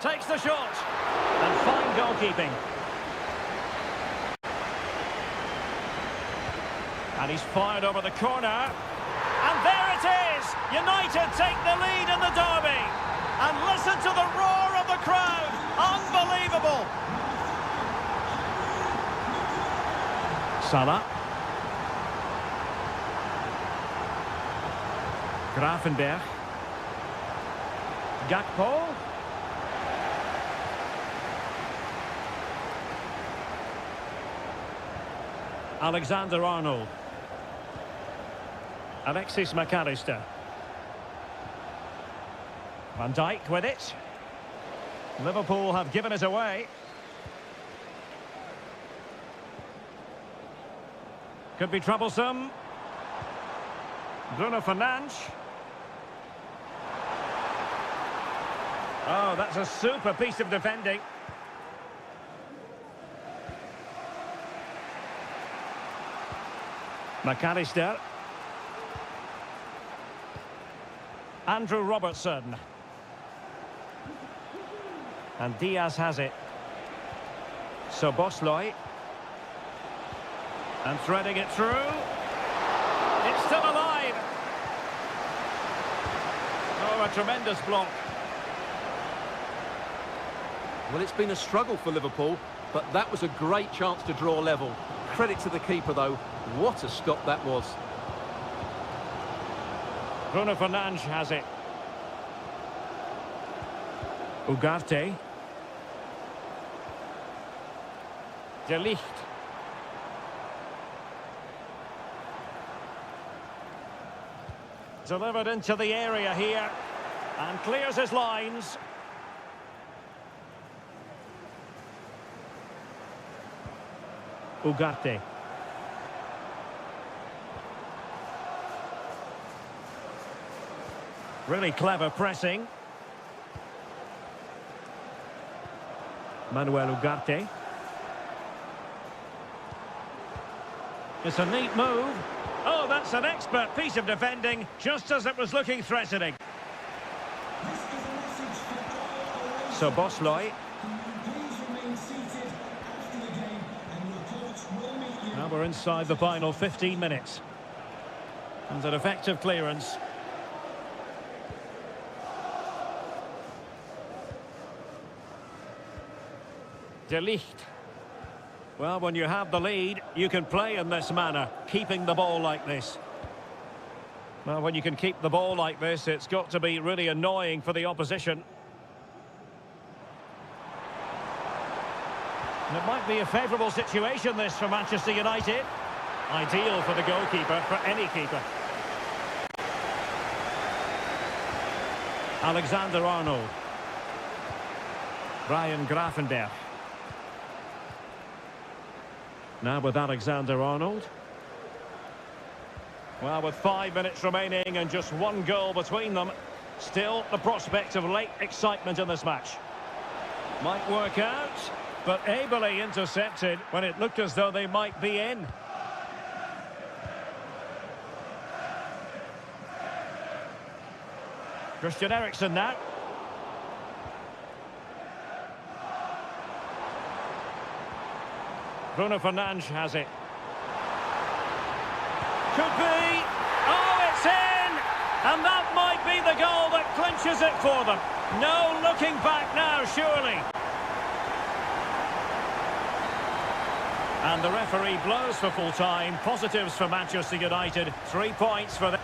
Takes the shot. And fine goalkeeping. And he's fired over the corner. And there it is! United take the lead in the derby. And listen to the roar of the crowd. Unbelievable. Salah. Grafenberg. Gakpo. Alexander-Arnold. Alexis McAllister. Van Dijk with it. Liverpool have given it away. Could be troublesome. Bruno Fernandes. Oh, that's a super piece of defending. McAllister. Andrew Robertson. And Diaz has it. Szoboszlai. And threading it through. It's still alive. Oh, a tremendous block. Well, it's been a struggle for Liverpool, but that was a great chance to draw level. Credit to the keeper, though. What a stop that was. Bruno Fernandes has it. Ugarte. De Ligt. Delivered into the area here. And clears his lines. Ugarte. Really clever pressing. Manuel Ugarte. It's a neat move. Oh, that's an expert piece of defending, just as it was looking threatening. Szoboszlai. Now we're inside the final 15 minutes. And an effective clearance. De Ligt. Well, when you have the lead, you can play in this manner, keeping the ball like this. Well, when you can keep the ball like this, it's got to be really annoying for the opposition. And it might be a favourable situation, this, for Manchester United. Ideal for the goalkeeper, for any keeper. Alexander-Arnold. Brian Grafenberg. Now with Alexander-Arnold. Well, with 5 minutes remaining and just one goal between them, still the prospect of late excitement in this match. Might work out, but ably intercepted when it looked as though they might be in. Christian Eriksen now. Bruno Fernandes has it. Could be. Oh, it's in! And that might be the goal that clinches it for them. No looking back now, surely. And the referee blows for full time. Positives for Manchester United. 3 points for them.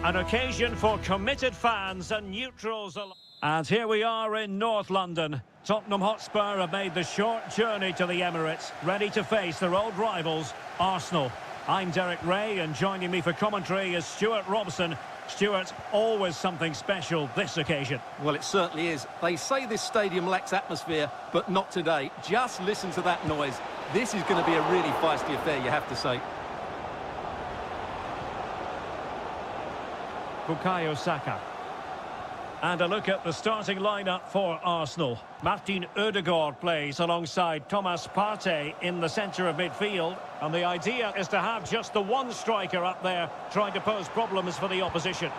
An occasion for committed fans and neutrals alike. And here we are in North London. Tottenham Hotspur have made the short journey to the Emirates, ready to face their old rivals, Arsenal. I'm Derek Ray, and joining me for commentary is Stuart Robson. Stuart, always something special this occasion. Well, it certainly is. They say this stadium lacks atmosphere, but not today. Just listen to that noise. This is going to be a really feisty affair, you have to say. Bukayo Saka. And a look at the starting lineup for Arsenal. Martin Ødegaard plays alongside Thomas Partey in the centre of midfield. And the idea is to have just the one striker up there trying to pose problems for the opposition.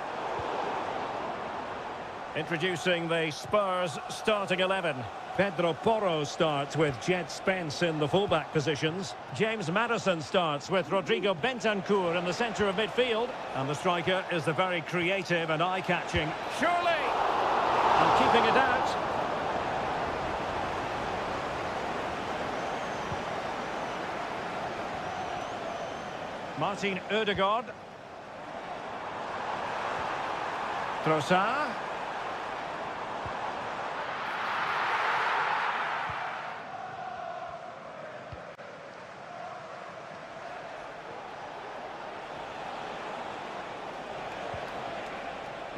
Introducing the Spurs starting 11. Pedro Porro starts with Jed Spence in the fullback positions. James Maddison starts with Rodrigo Bentancur in the centre of midfield. And the striker is the very creative and eye-catching Surely! And keeping it out. Martin Ødegaard. Trossard.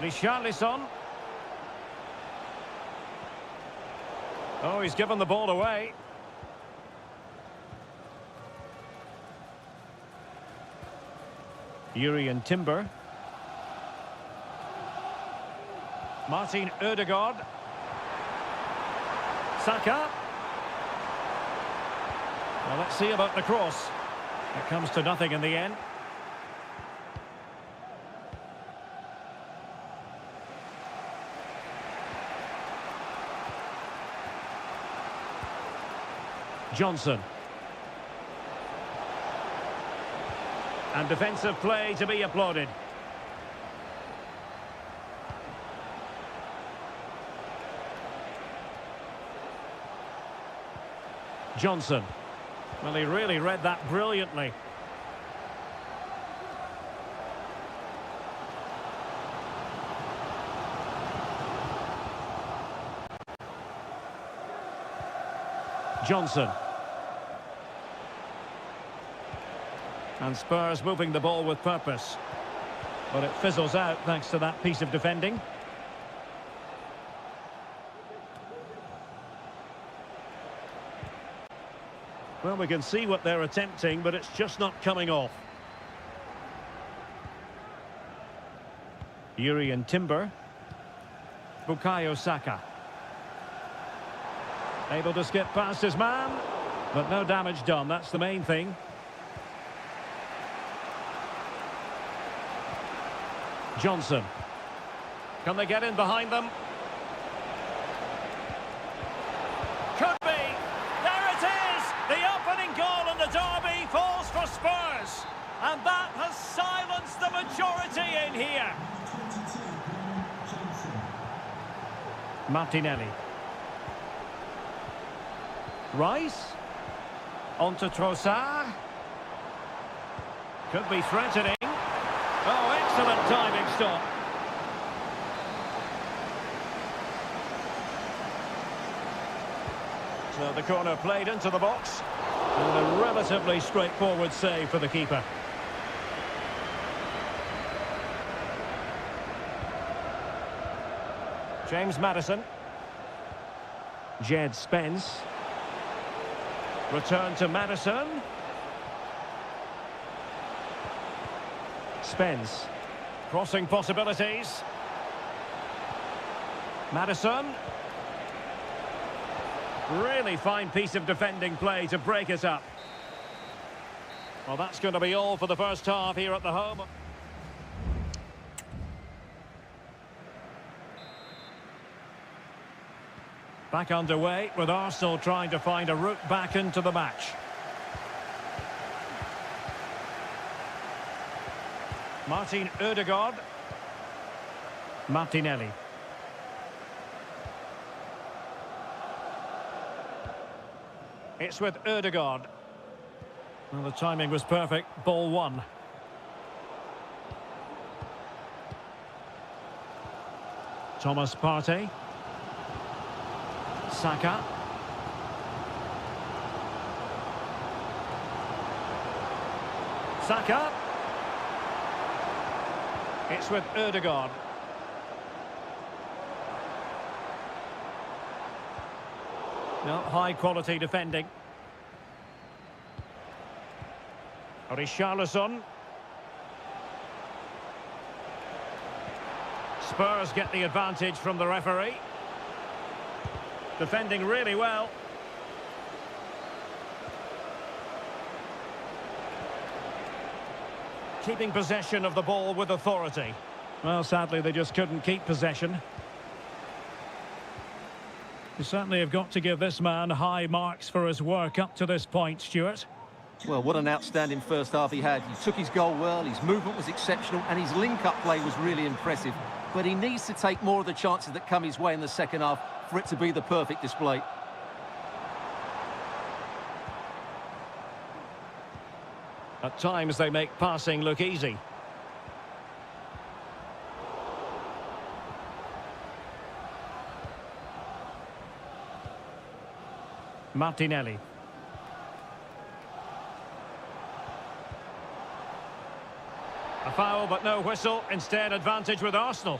Richarlison. Oh, he's given the ball away. Urian Timber. Martin Ødegaard. Saka. Well, let's see about the cross. It comes to nothing in the end. Johnson. And defensive play to be applauded. Johnson. Well, he really read that brilliantly. Johnson. And Spurs moving the ball with purpose. But it fizzles out thanks to that piece of defending. Well, we can see what they're attempting, but it's just not coming off. Urian Timber. Bukayo Saka. Able to skip past his man, but no damage done. That's the main thing. Johnson. Can they get in behind them? Could be. There it is! The opening goal in the derby falls for Spurs. And that has silenced the majority in here. Martinelli. Rice. On to Trossard. Could be threatening. Oh, excellent timing stop. So the corner played into the box. And a relatively straightforward save for the keeper. James Maddison. Jed Spence. Return to Maddison. Spence. Crossing possibilities. Maddison. Really fine piece of defending play to break it up. Well, that's going to be all for the first half here at the home. Back underway with Arsenal trying to find a route back into the match. Martin Ødegaard. Martinelli. It's with Ødegaard. Well, the timing was perfect. Ball one. Thomas Partey. Saka. Saka. It's with Ødegaard. No, high quality defending. Richarlison. Spurs get the advantage from the referee. Defending really well. Keeping possession of the ball with authority. Well, sadly, they just couldn't keep possession. You certainly have got to give this man high marks for his work up to this point, Stuart. Well, what an outstanding first half he had. He took his goal well, his movement was exceptional, and his link-up play was really impressive. But he needs to take more of the chances that come his way in the second half for it to be the perfect display. At times they make passing look easy. Martinelli. A foul, but no whistle. Instead, advantage with Arsenal.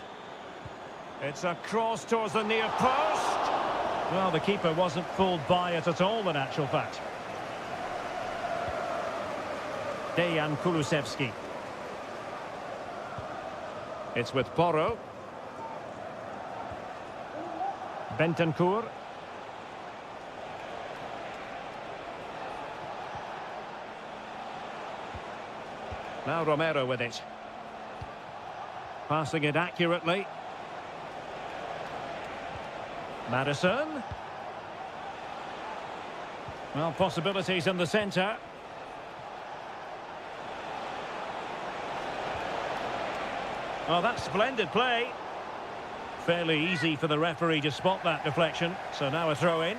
It's a cross towards the near post. Well, the keeper wasn't fooled by it at all, in actual fact. Dejan Kulusevski. It's with Porro. Bentancur. Now Romero with it. Passing it accurately. Maddison. Well, possibilities in the centre. Oh, that's splendid play. Fairly easy for the referee to spot that deflection. So now a throw in.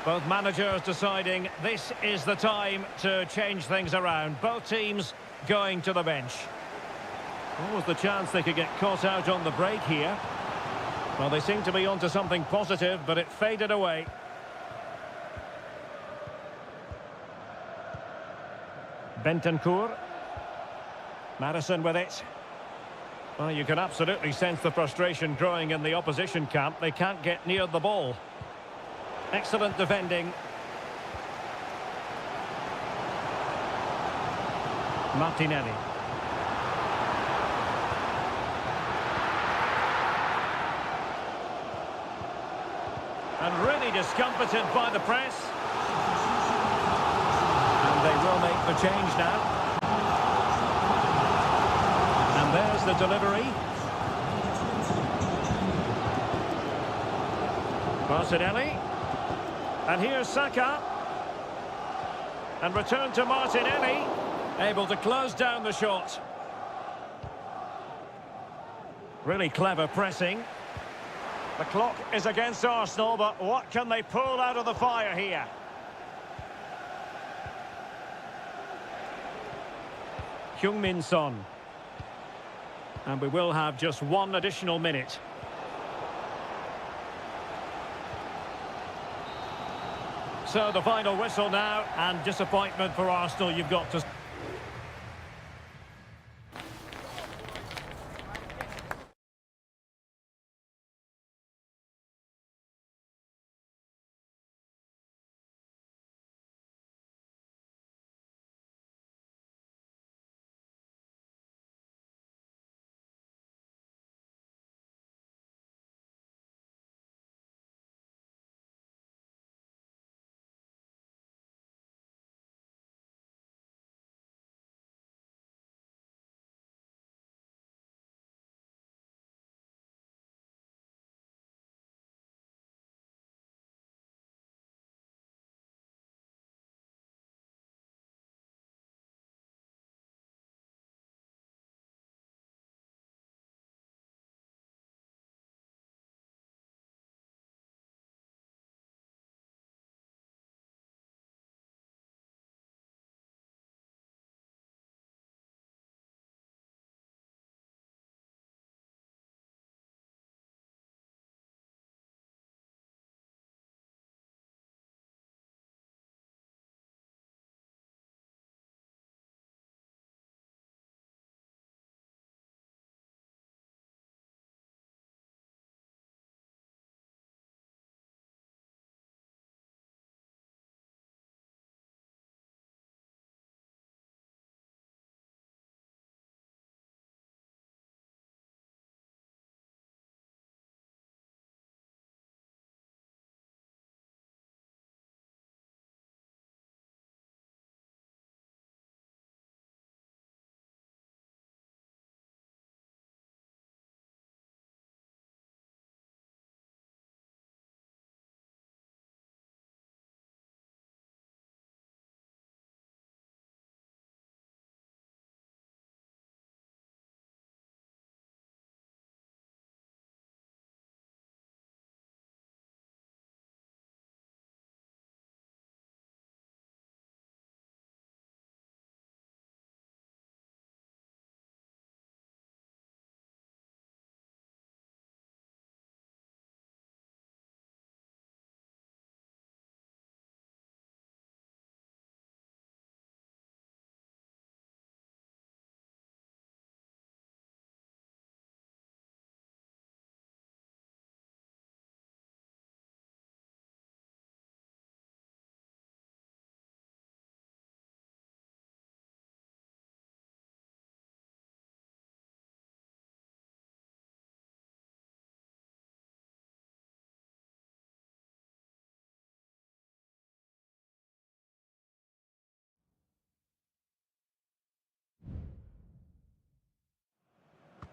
Both managers deciding this is the time to change things around. Both teams going to the bench. What was the chance they could get caught out on the break here? Well, they seem to be onto something positive, but it faded away. Bentancur. Maddison with it. Well, you can absolutely sense the frustration growing in the opposition camp. They can't get near the ball. Excellent defending. Martinelli. And really discomfited by the press. And they will make the change now. And there's the delivery. Martinelli. And here's Saka. And return to Martinelli. Able to close down the shot. Really clever pressing. The clock is against Arsenal, but what can they pull out of the fire here? Heung-min Son. And we will have just one additional minute. So the final whistle now, and disappointment for Arsenal, you've got to...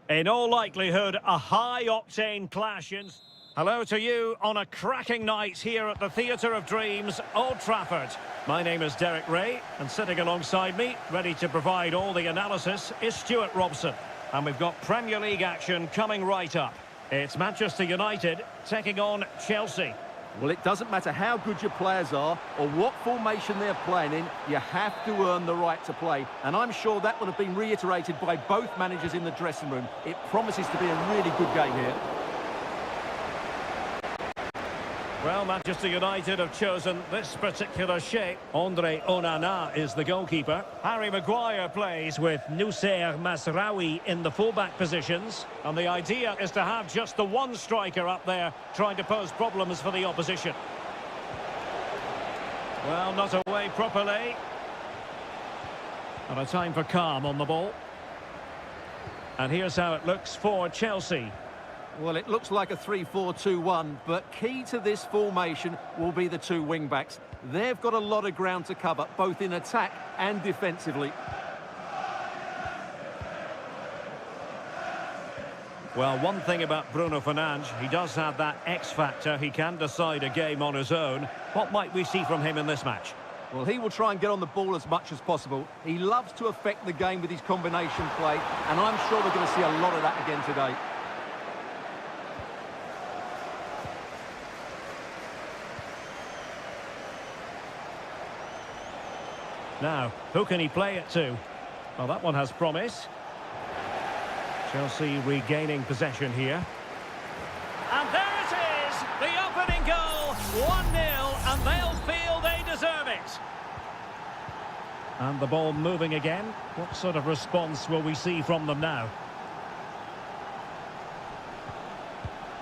In all likelihood, a high-octane clash in... Hello to you on a cracking night here at the Theatre of Dreams, Old Trafford. My name is Derek Ray, and sitting alongside me, ready to provide all the analysis, is Stuart Robson. And we've got Premier League action coming right up. It's Manchester United taking on Chelsea. Well, it doesn't matter how good your players are or what formation they're playing in, you have to earn the right to play. And I'm sure that will have been reiterated by both managers in the dressing room. It promises to be a really good game here. Well, Manchester United have chosen this particular shape. Andre Onana is the goalkeeper. Harry Maguire plays with Noussair Mazraoui in the fullback positions. And the idea is to have just the one striker up there trying to pose problems for the opposition. Well, not away properly. And a time for calm on the ball. And here's how it looks for Chelsea. Well, it looks like a 3-4-2-1, but key to this formation will be the two wing-backs. They've got a lot of ground to cover, both in attack and defensively. Well, one thing about Bruno Fernandes, he does have that X-factor. He can decide a game on his own. What might we see from him in this match? Well, he will try and get on the ball as much as possible. He loves to affect the game with his combination play, and I'm sure we're going to see a lot of that again today. Now, who can he play it to? Well, that one has promise. Chelsea regaining possession here. And there it is! The opening goal! 1-0, and they'll feel they deserve it. And the ball moving again. What sort of response will we see from them now?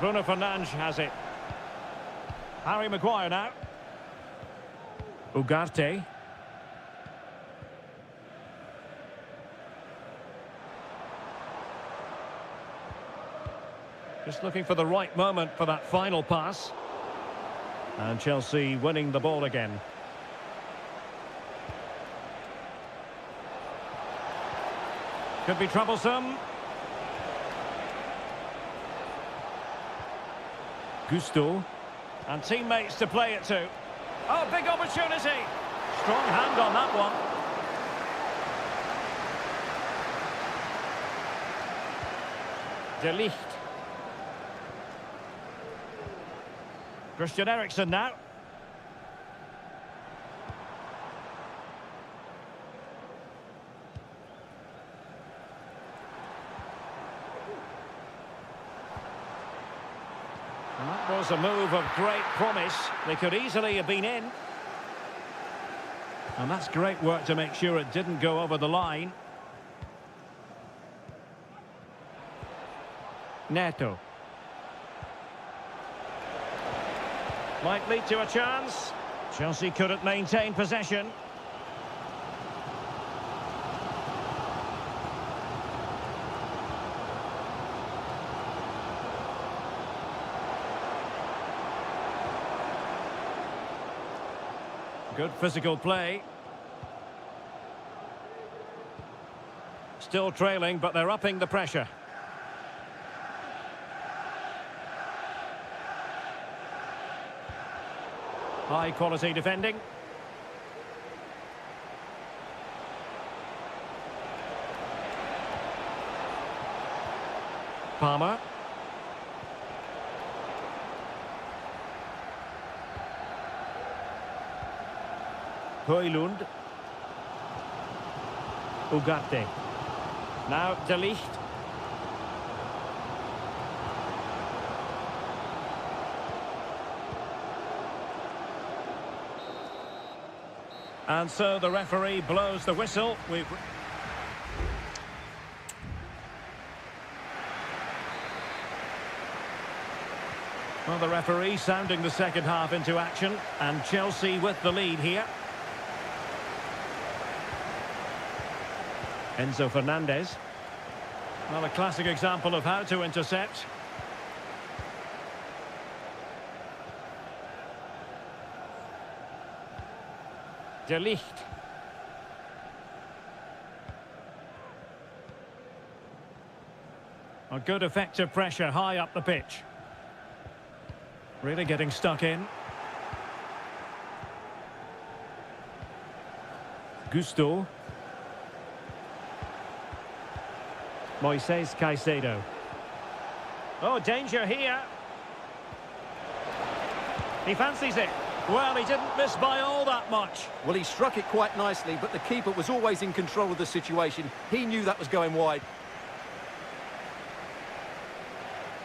Bruno Fernandes has it. Harry Maguire now. Ugarte. Just looking for the right moment for that final pass. And Chelsea winning the ball again. Could be troublesome. Gusto. And teammates to play it to. Oh, big opportunity. Strong hand on that one. De Ligt. Christian Eriksen now. And that was a move of great promise. They could easily have been in. And that's great work to make sure it didn't go over the line. Neto. Might lead to a chance. Chelsea couldn't maintain possession. Good physical play. Still trailing, but they're upping the pressure. High quality defending. Palmer. Højlund. Ugarte. Now De Ligt. And so the referee blows the whistle. Well, the referee sounding the second half into action, and Chelsea with the lead here. Enzo Fernandez. Well, a classic example of how to intercept. De Ligt. A good effective pressure high up the pitch. Really getting stuck in. Gusto. Moises Caicedo. Oh, danger here. He fancies it. Well, he didn't miss by all that much. Well, he struck it quite nicely, but the keeper was always in control of the situation. He knew that was going wide.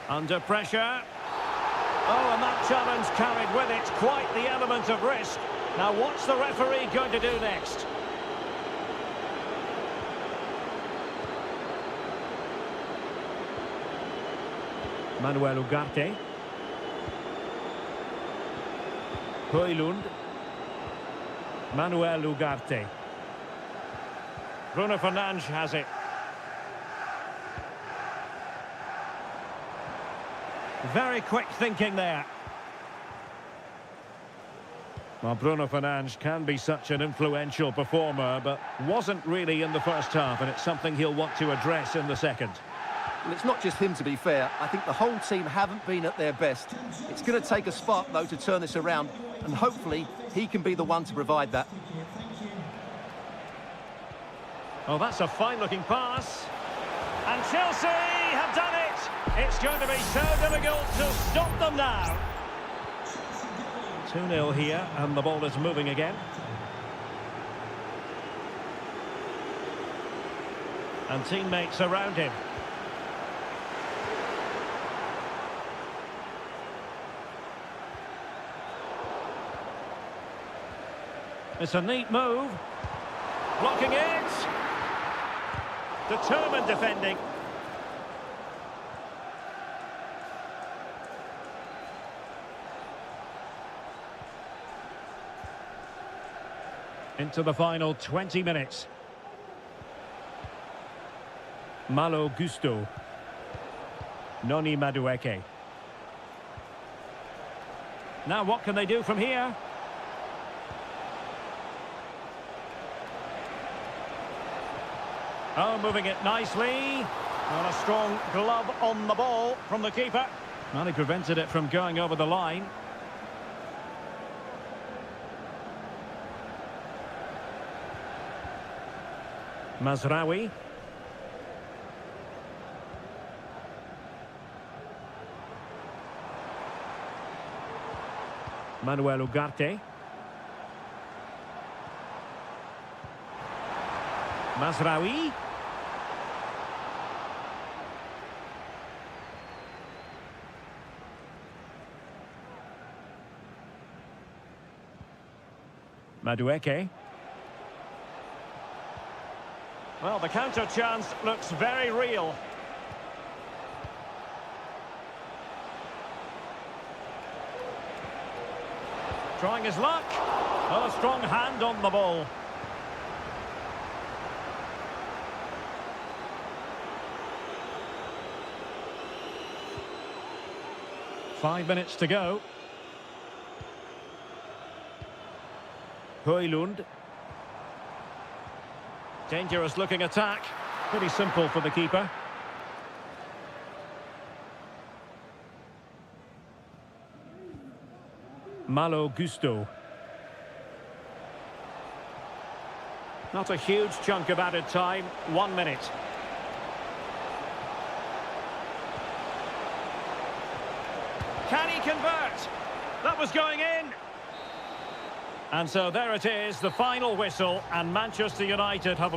Under pressure. Oh, and that challenge carried with it quite the element of risk. Now, what's the referee going to do next? Manuel Ugarte. Højlund. Manuel Ugarte. Bruno Fernandes has it. Very quick thinking there. Well, Bruno Fernandes can be such an influential performer, but wasn't really in the first half, and it's something he'll want to address in the second. Well, it's not just him, to be fair. I think the whole team haven't been at their best. It's going to take a spark, though, to turn this around, and hopefully he can be the one to provide that. Oh, that's a fine-looking pass. And Chelsea have done it! It's going to be so difficult to stop them now. 2-0 here, and the ball is moving again. And teammates around him. It's a neat move. Blocking it. Determined defending. Into the final 20 minutes. Malo Gusto. Noni Madueke. Now what can they do from here? Oh, moving it nicely. And a strong glove on the ball from the keeper. Well, he prevented it from going over the line. Mazraoui. Manuel Ugarte. Mazraoui. Madueke. Well, the counter chance looks very real. Trying his luck. Oh, a strong hand on the ball. Five minutes to go. Højlund. Dangerous looking attack. Pretty simple for the keeper. Malo Gusto. Not a huge chunk of added time. 1 minute. Can he convert? That was going in. And so there it is, the final whistle, and Manchester United have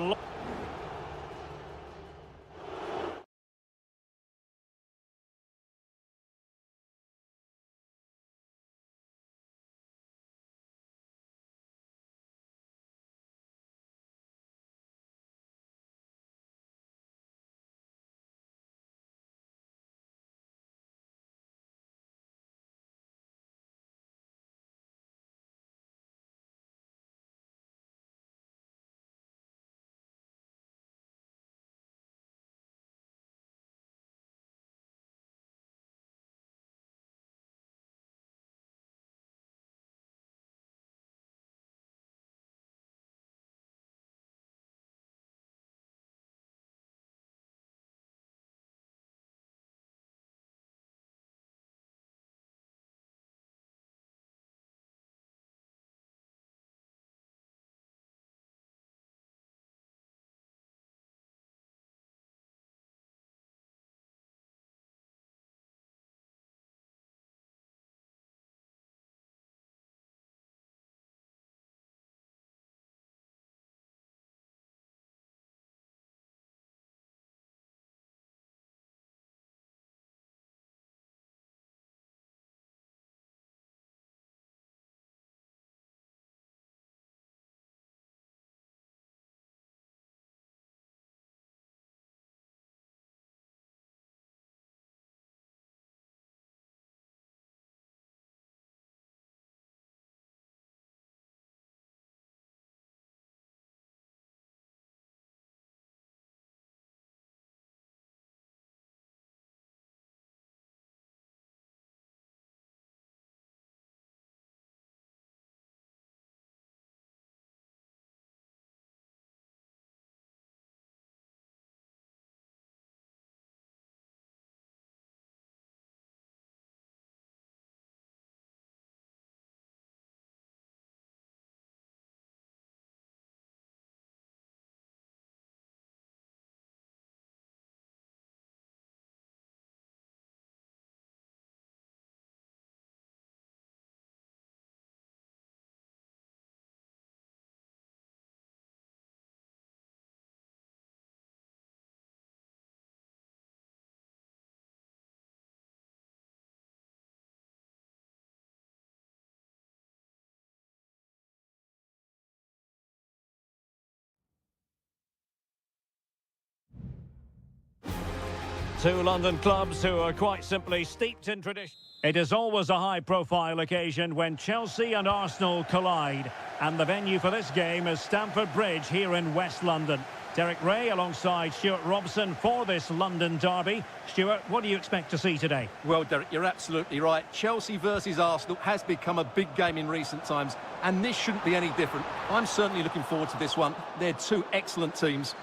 Two London clubs who are quite simply steeped in tradition. It is always a high-profile occasion when Chelsea and Arsenal collide. And the venue for this game is Stamford Bridge here in West London. Derek Ray alongside Stuart Robson for this London derby. Stuart, what do you expect to see today? Well, Derek, you're absolutely right. Chelsea versus Arsenal has become a big game in recent times, and this shouldn't be any different. I'm certainly looking forward to this one. They're two excellent teams.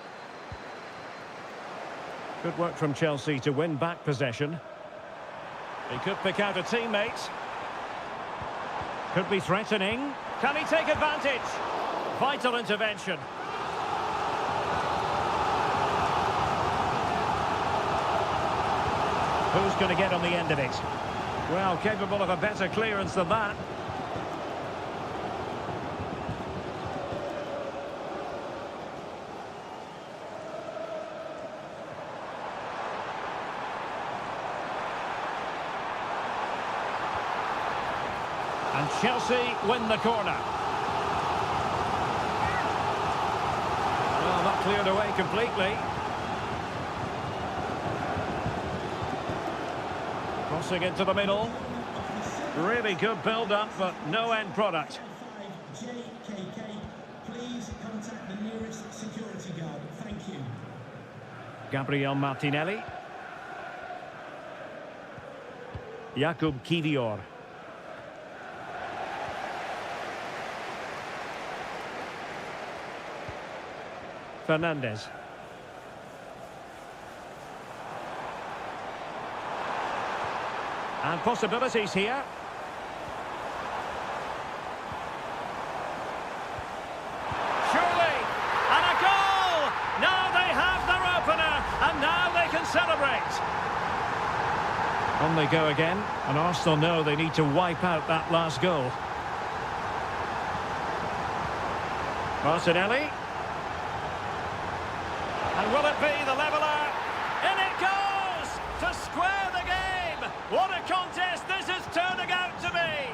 Good work from Chelsea to win back possession. He could pick out a teammate. Could be threatening. Can he take advantage? Vital intervention. Who's going to get on the end of it? Well, capable of a better clearance than that. And Chelsea win the corner. Well, not cleared away completely. Crossing into the middle. Really good build-up, but no end product. Please contact the nearest security guard. Thank you. Gabriel Martinelli. Jakub Kivior. Fernandez. And possibilities here. Surely! And a goal! Now they have their opener, and now they can celebrate. On they go again, and Arsenal know they need to wipe out that last goal. Martinelli. And will it be the leveller? In it goes! To square the game! What a contest this is turning out to be!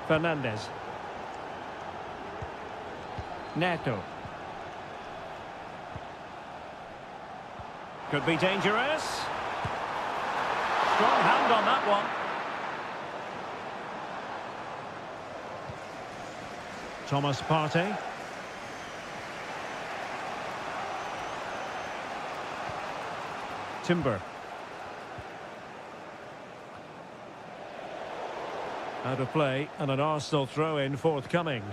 Fernandez. Neto. Could be dangerous. Strong hand on that one. Thomas Partey. Timber. Out of play, and an Arsenal throw-in forthcoming.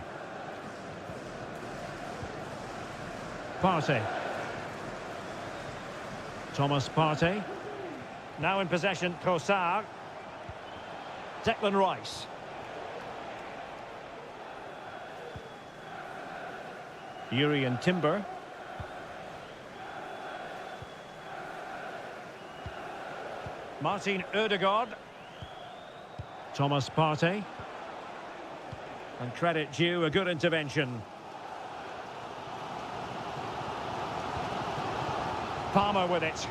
Partey. Thomas Partey. Now in possession, Trossard. Declan Rice. Yuri and Timber. Martin Ødegaard. Thomas Partey. And credit due, a good intervention. Palmer with it.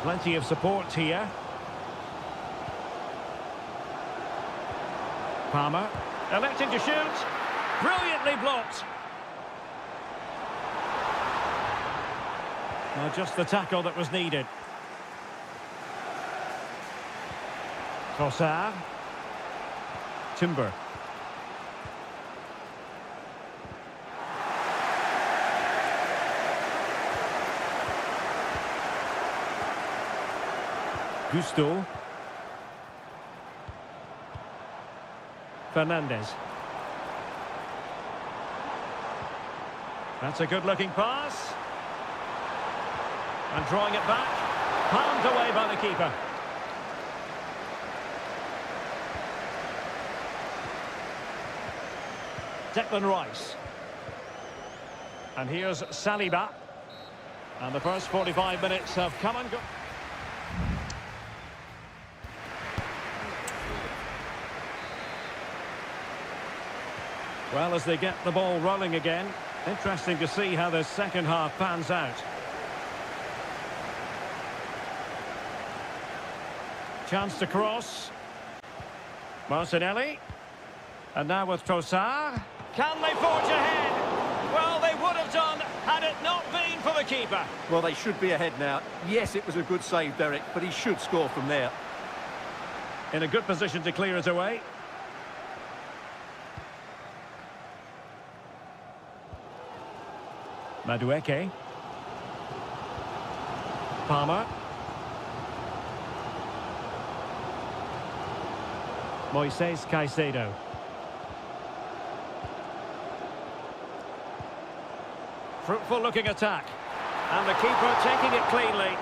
Plenty of support here. Palmer. Electing to shoot. Brilliantly blocked. Well, just the tackle that was needed. Trossard. Timber. Gusto. Fernandez. That's a good-looking pass. And drawing it back. Palmed away by the keeper. Declan Rice. And here's Saliba. And the first 45 minutes have come and gone. Well, as they get the ball rolling again, interesting to see how the second half pans out. Chance to cross. Martinelli. And now with Trossard. Can they forge ahead? Well, they would have done had it not been for the keeper. Well, they should be ahead now. Yes, it was a good save, Derek, but he should score from there. In a good position to clear it away. Madueke. Palmer. Moises Caicedo. Fruitful looking attack. And the keeper taking it cleanly.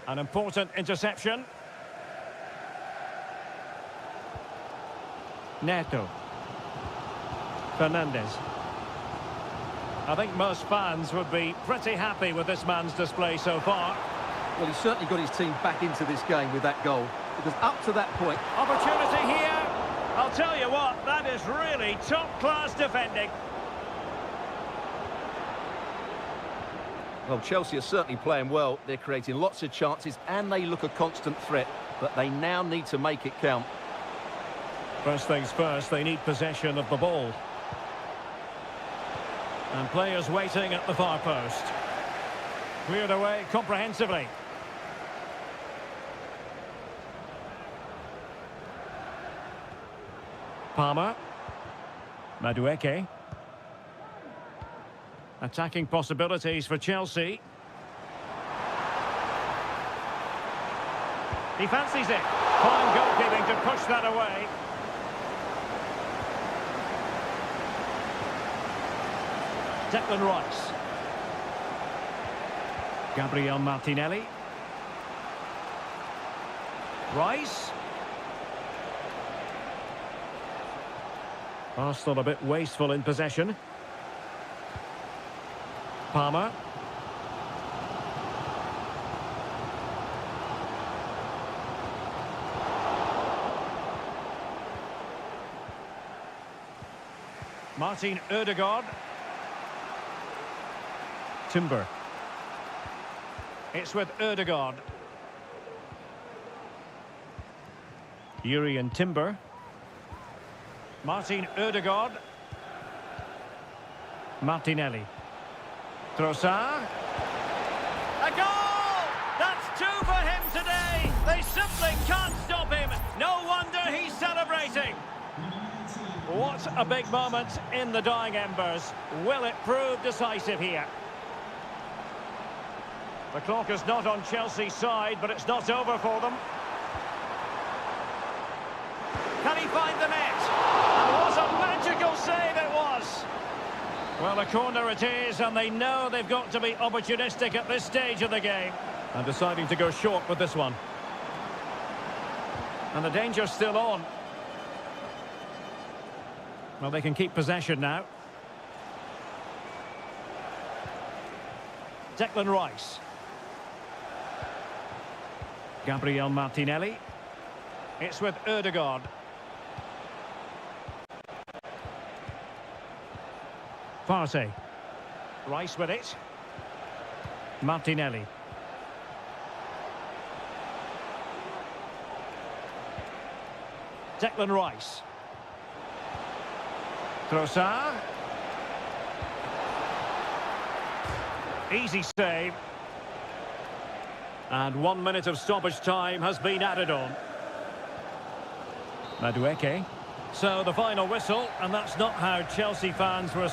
An important interception. Neto. Fernandez. I think most fans would be pretty happy with this man's display so far. Well, he's certainly got his team back into this game with that goal. Because up to that point... Opportunity here. I'll tell you what, that is really top-class defending. Well, Chelsea are certainly playing well. They're creating lots of chances and they look a constant threat. But they now need to make it count. First things first, they need possession of the ball. And players waiting at the far post. Cleared away comprehensively. Palmer. Madueke. Attacking possibilities for Chelsea. He fancies it. Fine goalkeeping to push that away. Declan Rice. Gabriel Martinelli. Rice. Arsenal a bit wasteful in possession. Palmer. Martin Ødegaard. Timber. It's with Ødegaard. Yuri and Timber. Martin Ødegaard. Martinelli. Trossard. A goal! That's two for him today. They simply can't stop him. No wonder he's celebrating. What a big moment in the dying embers. Will it prove decisive here? The clock is not on Chelsea's side, but it's not over for them. Can he find the net? And what a magical save it was! Well, a corner it is, and they know they've got to be opportunistic at this stage of the game. And deciding to go short with this one. And the danger's still on. Well, they can keep possession now. Declan Rice. Gabriel Martinelli. It's with Ødegaard. Partey. Rice with it. Martinelli. Declan Rice. Trossard. Easy save. And 1 minute of stoppage time has been added on. Madueke. So the final whistle, and that's not how Chelsea fans were...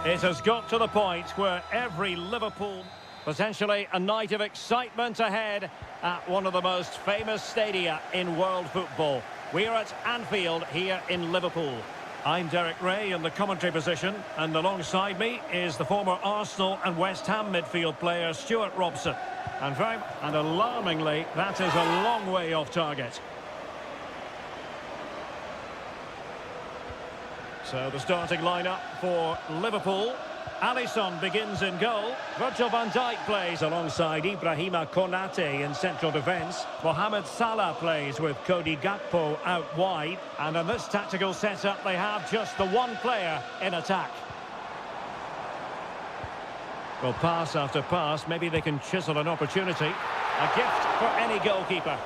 It has got to the point where every Liverpool, potentially a night of excitement ahead at one of the most famous stadia in world football. We are at Anfield here in Liverpool. I'm Derek Ray in the commentary position, and alongside me is the former Arsenal and West Ham midfield player Stuart Robson. And alarmingly, that is a long way off target. So the starting lineup for Liverpool. Alisson begins in goal. Virgil van Dijk plays alongside Ibrahima Konate in central defence. Mohamed Salah plays with Cody Gakpo out wide. And in this tactical setup, they have just the one player in attack. Well, pass after pass, maybe they can chisel an opportunity. A gift for any goalkeeper.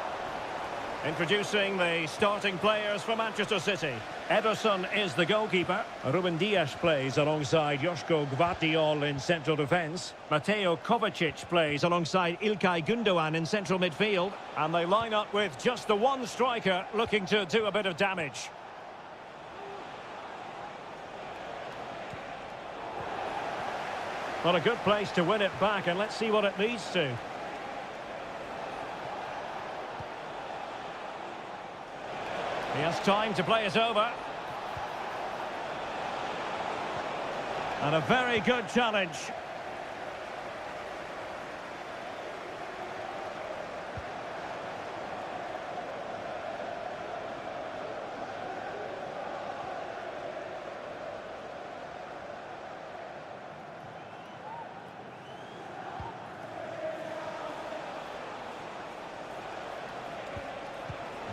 Introducing the starting players for Manchester City. Ederson is the goalkeeper. Ruben Dias plays alongside Joško Gvardiol in central defence. Mateo Kovacic plays alongside Ilkay Gundogan in central midfield. And they line up with just the one striker looking to do a bit of damage. Well, a good place to win it back, and let's see what it leads to. He has time to play it over. And a very good challenge.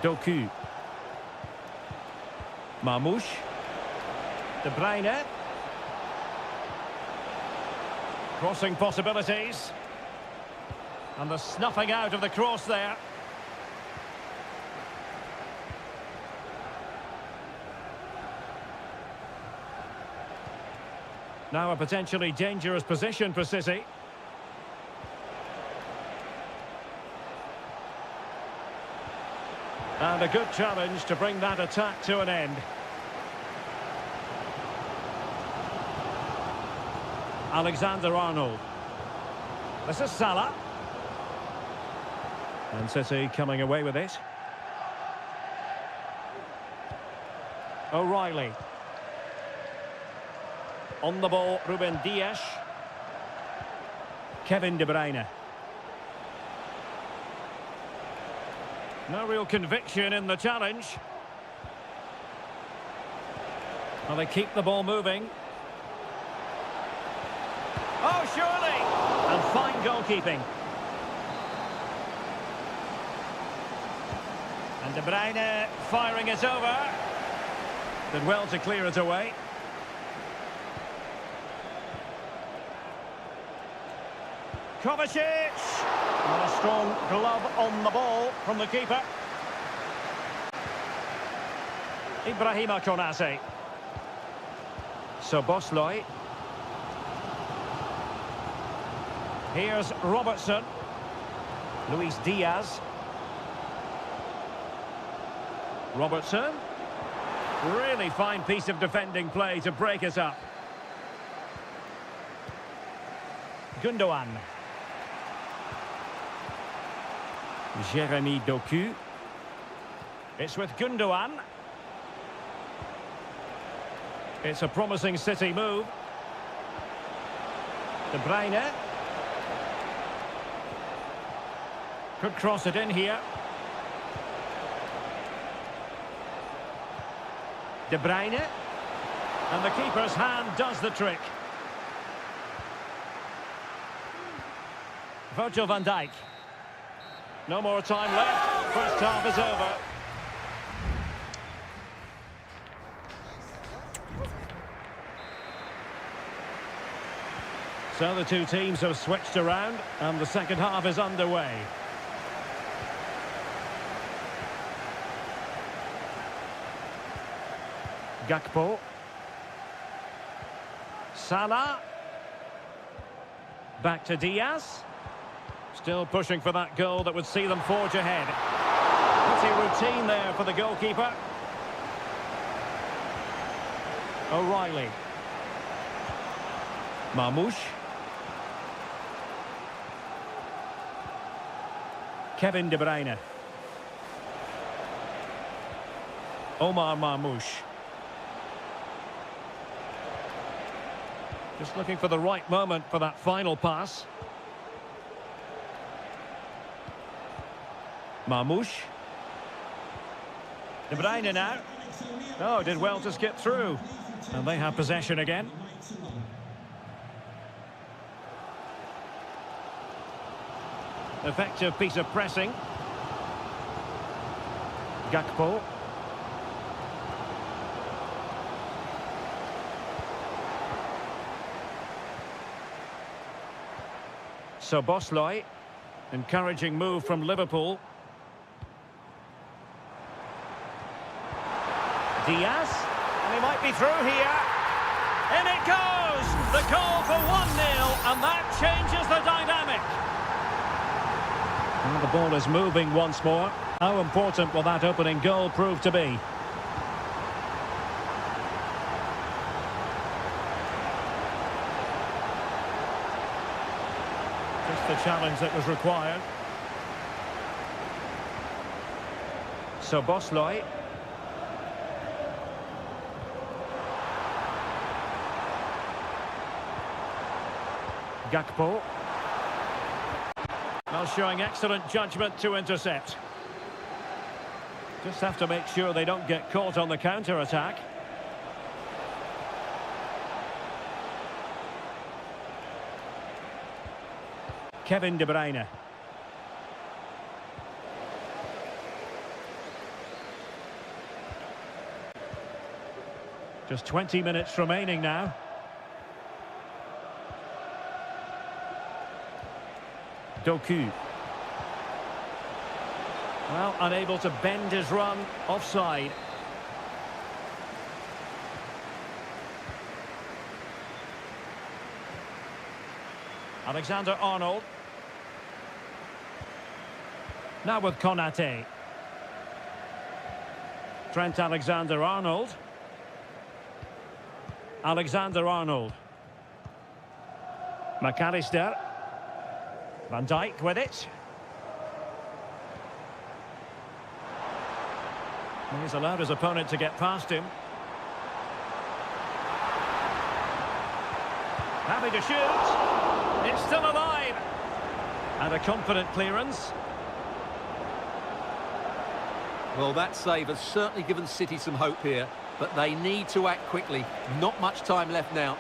Doku. Marmoush. De Bruyne. Crossing possibilities. And the snuffing out of the cross there. Now a potentially dangerous position for City. And a good challenge to bring that attack to an end. Alexander-Arnold. This is Salah. And City coming away with it. O'Reilly. On the ball, Ruben Dias. Kevin De Bruyne. No real conviction in the challenge. Well, they keep the ball moving. Oh, surely! And fine goalkeeping. And De Bruyne firing it over. Did well to clear it away. Kovacic! And a strong glove on the ball from the keeper. Ibrahima Konate. Szoboszlai. Here's Robertson. Luis Diaz. Robertson. Really fine piece of defending play to break it up. Gundogan. Jeremy Doku. It's with Gundogan. It's a promising City move. De Bruyne. Could cross it in here. De Bruyne. And the keeper's hand does the trick. Virgil van Dijk. No more time left. First half is over. So the two teams have switched around and the second half is underway. Gakpo. Salah. Back to Diaz. Still pushing for that goal that would see them forge ahead. Pretty routine there for the goalkeeper. O'Reilly. Marmoush. Kevin De Bruyne. Omar Marmoush. Just looking for the right moment for that final pass. Marmoush. De Bruyne now. Oh, did well to skip through. And they have possession again. Effective piece of pressing. Gakpo. So Bosley, encouraging move from Liverpool. Diaz, and he might be through here. In it goes! The goal for 1-0, and that changes the dynamic. And the ball is moving once more. How important will that opening goal prove to be? Just the challenge that was required. So Bosley. Gakpo. Well, showing excellent judgment to intercept. Just have to make sure they don't get caught on the counter-attack. Kevin De Bruyne. Just 20 minutes remaining now. Doku. Well, unable to bend his run, offside. Alexander-Arnold. Now with Konate. Trent Alexander-Arnold. Alexander-Arnold. McAllister. Van Dijk with it. He's allowed his opponent to get past him. Happy to shoot. It's still alive. And a confident clearance. Well, that save has certainly given City some hope here, but they need to act quickly. Not much time left now.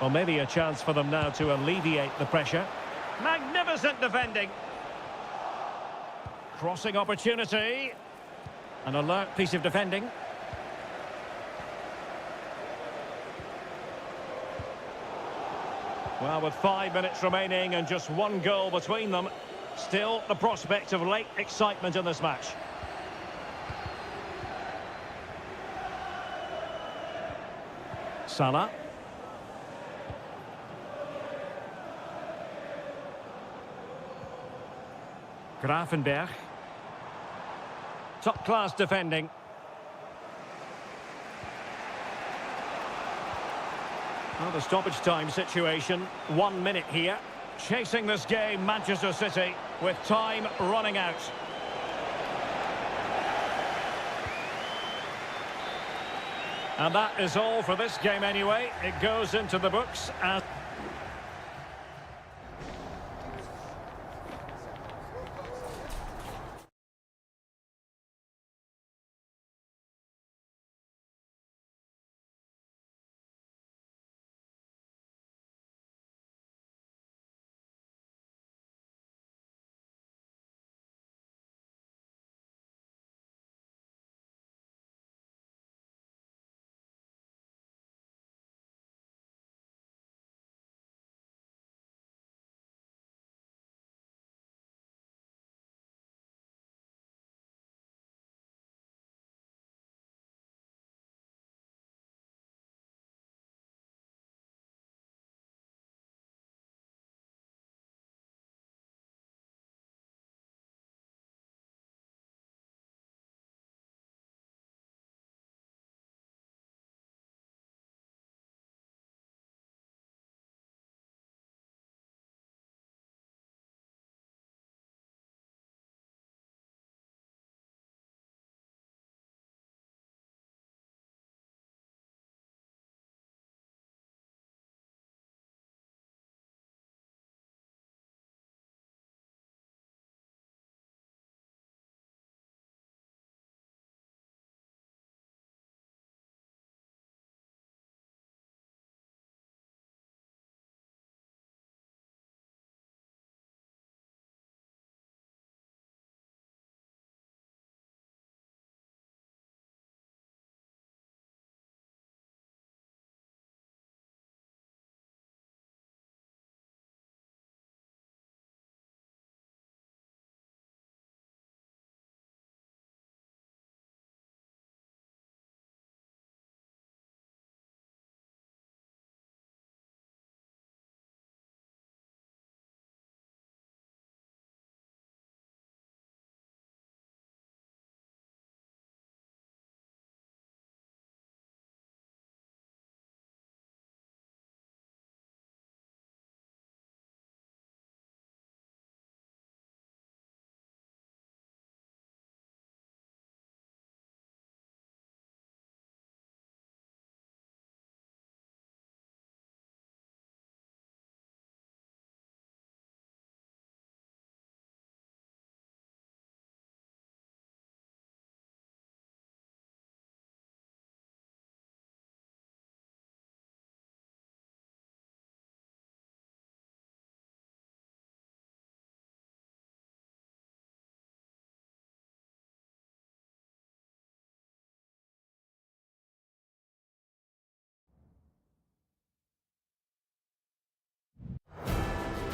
Well, maybe a chance for them now to alleviate the pressure. Magnificent defending. Crossing opportunity. An alert piece of defending. Well, with 5 minutes remaining and just one goal between them, still the prospect of late excitement in this match. Salah. Grafenberg. Top-class defending. Well, the stoppage time situation, 1 minute here. Chasing this game, Manchester City, with time running out. And that is all for this game anyway. It goes into the books as...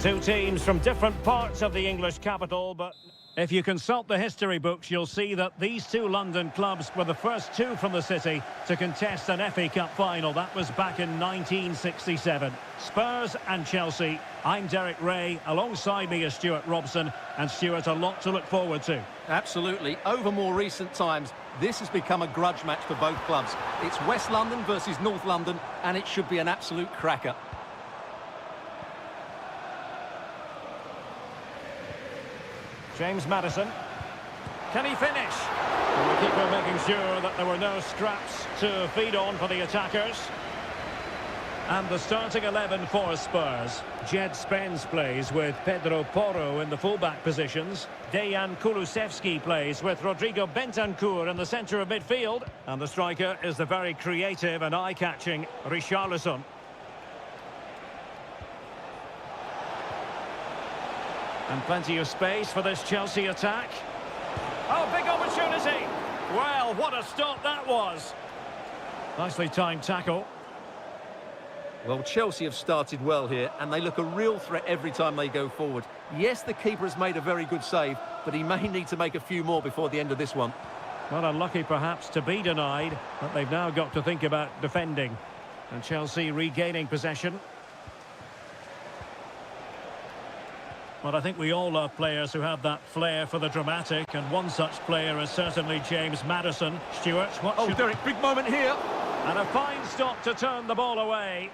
Two teams from different parts of the English capital, but if you consult the history books, you'll see that these two London clubs were the first two from the city to contest an FA Cup final. That was back in 1967. Spurs and Chelsea. I'm Derek Ray. Alongside me is Stuart Robson. And Stuart, a lot to look forward to. Absolutely. Over more recent times, this has become a grudge match for both clubs. It's West London versus North London, and it should be an absolute cracker. James Maddison. Can he finish? And the keeper making sure that there were no scraps to feed on for the attackers. And the starting 11 for Spurs. Jed Spence plays with Pedro Porro in the fullback positions. Dejan Kulusevski plays with Rodrigo Bentancur in the centre of midfield. And the striker is the very creative and eye-catching Richarlison. And plenty of space for this Chelsea attack. Oh, big opportunity! Well, what a stop that was. Nicely timed tackle. Well, Chelsea have started well here, and they look a real threat every time they go forward. Yes, the keeper has made a very good save, but he may need to make a few more before the end of this one. Well, unlucky perhaps to be denied, but they've now got to think about defending. And Chelsea regaining possession. Well, I think we all love players who have that flair for the dramatic, and one such player is certainly James Maddison. Stuart, what should... Derek, big moment here. And a fine stop to turn the ball away.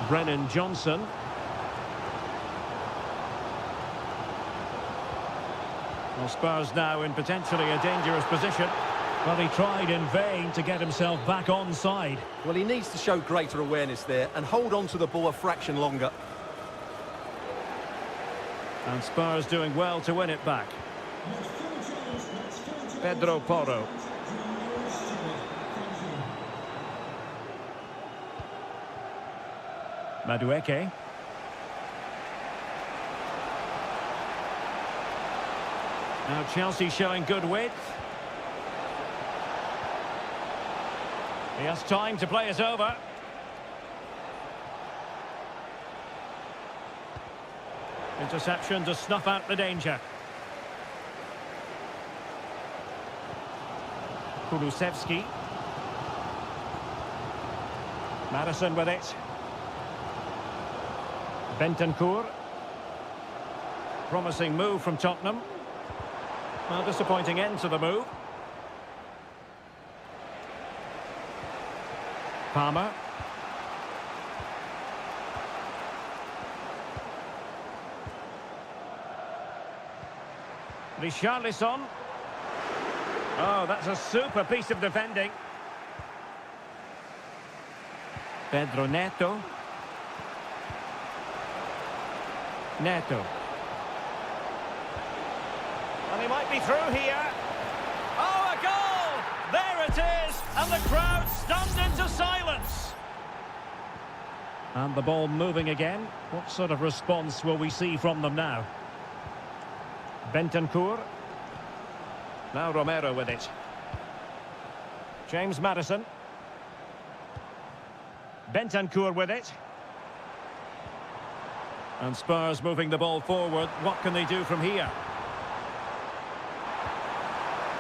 Brennan Johnson. Well, Spurs now in potentially a dangerous position. Well, he tried in vain to get himself back onside. Well, he needs to show greater awareness there and hold on to the ball a fraction longer. And Spurs doing well to win it back. Pedro Porro. Madueke. Now Chelsea showing good width. He has time to play it over. Interception to snuff out the danger. Kulusevski. Maddison with it. Bentancur. Promising move from Tottenham. Well, disappointing end to the move. Palmer. Richarlison. Oh, that's a super piece of defending. Pedro Neto. Neto. And he might be through here. Oh, a goal! There it is! And the crowd stunned into silence. And the ball moving again. What sort of response will we see from them now? Bentancur. Now Romero with it. James Maddison. Bentancur with it. And Spurs moving the ball forward. What can they do from here?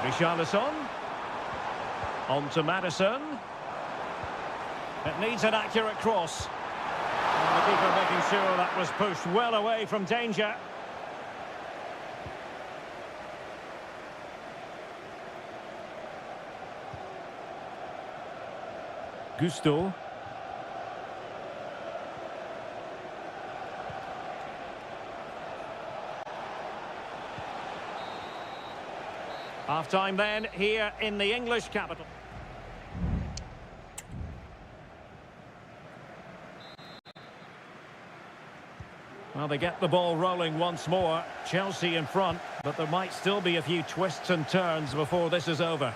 Richarlison. On to Maddison. It needs an accurate cross. And the keeper making sure that was pushed well away from danger. Gusto. Half-time then, here in the English capital. Well, they get the ball rolling once more. Chelsea in front, but there might still be a few twists and turns before this is over.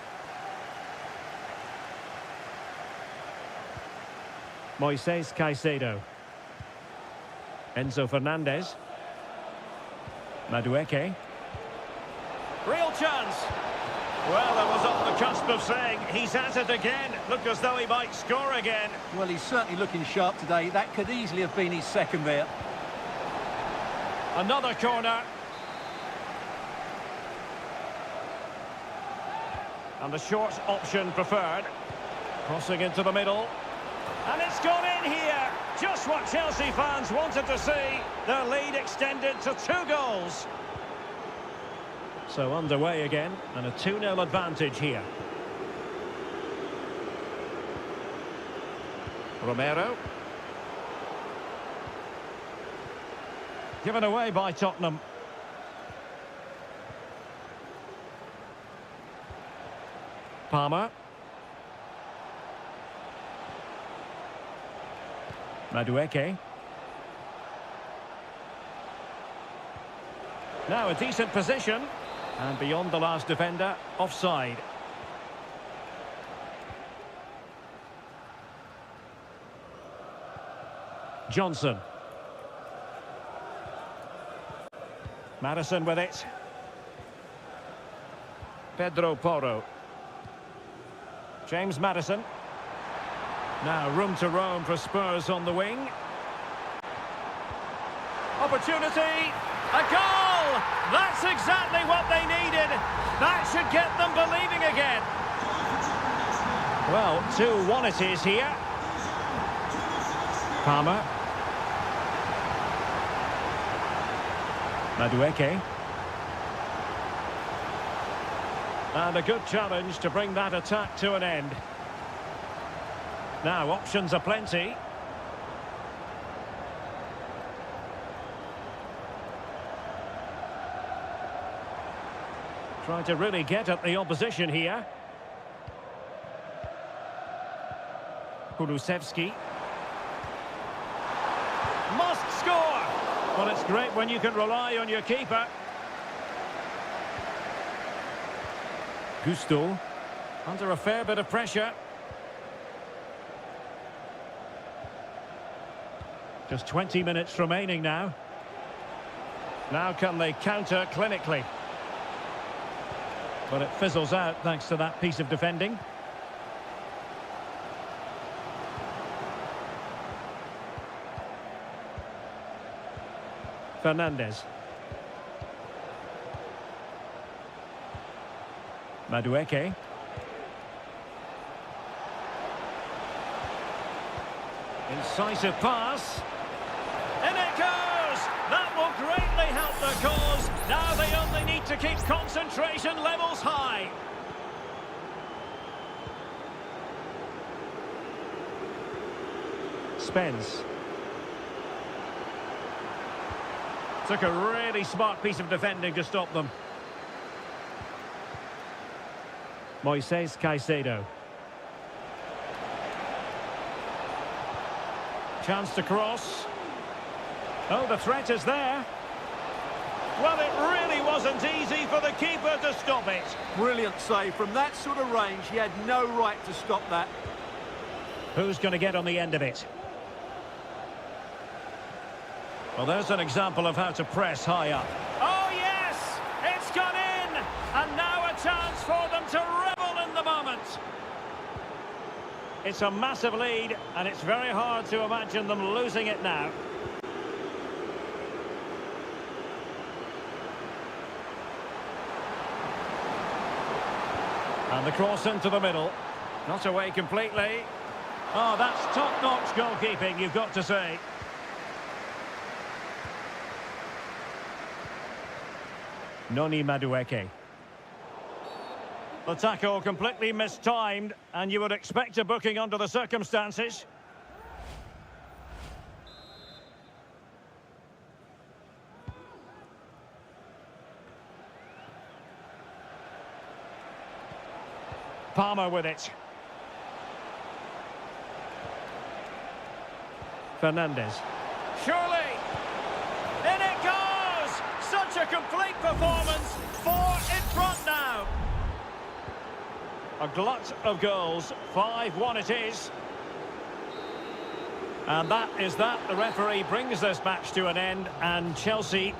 Moises Caicedo. Enzo Fernandez. Madueke. Real chance. Well, I was on the cusp of saying he's at it again. Look as though he might score again. Well, he's certainly looking sharp today. That could easily have been his second there. Another corner. And the short option preferred. Crossing into the middle. And it's gone in here. Just what Chelsea fans wanted to see. Their lead extended to 2 goals. So underway again, and a 2-0 advantage here. Romero. Given away by Tottenham. Palmer. Madueke. Now a decent position. And beyond the last defender, offside. Johnson. Madison with it. Pedro Porro. James Madison. Now room to roam for Spurs on the wing. Opportunity. A goal! That's exactly what they needed. That should get them believing again. Well, 2-1 it is here. Palmer. Madueke. And a good challenge to bring that attack to an end. Now, options are plenty. Trying to really get at the opposition here. Kulusevski. Must score! Well, it's great when you can rely on your keeper. Gusto. Under a fair bit of pressure. Just 20 minutes remaining now. Now can they counter clinically? But it fizzles out thanks to that piece of defending. Fernandez. Madueke. Incisive pass. In it goes! That will greatly help their cause. Now they only need to keep concentration levels high. Spence. Took a really smart piece of defending to stop them. Moises Caicedo. Chance to cross. Oh, the threat is there. Well, it really wasn't easy for the keeper to stop it. Brilliant save. From that sort of range, he had no right to stop that. Who's going to get on the end of it? Well, there's an example of how to press high up. Oh, yes! It's gone in! And now a chance for them to revel in the moment. It's a massive lead, and it's very hard to imagine them losing it now. And the cross into the middle. Not away completely. Oh, that's top-notch goalkeeping, you've got to say. Noni Madueke. The tackle completely mistimed, and you would expect a booking under the circumstances. Palmer with it. Fernandez. Surely! In it goes! Such a complete performance. 4 in front now. A glut of goals. 5-1 it is. And that is that. The referee brings this match to an end, and Chelsea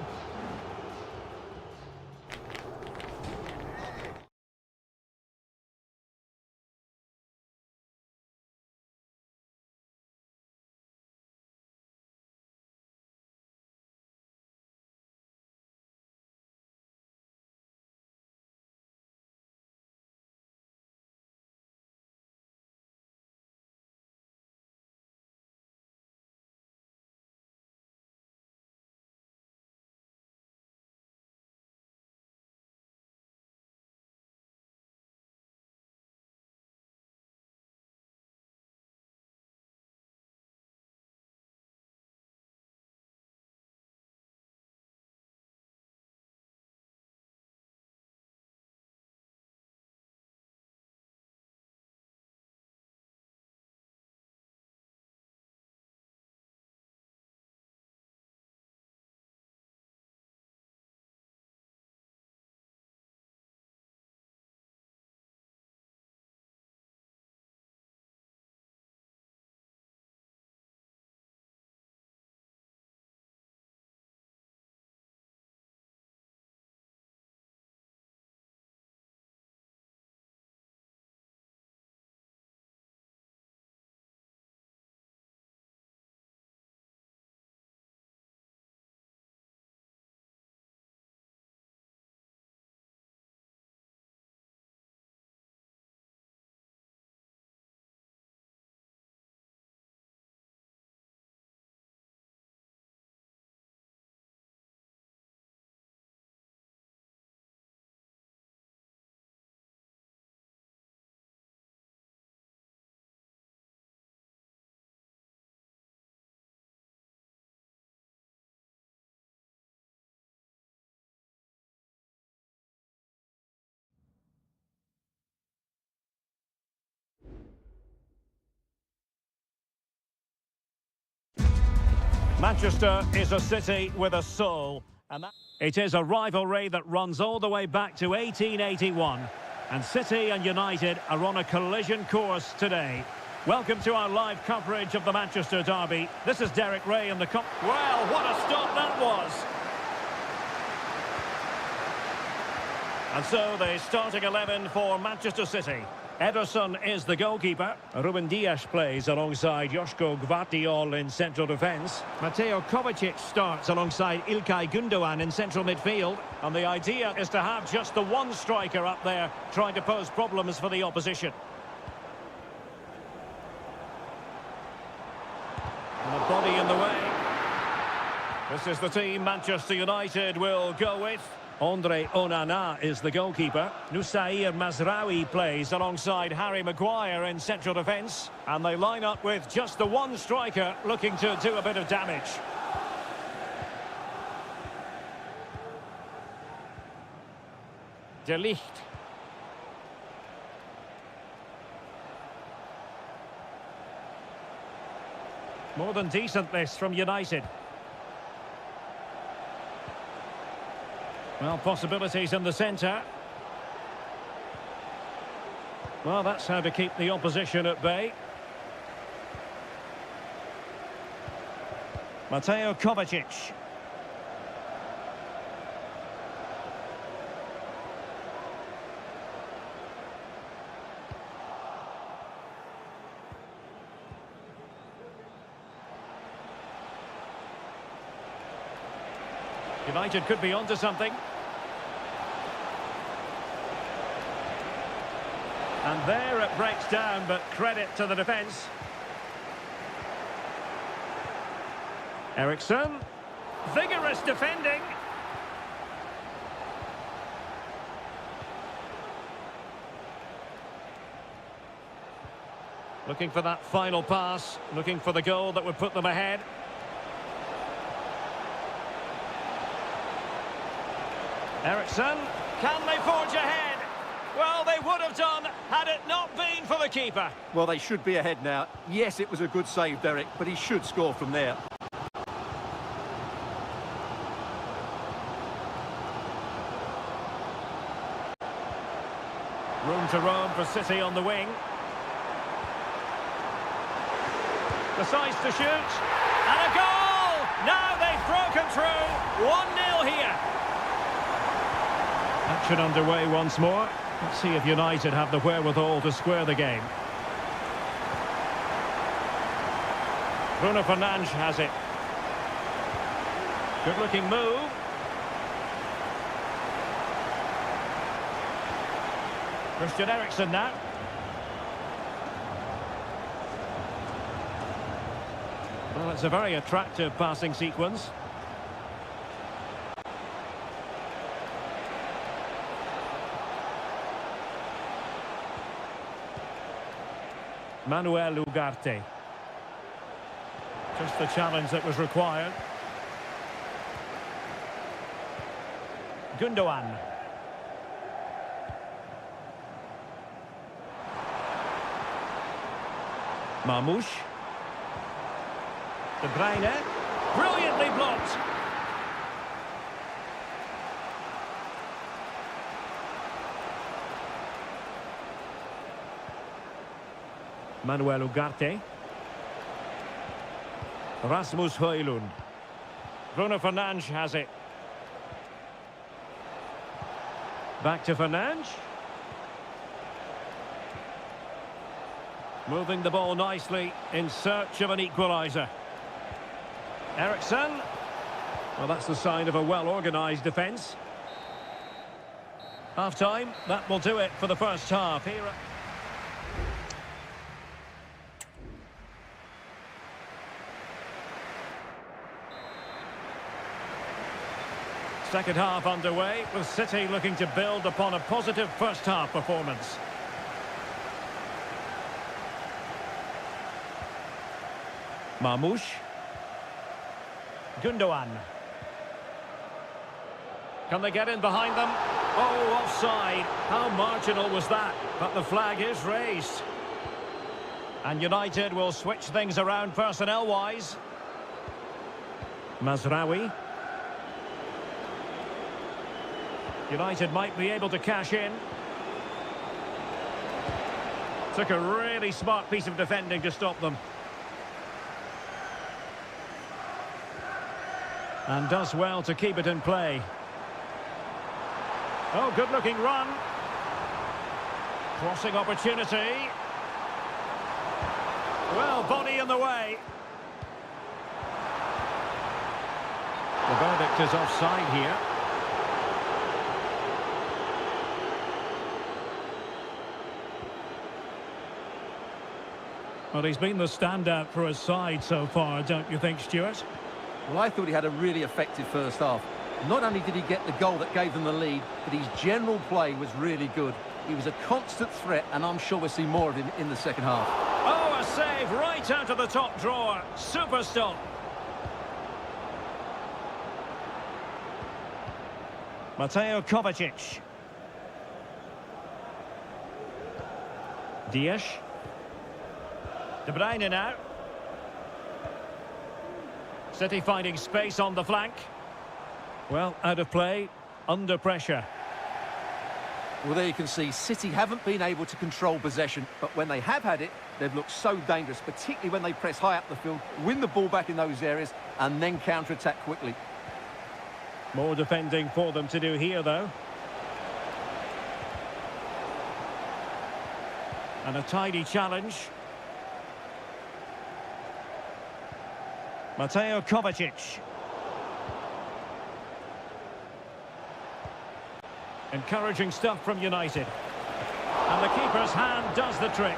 Manchester is a city with a soul, and it is a rivalry that runs all the way back to 1881. And City and United are on a collision course today. Welcome to our live coverage of the Manchester derby. This is Derek Ray in the cup. Well, what a stop that was! And so the starting 11 for Manchester City. Ederson is the goalkeeper. Ruben Dias plays alongside Joško Gvardiol in central defence. Mateo Kovacic starts alongside Ilkay Gundogan in central midfield. And the idea is to have just the one striker up there trying to pose problems for the opposition. And a body in the way. This is the team Manchester United will go with. Andre Onana is the goalkeeper. Nusair Mazraoui plays alongside Harry Maguire in central defence. And they line up with just the one striker looking to do a bit of damage. De Ligt. More than decent this from United. Well, possibilities in the centre. Well, that's how to keep the opposition at bay. Mateo Kovacic. United could be onto something. And there it breaks down, but credit to the defence. Eriksson. Vigorous defending. Looking for that final pass, looking for the goal that would put them ahead. Eriksson, can they forge ahead? Well, they would have done had it not been for the keeper. Well, they should be ahead now. Yes, it was a good save, Derek, but he should score from there. Room to roam for City on the wing. Decides to shoot. And a goal! Now they've broken through. 1-0 here. Action underway once more. Let's see if United have the wherewithal to square the game. Bruno Fernandes has it. Good-looking move. Christian Eriksen now. Well, it's a very attractive passing sequence. Manuel Ugarte. Just the challenge that was required. Gundogan. Marmoush. De Bruyne. Brilliantly blocked. Manuel Ugarte. Rasmus Højlund. Bruno Fernandes has it. Back to Fernandes. Moving the ball nicely in search of an equaliser. Eriksson. Well, that's the sign of a well-organised defence. Half-time, that will do it for the first half. Here. Second half underway, with City looking to build upon a positive first half performance. Marmoush. Gundogan. Can they get in behind them? Oh, offside. How marginal was that? But the flag is raised. And United will switch things around personnel-wise. Mazraoui. United might be able to cash in. Took a really smart piece of defending to stop them. And does well to keep it in play. Oh, good-looking run. Crossing opportunity. Well, body in the way. The verdict is offside here. Well, he's been the standout for his side so far, don't you think, Stuart? Well, I thought he had a really effective first half. Not only did he get the goal that gave them the lead, but his general play was really good. He was a constant threat, and I'm sure we'll see more of him in the second half. Oh, a save right out of the top drawer. Super stop. Mateo Kovacic. Dias. De Bruyne now. City finding space on the flank. Well, out of play, under pressure. Well, there you can see City haven't been able to control possession, but when they have had it, they've looked so dangerous, particularly when they press high up the field, win the ball back in those areas, and then counter-attack quickly. More defending for them to do here, though. And a tidy challenge. Mateo Kovacic. Encouraging stuff from United. And the keeper's hand does the trick.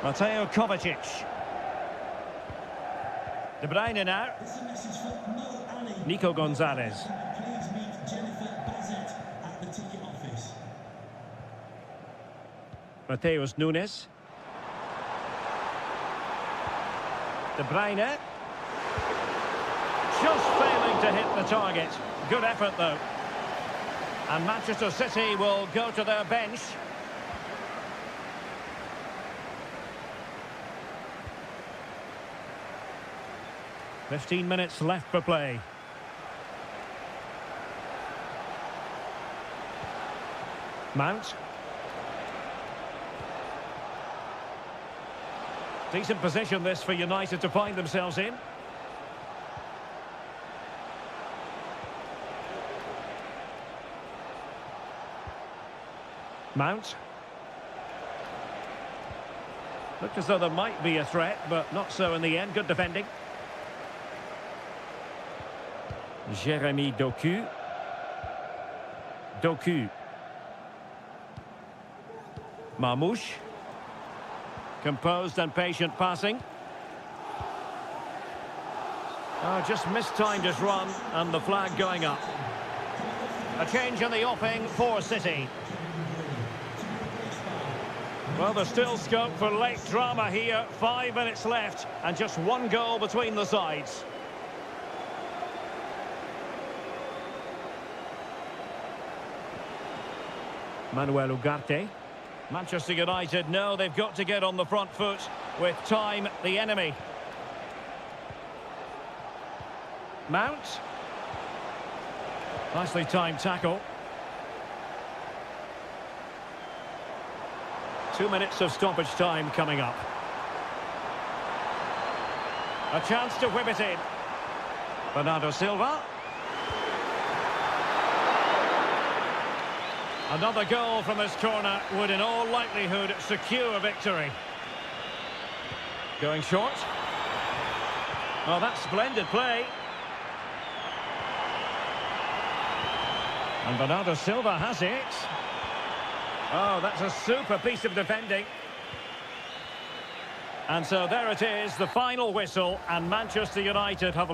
Mateo Kovacic. De Bruyne now. It's a message for Mo Ali. Nico Gonzalez. Please meet Jennifer Bazette at the ticket office. Mateus Nunes. De Bruyne. Just failing to hit the target. Good effort, though. And Manchester City will go to their bench. "15 minutes left for play. Mount. Decent position this for United to find themselves in. Mount. Looked as though there might be a threat, but not so in the end. Good defending. Jérémy Doku. Doku. Marmouche. Composed and patient passing. Oh, just mistimed his run, and the flag going up. A change in the offing for City. Well, there's still scope for late drama here. 5 minutes left, and just one goal between the sides. Manuel Ugarte. Manchester United know they've got to get on the front foot with time the enemy. Mount. Nicely timed tackle. 2 minutes of stoppage time coming up. A chance to whip it in. Bernardo Silva. Another goal from this corner would in all likelihood secure victory. Going short. Oh, that's splendid play. And Bernardo Silva has it. Oh, that's a super piece of defending. And so there it is, the final whistle, and Manchester United have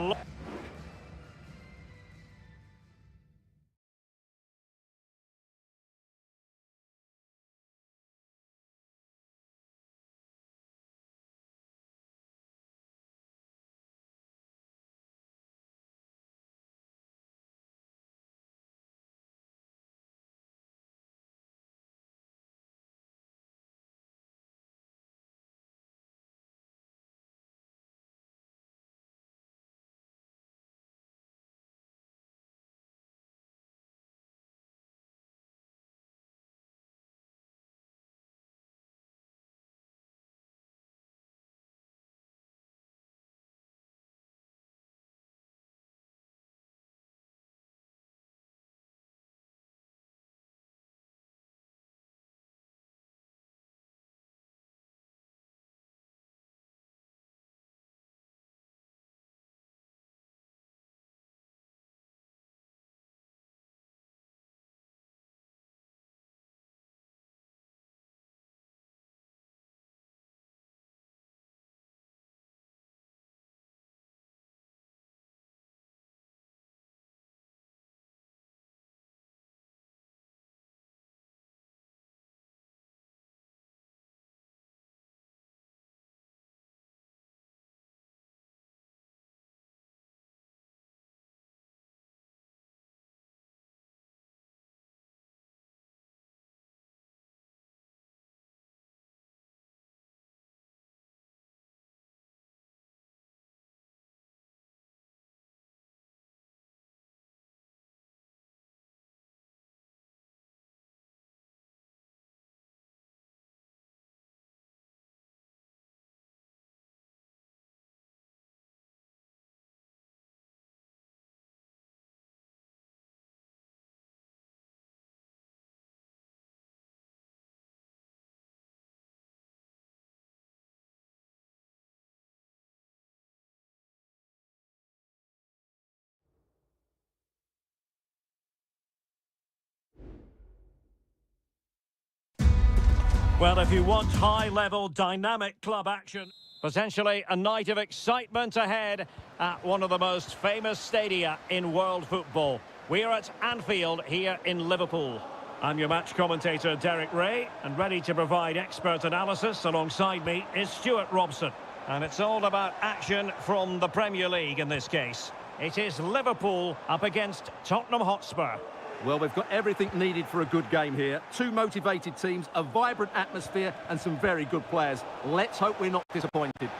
Well, if you want high-level, dynamic club action, potentially a night of excitement ahead at one of the most famous stadia in world football. We're at Anfield here in Liverpool. I'm your match commentator, Derek Ray, and ready to provide expert analysis alongside me is Stuart Robson. And it's all about action from the Premier League in this case. It is Liverpool up against Tottenham Hotspur. Well, we've got everything needed for a good game here. Two motivated teams, a vibrant atmosphere and some very good players. Let's hope we're not disappointed.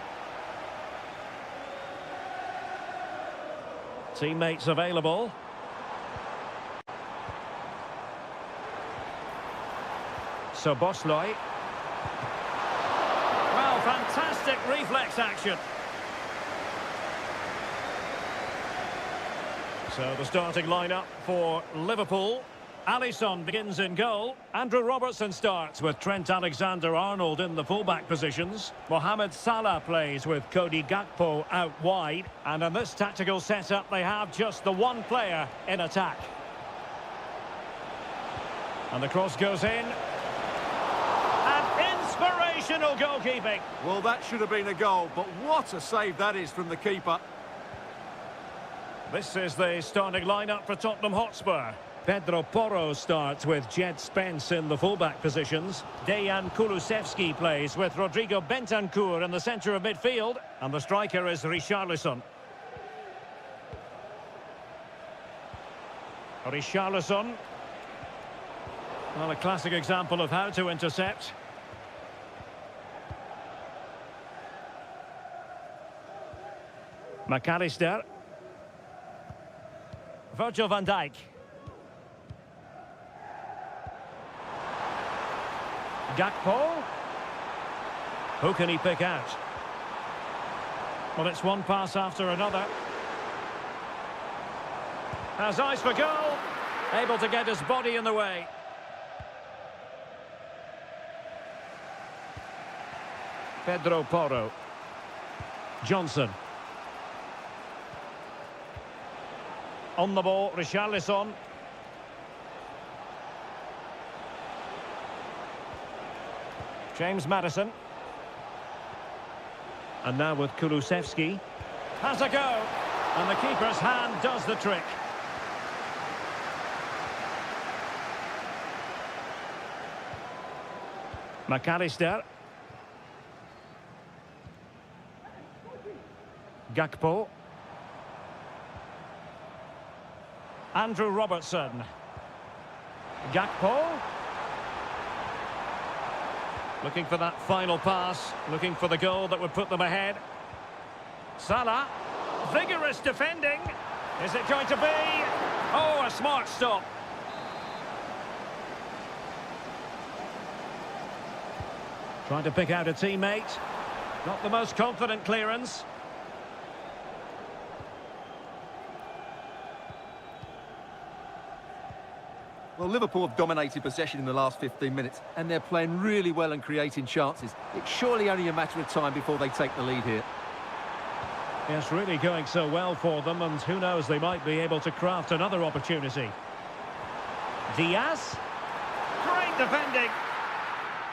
Teammates available. So Bosley. Well, fantastic reflex action. So the starting lineup for Liverpool. Alisson begins in goal. Andrew Robertson starts with Trent Alexander-Arnold in the fullback positions. Mohamed Salah plays with Cody Gakpo out wide. And in this tactical setup, they have just the one player in attack. And the cross goes in. And inspirational goalkeeping. Well, that should have been a goal, but what a save that is from the keeper. This is the starting lineup for Tottenham Hotspur. Pedro Porro starts with Jed Spence in the fullback positions. Dejan Kulusevski plays with Rodrigo Bentancur in the centre of midfield. And the striker is Richarlison. Richarlison. Well, a classic example of how to intercept. McAllister. Virgil van Dijk. Gakpo. Who can he pick out? Well, it's one pass after another. Has eyes for goal. Able to get his body in the way. Pedro Porro. Johnson. On the ball, Richarlison. James Maddison. And now with Kulusevski. Has a go. And the keeper's hand does the trick. McAllister. Gakpo. Andrew Robertson. Gakpo. Looking for that final pass. Looking for the goal that would put them ahead. Salah. Vigorous defending. Is it going to be? Oh, a smart stop. Trying to pick out a teammate. Not the most confident clearance. Well, Liverpool have dominated possession in the last 15 minutes, and they're playing really well and creating chances. It's surely only a matter of time before they take the lead here. Yes, really going so well for them, and who knows, they might be able to craft another opportunity. Diaz. Great defending.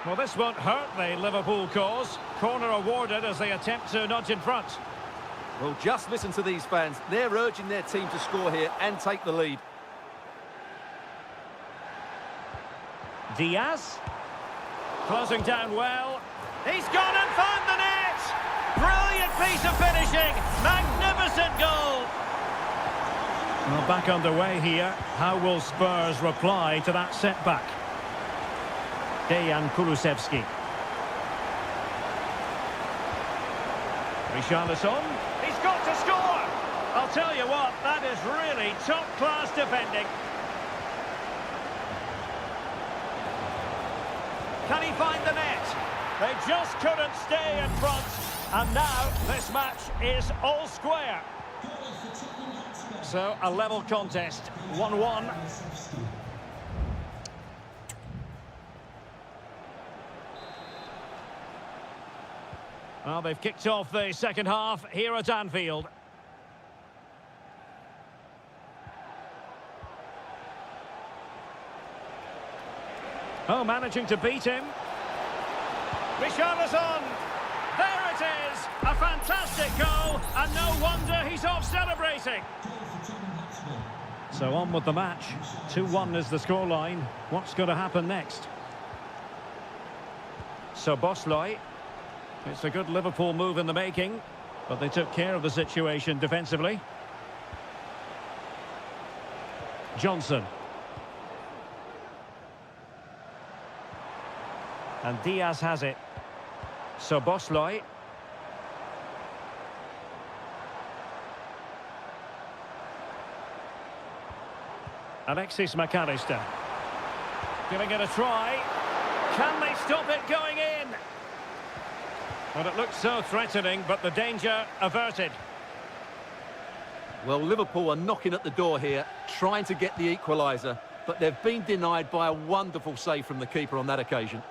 Well, this won't hurt the Liverpool cause. Corner awarded as they attempt to nudge in front. Well, just listen to these fans. They're urging their team to score here and take the lead. Diaz. Closing down well. He's gone and found the net! Brilliant piece of finishing! Magnificent goal! Well, back underway here. How will Spurs reply to that setback? Dejan Kulusevski. Richarlison. He's got to score! I'll tell you what, that is really top-class defending. Can he find the net? They just couldn't stay in front. And now this match is all square. So a level contest, 1-1. Well, they've kicked off the second half here at Anfield. Oh, managing to beat him. Richarlison! There it is! A fantastic goal, and no wonder he's off celebrating. So on with the match. 2-1 is the scoreline. What's going to happen next? So Bosley. It's a good Liverpool move in the making, but they took care of the situation defensively. Johnson. And Diaz has it. So Bosley. Alexis McAllister. Giving it a try. Can they stop it going in? Well, it looked so threatening, but the danger averted. Well, Liverpool are knocking at the door here, trying to get the equaliser, but they've been denied by a wonderful save from the keeper on that occasion.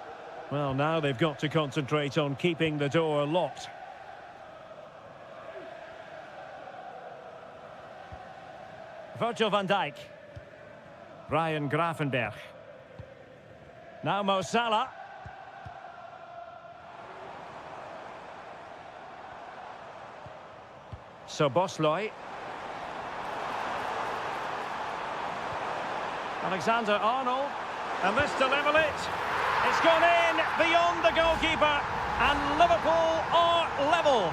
Well, now they've got to concentrate on keeping the door locked. Virgil van Dijk. Ryan Gravenberch. Now Mo Salah. So Bosley. Alexander-Arnold. And this to level it. It's gone in beyond the goalkeeper. And Liverpool are level.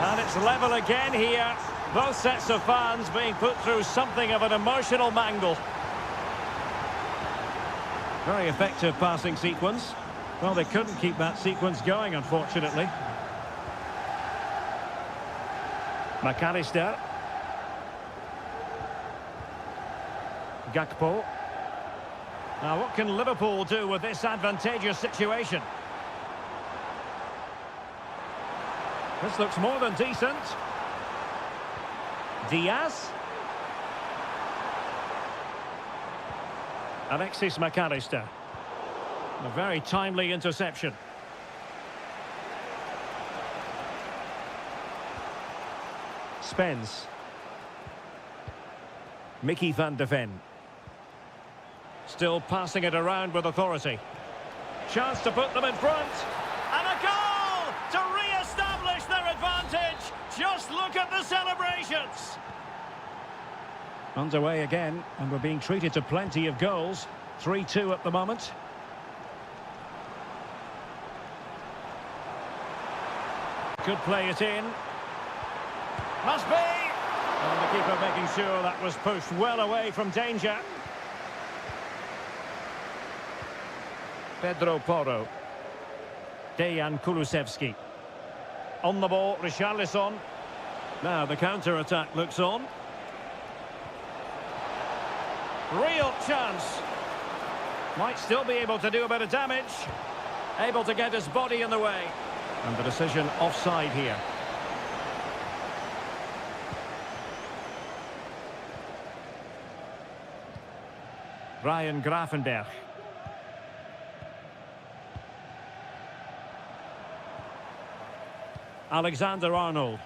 And it's level again here. Both sets of fans being put through something of an emotional mangle. Very effective passing sequence. Well, they couldn't keep that sequence going, unfortunately. McAllister. Gakpo. Now, what can Liverpool do with this advantageous situation? This looks more than decent. Diaz. Alexis McAllister. A very timely interception. Spence. Mickey van de Ven. Still passing it around with authority. Chance to put them in front. And a goal to re-establish their advantage. Just look at the celebrations. Underway again, and we're being treated to plenty of goals. 3-2 at the moment. Could play it in. Must be! And the keeper making sure that was pushed well away from danger. Pedro Porro. Dejan Kulusevski. On the ball, Richarlison. Now the counter-attack looks on. Real chance. Might still be able to do a bit of damage. Able to get his body in the way. And the decision offside here. Ryan Gravenberch. Alexander-Arnold.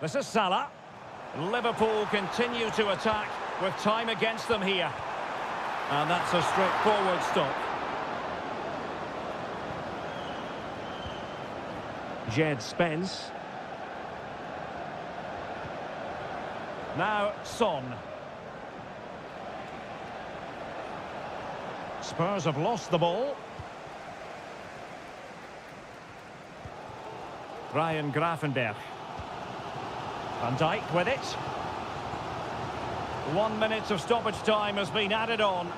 This is Salah. Liverpool continue to attack with time against them here. And that's a straightforward stop. Jed Spence. Now Son. Spurs have lost the ball. Ryan Gravenberch. Van Dijk with it. 1 minute of stoppage time has been added on.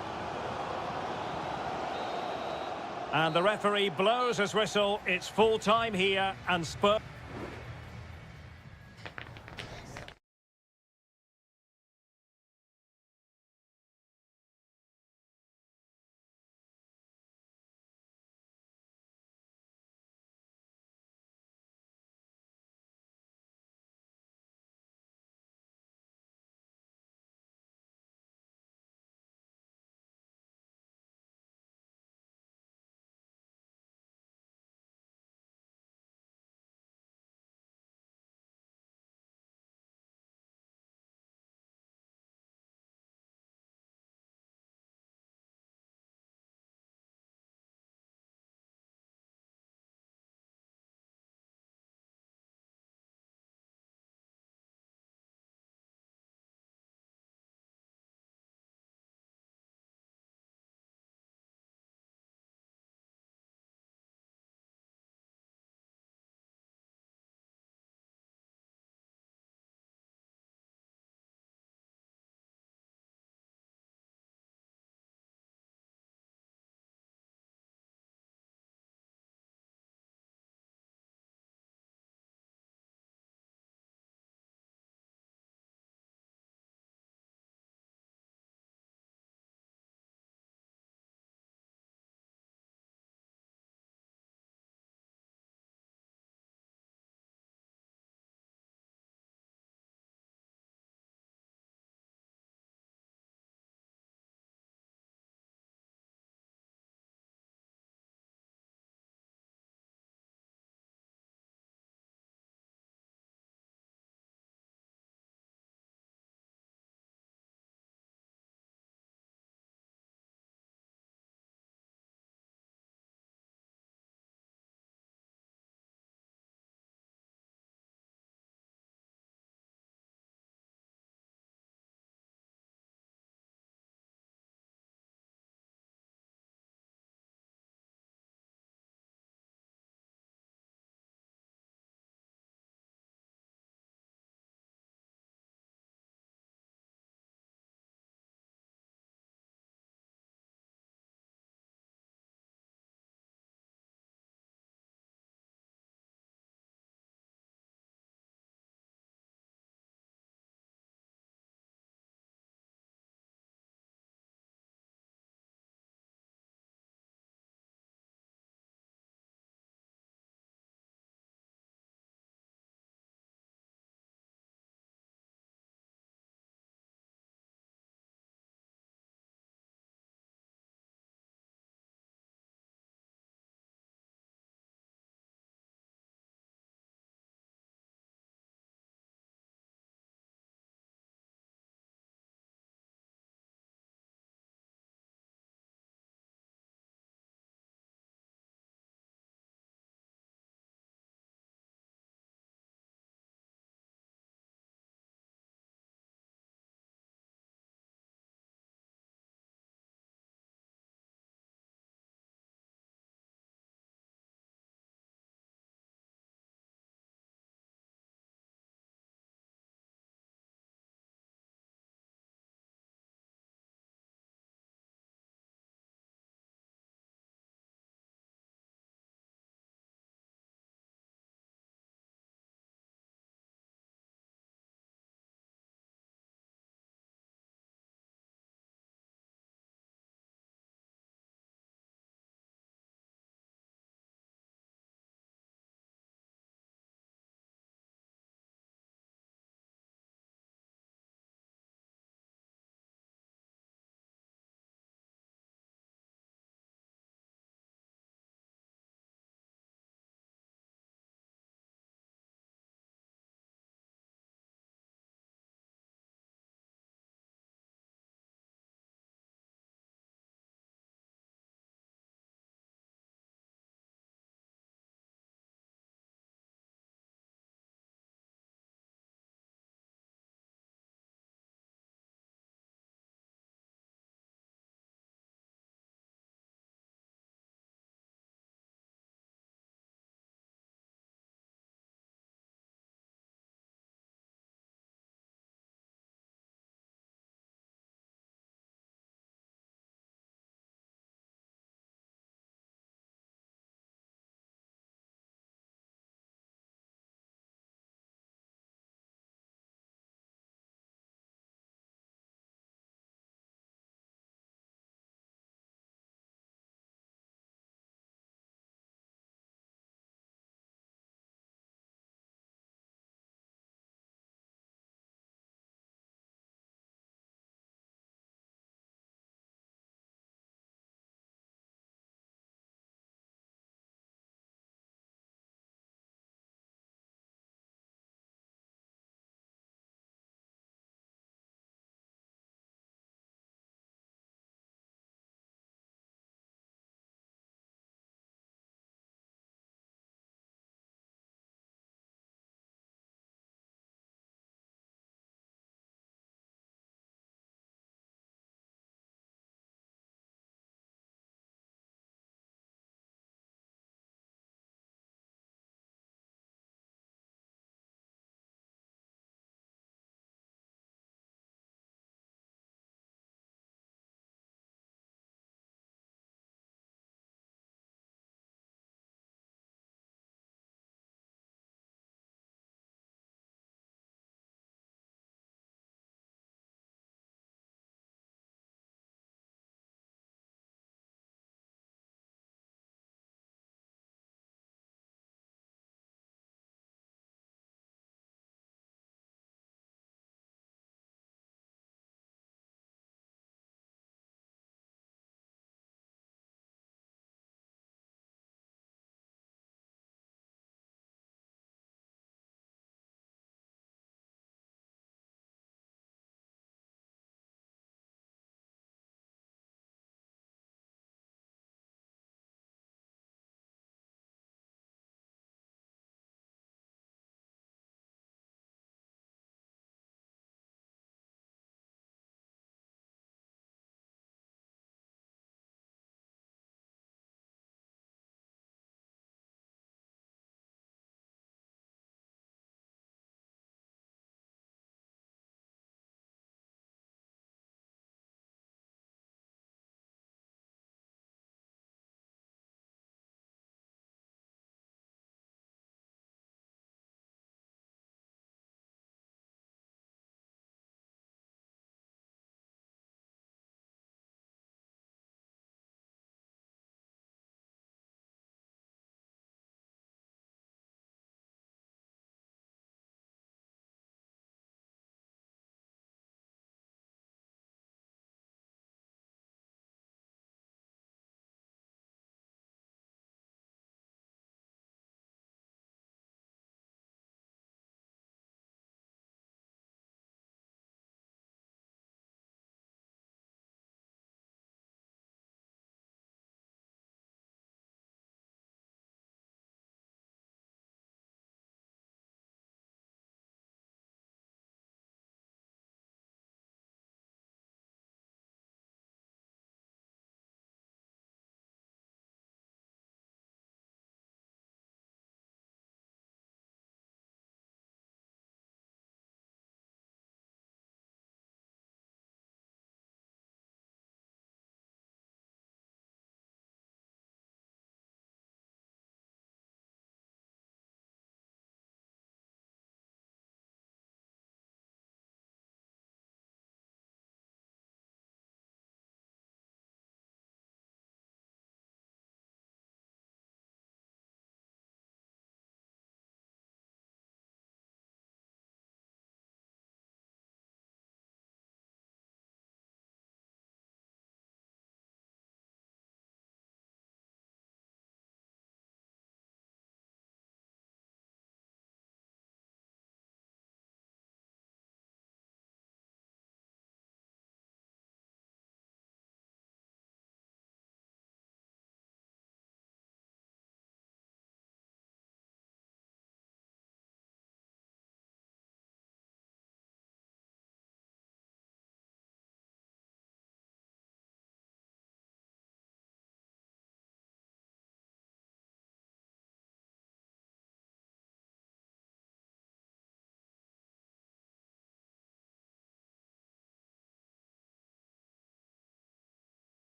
And the referee blows his whistle. It's full time here, and Spurs...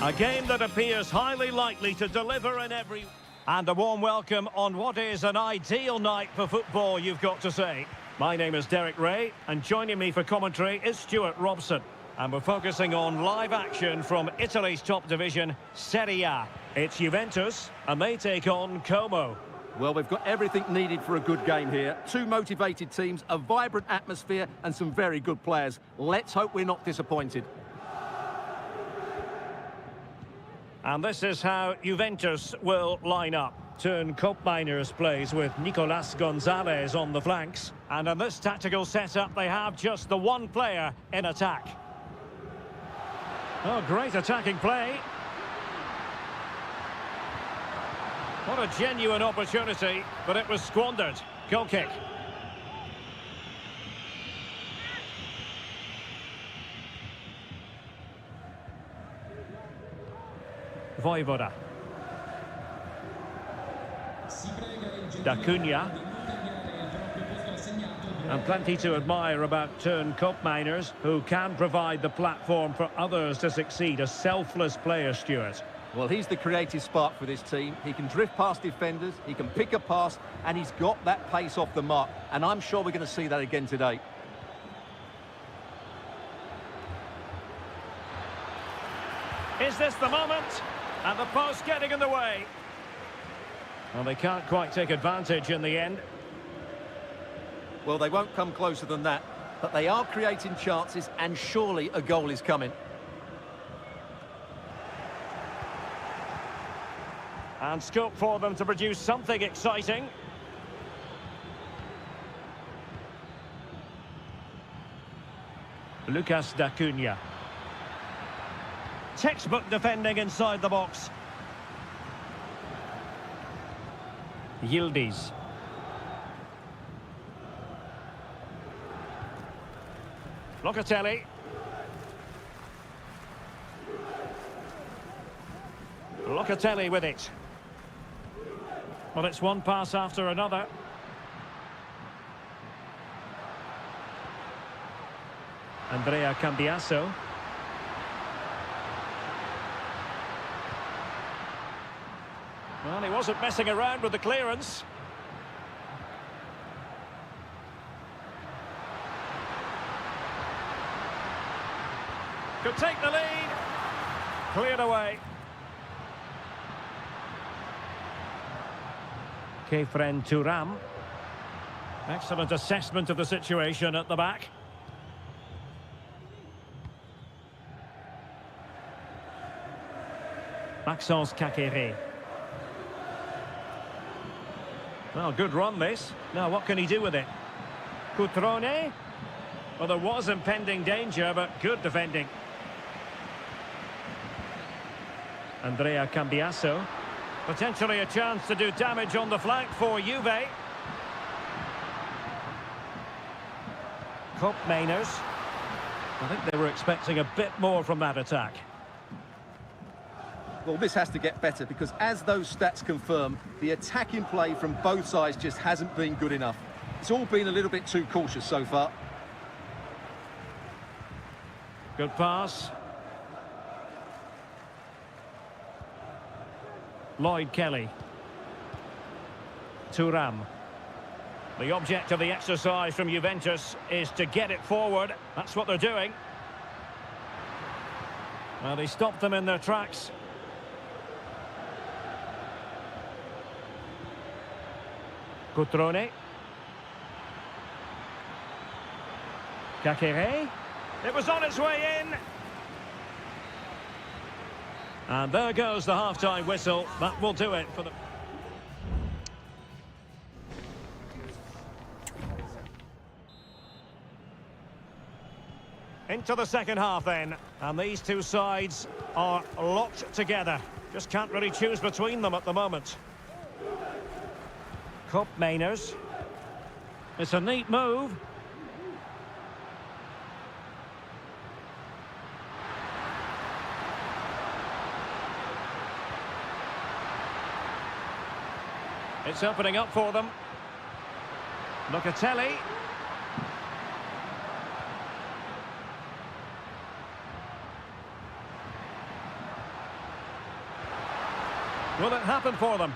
A game that appears highly likely to deliver in every... And a warm welcome on what is an ideal night for football, you've got to say. My name is Derek Ray, and joining me for commentary is Stuart Robson. And we're focusing on live action from Italy's top division, Seria. It's Juventus, and they take on Como. Well, we've got everything needed for a good game here. Two motivated teams, a vibrant atmosphere, and some very good players. Let's hope we're not disappointed. And this is how Juventus will line up. Turn Miners plays with Nicolas Gonzalez on the flanks. And in this tactical setup, they have just the one player in attack. Oh, great attacking play. What a genuine opportunity, but it was squandered. Goal kick. Voivoda. Da Cunha. And plenty to admire about Turn Miners, who can provide the platform for others to succeed. A selfless player, Stuart. Well, he's the creative spark for this team. He can drift past defenders, he can pick a pass, and he's got that pace off the mark. And I'm sure we're going to see that again today. Is this the moment? And the post getting in the way. Well, they can't quite take advantage in the end. Well, they won't come closer than that, but they are creating chances, and surely a goal is coming. And scope for them to produce something exciting. Lucas da Cunha. Textbook defending inside the box. Yildiz. Locatelli. Locatelli with it. Well, it's one pass after another. Andrea Cambiaso. Well, he wasn't messing around with the clearance. Could take the lead. Cleared away. Kefren Turam. Excellent assessment of the situation at the back. Maxence Kakere. Well, good run this. Now, what can he do with it? Cutrone? Well, there was impending danger, but good defending. Andrea Cambiaso. Potentially a chance to do damage on the flank for Juve. Miners. I think they were expecting a bit more from that attack. Well, this has to get better, because as those stats confirm, the attacking play from both sides just hasn't been good enough. It's all been a little bit too cautious so far. Good pass. Lloyd Kelly. Turam. The object of the exercise from Juventus is to get it forward. That's what they're doing. Well, they stopped them in their tracks. Cutrone. Kakere. It was on its way in. And there goes the half-time whistle. That will do it for the... Into the second half then. And these two sides are locked together. Just can't really choose between them at the moment. Miners. It's a neat move. It's opening up for them. Locatelli. Will it happen for them?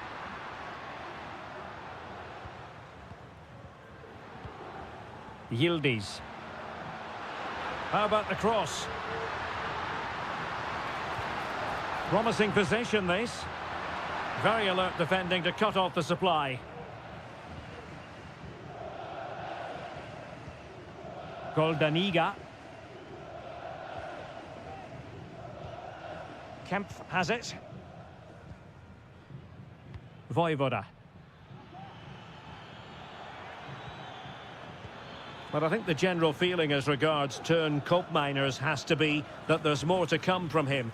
Yildiz. How about the cross? Promising position, this. Very alert defending to cut off the supply. Goldaniga. Kempf has it. Voivoda. But I think the general feeling as regards Turn Koopmeiners has to be that there's more to come from him.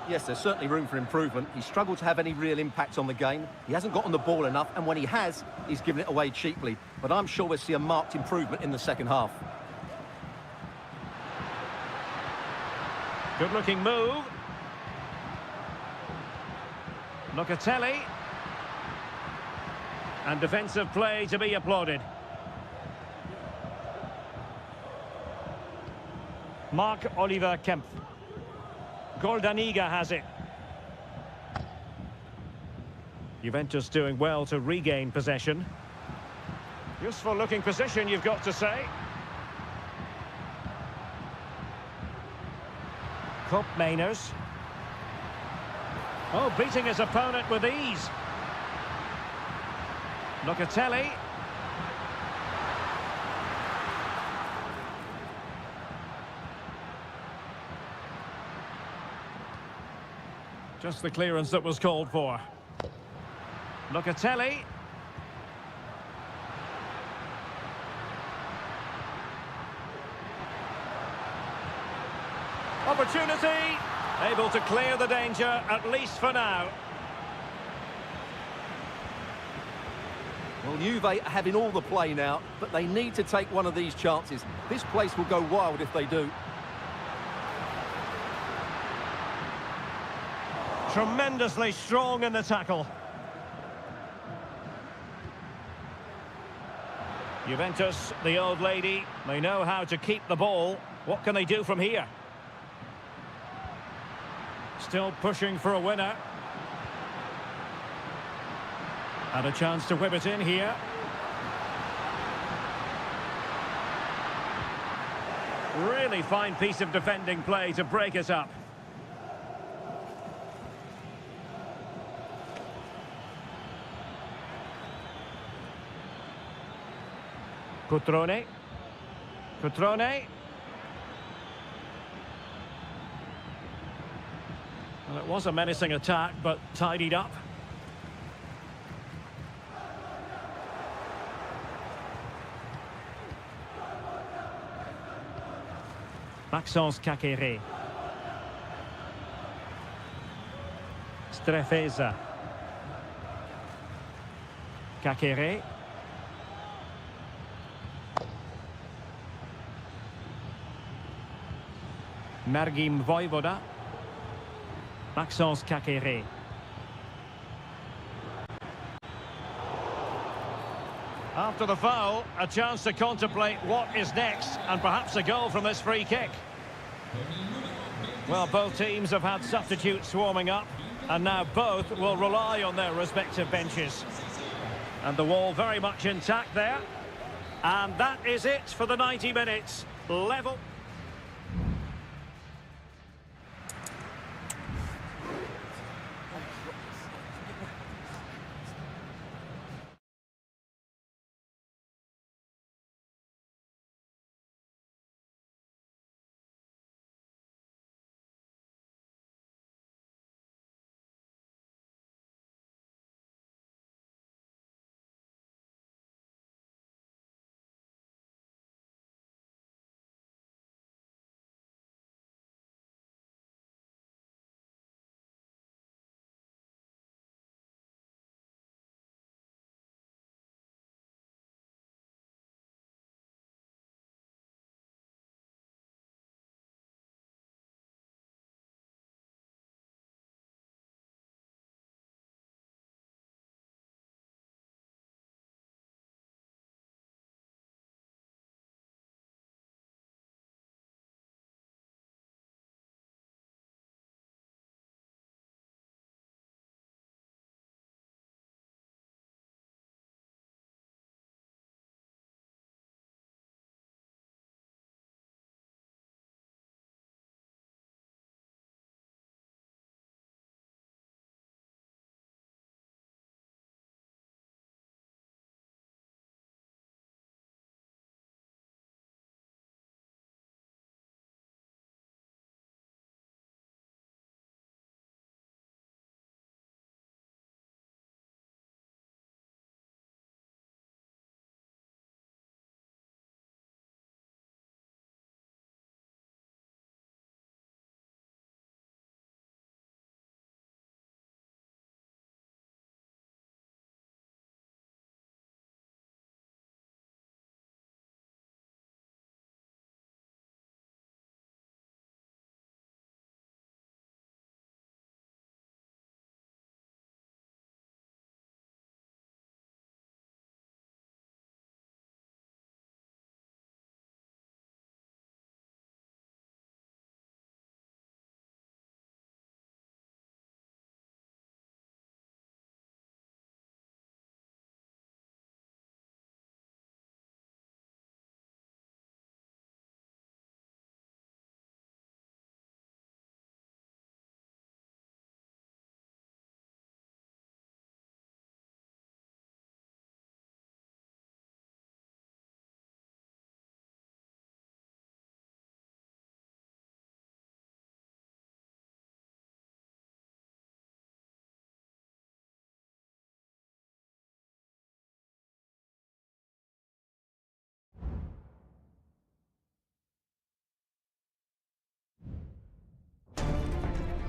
Yes, there's certainly room for improvement. He's struggled to have any real impact on the game. He hasn't gotten the ball enough, and when he has, he's given it away cheaply. But I'm sure we'll see a marked improvement in the second half. Good-looking move. Locatelli. And defensive play to be applauded. Marc-Oliver Kempf. Goldaniga has it. Juventus doing well to regain possession. Useful looking position, you've got to say. Koopmeiners. Oh, beating his opponent with ease. Locatelli. Just the clearance that was called for. Locatelli. Opportunity. Able to clear the danger, at least for now. Well, Juve are having all the play now, but they need to take one of these chances. This place will go wild if they do. Tremendously strong in the tackle. Juventus, the old lady, they know how to keep the ball. What can they do from here? Still pushing for a winner. And a chance to whip it in here. Really fine piece of defending play to break it up. Cutrone. Cutrone. Well, it was a menacing attack, but tidied up. Maxence Kakere. Strefeza. Kakere. Margim Voivoda. Maxence Kakere. After the foul, a chance to contemplate what is next, and perhaps a goal from this free kick. Well, both teams have had substitutes swarming up, and now both will rely on their respective benches. And the wall very much intact there. And that is it for the 90 minutes. Level.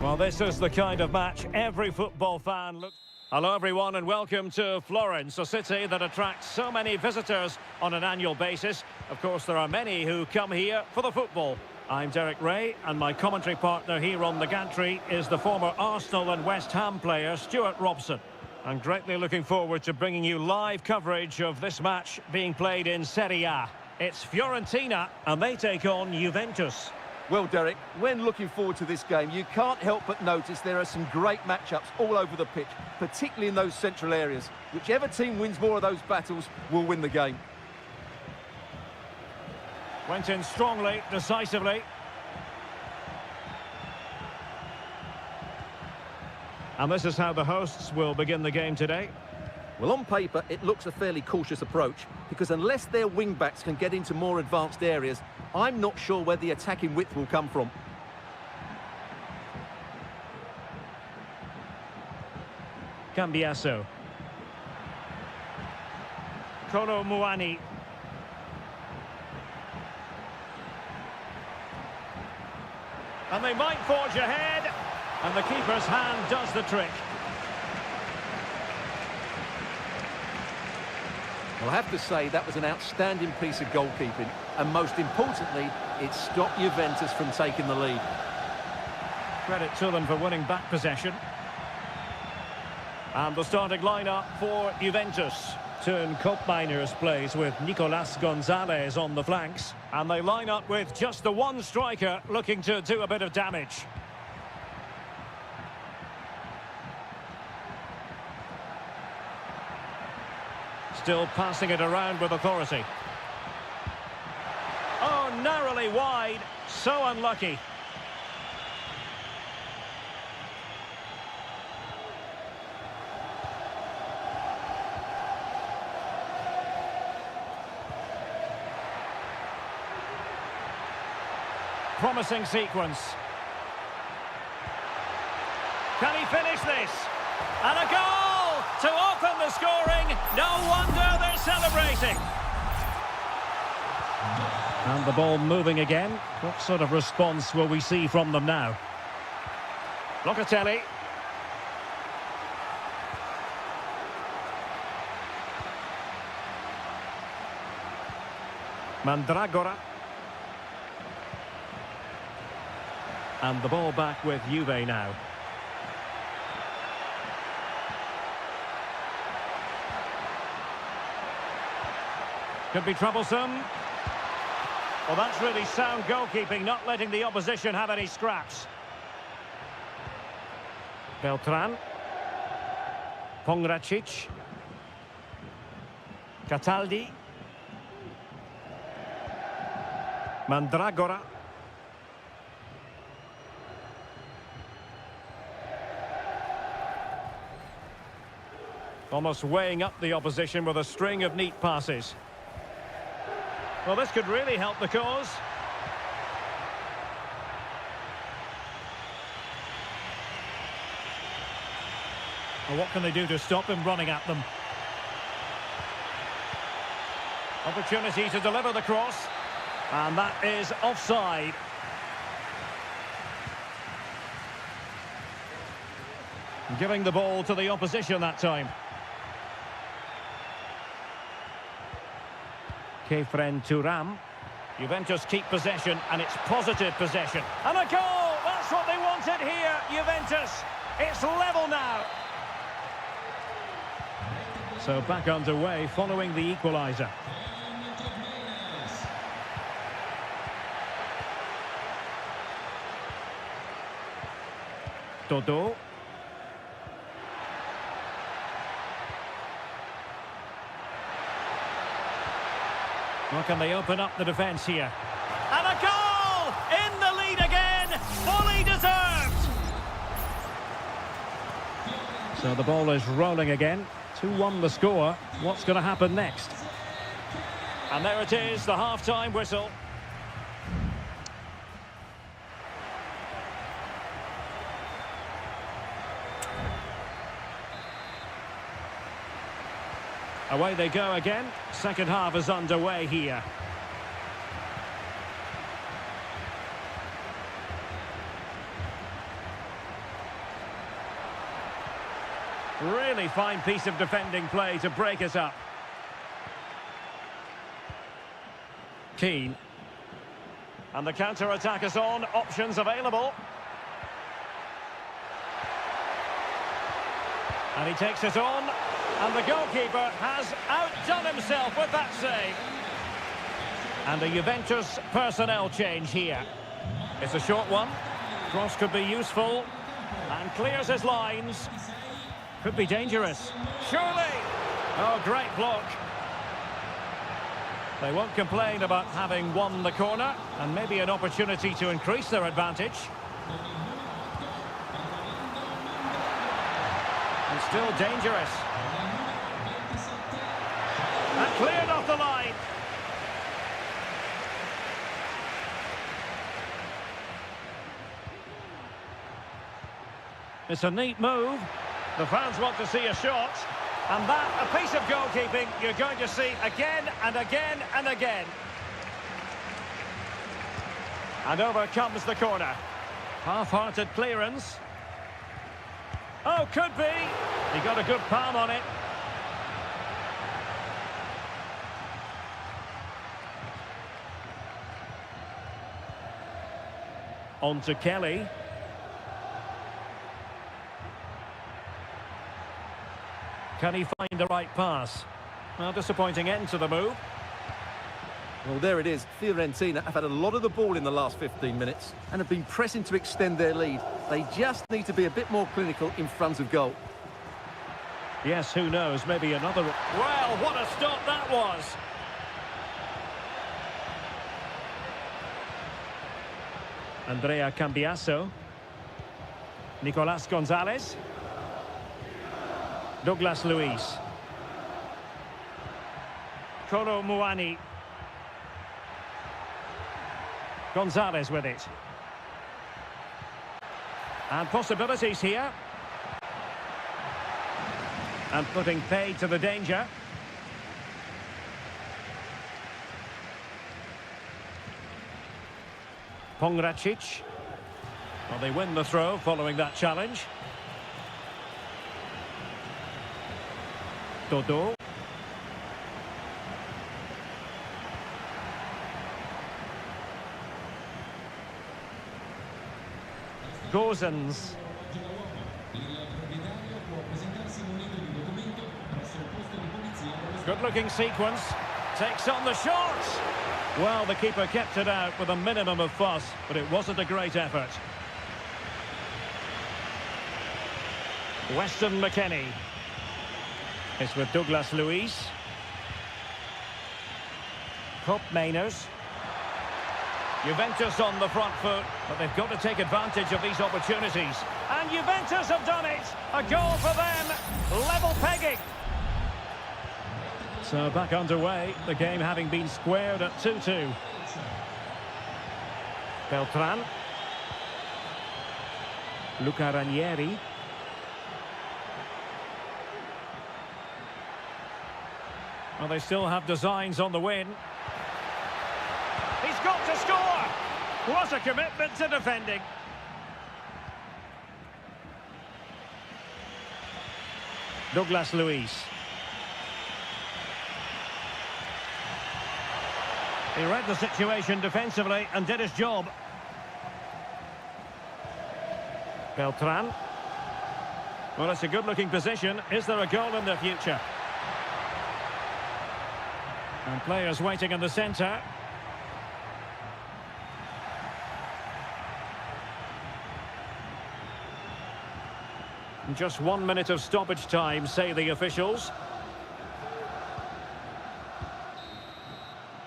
Well, this is the kind of match every football fan looks... Hello, everyone, and welcome to Florence, a city that attracts so many visitors on an annual basis. Of course, there are many who come here for the football. I'm Derek Ray, and my commentary partner here on the gantry is the former Arsenal and West Ham player, Stuart Robson. I'm greatly looking forward to bringing you live coverage of this match being played in Seria. It's Fiorentina, and they take on Juventus. Well, Derek, when looking forward to this game, you can't help but notice there are some great matchups all over the pitch, particularly in those central areas. Whichever team wins more of those battles will win the game. Went in strongly, decisively. And this is how the hosts will begin the game today. Well, on paper, it looks a fairly cautious approach, because unless their wing-backs can get into more advanced areas, I'm not sure where the attacking width will come from. Cambiasso. Kolo Muani. And they might forge ahead. And the keeper's hand does the trick. Well, I have to say that was an outstanding piece of goalkeeping, and most importantly, it stopped Juventus from taking the lead. Credit to them for winning back possession. And the starting lineup for Juventus. Turn Koopmeiners plays with Nicolas Gonzalez on the flanks. And they line up with just the one striker looking to do a bit of damage. Still passing it around with authority. Oh, narrowly wide. So unlucky. Promising sequence. Can he finish this? And a goal! To open the scoring, no wonder they're celebrating. And the ball moving again. What sort of response will we see from them now? Locatelli. Mandragora. And the ball back with Juve now. Could be troublesome. Well, that's really sound goalkeeping, not letting the opposition have any scraps. Beltran. Pongracic. Cataldi. Mandragora. Almost weighing up the opposition with a string of neat passes. Well, this could really help the cause. Well, what can they do to stop him running at them? Opportunity to deliver the cross. And that is offside. Giving the ball to the opposition that time. Kefren Turam. Juventus keep possession, and it's positive possession. And a goal! That's what they wanted here, Juventus. It's level now. So back underway following the equaliser. Dodo. Well, can they open up the defence here? And a goal! In the lead again! Fully deserved! So the ball is rolling again. 2-1 the score. What's going to happen next? And there it is, the half-time whistle. Away they go again. Second half is underway here. Really fine piece of defending play to break us up. Keane. And the counter-attack is on. Options available. And he takes it on. And the goalkeeper has outdone himself with that save. And a Juventus personnel change here. It's a short one. Cross could be useful. And clears his lines. Could be dangerous. Surely! Oh, great block. They won't complain about having won the corner, and maybe an opportunity to increase their advantage. And still dangerous. And cleared off the line. It's a neat move. The fans want to see a shot. And that, a piece of goalkeeping you're going to see again and again and again. And over comes the corner. Half-hearted clearance. Oh, could be. He got a good palm on it. On to Kelly. Can he find the right pass? Well, disappointing end to the move. Well, there it is. Fiorentina have had a lot of the ball in the last 15 minutes and have been pressing to extend their lead. They just need to be a bit more clinical in front of goal. Yes, who knows? Maybe another... Well, what a stop that was! Andrea Cambiasso. Nicolas Gonzalez. Douglas Luiz. Kolo Muani. Gonzalez with it. And possibilities here. And putting paid to the danger. Pongracic. Well, they win the throw following that challenge. Dodo. Gozens. Good-looking sequence. Takes on the shot. Well, the keeper kept it out with a minimum of fuss, but it wasn't a great effort. Weston McKennie. It's with Douglas Luiz. Cup Mainers. Juventus on the front foot, but they've got to take advantage of these opportunities. And Juventus have done it! A goal for them! Level pegging! So back underway, the game having been squared at 2-2. Beltran. Luca Ranieri. Well, they still have designs on the win. He's got to score! What a commitment to defending. Douglas Luiz. He read the situation defensively and did his job. Beltran. Well, it's a good-looking position. Is there a goal in the future? And players waiting in the centre. Just 1 minute of stoppage time, say the officials.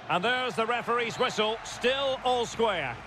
And there's the referee's whistle, still all square.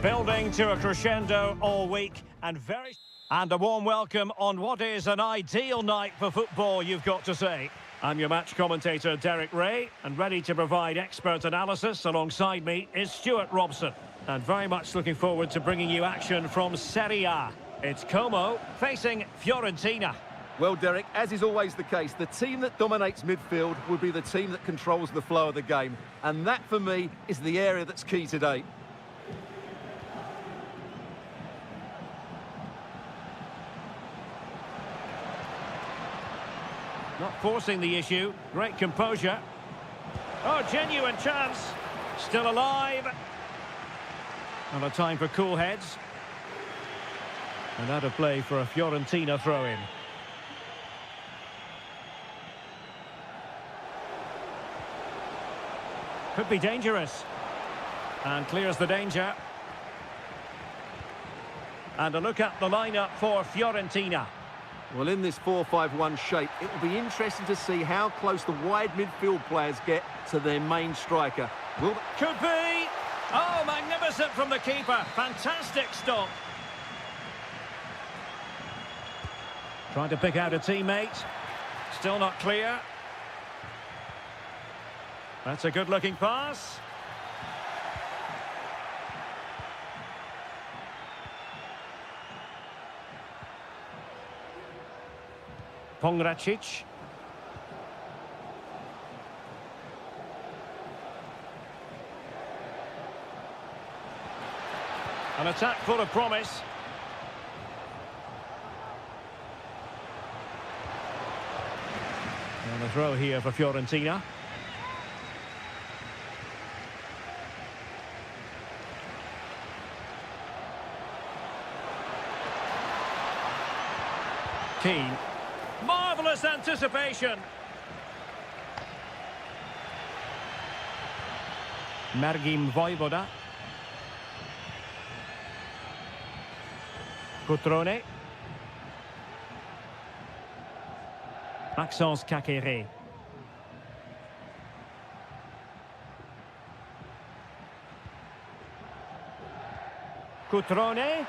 Building to a crescendo all week and a warm welcome on what is an ideal night for football, you've got to say. I'm your match commentator, Derek Ray, and ready to provide expert analysis alongside me is Stuart Robson. And very much looking forward to bringing you action from Seria. It's Como facing Fiorentina. Well, Derek, as is always the case, the team that dominates midfield will be the team that controls the flow of the game. And that, for me, is the area that's key today. Not forcing the issue. Great composure. Oh, genuine chance. Still alive. And a time for cool heads. And out of play for a Fiorentina throw-in. Could be dangerous. And clears the danger. And a look at the lineup for Fiorentina. Well, in this 4-5-1 shape, it will be interesting to see how close the wide midfield players get to their main striker. Could be! Oh, magnificent from the keeper. Fantastic stop. Trying to pick out a teammate. Still not clear. That's a good-looking pass. Pongracic. An attack full of promise. And a throw here for Fiorentina. Keane. Marvellous anticipation. Mergim Vojvoda. Cutrone. Maxence Caqueret. Cutrone.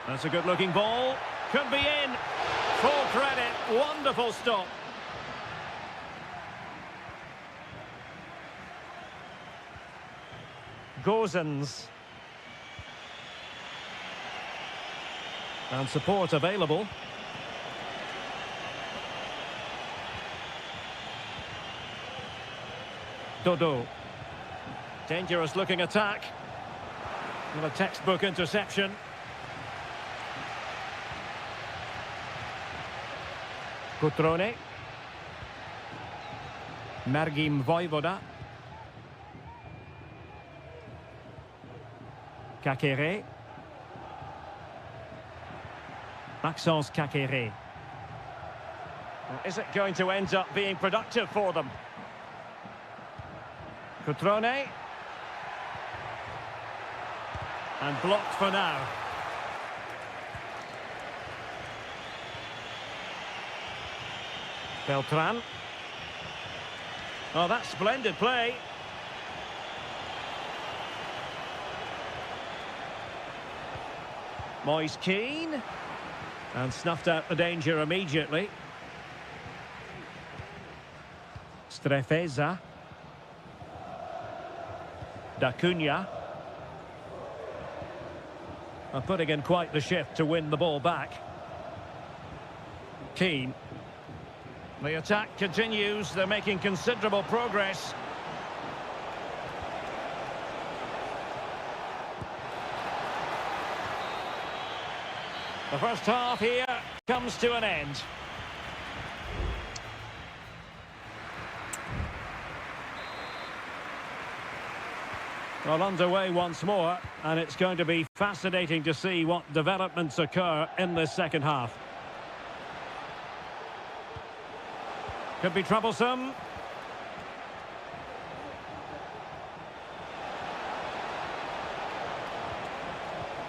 That's a good-looking ball. Could be in. Full credit. Wonderful stop. Gozens. And support available. Dodo. Dangerous looking attack. And a textbook interception. Cutrone. Mergim Vojvoda. Caqueret. Maxence Caqueret. Well, is it going to end up being productive for them? Cutrone. And blocked for now. Beltran. Oh, that's splendid play. Moise Keane. And snuffed out the danger immediately. Strefeza. D'Acunha. And putting in quite the shift to win the ball back. Keane. The attack continues. They're making considerable progress. The first half here comes to an end. Well, underway once more, and it's going to be fascinating to see what developments occur in this second half. Could be troublesome.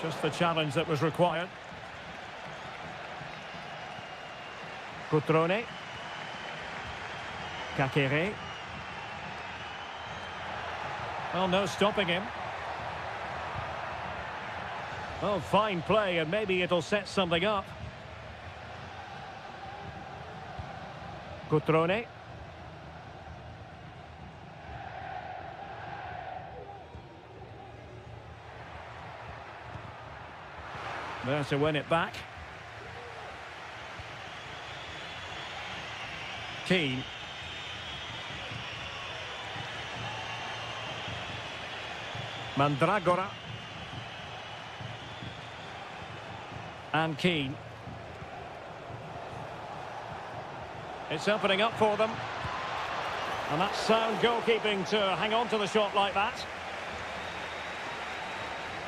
Just the challenge that was required. Cutrone. Caqueret. Well, no stopping him. Oh, fine play, and maybe it'll set something up. Cutrone. There to win it back. Keane. Mandragora. And Keane. It's opening up for them. And that's sound goalkeeping to hang on to the shot like that.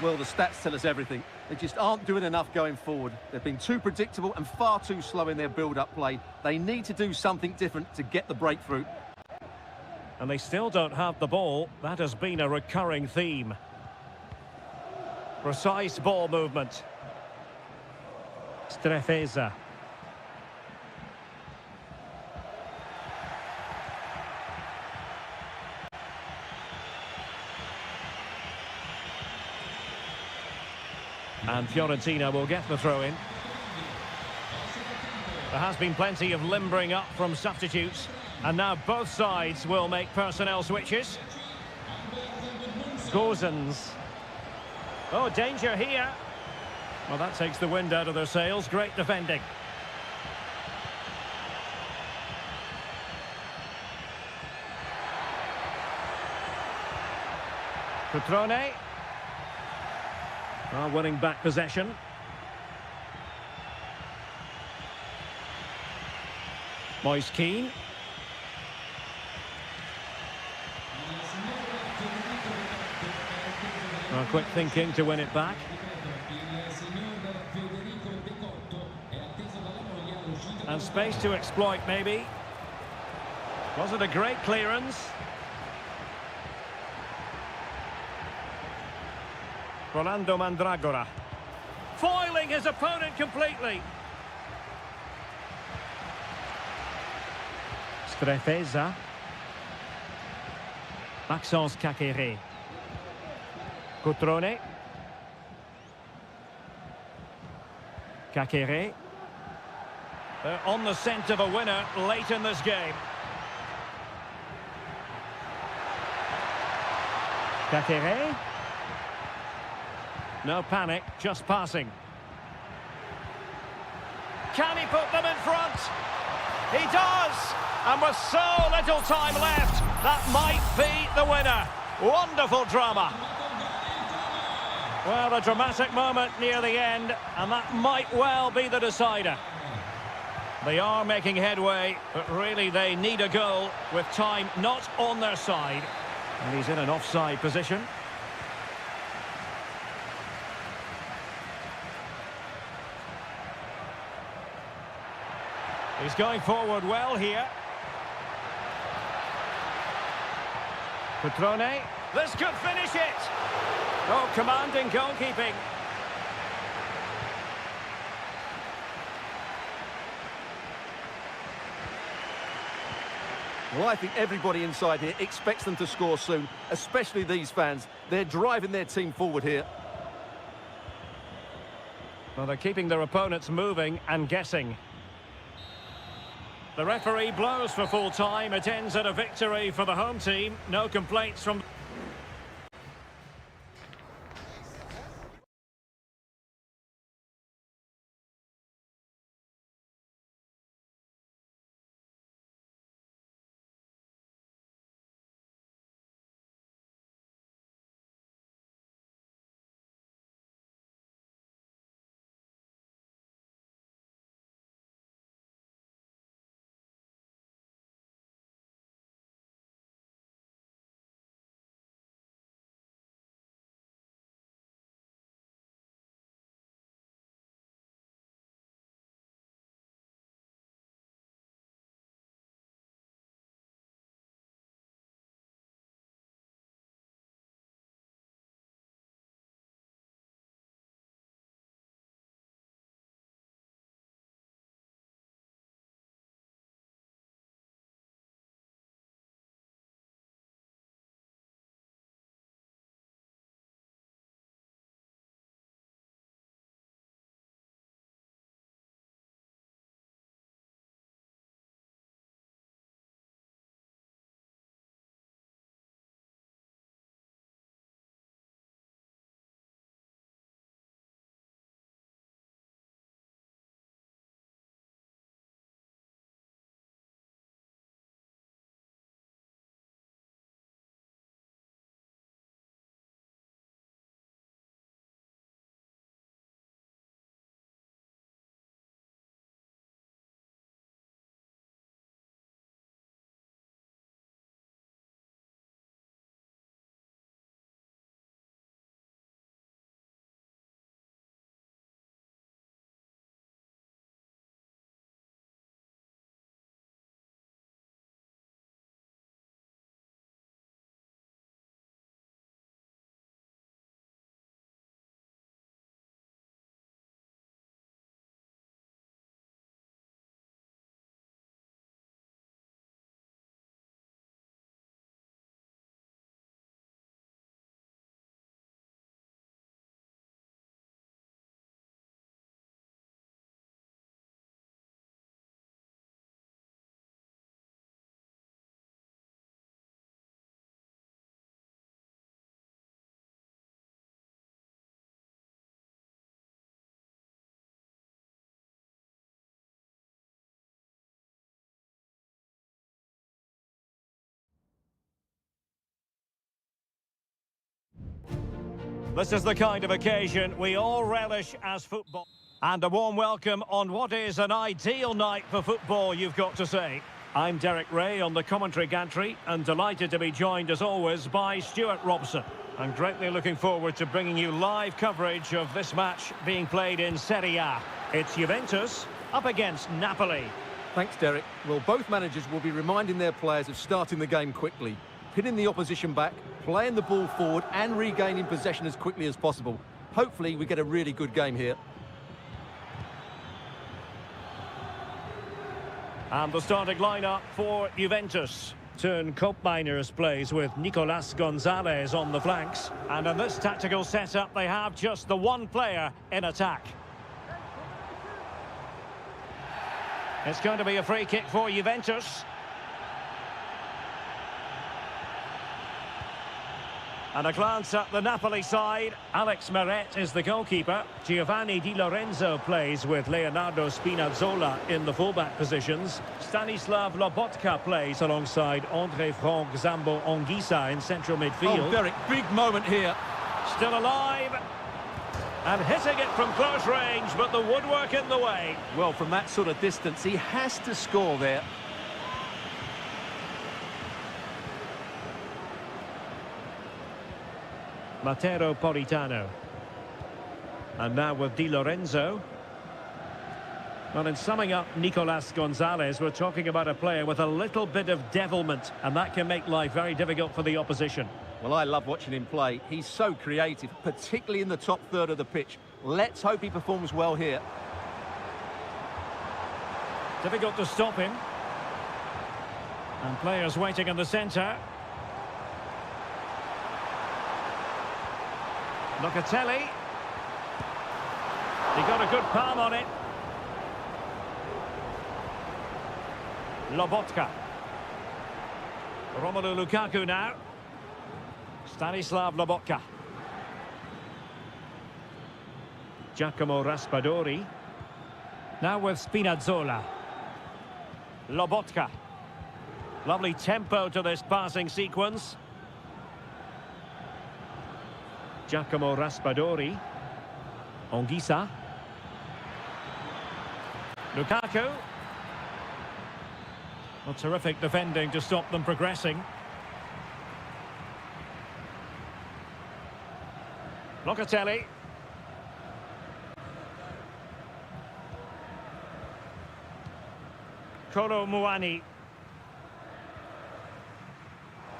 Well, the stats tell us everything. They just aren't doing enough going forward. They've been too predictable and far too slow in their build-up play. They need to do something different to get the breakthrough. And they still don't have the ball. That has been a recurring theme. Precise ball movement. Strefeza. And Fiorentina will get the throw in. There has been plenty of limbering up from substitutes. And now both sides will make personnel switches. Gozens. Oh, danger here. Well, that takes the wind out of their sails. Great defending. Cutrone. Well, winning back possession. Moise Keane. Well, quick thinking to win it back. And space to exploit, maybe. Was it a great clearance? Rolando Mandragora. Foiling his opponent completely. Strefeza. Maxence Caqueret. Cutrone. Caqueret. They're on the scent of a winner late in this game. Caqueret. No panic, just passing. Can he put them in front? He does! And with so little time left, that might be the winner. Wonderful drama. Well, a dramatic moment near the end, and that might well be the decider. They are making headway, but really they need a goal with time not on their side. And he's in an offside position. He's going forward well here. Cutrone. This could finish it. Oh, commanding goalkeeping. Well, I think everybody inside here expects them to score soon, especially these fans. They're driving their team forward here. Well, they're keeping their opponents moving and guessing. The referee blows for full time. It ends at a victory for the home team. No complaints from... This is the kind of occasion we all relish as football. And a warm welcome on what is an ideal night for football, you've got to say. I'm Derek Ray on the commentary gantry and delighted to be joined as always by Stuart Robson. I'm greatly looking forward to bringing you live coverage of this match being played in Seria. It's Juventus up against Napoli. Thanks, Derek. Well, both managers will be reminding their players of starting the game quickly, pinning the opposition back, playing the ball forward and regaining possession as quickly as possible. Hopefully we get a really good game here. And the starting lineup for Juventus. Turn Koopmeiners plays with Nicolas Gonzalez on the flanks. And in this tactical setup, they have just the one player in attack. It's going to be a free kick for Juventus. And a glance at the Napoli side. Alex Meret is the goalkeeper. Giovanni Di Lorenzo plays with Leonardo Spinazzola in the fullback positions. Stanislav Lobotka plays alongside André Franck Zambo Anguissa in central midfield. Oh, Derek, big moment here. Still alive. And hitting it from close range, but the woodwork in the way. Well, from that sort of distance, he has to score there. Matteo Politano. And now with Di Lorenzo. Well, in summing up Nicolas Gonzalez, we're talking about a player with a little bit of devilment, and that can make life very difficult for the opposition. Well, I love watching him play. He's so creative, particularly in the top third of the pitch. Let's hope he performs well here. Difficult to stop him. And players waiting in the centre. Locatelli. He got a good palm on it. Lobotka. Romelu Lukaku now. Stanislav Lobotka. Giacomo Raspadori. Now with Spinazzola. Lobotka. Lovely tempo to this passing sequence. Giacomo Raspadori. Anguissa. Lukaku. Well, terrific defending to stop them progressing. Locatelli. Kolo Muani.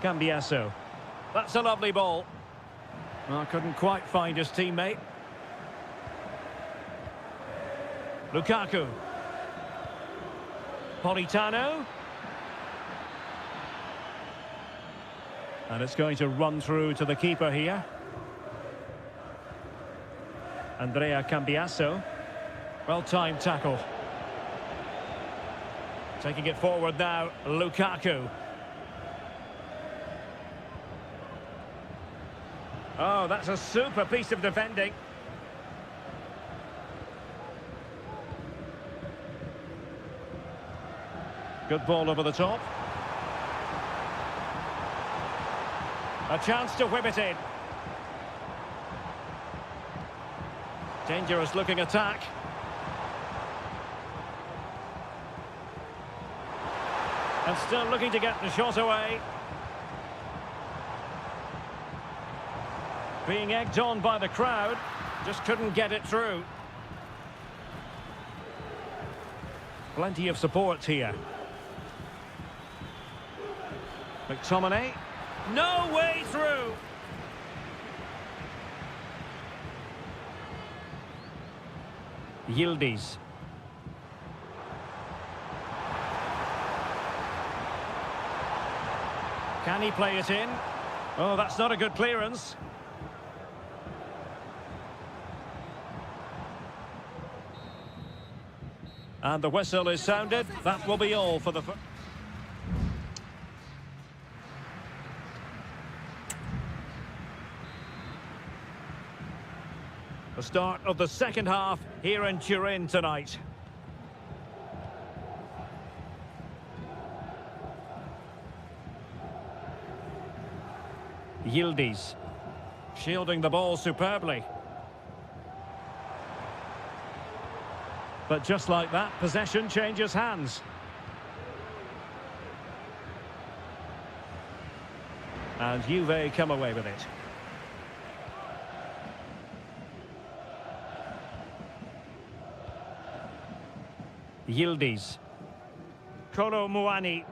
Cambiasso. That's a lovely ball. Well, couldn't quite find his teammate. Lukaku. Politano. And it's going to run through to the keeper here. Andrea Cambiasso. Well-timed tackle. Taking it forward now, Lukaku. Oh, that's a super piece of defending. Good ball over the top. A chance to whip it in. Dangerous looking attack. And still looking to get the shot away. Being egged on by the crowd, just couldn't get it through. Plenty of support here. McTominay, no way through. Yildiz. Can he play it in? Oh, that's not a good clearance. And the whistle is sounded. That will be all for the... The start of the second half here in Turin tonight. Yildiz. Shielding the ball superbly. But just like that, possession changes hands. And Juve come away with it. Yildiz. Kolo Muani.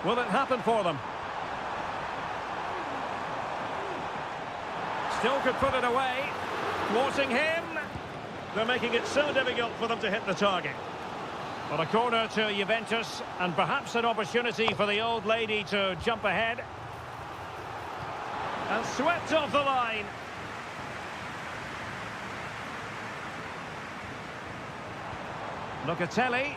Will it happen for them? Still could put it away. Thwarting him. They're making it so difficult for them to hit the target. But a corner to Juventus, and perhaps an opportunity for the old lady to jump ahead. And swept off the line. Locatelli.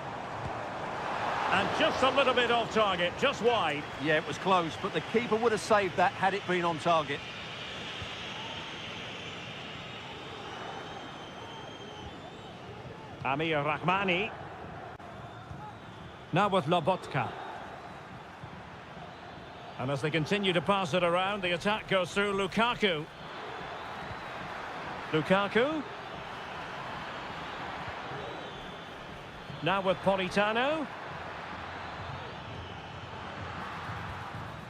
And just a little bit off target, just wide. Yeah, it was close, but the keeper would have saved that had it been on target. Amir Rahmani. Now with Lobotka. And as they continue to pass it around, the attack goes through Lukaku. Lukaku. Now with Politano.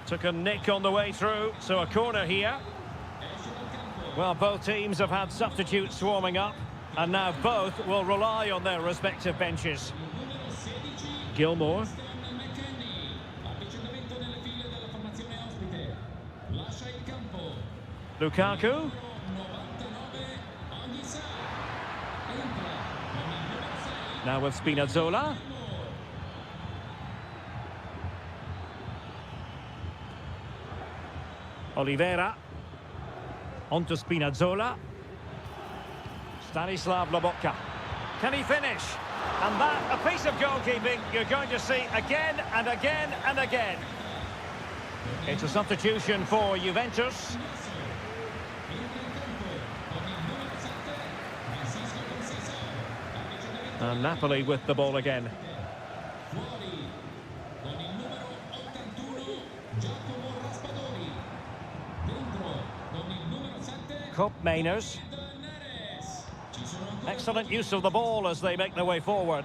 Took a nick on the way through, so a corner here. Well, both teams have had substitutes swarming up, and now both will rely on their respective benches. Gilmore. Lukaku. Now with Spinazzola. Oliveira. On to Spinazzola. Stanislav Lobotka. Can he finish? And that, a piece of goalkeeping you're going to see again and again and again. It's a substitution for Juventus. And Napoli with the ball again. Cop Mainers. Excellent use of the ball as they make their way forward.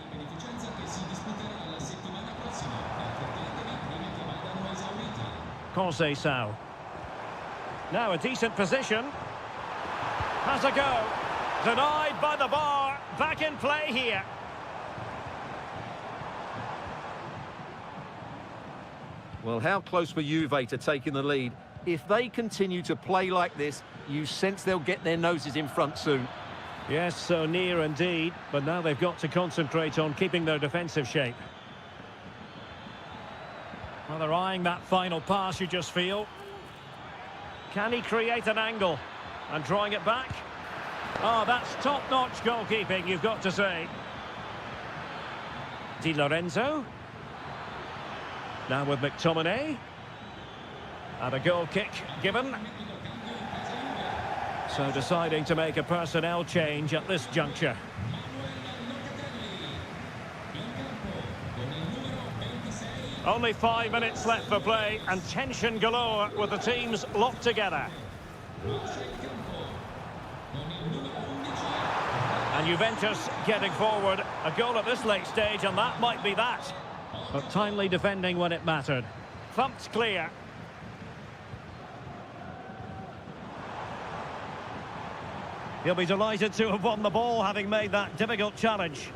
Conceição. Now a decent position. Has a go. Denied by the bar. Back in play here. Well, how close were Juve to taking the lead? If they continue to play like this, you sense they'll get their noses in front soon. Yes, so near indeed, but now they've got to concentrate on keeping their defensive shape. Well, they're eyeing that final pass, you just feel. Can he create an angle? And drawing it back. Oh, that's top-notch goalkeeping, you've got to say. Di Lorenzo. Now with McTominay. And a goal kick given. So deciding to make a personnel change at this juncture. Only 5 minutes left for play and tension galore with the teams locked together. And Juventus getting forward. A goal at this late stage and that might be that. But timely defending when it mattered. Thumped clear. He'll be delighted to have won the ball, having made that difficult challenge.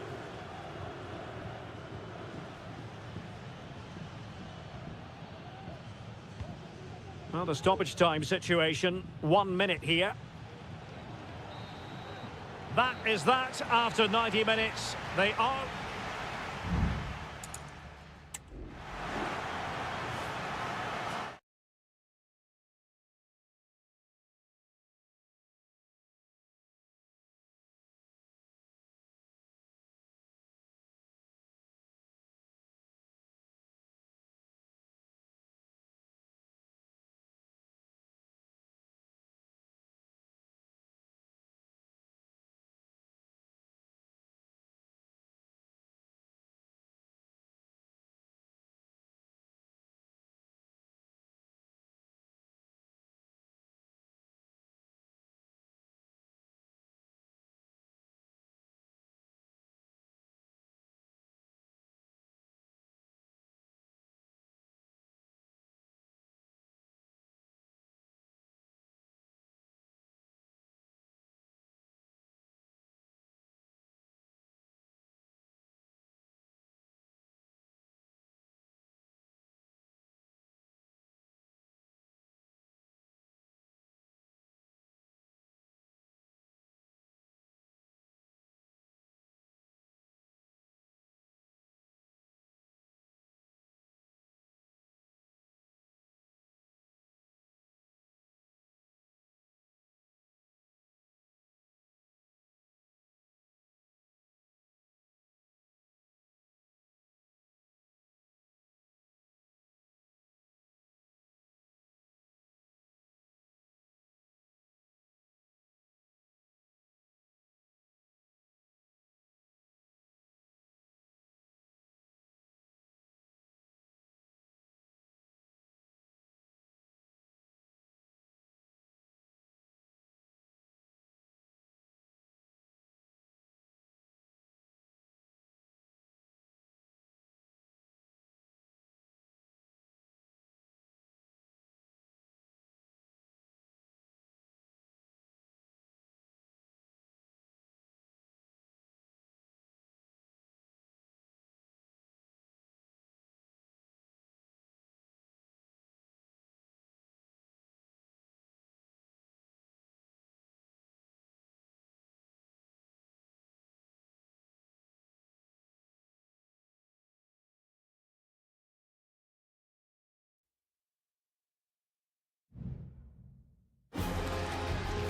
Well, the stoppage time situation, 1 minute here. That is that after 90 minutes. They are...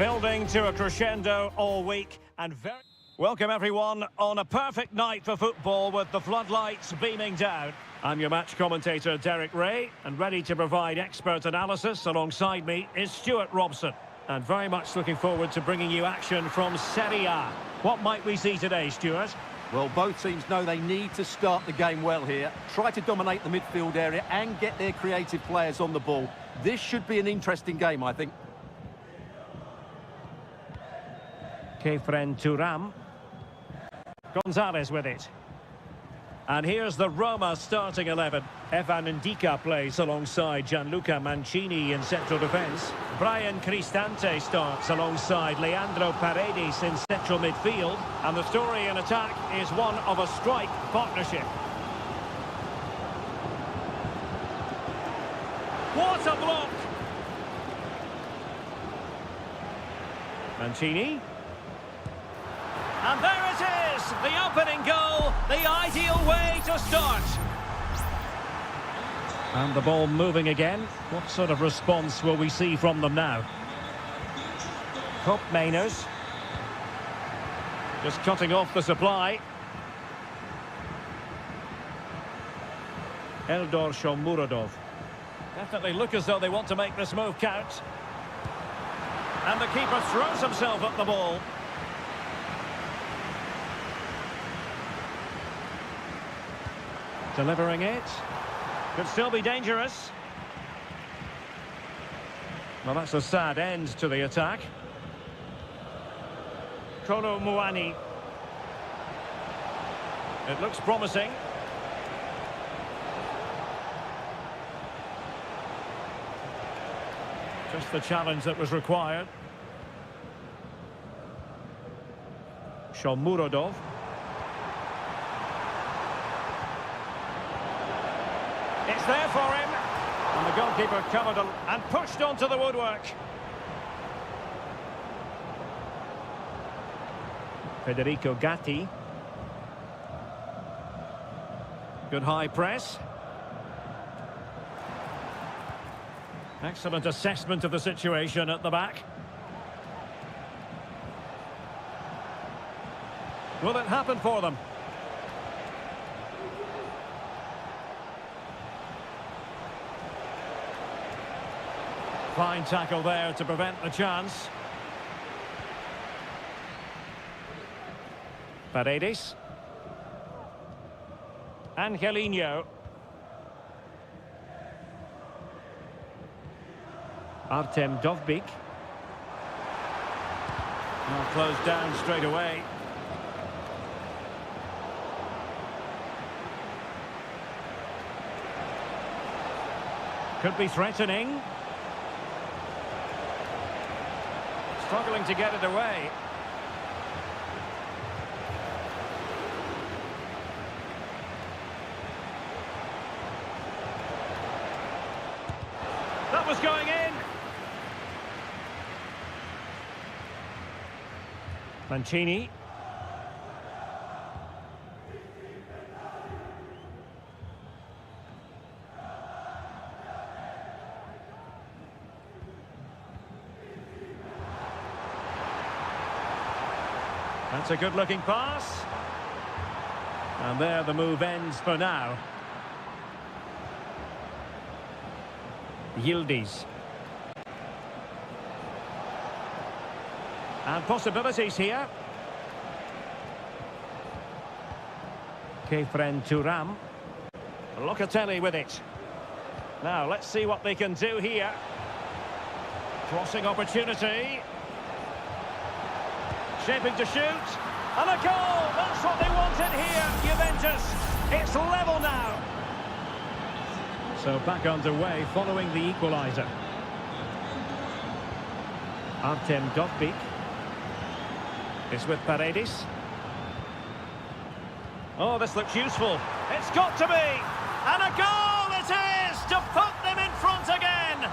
Building to a crescendo all week and very... Welcome everyone on a perfect night for football with the floodlights beaming down. I'm your match commentator Derek Ray, and ready to provide expert analysis alongside me is Stuart Robson. And very much looking forward to bringing you action from Seria. What might we see today, Stuart? Well, both teams know they need to start the game well here, try to dominate the midfield area and get their creative players on the ball. This should be an interesting game, I think. Kefren Turam. Gonzalez with it. And here's the Roma starting 11. Evan Ndika plays alongside Gianluca Mancini in central defence. Brian Cristante starts alongside Leandro Paredes in central midfield. And the story in attack is one of a strike partnership. What a block! Mancini. And there it is, the opening goal, the ideal way to start. And the ball moving again. What sort of response will we see from them now? Hope Mainers. Just cutting off the supply. Eldor Shomurodov. Definitely look as though they want to make this move count. And the keeper throws himself at the ball. Delivering it. Could still be dangerous. Well, that's a sad end to the attack. Kolo Muani. It looks promising. Just the challenge that was required. Shomurodov. It's there for him. And the goalkeeper covered and pushed onto the woodwork. Federico Gatti. Good high press. Excellent assessment of the situation at the back. Will it happen for them? Fine tackle there to prevent the chance. Paredes. Angelino. Artem Dovbyk. Now closed down straight away. Could be threatening. Struggling to get it away. That was going in. Mancini. That's a good-looking pass. And there the move ends for now. Yildiz. And possibilities here. Kefren Turam. Locatelli with it. Now, let's see what they can do here. Crossing opportunity. Shaping to shoot. And a goal! That's what they wanted here, Juventus. It's level now. So back underway following the equaliser. Artem Dovbyk. It's with Paredes. Oh, this looks useful. It's got to be! And a goal it is to put them in front again!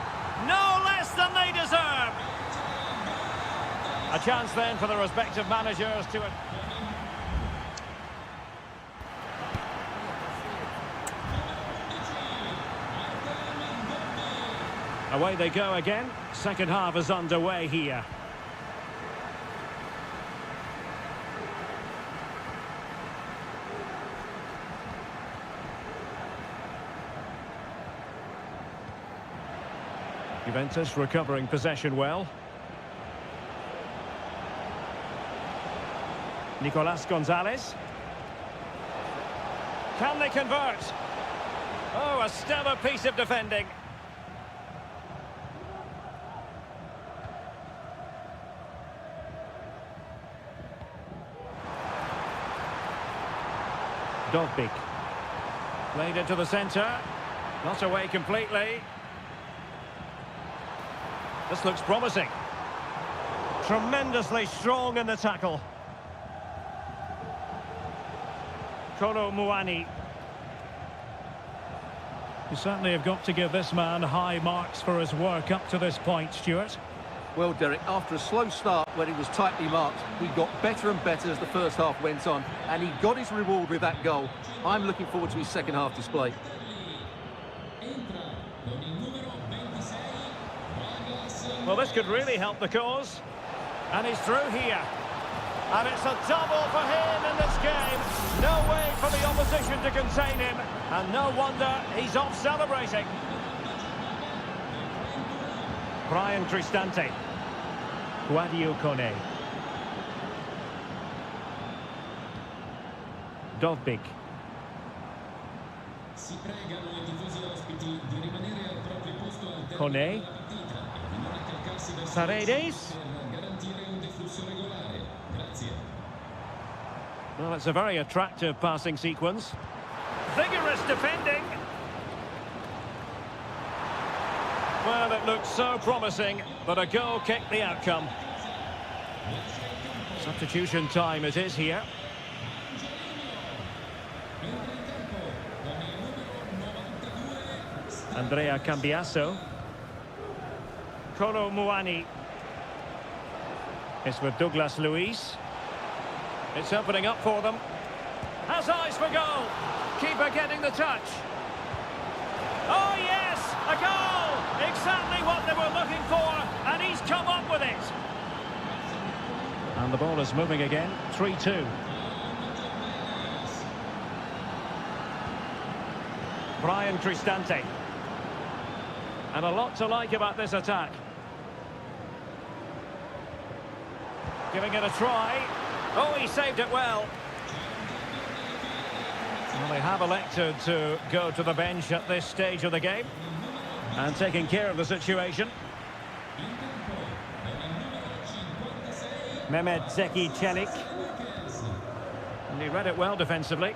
No less than they deserve! A chance then for the respective managers to... Away they go again. Second half is underway here. Juventus recovering possession well. Nicolas Gonzalez. Can they convert? Oh, a stellar piece of defending. Dovbik. Played into the centre. Not away completely. This looks promising. Tremendously strong in the tackle. Kolo Muani. You certainly have got to give this man high marks for his work up to this point, Stuart. Well, Derek, after a slow start when he was tightly marked, he got better and better as the first half went on, and he got his reward with that goal. I'm looking forward to his second half display. Well, this could really help the cause. And he's through here. And it's a double for him in this game. No way for the opposition to contain him. And no wonder he's off celebrating. Brian Cristante. Guadio Kone. Dovbik. Kone. Paredes. Well, it's a very attractive passing sequence. Vigorous defending. Well, it looks so promising, but a goal kicked the outcome. Substitution time it is here. Andrea Cambiasso. Kolo Muani. It's with Douglas Luiz. It's opening up for them. Has eyes for goal. Keeper getting the touch. Oh yes, a goal! Exactly what they were looking for, and he's come up with it. And the ball is moving again, 3-2. Brian Cristante. And a lot to like about this attack. Giving it a try. Oh, he saved it well. Well, they have elected to go to the bench at this stage of the game. And taking care of the situation. Mehmet Zeki Çelik. And he read it well defensively.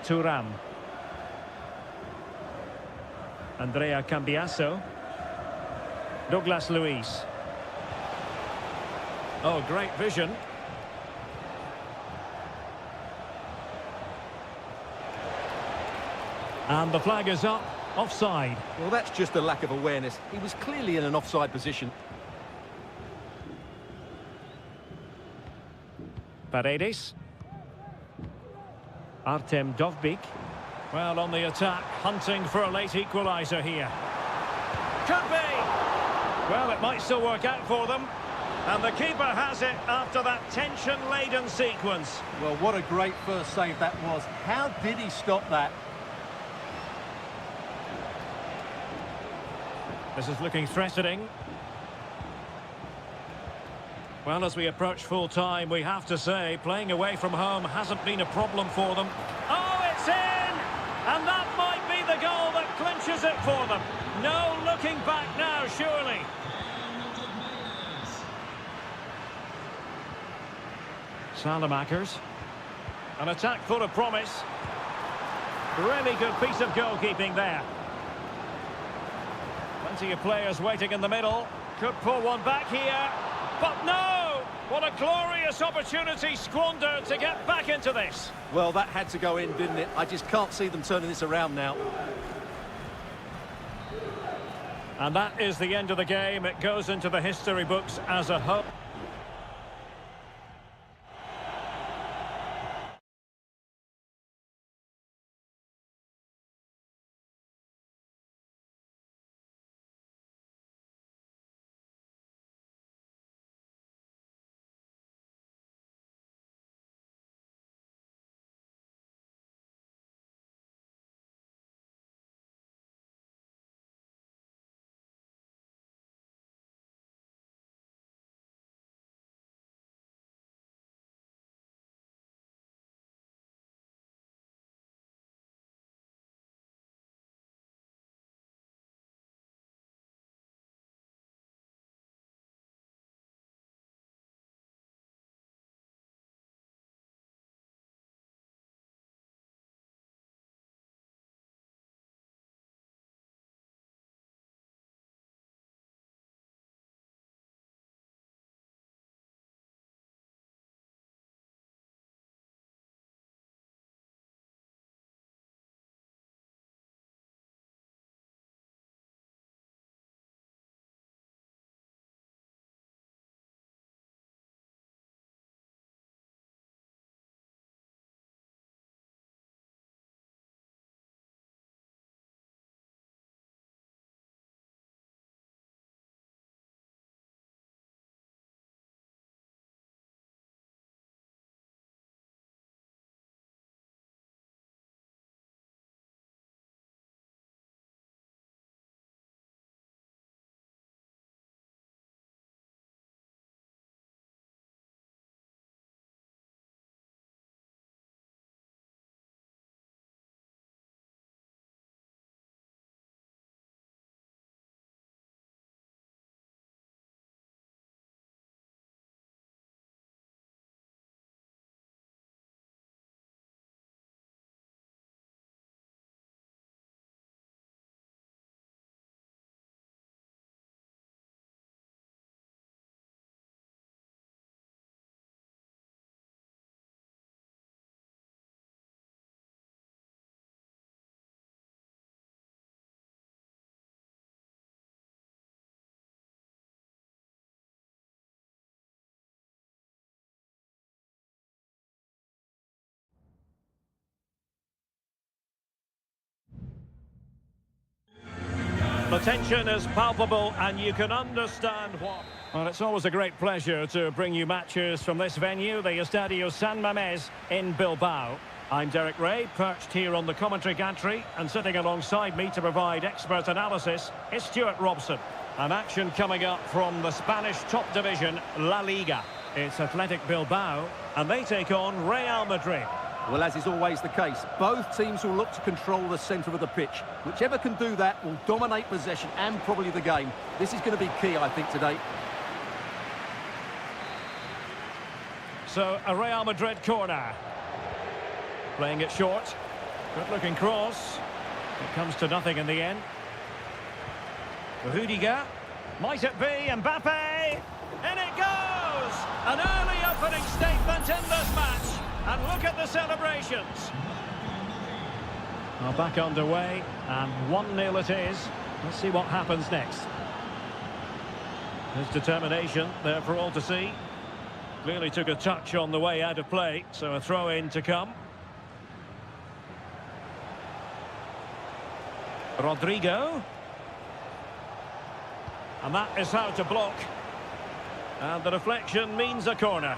Thuram. Andrea Cambiasso. Douglas Luiz. Oh, great vision. And the flag is up, offside. Well, that's just a lack of awareness. He was clearly in an offside position. Paredes. Artem Dovbik. Well, on the attack, hunting for a late equaliser here. Could be! Well, it might still work out for them. And the keeper has it after that tension-laden sequence. Well, what a great first save that was. How did he stop that? This is looking threatening. Well, as we approach full-time, we have to say, playing away from home hasn't been a problem for them. Oh, it's in! And that might be the goal that clinches it for them. No looking back now, surely. Salamakers. An attack full of promise. Really good piece of goalkeeping there. Plenty of players waiting in the middle. Could pull one back here. But no! What a glorious opportunity squandered to get back into this. Well, that had to go in, didn't it? I just can't see them turning this around now. And that is the end of the game. It goes into the history books as a whole. The tension is palpable and you can understand what... Well, it's always a great pleasure to bring you matches from this venue, the Estadio San Mamés in Bilbao. I'm Derek Ray, perched here on the commentary gantry, and sitting alongside me to provide expert analysis is Stuart Robson. An action coming up from the Spanish top division, La Liga. It's Athletic Bilbao, and they take on Real Madrid. Well, as is always the case, both teams will look to control the centre of the pitch. Whichever can do that will dominate possession and probably the game. This is going to be key, I think, today. So, a Real Madrid corner. Playing it short. Good-looking cross. It comes to nothing in the end. Rudiger. Might it be Mbappe? In it goes! An early opening statement in this match. And look at the celebrations. Well, back underway, and 1-0 it is. Let's see what happens next. His determination there for all to see. Clearly took a touch on the way out of play, so a throw-in to come. Rodrigo. And that is how to block. And the deflection means a corner.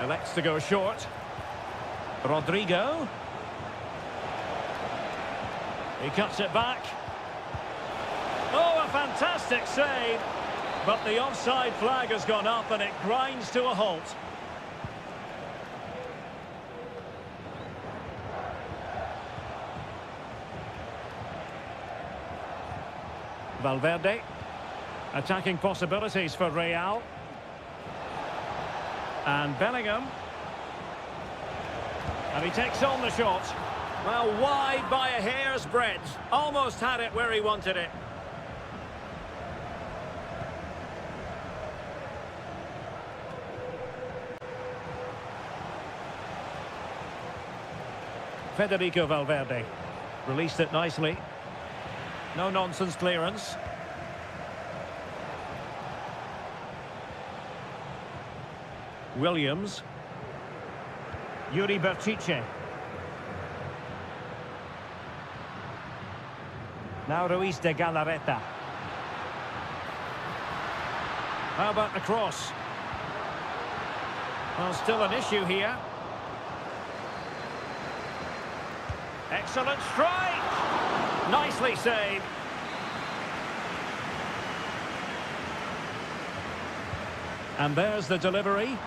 Elects to go short. Rodrigo. He cuts it back. Oh, a fantastic save. But the offside flag has gone up and it grinds to a halt. Valverde. Attacking possibilities for Real. And Bellingham. And he takes on the shot. Well, wide by a hair's breadth. Almost had it where he wanted it. Federico Valverde. Released it nicely. No-nonsense clearance. Williams. Yuri Berchiche. Now Ruiz de Galarreta. How about the cross? Well, still an issue here. Excellent strike! Nicely saved. And there's the delivery.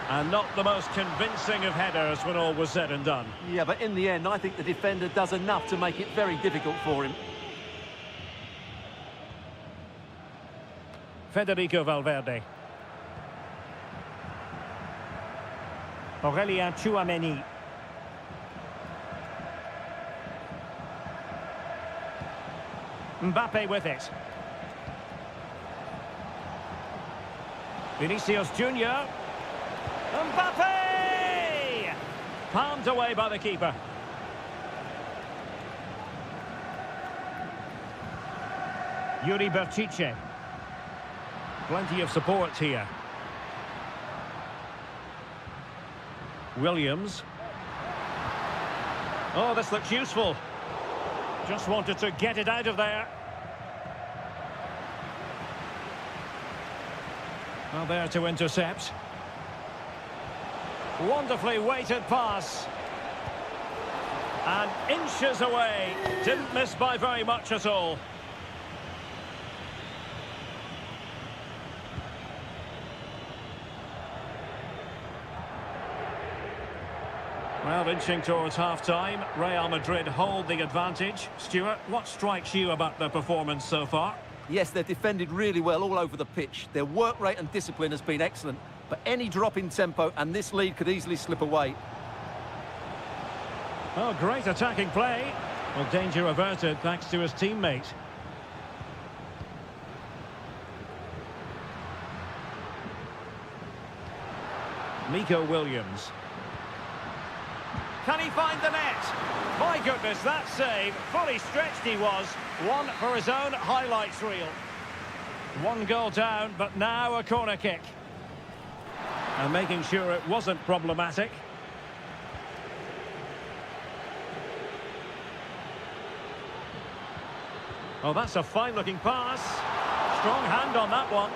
And not the most convincing of headers when all was said and done. Yeah, but in the end, I think the defender does enough to make it very difficult for him. Federico Valverde. Aurélien Tchouameni. Mbappe with it. Vinicius Junior. Mbappe! Palmed away by the keeper. Yuri Berchiche. Plenty of support here. Williams. Oh, this looks useful. Just wanted to get it out of there. Well, there to intercept. Wonderfully weighted pass. And inches away. Didn't miss by very much at all. Well, inching towards half-time. Real Madrid hold the advantage. Stuart, what strikes you about their performance so far? Yes, they've defended really well all over the pitch. Their work rate and discipline has been excellent. But any drop in tempo and this lead could easily slip away. Oh, great attacking play. Well, danger averted thanks to his teammate. Nico Williams. Can he find the net? My goodness, that save. Fully stretched he was. One for his own highlights reel. One goal down, but now a corner kick. And making sure it wasn't problematic. Oh, that's a fine-looking pass. Strong hand on that one.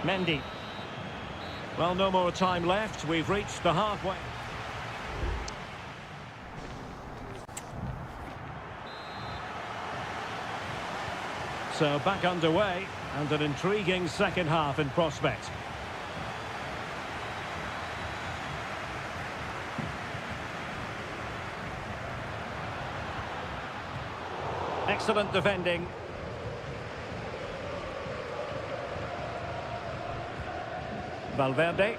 Mendy. Well, no more time left. We've reached the halfway. So back underway, and an intriguing second half in prospect. Excellent defending. Valverde.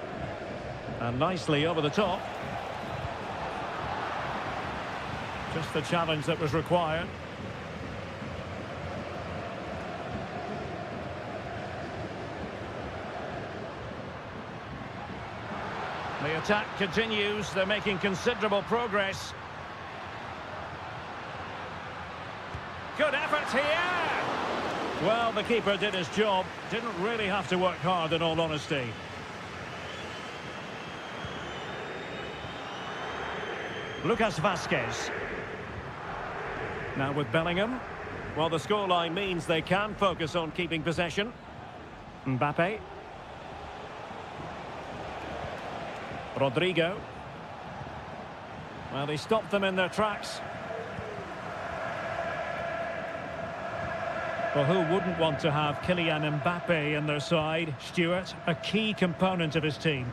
And nicely over the top. Just the challenge that was required. The attack continues. They're making considerable progress. Good effort here! Well, the keeper did his job. Didn't really have to work hard, in all honesty. Lucas Vazquez. Now with Bellingham. Well, the scoreline means they can focus on keeping possession. Mbappe. Rodrigo. Well, he stopped them in their tracks. Well, who wouldn't want to have Kylian Mbappe in their side? Stuart, a key component of his team.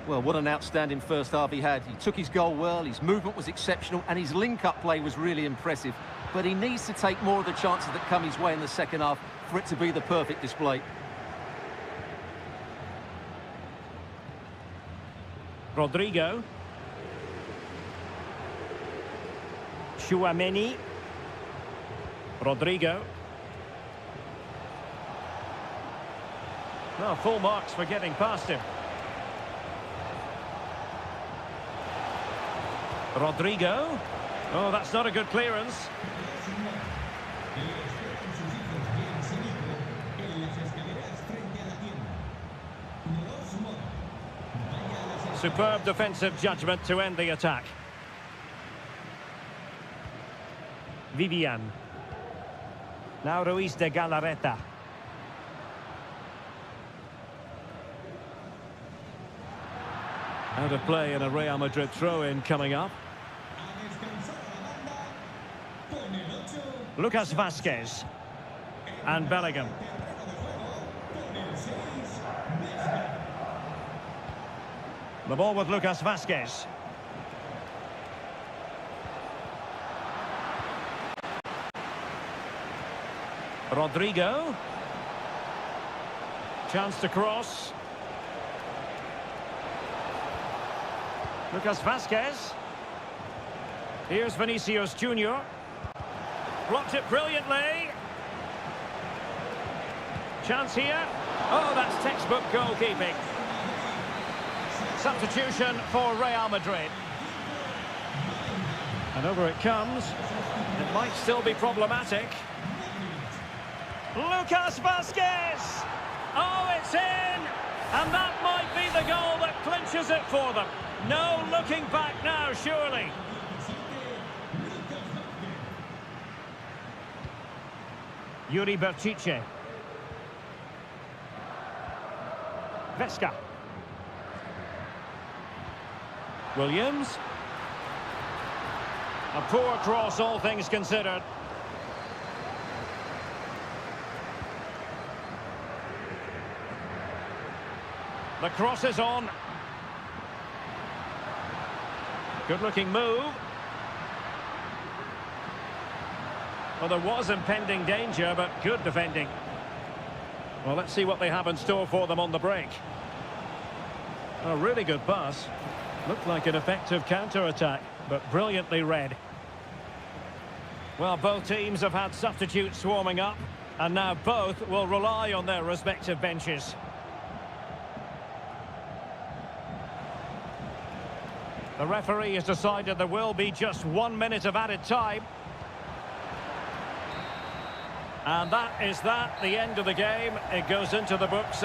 Well, what an outstanding first half he had. He took his goal well, his movement was exceptional, and his link-up play was really impressive. But he needs to take more of the chances that come his way in the second half for it to be the perfect display. Rodrigo. Tchouaméni. Rodrigo. No, full marks for getting past him. Rodrigo. Oh, that's not a good clearance. Superb defensive judgment to end the attack. Vivian. Now Ruiz de Galarreta. Out of play and a Real Madrid throw-in coming up. Lucas Vazquez. And Bellingham. The ball with Lucas Vazquez. Rodrigo. Chance to cross. Lucas Vazquez. Here's Vinicius Junior. Blocked it brilliantly. Chance here. Oh, that's textbook goalkeeping. Substitution for Real Madrid. And over it comes. It might still be problematic. Lucas Vazquez! Oh, it's in! And that might be the goal that clinches it for them. No looking back now, surely. Yuri Berchiche. Vesca. Williams. A poor cross, all things considered. The cross is on. Good-looking move. Well, there was impending danger, but good defending. Well, let's see what they have in store for them on the break. A really good pass. Looked like an effective counter-attack, but brilliantly read. Well, both teams have had substitutes swarming up, and now both will rely on their respective benches. The referee has decided there will be just 1 minute of added time. And that is that, the end of the game. It goes into the books.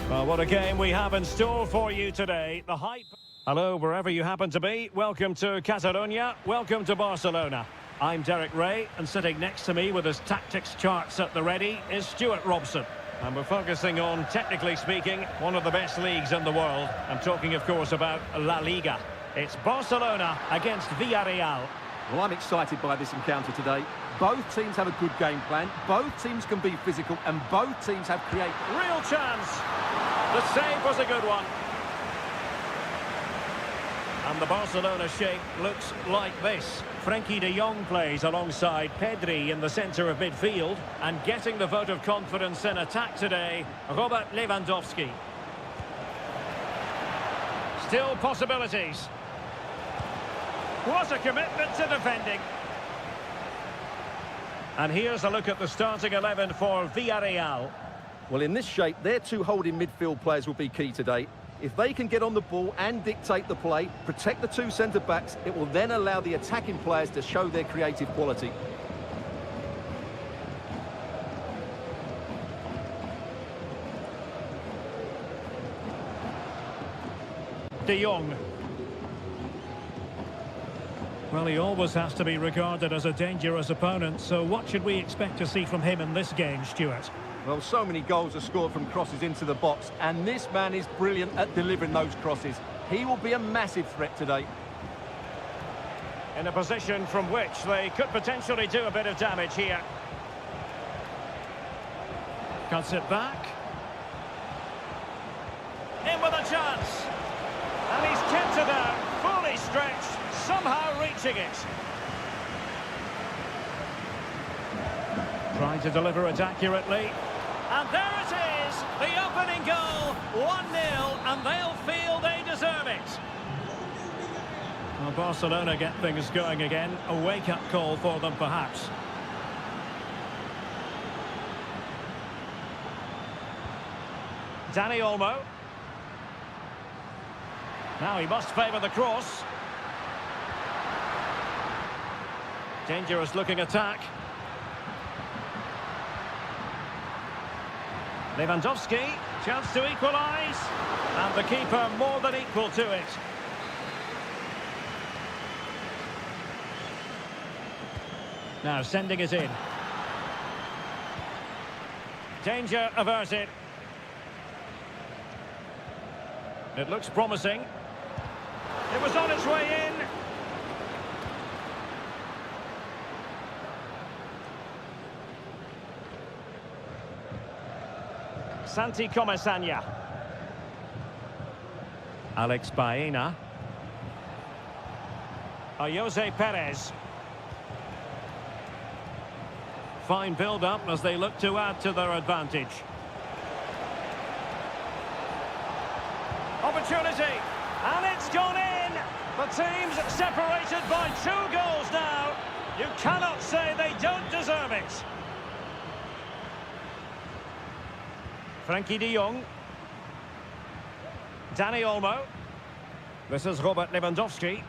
Well, what a game we have in store for you today. The hype. Hello, wherever you happen to be. Welcome to Catalonia. Welcome to Barcelona. I'm Derek Ray, and sitting next to me with his tactics charts at the ready is Stuart Robson. And we're focusing on, technically speaking, one of the best leagues in the world. I'm talking, of course, about La Liga. It's Barcelona against Villarreal. Well, I'm excited by this encounter today. Both teams have a good game plan, both teams can be physical, and both teams have created... Real chance! The save was a good one. And the Barcelona shape looks like this. Frenkie de Jong plays alongside Pedri in the centre of midfield, and getting the vote of confidence in attack today, Robert Lewandowski. Still possibilities. What a commitment to defending. And here's a look at the starting 11 for Villarreal. Well, in this shape, their two holding midfield players will be key today. If they can get on the ball and dictate the play, protect the two centre-backs, it will then allow the attacking players to show their creative quality. De Jong. Well, he always has to be regarded as a dangerous opponent, so what should we expect to see from him in this game, Stuart? Well, so many goals are scored from crosses into the box, and this man is brilliant at delivering those crosses. He will be a massive threat today. In a position from which they could potentially do a bit of damage here. Cuts it back. In with a chance. And he's kept it out, fully stretched, somehow reaching it. Trying to deliver it accurately. And there it is, the opening goal, 1-0, and they'll feel they deserve it. Well, Barcelona get things going again, a wake-up call for them perhaps. Dani Olmo. Now he must favour the cross. Dangerous looking attack. Lewandowski, chance to equalise, and the keeper more than equal to it. Now sending it in. Danger averted. It looks promising. It was on its way in. Santi Comesaña. Alex Baena. Jose Perez. Fine build-up as they look to add to their advantage. Opportunity, and it's gone in. The team's separated by 2 goals now. You cannot say they don't deserve it. Frenkie de Jong. Dani Olmo. This is Robert Lewandowski.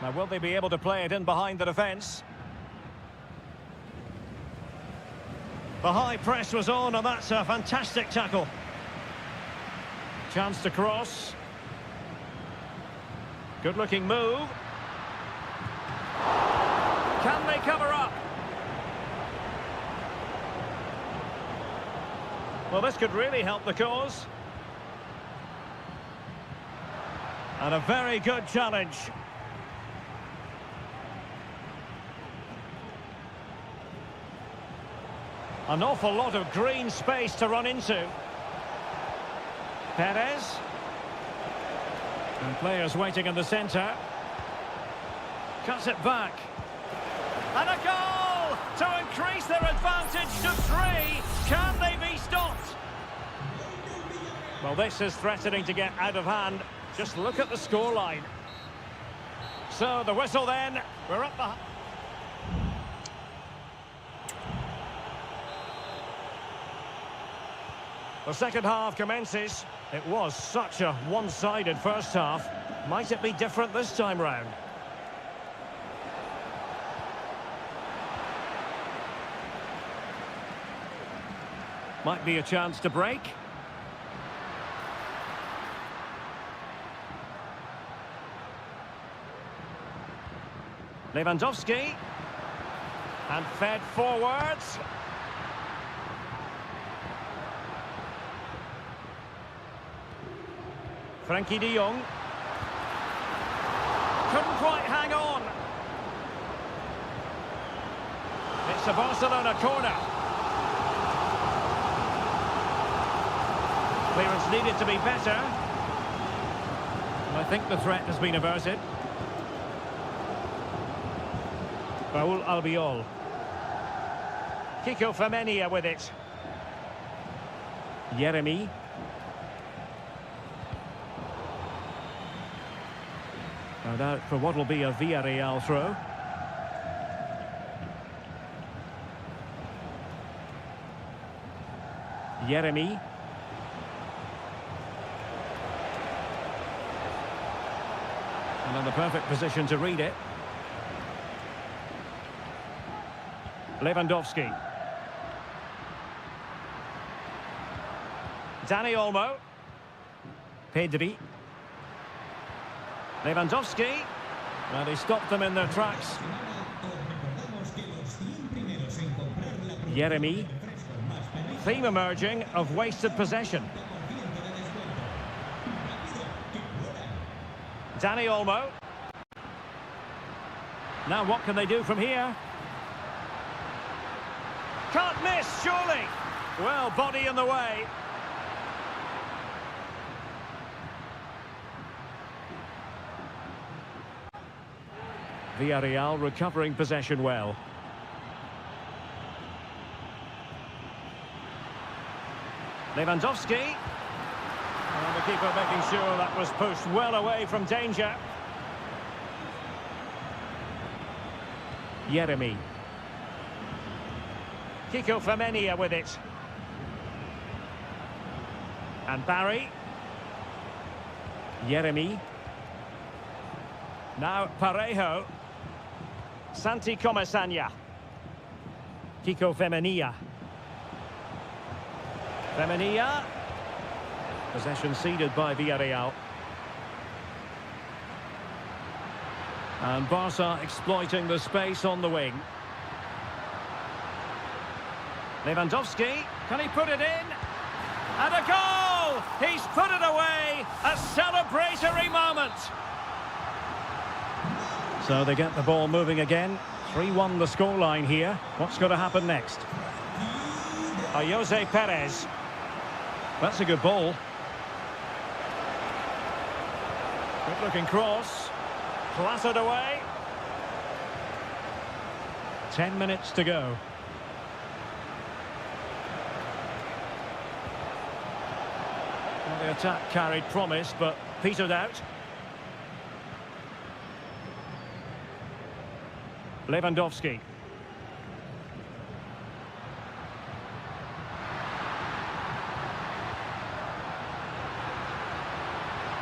Now, will they be able to play it in behind the defence? The high press was on, and that's a fantastic tackle. Chance to cross. Good-looking move. Can they cover up? Well, this could really help the cause. And a very good challenge. An awful lot of green space to run into. Perez. And players waiting in the centre. Cuts it back. And a goal to increase their advantage to 3. Can they be stopped? Well, this is threatening to get out of hand. Just look at the scoreline. So the whistle then. We're up the... The second half commences. It was such a one-sided first half. Might it be different this time round? Might be a chance to break. Lewandowski. And fed forwards. Frankie de Jong. Couldn't quite hang on. It's a Barcelona corner. Clearance needed to be better. I think the threat has been averted. Raúl Albiol. Kiko Femenia with it. Jeremy. No doubt for what will be a Villarreal throw. Jeremy. And in the perfect position to read it. Lewandowski. Dani Olmo. Pedri. Lewandowski. And he stopped them in their tracks. Jeremy. Theme emerging of wasted possession. Dani Olmo. Now what can they do from here? Can't miss, surely. Well, body in the way. Villarreal recovering possession well. Lewandowski. And the keeper making sure that was pushed well away from danger. Jeremy. Kiko Femenia with it. And Barry. Jeremy. Now Parejo. Santi Comesaña. Kiko Femenia. Femenia. Possession ceded by Villarreal. And Barca exploiting the space on the wing. Lewandowski, can he put it in? And a goal! He's put it away! A celebratory moment! So they get the ball moving again. 3-1 the scoreline here. What's going to happen next? Jose Perez. That's a good ball. Good looking cross. Clattered away. 10 minutes to go. Well, the attack carried promise, but petered out. Lewandowski.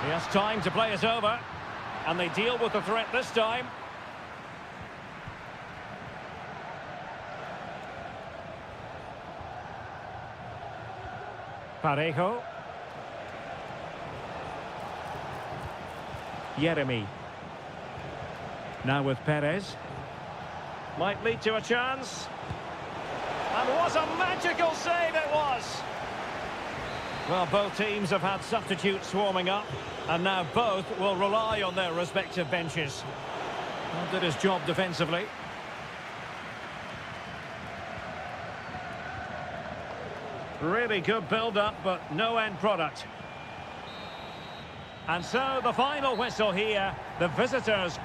He has time to play it over, and they deal with the threat this time. Parejo. Jeremy. Now with Perez. Might lead to a chance. And what a magical save it was! Well, both teams have had substitutes swarming up, and now both will rely on their respective benches. Well, did his job defensively. Really good build-up, but no end product. And so the final whistle here, the visitors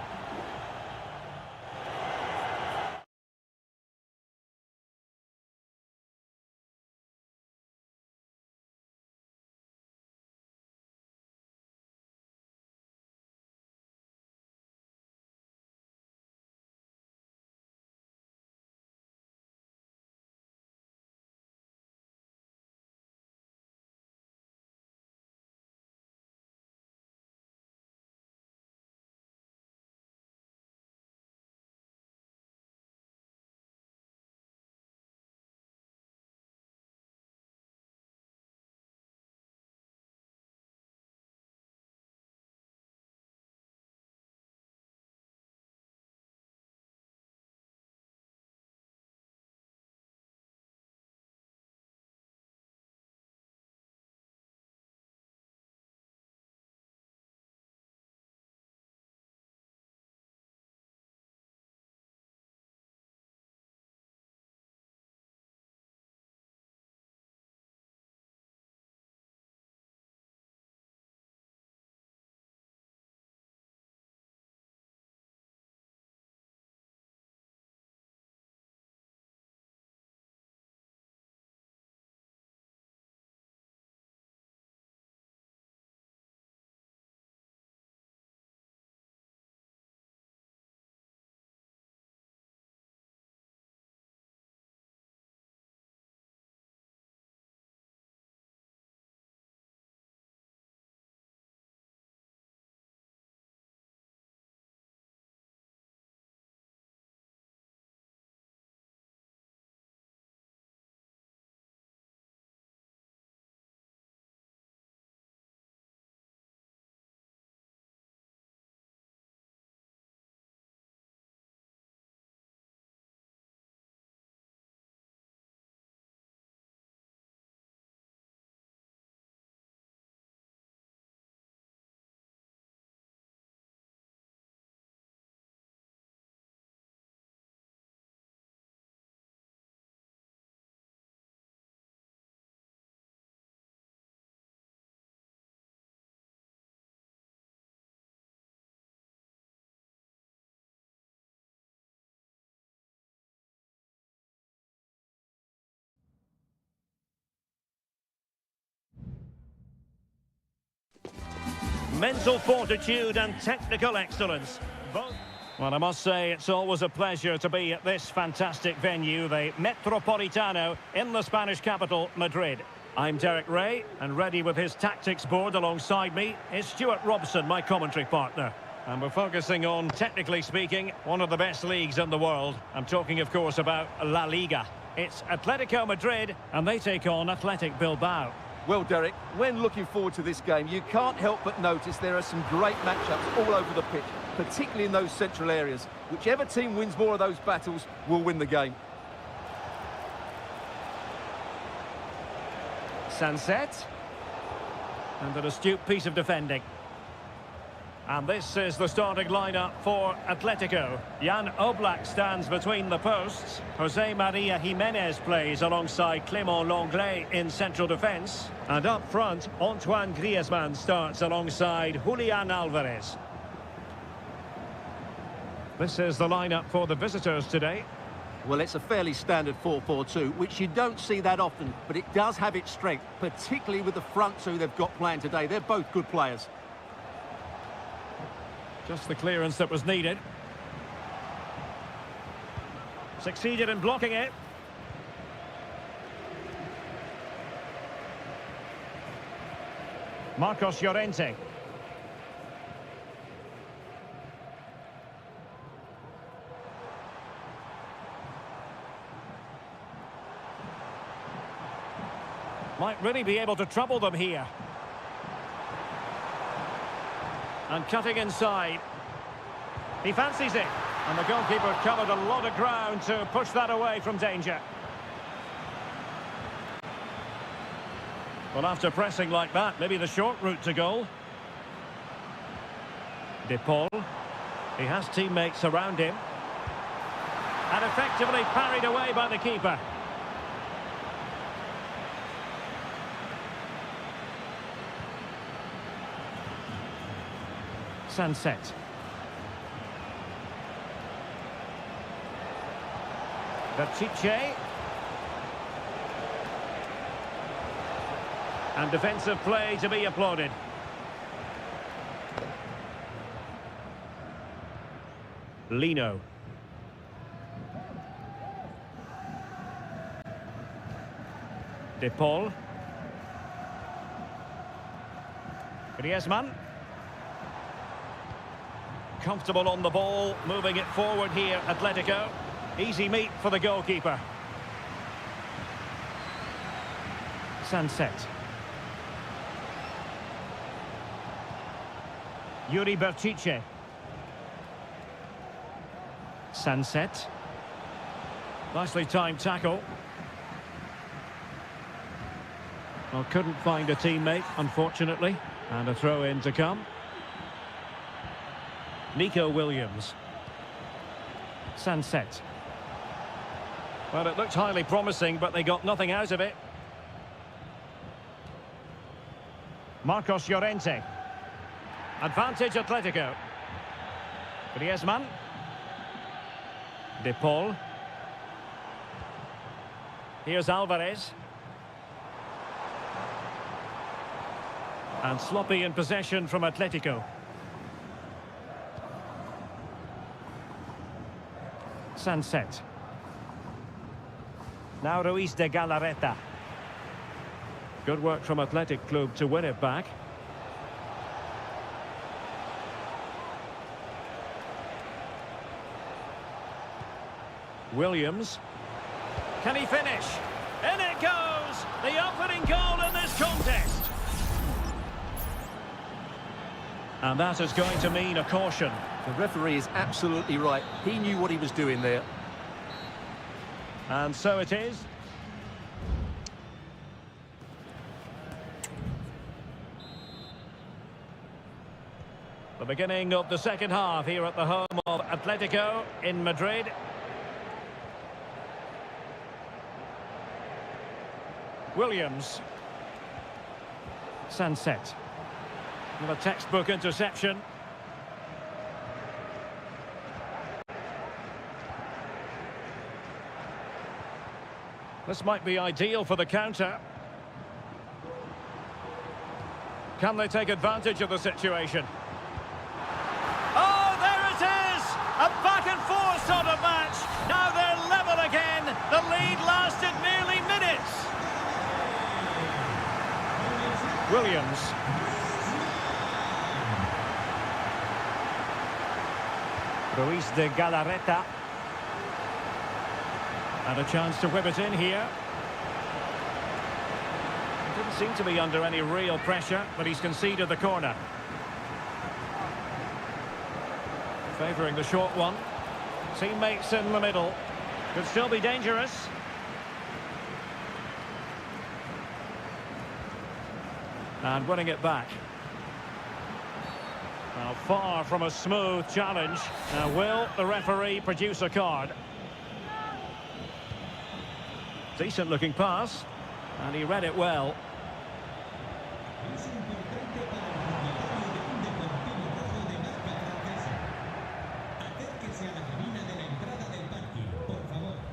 mental fortitude and technical excellence. Both. Well, I must say it's always a pleasure to be at this fantastic venue, the Metropolitano in the Spanish capital, Madrid. I'm Derek Ray, and ready with his tactics board alongside me is Stuart Robson, my commentary partner. And we're focusing on, technically speaking, one of the best leagues in the world. I'm talking, of course, about La Liga. It's Atletico Madrid, and they take on Athletic Bilbao. Well, Derek, when looking forward to this game, you can't help but notice there are some great matchups all over the pitch, particularly in those central areas. Whichever team wins more of those battles will win the game. Sunset. And an astute piece of defending. And this is the starting lineup for Atletico. Jan Oblak stands between the posts. Jose Maria Jimenez plays alongside Clément Lenglet in central defence. And up front, Antoine Griezmann starts alongside Julian Alvarez. This is the lineup for the visitors today. Well, it's a fairly standard 4-4-2, which you don't see that often, but it does have its strength, particularly with the front two they've got playing today. They're both good players. Just the clearance that was needed. Succeeded in blocking it. Marcos Llorente. Might really be able to trouble them here. And cutting inside. He fancies it. And the goalkeeper covered a lot of ground to push that away from danger. Well, after pressing like that, maybe the short route to goal. De Paul. He has teammates around him. And effectively parried away by the keeper. Sunset. Berchiche. And defensive play to be applauded. Lino. De Paul. Griezmann. Comfortable on the ball, moving it forward here, Atletico. Easy meat for the goalkeeper. Sunset. Yuri Berchiche. Sunset. Nicely timed tackle. Well, couldn't find a teammate, unfortunately. And a throw-in to come. Nico Williams. Sunset. Well, it looked highly promising, but they got nothing out of it. Marcos Llorente. Advantage Atletico. Griezmann. De Paul. Here's Alvarez. And sloppy in possession from Atletico. Sunset. Now Ruiz de Galarreta. Good work from Athletic Club to win it back. Williams. Can he finish? In it goes! The opening goal in this contest. And that is going to mean a caution. The referee is absolutely right. He knew what he was doing there. And so it is. The beginning of the second half here at the home of Atletico in Madrid. Williams. Sunset. With a textbook interception. This might be ideal for the counter. Can they take advantage of the situation? Oh, there it is! A back and forth sort of match. Now they're level again. The lead lasted nearly minutes. Williams. Ruiz de Galarreta. And a chance to whip it in here. Didn't seem to be under any real pressure, but he's conceded the corner. Favouring the short one. Teammates in the middle. Could still be dangerous. And winning it back. Now, far from a smooth challenge. Now, will the referee produce a card? Decent looking pass. And he read it well.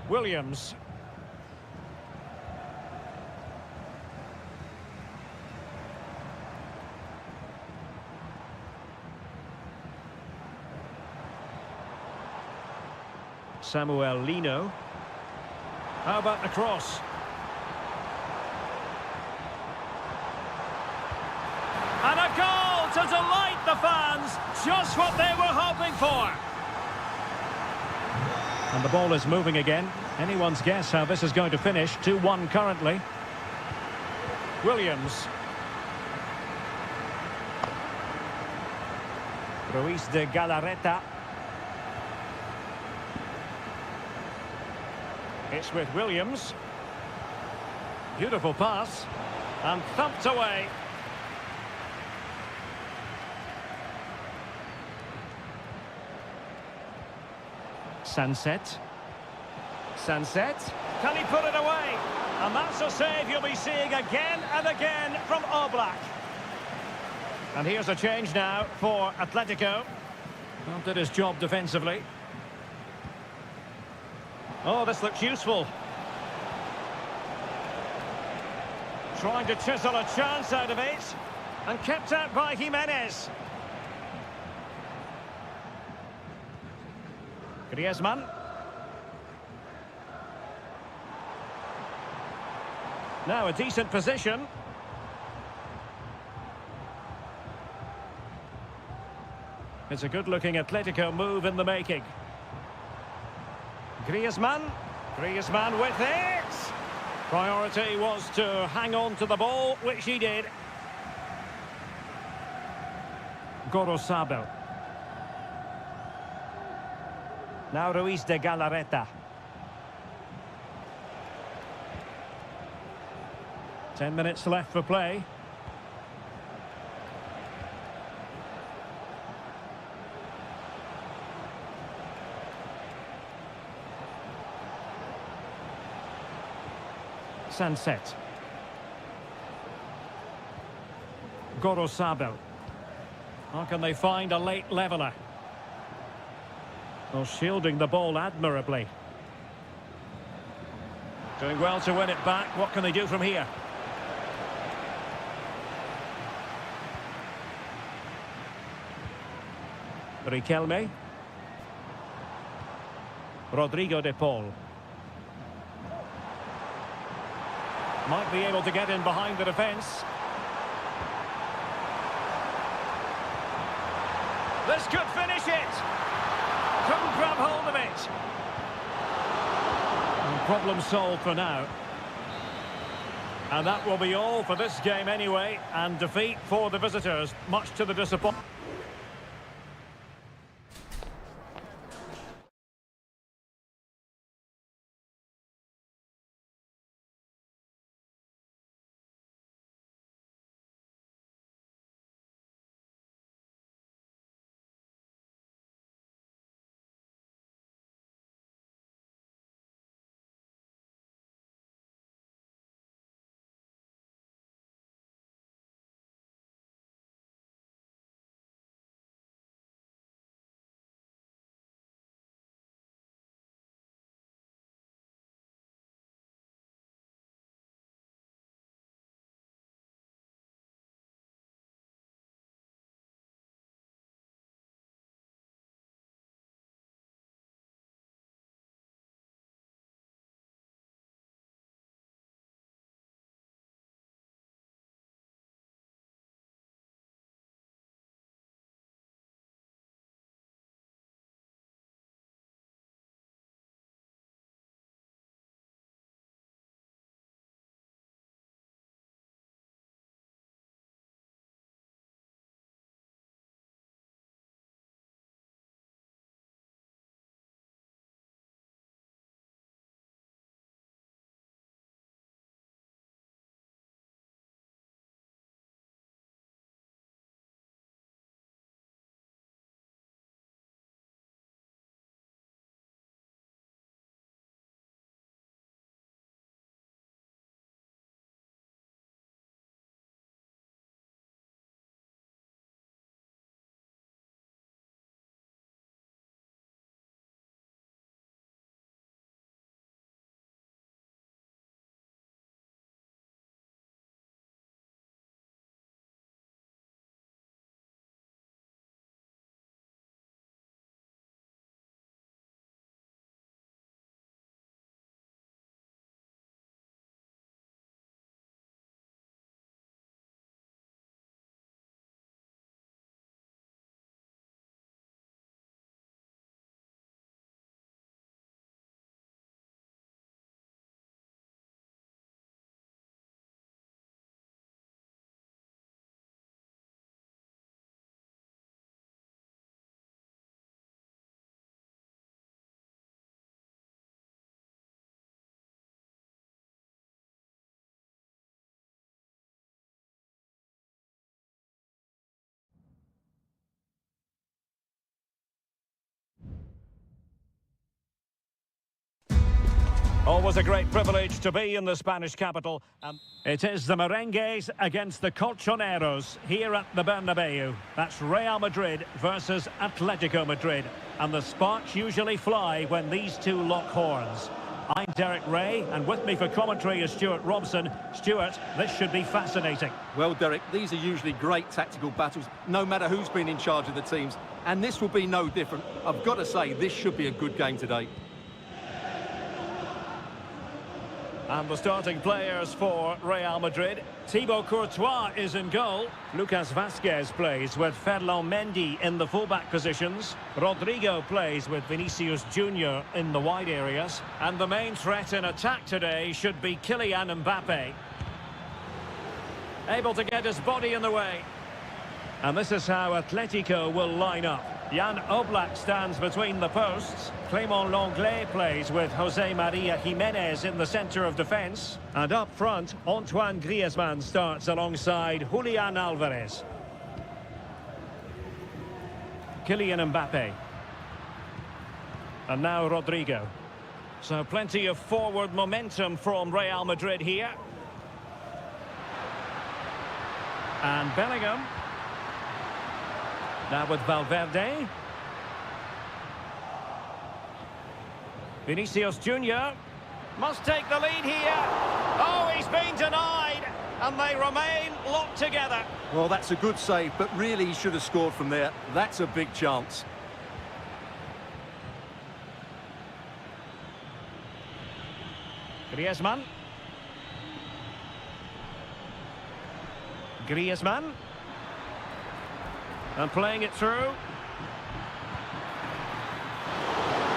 Williams. Samuel Lino. How about the cross? And a goal to delight the fans. Just what they were hoping for. And the ball is moving again. Anyone's guess how this is going to finish. 2-1 currently. Williams. Ruiz de Galarreta. It's with Williams. Beautiful pass. And thumped away. Sunset. Sunset. Can he put it away? And that's a save you'll be seeing again and again from Oblak. And here's a change now for Atletico. Well, did his job defensively. Oh, this looks useful. Trying to chisel a chance out of it. And kept out by Jimenez. Griezmann. Now a decent position. It's a good-looking Atletico move in the making. Griezmann. Griezmann with it. Priority was to hang on to the ball, which he did. Gorosabel. Now Ruiz de Galarreta. 10 minutes left for play. Sunset. Gorosabel. How can they find a late leveller? Well, shielding the ball admirably. Doing well to win it back. What can they do from here? Riquelme. Rodrigo de Paul. Might be able to get in behind the defence. This could finish it. Couldn't grab hold of it. And problem solved for now. And that will be all for this game anyway. And defeat for the visitors, much to the disappointment. Always a great privilege to be in the Spanish capital. It is the Merengues against the Colchoneros here at the Bernabeu. That's Real Madrid versus Atletico Madrid. And the sparks usually fly when these two lock horns. I'm Derek Ray, and with me for commentary is Stuart Robson. Stuart, this should be fascinating. Well, Derek, these are usually great tactical battles, no matter who's been in charge of the teams. And this will be no different. I've got to say, this should be a good game today. And the starting players for Real Madrid. Thibaut Courtois is in goal. Lucas Vazquez plays with Ferland Mendy in the fullback positions. Rodrigo plays with Vinicius Junior in the wide areas. And the main threat in attack today should be Kylian Mbappe. Able to get his body in the way. And this is how Atletico will line up. Jan Oblak stands between the posts. Clément Lenglet plays with José María Jiménez in the centre of defence. And up front, Antoine Griezmann starts alongside Julián Álvarez. Kylian Mbappe. And now Rodrigo. So plenty of forward momentum from Real Madrid here. And Bellingham. Now with Valverde. Vinicius Junior must take the lead here. Oh, he's been denied. And they remain locked together. Well, that's a good save, but really he should have scored from there. That's a big chance. Griezmann. Griezmann. And playing it through.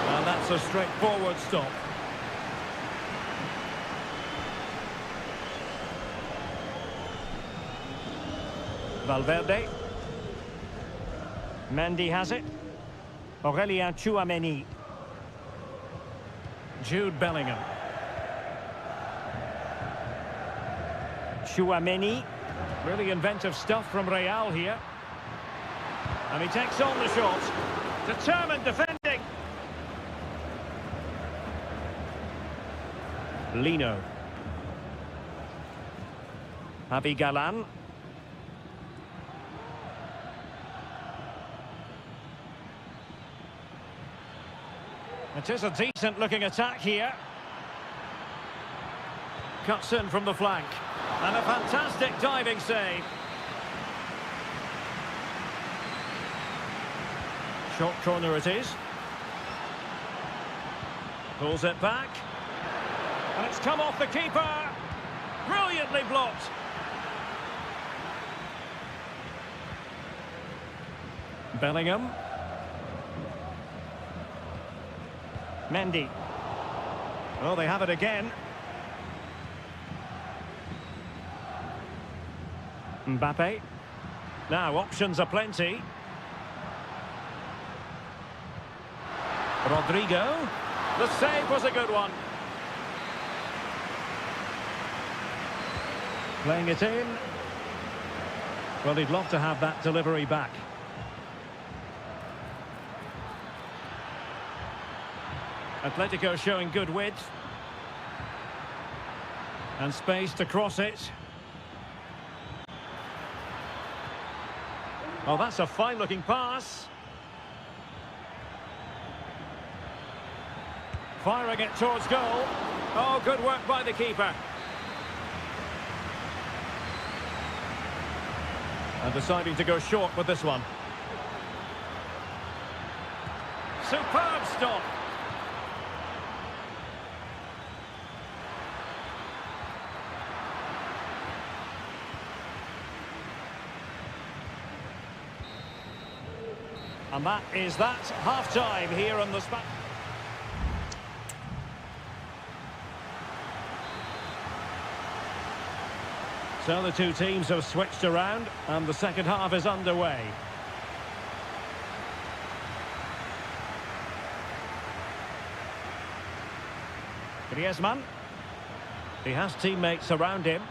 And that's a straightforward stop. Valverde. Mendy has it. Aurélien Tchouaméni. Jude Bellingham. Tchouaméni. Really inventive stuff from Real here. And he takes on the shot. Determined defending. Lino. Javi Galán. It is a decent looking attack here. Cuts in from the flank. And a fantastic diving save. Short corner it is. Pulls it back. And it's come off the keeper. Brilliantly blocked. Bellingham. Mendy. Oh, they have it again. Mbappe. Now, options are plenty. Rodrigo. The save was a good one. Playing it in. Well, he'd love to have that delivery back. Atletico showing good width. And space to cross it. Oh, that's a fine-looking pass. Firing it towards goal. Oh, good work by the keeper. And deciding to go short with this one. Superb stop. And that is that. Half-time here on the spot. So the two teams have switched around and the second half is underway. Griezmann. He has teammates around him.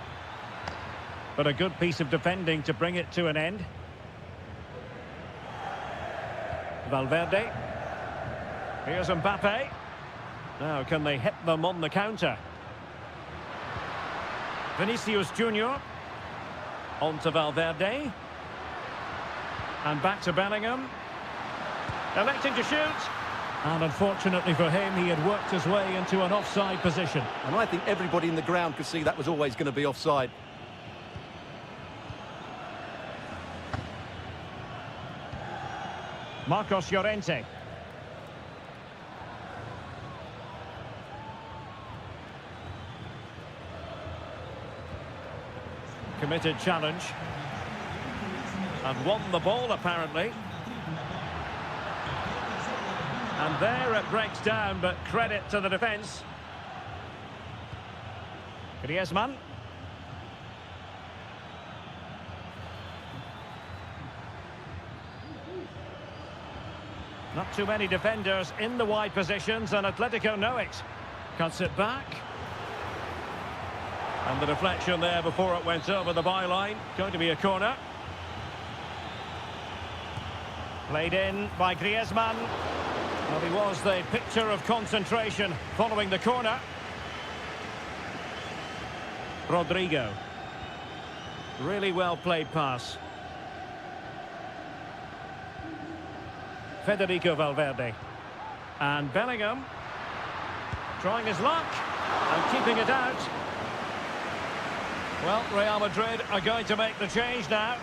But a good piece of defending to bring it to an end. Valverde. Here's Mbappe. Now, can they hit them on the counter? Vinicius Junior. On to Valverde. And back to Bellingham. Electing to shoot. And unfortunately for him, he had worked his way into an offside position. And I think everybody in the ground could see that was always going to be offside. Marcos Llorente. Committed challenge. And won the ball, apparently. And there it breaks down, but credit to the defence. Griezmann. Not too many defenders in the wide positions, and Atletico know it. Cuts it back. And the deflection there before it went over the byline. Going to be a corner. Played in by Griezmann. Well, he was the picture of concentration following the corner. Rodrigo. Really well played pass. Federico Valverde. And Bellingham. Trying his luck. And keeping it out. Well, Real Madrid are going to make the change now.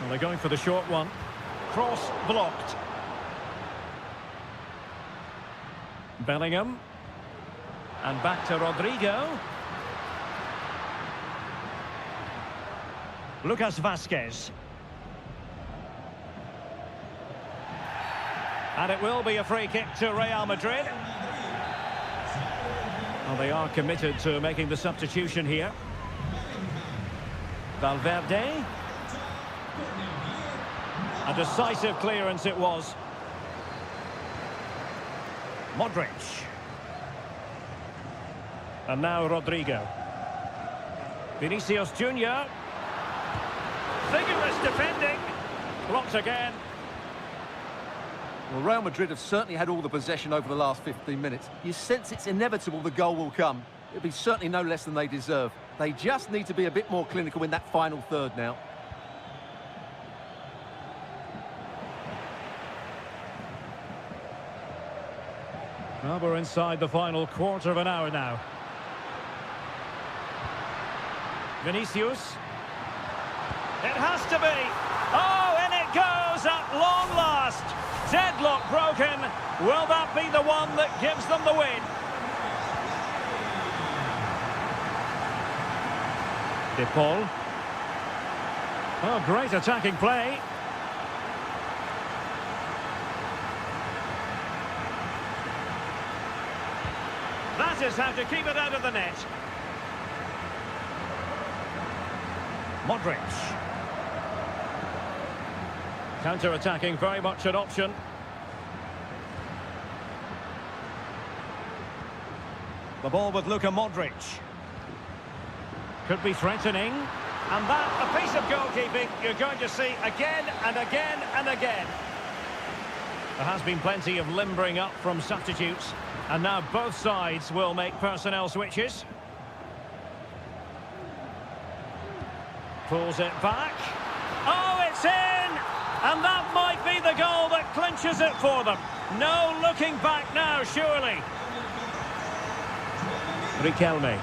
Well, they're going for the short one. Cross blocked. Bellingham. And back to Rodrigo. Lucas Vazquez. And it will be a free kick to Real Madrid. Well, they are committed to making the substitution here. Valverde. A decisive clearance it was. Modric. And now Rodrigo. Vinicius Junior. Vigorous defending. Blocked again. Well, Real Madrid have certainly had all the possession over the last 15 minutes. You sense it's inevitable the goal will come. It'll be certainly no less than they deserve. They just need to be a bit more clinical in that final third now. Well, we're inside the final quarter of an hour now. Vinicius. It has to be. Oh, and it goes at long last. Deadlock broken. Will that be the one that gives them the win? De Paul. Oh, great attacking play. That is how to keep it out of the net. Modric. Counter-attacking, very much an option. The ball with Luka Modric. Could be threatening. And that, a piece of goalkeeping you're going to see again and again and again. There has been plenty of limbering up from substitutes. And now both sides will make personnel switches. Pulls it back. Oh, it's in! And that might be the goal that clinches it for them. No looking back now, surely. Riquelme.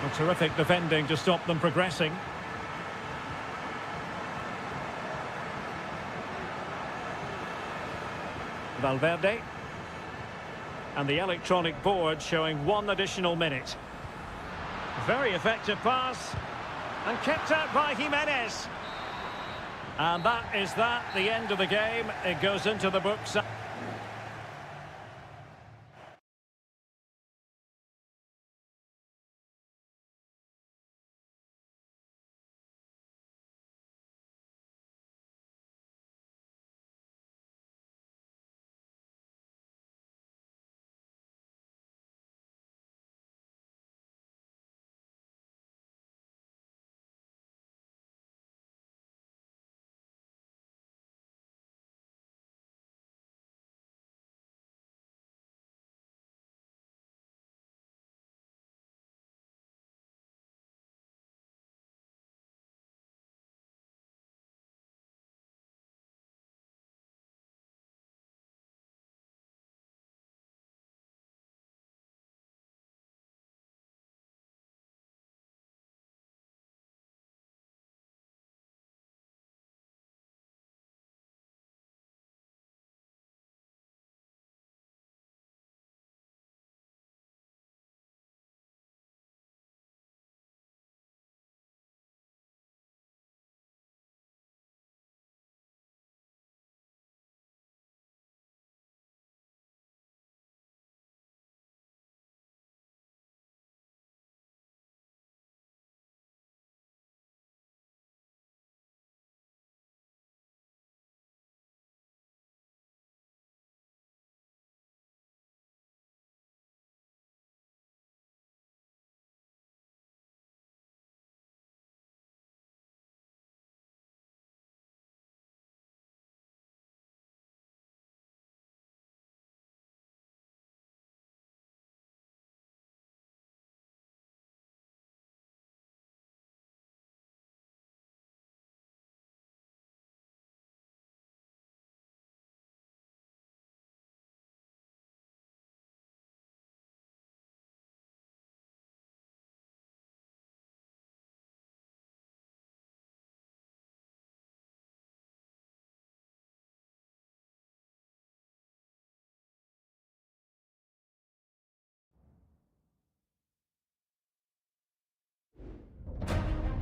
A terrific defending to stop them progressing. Valverde. And the electronic board showing 1 additional minute. Very effective pass. And kept out by Jimenez. And that is that, the end of the game. It goes into the books.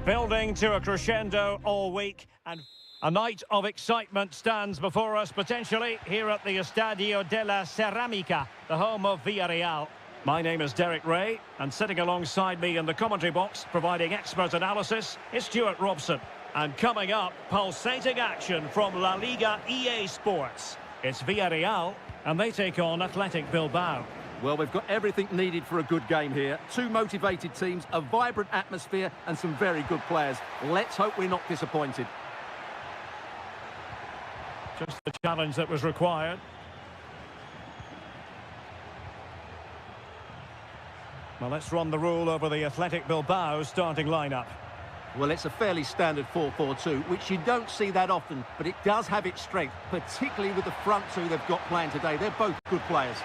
Building to a crescendo all week, and a night of excitement stands before us potentially here at the Estadio de la Ceramica, the home of Villarreal. My name is Derek Ray, and sitting alongside me in the commentary box, providing expert analysis, is Stuart Robson. And coming up, pulsating action from La Liga EA Sports. It's Villarreal, and they take on Athletic Bilbao. Well, we've got everything needed for a good game here. Two motivated teams, a vibrant atmosphere, and some very good players. Let's hope we're not disappointed. Just the challenge that was required. Well, let's run the rule over the Athletic Bilbao starting lineup. Well, it's a fairly standard 4-4-2, which you don't see that often, but it does have its strength, particularly with the front two they've got playing today. They're both good players.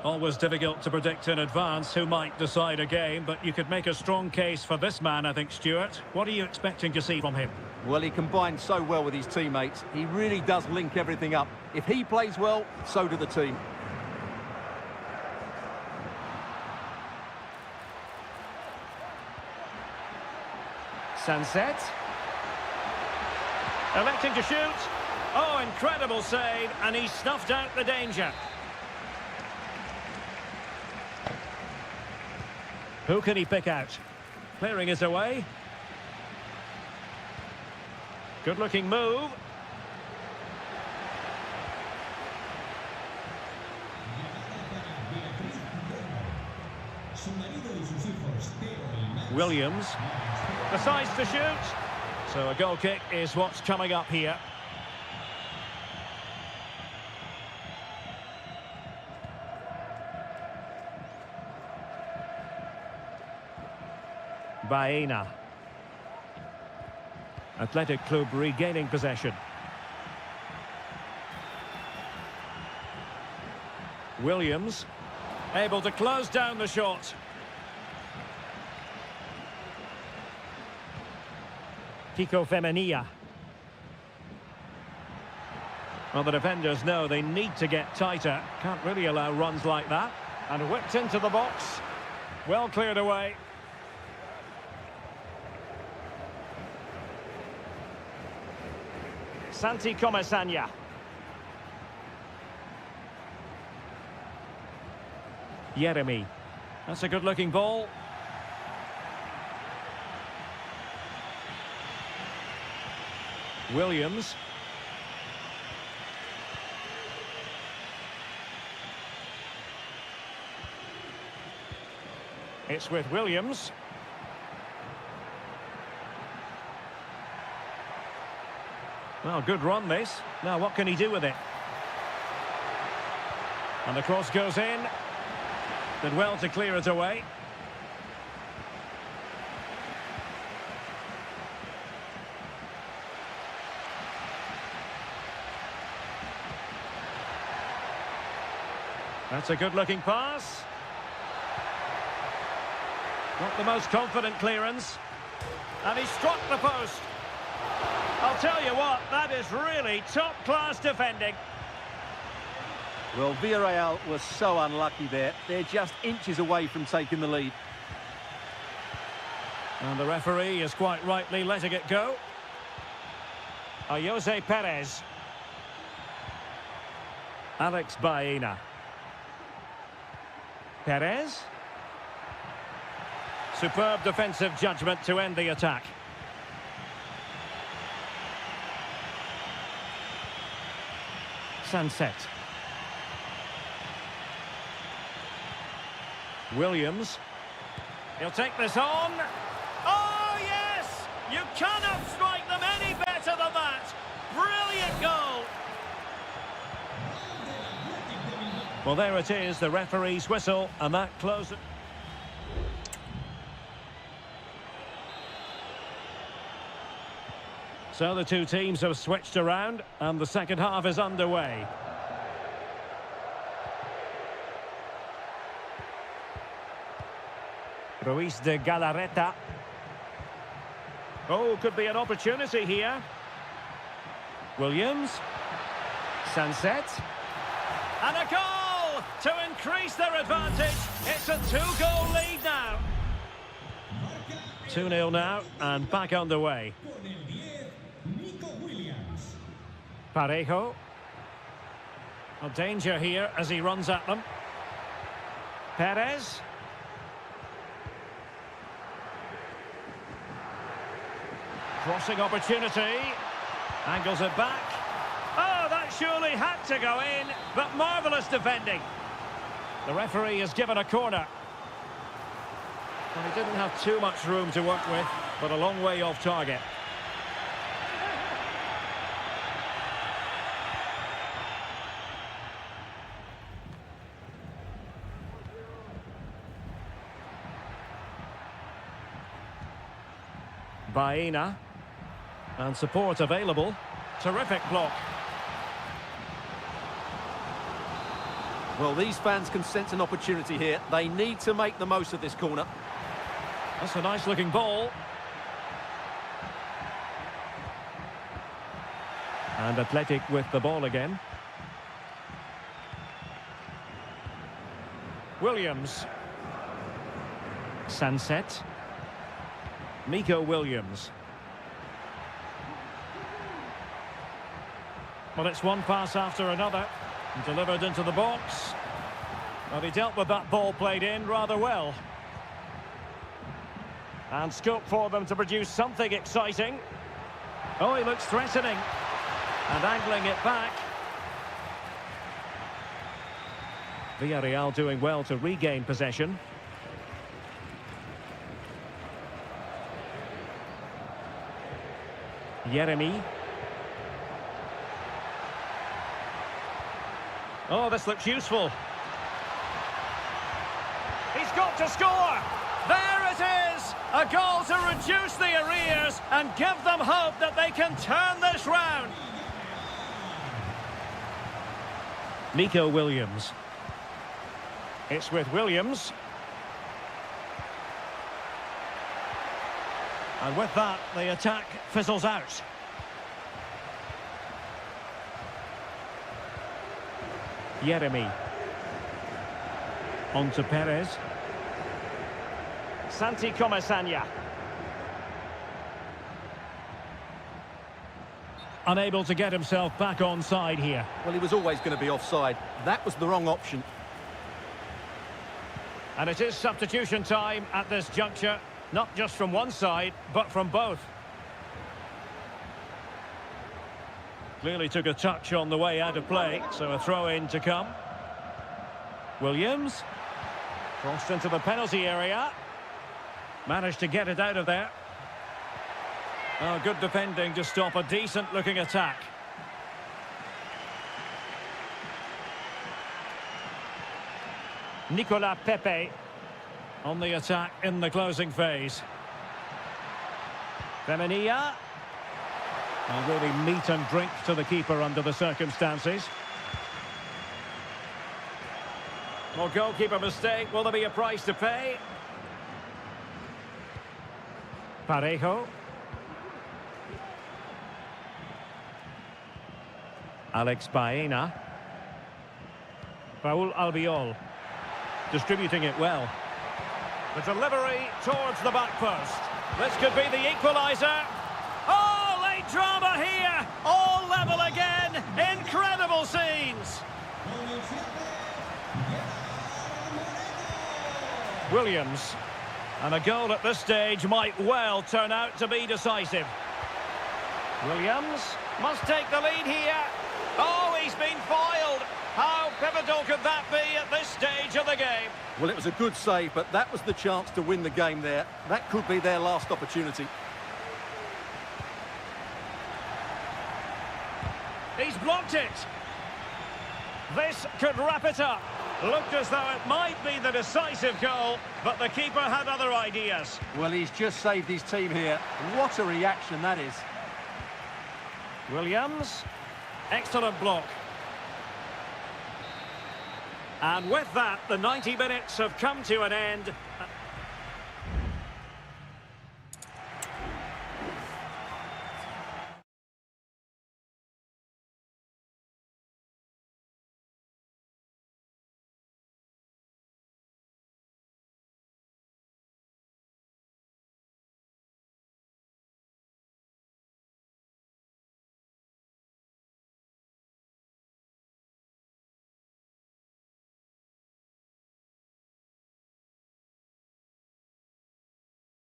Always difficult to predict in advance who might decide a game, but you could make a strong case for this man, I think, Stuart. What are you expecting to see from him? Well, he combines so well with his teammates. He really does link everything up. If he plays well, so do the team. Sunset. Electing to shoot. Oh, incredible save, and he snuffed out the danger. Who can he pick out? Clearing is away. Good-looking move. Williams decides to shoot. So a goal kick is what's coming up here. Baena. Athletic Club regaining possession. Williams able to close down the shot. Kiko Femenia. Well, the defenders know they need to get tighter. Can't really allow runs like that. And whipped into the box. Well cleared away. Santi Comesaña. Jeremy. That's a good-looking ball. Williams. It's with Williams. Well, good run this. Now, what can he do with it? And the cross goes in. Did well to clear it away. That's a good-looking pass. Not the most confident clearance. And he struck the post. I'll tell you what, that is really top-class defending. Well, Villarreal was so unlucky there. They're just inches away from taking the lead. And the referee is quite rightly letting it go. Jose Perez. Alex Baena. Perez. Superb defensive judgment to end the attack. Sunset. Williams. He'll take this on. Oh, yes! You cannot strike them any better than that. Brilliant goal. Well, there it is, the referee's whistle, and that closes. So the two teams have switched around, and the second half is underway. Ruiz de Galarreta. Oh, could be an opportunity here. Williams. Sunset. And a goal to increase their advantage. It's a 2-goal lead now. 2-0 now and back underway. Parejo. A danger here as he runs at them. Perez. Crossing opportunity. Angles it back. Oh, that surely had to go in, but marvellous defending. The referee has given a corner. Well, he didn't have too much room to work with, but a long way off target. Baena. And support available. Terrific block. Well, these fans can sense an opportunity here. They need to make the most of this corner. That's a nice-looking ball. And Athletic with the ball again. Williams. Sunset. Nico Williams. Well, it's one pass after another. Delivered into the box. Well, he dealt with that ball played in rather well. And scope for them to produce something exciting. Oh, he looks threatening. And angling it back. Villarreal doing well to regain possession. Yeremy. Oh, this looks useful. He's got to score! There it is! A goal to reduce the arrears and give them hope that they can turn this round. Nico Williams. It's with Williams. And with that, the attack fizzles out. Yeremy. On to Perez. Santi Comasanya. Unable to get himself back on side here. Well, he was always going to be offside. That was the wrong option. And it is substitution time at this juncture. Not just from one side, but from both. Clearly took a touch on the way out of play, so a throw-in to come. Williams. Crossed into the penalty area. Managed to get it out of there. Oh, good defending to stop a decent-looking attack. Nicolas Pepe on the attack in the closing phase. Femenia. And really meat and drink to the keeper under the circumstances. Well, goalkeeper mistake. Will there be a price to pay? Parejo. Alex Baena. Raul Albiol. Distributing it well. The delivery towards the back post. This could be the equaliser. Oh, late drama here. All level again. Incredible scenes. Williams. And a goal at this stage might well turn out to be decisive. Williams must take the lead here. Oh, he's been foiled. How pivotal could that be at this stage of the game? Well, it was a good save, but that was the chance to win the game there. That could be their last opportunity. He's blocked it. This could wrap it up. Looked as though it might be the decisive goal, but the keeper had other ideas. Well, he's just saved his team here. What a reaction that is. Williams. Excellent block. And with that, the 90 minutes have come to an end.